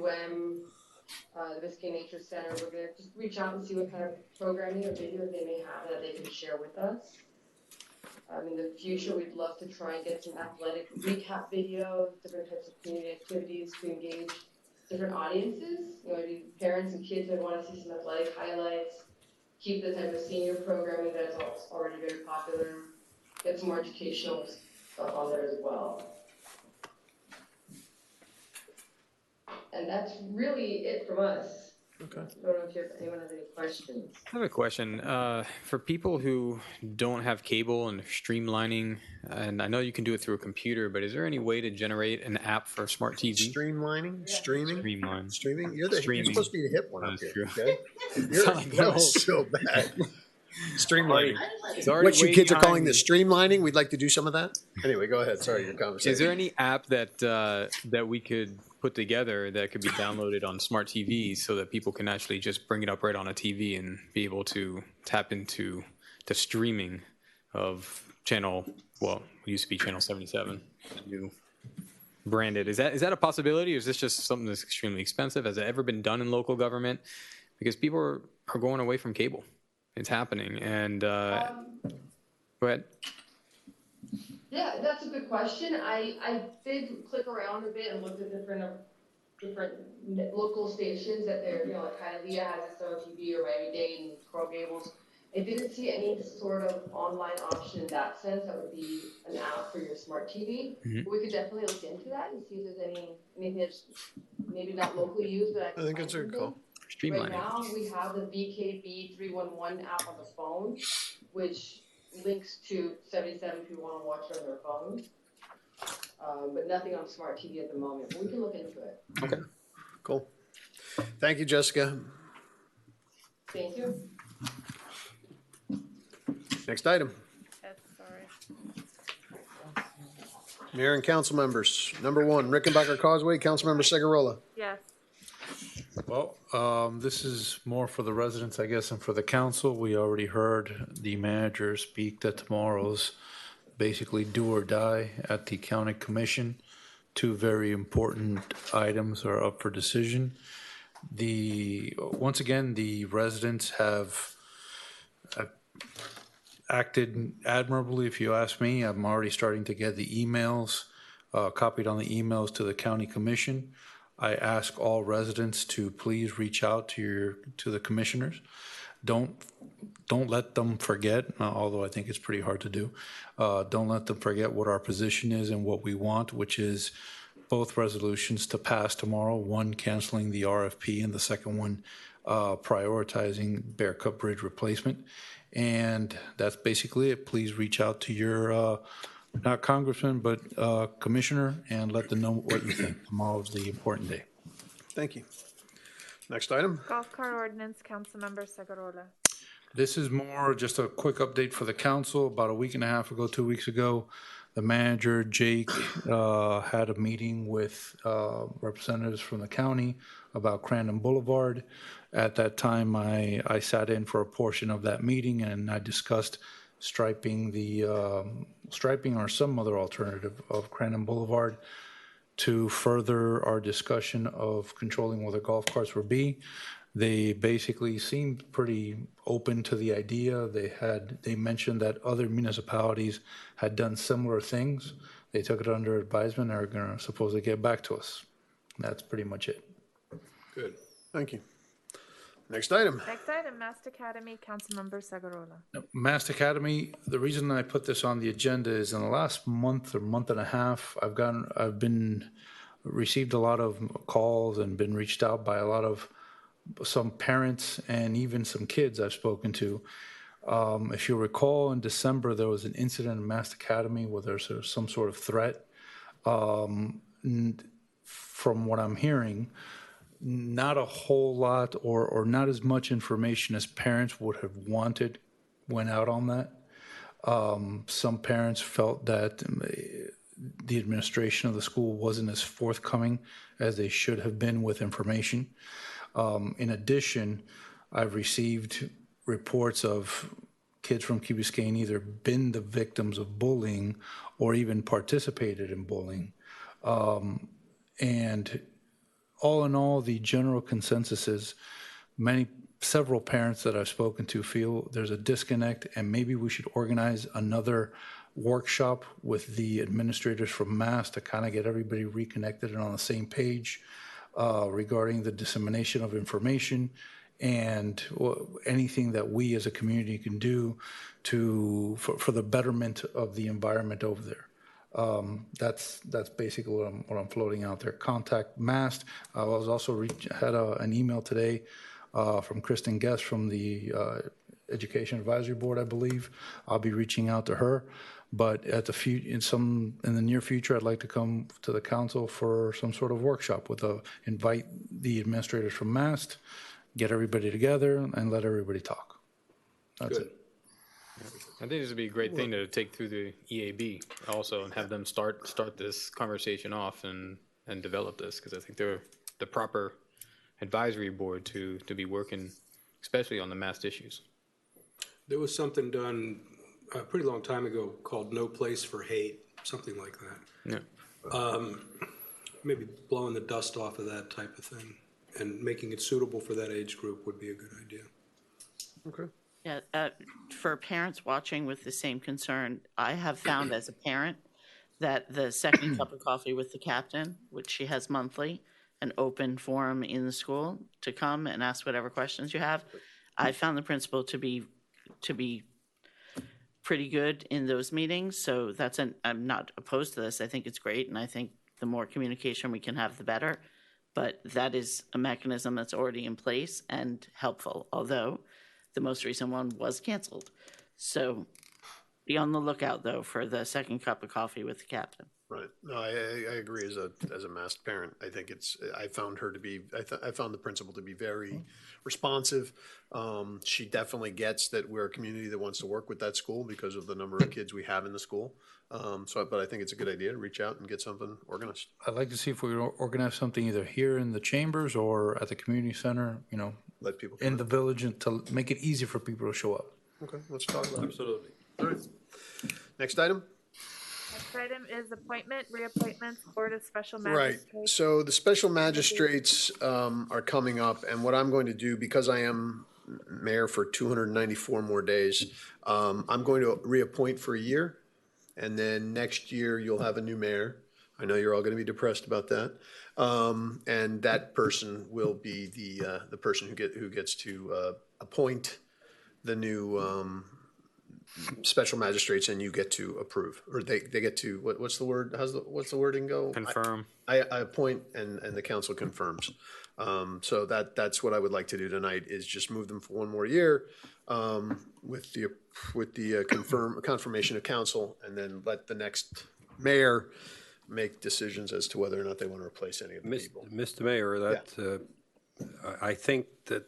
Biscayne Nature Center. We're going to just reach out and see what kind of programming or videos they may have that they can share with us. In the future, we'd love to try and get some athletic recap videos, different types of community activities to engage different audiences. Maybe parents and kids would want to see some athletic highlights, keep the type of senior programming that's already very popular, get some more educational stuff on there as well. And that's really it from us. Okay. I don't know if anyone has any questions. I have a question. For people who don't have cable and streamlining, and I know you can do it through a computer, but is there any way to generate an app for smart TV? Streamlining? Streaming? Streaming? You're supposed to be the hip one up here, okay? That was so bad. Streamlining. What you kids are calling this streamlining? We'd like to do some of that. Anyway, go ahead. Sorry, your conversation. Is there any app that we could put together that could be downloaded on smart TVs so that people can actually just bring it up right on a TV and be able to tap into the streaming of it used to be channel 77, new branded. Is that a possibility, or is this just something that's extremely expensive? Has it ever been done in local government? Because people are going away from cable. It's happening. And go ahead. Yeah, that's a good question. I did click around a bit and looked at different local stations that they're, like Hialeah has its own TV, or Miami-Dade and Coral Gables. I didn't see any sort of online option in that sense that would be an app for your smart TV. Mm-hmm. But we could definitely look into that and see if there's anything that's maybe not locally used, but I think it's a cool. Right now, we have the VKB 311 app on the phone, which links to 77 if you want to watch it on their phones. But nothing on smart TV at the moment. But we can look into it. Okay, cool. Thank you, Jessica. Thank you. Next item. Yes, sorry. Mayor and council members. Number one, Rickenbacker Causeway, Councilmember Segarola. Yes. Well, this is more for the residents, I guess, and for the council. We already heard the manager speak that tomorrow's basically do or die at the county commission. Two very important items are up for decision. Once again, the residents have acted admirably, if you ask me. I'm already starting to get the emails, copied on the emails to the county commission. I ask all residents to please reach out to the commissioners. Don't let them forget, although I think it's pretty hard to do. Don't let them forget what our position is and what we want, which is both resolutions to pass tomorrow, one canceling the RFP and the second one prioritizing Bear Cup Bridge replacement. And that's basically it. Please reach out to your, not congressman, but commissioner, and let them know what you think. Tomorrow's the important day. Thank you. Next item. Golf cart ordinance, Councilmember Segarola. This is more just a quick update for the council. About a week and a half ago, 2 weeks ago, the manager, Jake, had a meeting with representatives from the county about Crandon Boulevard. At that time, I sat in for a portion of that meeting, and I discussed striping or some other alternative of Crandon Boulevard to further our discussion of controlling where the golf carts would be. They basically seemed pretty open to the idea. They mentioned that other municipalities had done similar things. They took it under advisement and are going to supposedly get back to us. That's pretty much it. Good. Thank you. Next item. Next item, Mast Academy, Councilmember Segarola. Mast Academy, the reason I put this on the agenda is in the last month or month and a half, I've been received a lot of calls and been reached out by a lot of some parents and even some kids I've spoken to. If you recall, in December, there was an incident in Mast Academy where there's some sort of threat. From what I'm hearing, not a whole lot or not as much information as parents would have wanted went out on that. Some parents felt that the administration of the school wasn't as forthcoming as they should have been with information. In addition, I've received reports of kids from Key Biscayne either been the victims of bullying or even participated in bullying. And all in all, the general consensus is several parents that I've spoken to feel there's a disconnect, and maybe we should organize another workshop with the administrators from Mass to kind of get everybody reconnected and on the same page regarding the dissemination of information and anything that we as a community can do for the betterment of the environment over there. That's basically what I'm floating out there. Contact MAST. I was also had an email today from Kristen Guest from the Education Advisory Board, I believe. I'll be reaching out to her. But in the near future, I'd like to come to the council for some sort of workshop invite the administrators from MAST, get everybody together, and let everybody talk. That's it. I think this would be a great thing to take through the EAB also and have them start this conversation off and develop this, because I think they're the proper advisory board to be working, especially on the MAST issues. There was something done a pretty long time ago called No Place for Hate, something like that. Yeah. Maybe blowing the dust off of that type of thing and making it suitable for that age group would be a good idea. Okay. Yeah, for parents watching with the same concern, I have found as a parent that the second cup of coffee with the captain, which she has monthly, an open forum in the school to come and ask whatever questions you have, I found the principal to be pretty good in those meetings. So I'm not opposed to this. I think it's great, and I think the more communication we can have, the better. But that is a mechanism that's already in place and helpful, although the most recent one was canceled. So Be on the lookout, though, for the second cup of coffee with the captain. Right. No, I agree as a masked parent. I think I found her to be, I found the principal to be very responsive. She definitely gets that we're a community that wants to work with that school because of the number of kids we have in the school. But I think it's a good idea to reach out and get something organized. I'd like to see if we organize something either here in the chambers or at the community center, Let people in the village, and to make it easy for people to show up. Okay, let's talk about it. Absolutely. All right. Next item. Next item is appointment, reappointments, Board of Special Right. Magistrates. So the special magistrates are coming up, and what I'm going to do, because I am mayor for 294 more days, I'm going to reappoint for a year, and then next year you'll have a new mayor. I know you're all going to be depressed about that, and that person will be the person who gets to appoint the new special magistrates, and you get to approve, or they get to, what's the word? What's the wording go? Confirm. I appoint and the council confirms. So that's what I would like to do tonight, is just move them for one more year with the confirmation of council, and then let the next mayor make decisions as to whether or not they want to replace any of the people. Mr. Mayor, that I think that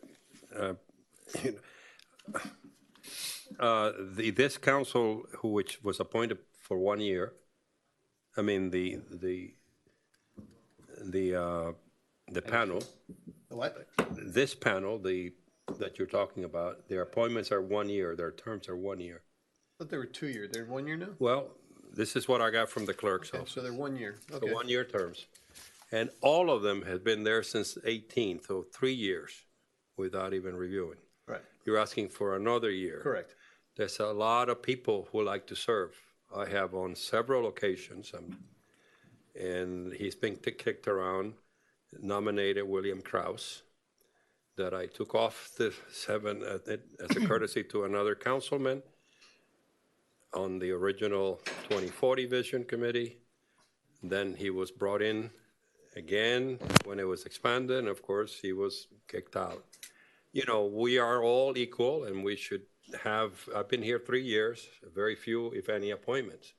this council, which was appointed for 1 year, I mean the panel. The what? This panel, that you're talking about, their appointments are 1 year. Their terms are 1 year. I thought they were 2 years. They're 1 year now? Well, this is what I got from the clerk's Okay, office. so they're 1 year. The Okay. 1 year terms. And all of them have been there since 18, so 3 years without even reviewing. Right. You're asking for another year. Correct. There's a lot of people who like to serve. I have on several occasions, and he's been kicked around, nominated William Krause, that I took off the 7 as a courtesy to another councilman on the original 2040 Vision Committee. Then he was brought in again when it was expanded, and of course he was kicked out. You know, we are all equal, and we should have, I've been here 3 years, very few, if any, appointments.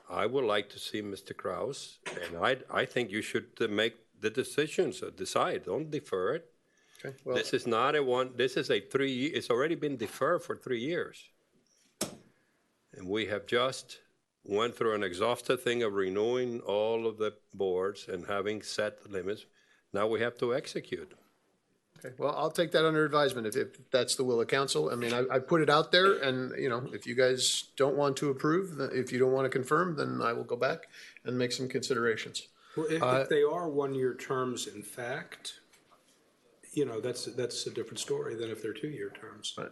I would like to see Mr. Krause, and I think you should make the decisions, decide, don't defer it. Okay. Well, This is not this is a 3, it's already been deferred for 3 years. And we have just went through an exhaustive thing of renewing all of the boards and having set limits. Now we have to execute. okay. Well, I'll take that under advisement if that's the will of council. I mean, I put it out there, and, if you guys don't want to approve, if you don't want to confirm, then I will go back and make some considerations. Well, if they are 1 year terms, in fact, that's a different story than if they're 2 year terms. Right.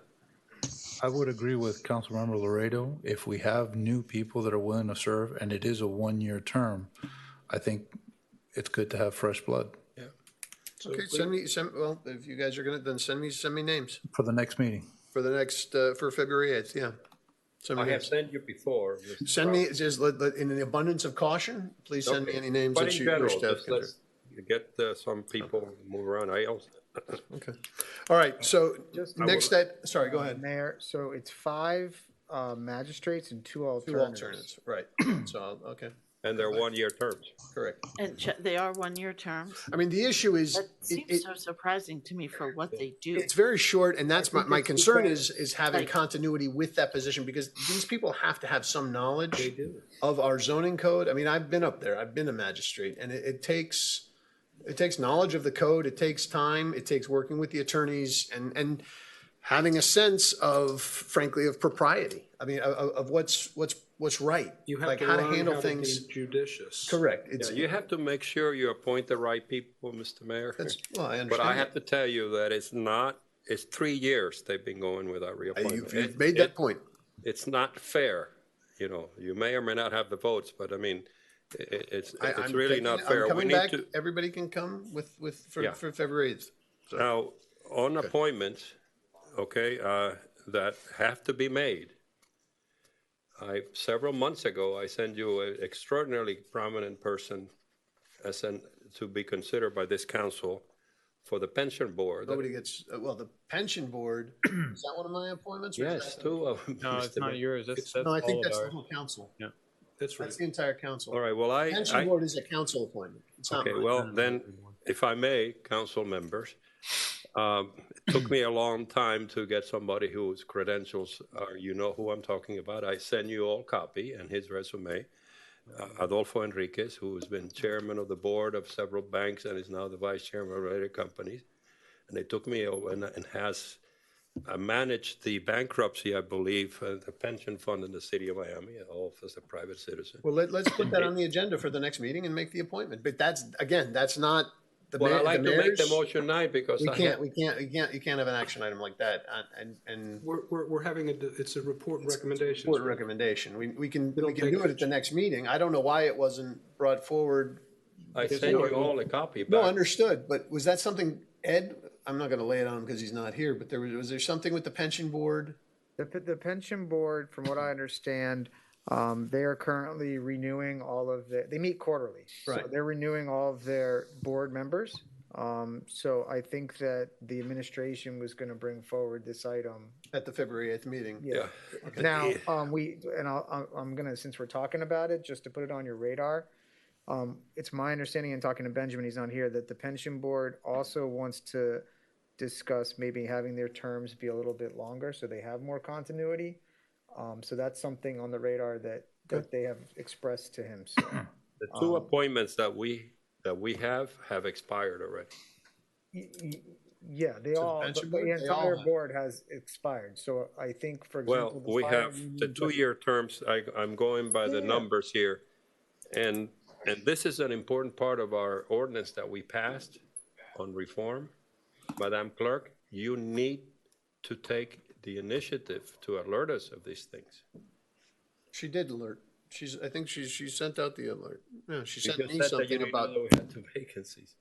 I would agree with Councilmember Laredo. If we have new people that are willing to serve, and it is a 1 year term, I think it's good to have fresh blood Okay, well, if you guys are gonna, then send me names for the next meeting. for the next, for February 8th, yeah. Send me I have names. sent you before. Send me, just in the abundance of caution, please send me any names But that in you general, wish to have. just let's get some people move around. I also. Okay. All right, so Just- next, sorry, go ahead. Mayor, so it's 5 magistrates and 2 Two alternatives. alternates, right. So, okay, And they're 1 year terms. correct. And they are 1 year terms. I mean, the issue is, That seems so surprising to me for what they do. it's very short, and that's my concern because, is having like- continuity with that position, because these people have to have some knowledge They do. of our zoning code. I mean, I've been up there, I've been a magistrate, and it takes knowledge of the code, it takes time, it takes working with the attorneys, and having a sense of, frankly, of propriety. I mean, of what's right. You have like to how to learn handle how things. to be judicious. Correct. Yeah, you have to make sure you appoint the right people, Mr. Mayor. Well, I understand. But I have to tell you that it's 3 years they've been going without reappointment. You've made that point. It's not fair. You may or may not have the votes, but I mean, it's really not fair. I'm coming We back. need to. Everybody can come for Yeah. February 8th. So. Now, on appointments, okay, that have to be made. Several months ago, I sent you an extraordinarily prominent person to be considered by this council for the pension board. Nobody gets, well, the pension board, is that one of my appointments? or is Yes, that- two of them. No, it's Mr. not Mayor. yours. That's No, I think all of that's the ours. whole council. Yeah. That's right. That's the entire council. All right, well, Pension board is a council appointment. It's not okay, mine. well, then, if I may, council members, it took me a long time to get somebody whose credentials are, you know who I'm talking about. I send you all copy and his resume. Adolfo Enriquez, who has been chairman of the board of several banks and is now the vice chairman of related companies. And they took me over and has managed the bankruptcy, I believe, the pension fund in the city of Miami, all as a private citizen. Well, let's put that on the agenda for the next meeting and make the appointment. But that's, again, that's not the Well, I like the to make the mayor's- motion tonight because you can't have an action item like that. And We're having it's a report and recommendation. report recommendation. We can do it at the next meeting. I don't know why it wasn't brought forward. I sent you all a copy back. No, understood. But was that something, Ed? I'm not going to lay it on him because he's not here. But was there something with the pension board? The pension board, from what I understand, they are currently renewing all of they meet quarterly. Right. So they're renewing all of their board members. So I think that the administration was going to bring forward this item at the February 8th meeting. Yeah. Okay. Now, I'm going to, since we're talking about it, just to put it on your radar, it's my understanding, and talking to Benjamin, he's not here, that the pension board also wants to discuss maybe having their terms be a little bit longer so they have more continuity. So that's something on the radar that they have expressed to him. So, the two appointments that we have expired already. Yeah, they all, the entire board has expired. So I think, for example, well, we have the 2-year terms. I'm going by the numbers here, and this is an important part of our ordinance that we passed on reform. Madam Clerk, you need to take the initiative to alert us of these things. She did alert. I think she sent out the alert. No, she sent Because me that something you didn't about. know we had 2 vacancies.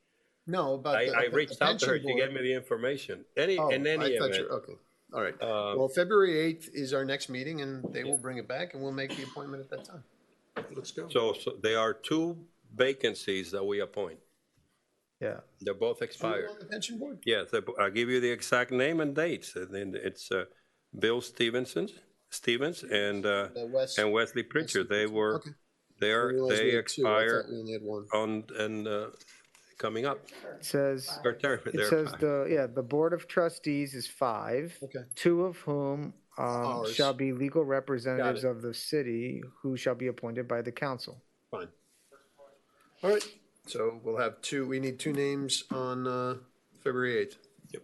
No, about I reached out to her. She gave me the information. In any event. Okay. All right. Well, February 8th is our next meeting, and they will bring it back, and we'll make the appointment at that time. Let's go. So there are 2 vacancies that we appoint. Yeah. They're both expired. On the pension board? Yes, I'll give you the exact name and dates. And then it's Bill Stevens and Wesley Pritchard. They were they expired coming up. It says Their term, the board of trustees is 5. Okay. 2 of whom Ours. shall be legal representatives of the city, who shall be appointed by the council. Fine. All right. So we'll have 2. We need 2 names on February 8th. Yep.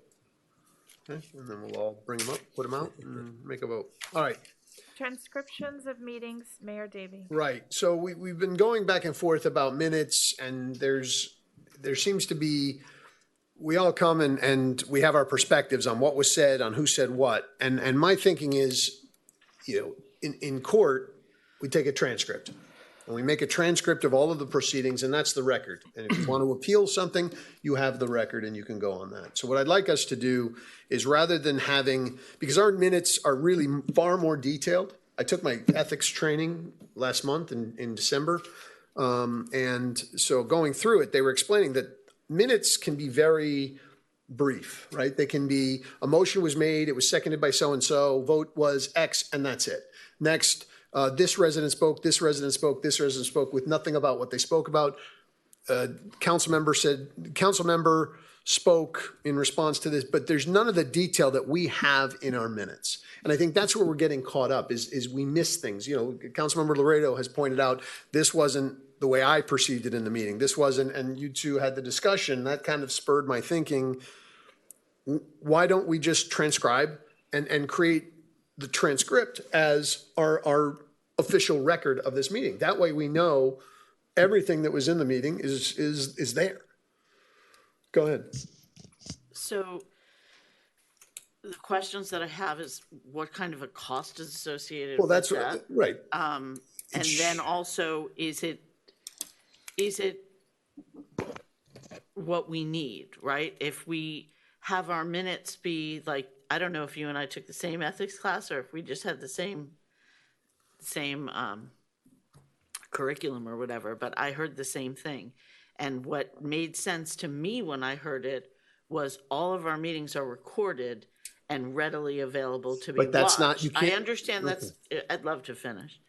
Okay, and then we'll all bring them up, put them out, and make a vote. All right. Transcriptions of meetings, Mayor Davey. Right. So we've been going back and forth about minutes, and there seems to be, we all come and we have our perspectives on what was said, on who said what. And my thinking is, in court, we take a transcript. And we make a transcript of all of the proceedings, and that's the record. And if you want to appeal something, you have the record and you can go on that. So what I'd like us to do is, rather than having, because our minutes are really far more detailed. I took my ethics training last month in December. And so going through it, they were explaining that minutes can be very brief, right? They can be, a motion was made, it was seconded by so-and-so, vote was X, and that's it. Next, this resident spoke, this resident spoke, this resident spoke, with nothing about what they spoke about. Council member spoke in response to this, but there's none of the detail that we have in our minutes. And I think that's where we're getting caught up, is we miss things. Councilmember Laredo has pointed out, this wasn't the way I perceived it in the meeting. This wasn't, and you two had the discussion, that kind of spurred my thinking. Why don't we just transcribe and create the transcript as our official record of this meeting? That way we know everything that was in the meeting is there. Go ahead. So the questions that I have is, what kind of a cost is associated with that? Well, that's right. And then also, is it what we need, right? If we have our minutes be like, I don't know if you and I took the same ethics class, or if we just had the same curriculum or whatever, but I heard the same thing. And what made sense to me when I heard it was all of our meetings are recorded and readily available to be But that's not- watched. you I can't- understand that's, I'd love to finish.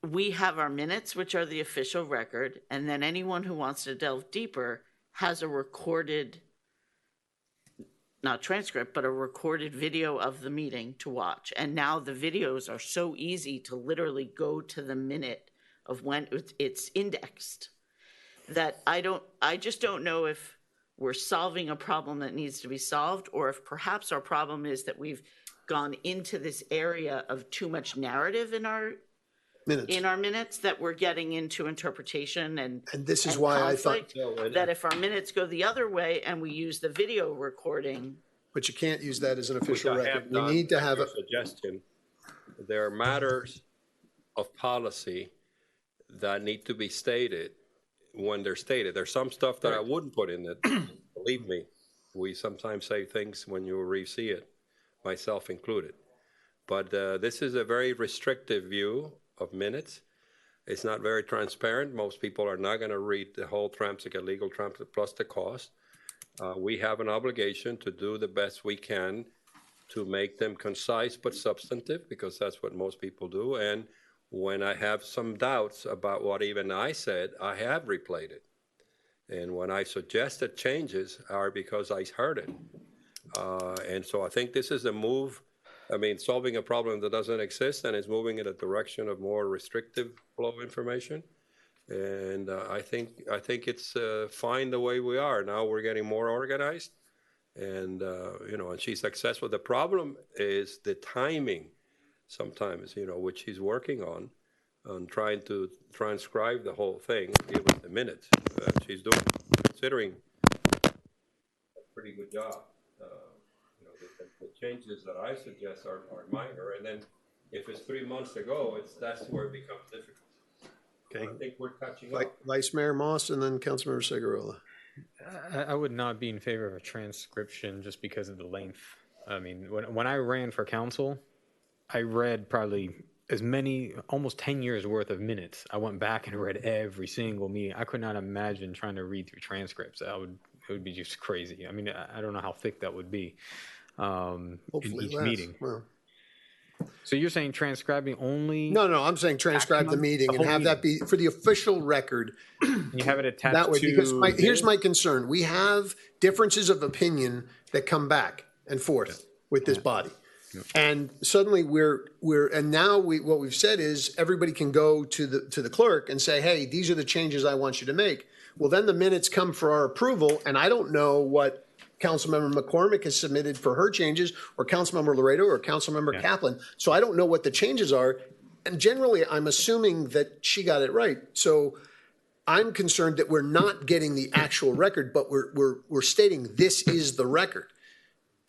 We have our minutes, which are the official record, and then anyone who wants to delve deeper has a recorded, not transcript, but a recorded video of the meeting to watch. And now the videos are so easy to literally go to the minute of when it's indexed, that I just don't know if we're solving a problem that needs to be solved, or if perhaps our problem is that we've gone into this area of too much narrative in our minutes that we're getting into interpretation and this is why I thought that if our minutes go the other way and we use the video recording. But you can't use that as an official Which I record. have We done need to at have your a suggestion. There are matters of policy that need to be stated when they're stated. There's some stuff that I wouldn't put in it. Believe me, we sometimes say things when you re-see it, myself included. But this is a very restrictive view of minutes. It's not very transparent. Most people are not going to read the whole transcript, legal transcript, plus the cost. We have an obligation to do the best we can to make them concise but substantive, because that's what most people do. And when I have some doubts about what even I said, I have replayed it. And when I suggested changes are because I heard it. And so I think this is a move. I mean, solving a problem that doesn't exist and is moving in a direction of more restrictive flow of information. And I think it's fine the way we are. Now we're getting more organized, and and she's successful. The problem is the timing sometimes, which she's working on trying to transcribe the whole thing, give us the minutes. She's considering a pretty good job. The changes that I suggest are minor, and then if it's 3 months ago, that's where it becomes difficult. Okay. I think we're catching up. Vice Mayor Moss and then Councilmember Segurola. I would not be in favor of a transcription just because of the length. I mean, when I ran for council, I read probably almost 10 years worth of minutes. I went back and read every single meeting. I could not imagine trying to read through transcripts. It would be just crazy. I mean, I don't know how thick that would be in each meeting. Well. So you're saying transcribing only? No, I'm saying transcribe the meeting and have that be for the official record. You have it attached that way, to because here's my concern. We have differences of opinion that come back and forth with this body. And suddenly what we've said is everybody can go to the clerk and say, hey, these are the changes I want you to make. Well, then the minutes come for our approval, and I don't know what Councilmember McCormick has submitted for her changes, or Councilmember Laredo, or Councilmember Kaplan. So I don't know what the changes are. And generally, I'm assuming that she got it right. So I'm concerned that we're not getting the actual record, but we're stating this is the record.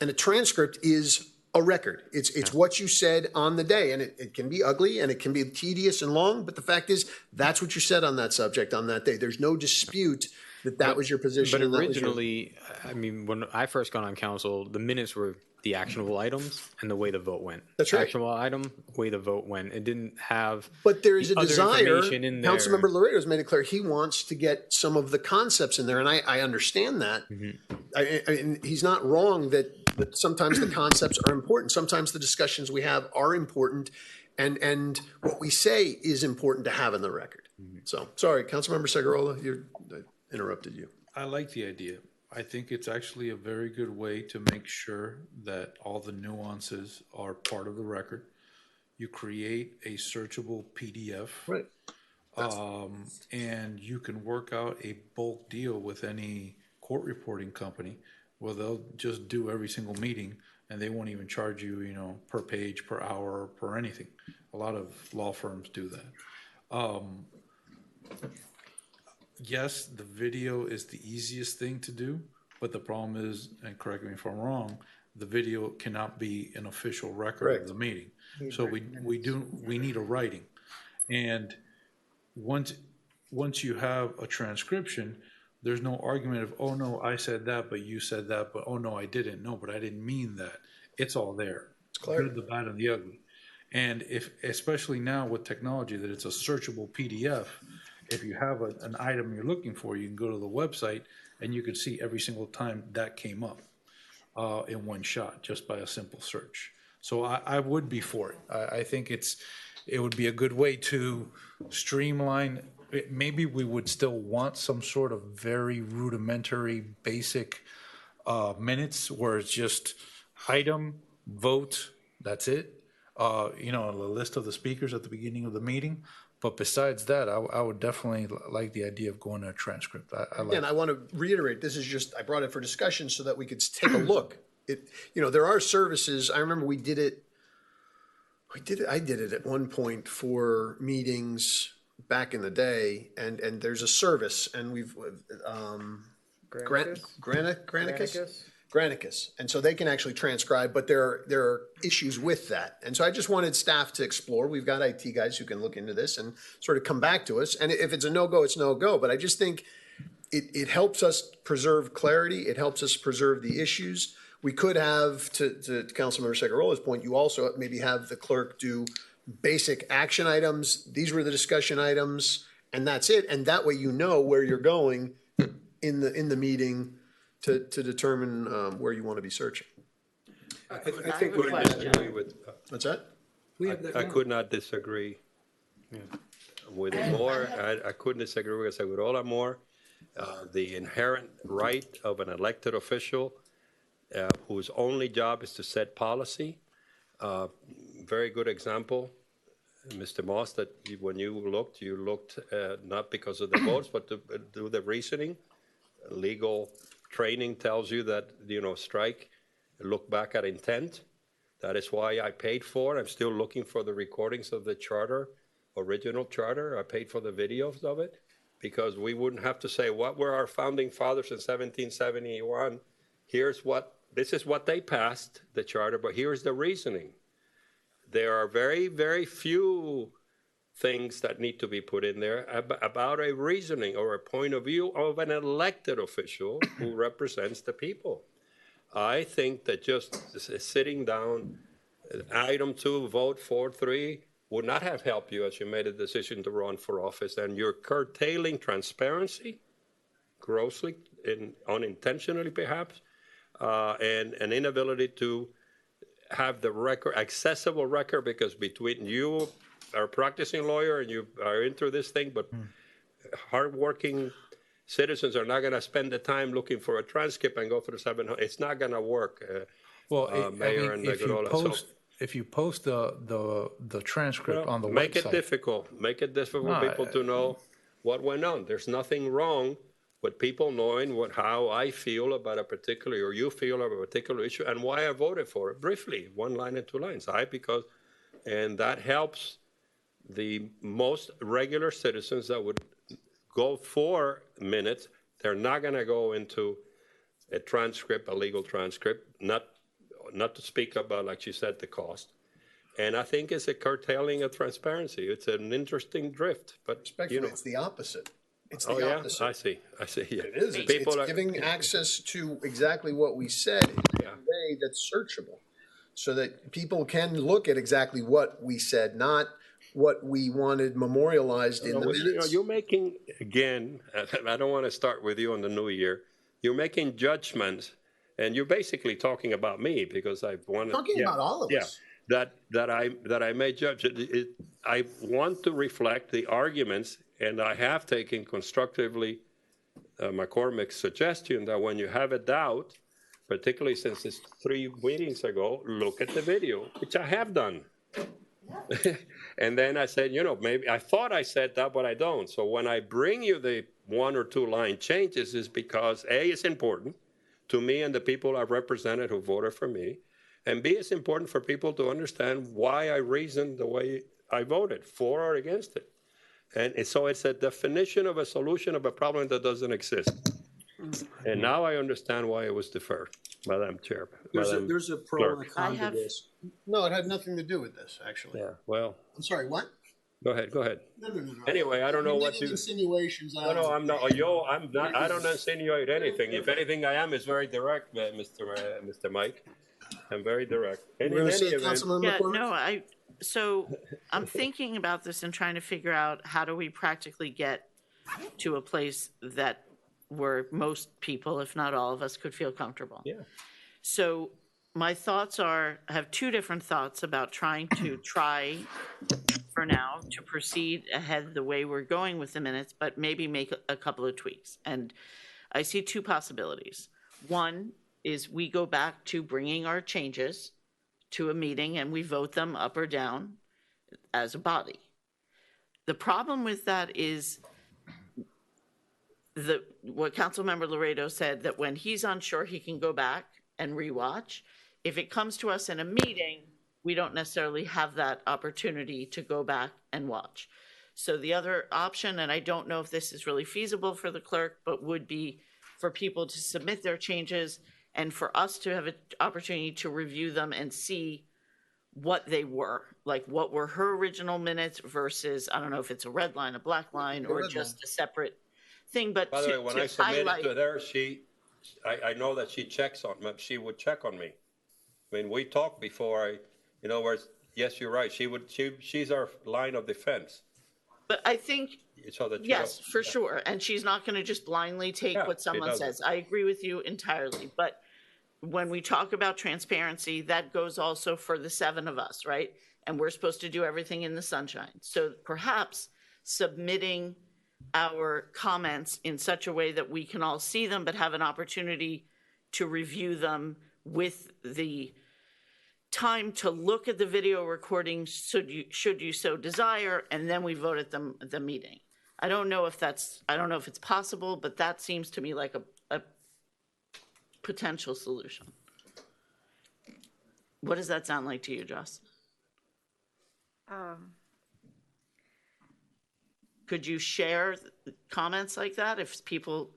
And a transcript is a record. It's what you said on the day, and it can be ugly and it can be tedious and long, but the fact is that's what you said on that subject on that day. There's no dispute that was your position. But originally, I mean, when I first got on council, the minutes were the actionable items and the way the vote went. That's right. Actionable item, way the vote went. It didn't have. But there is a desire. In there. Councilmember Laredo has made it clear he wants to get some of the concepts in there, and I understand that. Mm-hmm. He's not wrong that sometimes the concepts are important. Sometimes the discussions we have are important, and what we say is important to have in the record. Mm-hmm. So, sorry, Councilmember Segurola, I interrupted you. I like the idea. I think it's actually a very good way to make sure that all the nuances are part of the record. You create a searchable PDF. Right. And you can work out a bulk deal with any court reporting company where they'll just do every single meeting and they won't even charge you, per page, per hour, per anything. A lot of law firms do that. Yes, the video is the easiest thing to do, but the problem is, and correct me if I'm wrong, the video cannot be an official record of the meeting. So we need a writing. And once you have a transcription, there's no argument of, oh no, I said that, but you said that, but oh no, I didn't. No, but I didn't mean that. It's all there. It's clear. Good, the bad, and the ugly. And especially now with technology that it's a searchable PDF, if you have an item you're looking for, you can go to the website and you can see every single time that came up in one shot, just by a simple search. So I would be for it. I think it would be a good way to streamline. Maybe we would still want some sort of very rudimentary, basic minutes where it's just item, vote, that's it. A list of the speakers at the beginning of the meeting. But besides that, I would definitely like the idea of going to a transcript. Again, I want to reiterate, this is just, I brought it for discussion so that we could take a look. There are services, I remember I did it at one point for meetings back in the day, and there's a service, and we've, Granicus. And so they can actually transcribe, but there are issues with that. And so I just wanted staff to explore. We've got IT guys who can look into this and sort of come back to us. And if it's a no-go, it's no-go. But I just think it helps us preserve clarity. It helps us preserve the issues. We could have, to Councilmember Segarola's point, you also maybe have the clerk do basic action items. These were the discussion items, and that's it. And that way you know where you're going in the meeting to determine where you want to be searching. I think we disagree with. What's that? I could not disagree with it more. I couldn't disagree with Segurola more. The inherent right of an elected official whose only job is to set policy. Very good example, Mr. Moss, that when you looked not because of the votes, but to do the reasoning. Legal training tells you that, strike, look back at intent. That is why I paid for it. I'm still looking for the recordings of the charter, original charter. I paid for the videos of it because we wouldn't have to say, what were our founding fathers in 1771? This is what they passed, the charter, but here's the reasoning. There are very, very few things that need to be put in there about a reasoning or a point of view of an elected official who represents the people. I think that just sitting down, item 2, vote 4-3, would not have helped you as you made a decision to run for office, and you're curtailing transparency grossly, unintentionally perhaps, and an inability to have the record, accessible record, because between you are a practicing lawyer and you are into this thing, but hardworking citizens are not going to spend the time looking for a transcript and go through 700. It's not going to work. Mayor and Segurola. If you post the transcript on the website, make it difficult for people to know what went on. There's nothing wrong with people knowing how I feel about a particular, or you feel about a particular issue, and why I voted for it. Briefly, 1 line and 2 lines. And that helps the most regular citizens that would go for minutes. They're not going to go into a transcript, a legal transcript, not to speak about, like she said, the cost. And I think it's a curtailing of transparency. It's an interesting drift, but respectfully, it's the opposite. It's the opposite. I see. Yeah. It is. It's giving access to exactly what we said in a way that's searchable, so that people can look at exactly what we said, not what we wanted memorialized in the minutes. You're making, again, I don't want to start with you on the new year. You're making judgments, and you're basically talking about me because I wanted. Talking about all of us. That I may judge it. I want to reflect the arguments, and I have taken constructively McCormick's suggestion that when you have a doubt, particularly since it's 3 meetings ago, look at the video, which I have done. And then I said, maybe I thought I said that, but I don't. So when I bring you the 1 or 2 line changes, is because A, it's important to me and the people I've represented who voted for me, and B, it's important for people to understand why I reasoned the way I voted, for or against it. And so it's a definition of a solution of a problem that doesn't exist. And now I understand why it was deferred, Madam Chair. There's a pro and a con to this. No, it had nothing to do with this, actually. Yeah, well. I'm sorry, what? Go ahead. No. Anyway, I don't know what you. Insinuations. No, I'm not. I'm not. I don't insinuate anything. If anything, I am is very direct, Mr. Mike. I'm very direct. So I'm thinking about this and trying to figure out how do we practically get to a place that where most people, if not all of us, could feel comfortable. Yeah. So my thoughts are, I have two different thoughts about trying to for now to proceed ahead the way we're going with the minutes, but maybe make a couple of tweaks. And I see two possibilities. One is we go back to bringing our changes to a meeting and we vote them up or down as a body. The problem with that is what Councilmember Laredo said, that when he's unsure, he can go back and rewatch. If it comes to us in a meeting, we don't necessarily have that opportunity to go back and watch. So the other option, and I don't know if this is really feasible for the clerk, but would be for people to submit their changes and for us to have an opportunity to review them and see what they were, like what were her original minutes versus, I don't know if it's a red line, a black line, or just a separate thing. But By the way, when I submitted highlight, to her, I know that she she would check on me. I mean, we talked before. Yes, you're right. She's our line of defense. But I think, So that yes, for sure. And she's not going to just blindly take what someone says. I agree with you entirely. But when we talk about transparency, that goes also for the 7 of us, right? And we're supposed to do everything in the sunshine. So perhaps submitting our comments in such a way that we can all see them, but have an opportunity to review them with the time to look at the video recording should you so desire, and then we vote at the meeting. I don't know if it's possible, but that seems to me like a potential solution. What does that sound like to you, Joss? Could you share comments like that if people,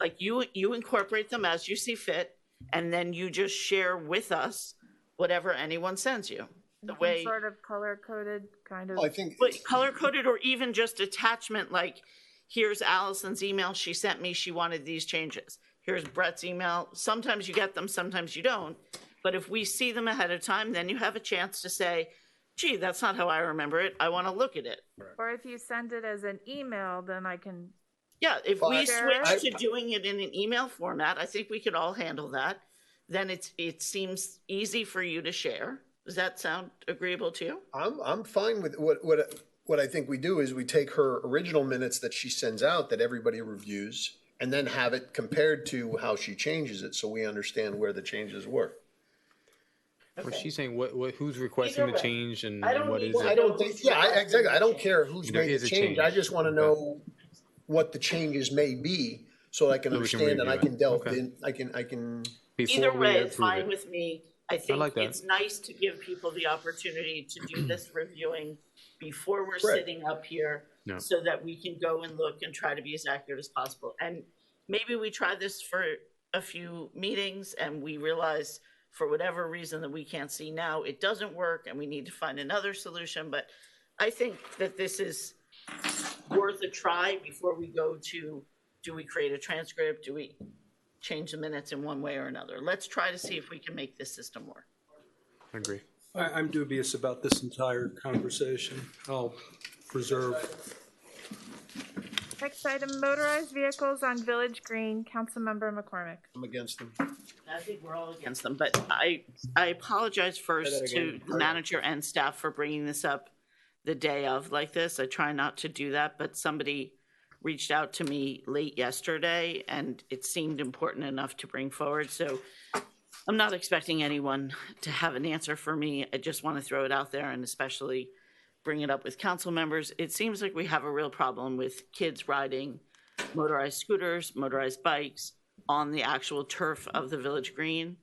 like you incorporate them as you see fit, and then you just share with us whatever anyone sends you? The way sort of color-coded kind of. I think color-coded, or even just attachment, like here's Allison's email she sent me, she wanted these changes. Here's Brett's email. Sometimes you get them, sometimes you don't. But if we see them ahead of time, then you have a chance to say, gee, that's not how I remember it. I want to look at it. Or if you send it as an email, then I can. Yeah, if we switch to doing it in an email format, I think we could all handle that. Then it seems easy for you to share. Does that sound agreeable to you? I'm fine with what I think we do is we take her original minutes that she sends out that everybody reviews and then have it compared to how she changes it so we understand where the changes were. Well, she's saying who's requesting the change and what is it? I don't think, exactly. I don't care who's made the change. I just want to know what the changes may be so I can understand and I can delve in. I can. Either way, it's fine with me. I think it's nice to give people the opportunity to do this reviewing before we're sitting up here so that we can go and look and try to be as accurate as possible. And maybe we try this for a few meetings and we realize for whatever reason that we can't see now, it doesn't work and we need to find another solution. But I think that this is worth a try before we go to, do we create a transcript? Do we change the minutes in one way or another? Let's try to see if we can make this system work. I agree. I'm dubious about this entire conversation. I'll preserve. Next item, motorized vehicles on Village Green, Councilmember McCormick. I'm against them. I think we're all against them, but I apologize first to the manager and staff for bringing this up the day of like this. I try not to do that, but somebody reached out to me late yesterday and it seemed important enough to bring forward. So I'm not expecting anyone to have an answer for me. I just want to throw it out there and especially bring it up with council members. It seems like we have a real problem with kids riding motorized scooters, motorized bikes on the actual turf of the Village Green.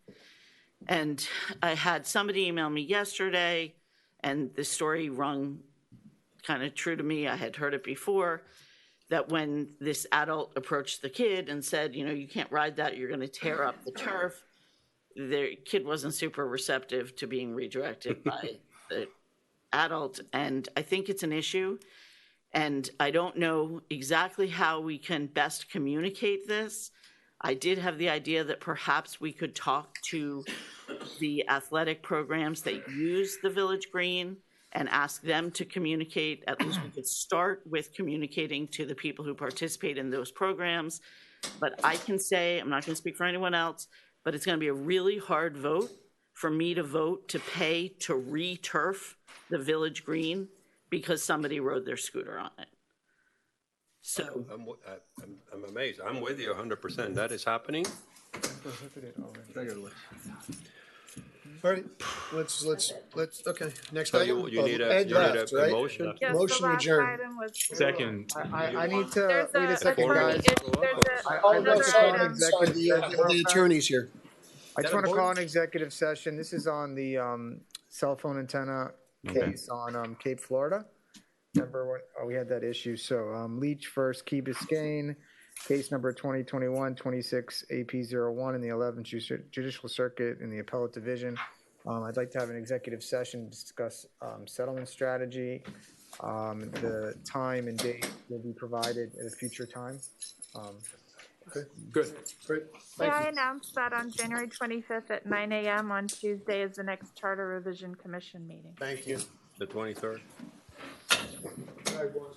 And I had somebody email me yesterday and the story rung kind of true to me. I had heard it before, that when this adult approached the kid and said, you can't ride that, you're going to tear up the turf, the kid wasn't super receptive to being redirected by the adult. And I think it's an issue. And I don't know exactly how we can best communicate this. I did have the idea that perhaps we could talk to the athletic programs that use the Village Green and ask them to communicate. At least we could start with communicating to the people who participate in those programs. But I can say, I'm not going to speak for anyone else, but it's going to be a really hard vote for me to vote to pay to re-turf the village green because somebody rode their scooter on it. So I'm amazed. I'm with you 100%. That is happening. All right, let's, okay, next So item. you need a, Ed you need left, a right? motion? Yes, Motion the last adjourned. item was. Second. I need to, There's wait a second, attorney, guys. there's Oh, no, another sorry, item. sorry, the attorney's here. I just want to call an executive session. This is on the cell phone antenna case on Cape Florida. Remember when we had that issue? So Leach versus Key Biscayne, case number 2021-26 AP01 in the 11th Judicial Circuit in the Appellate Division. I'd like to have an executive session to discuss settlement strategy. The time and date will be provided at a future time. Okay, good, great. May I announce that on January 25th at 9 a.m. on Tuesday is the next Charter Revision Commission meeting. Thank you. The 23rd? All right, boys.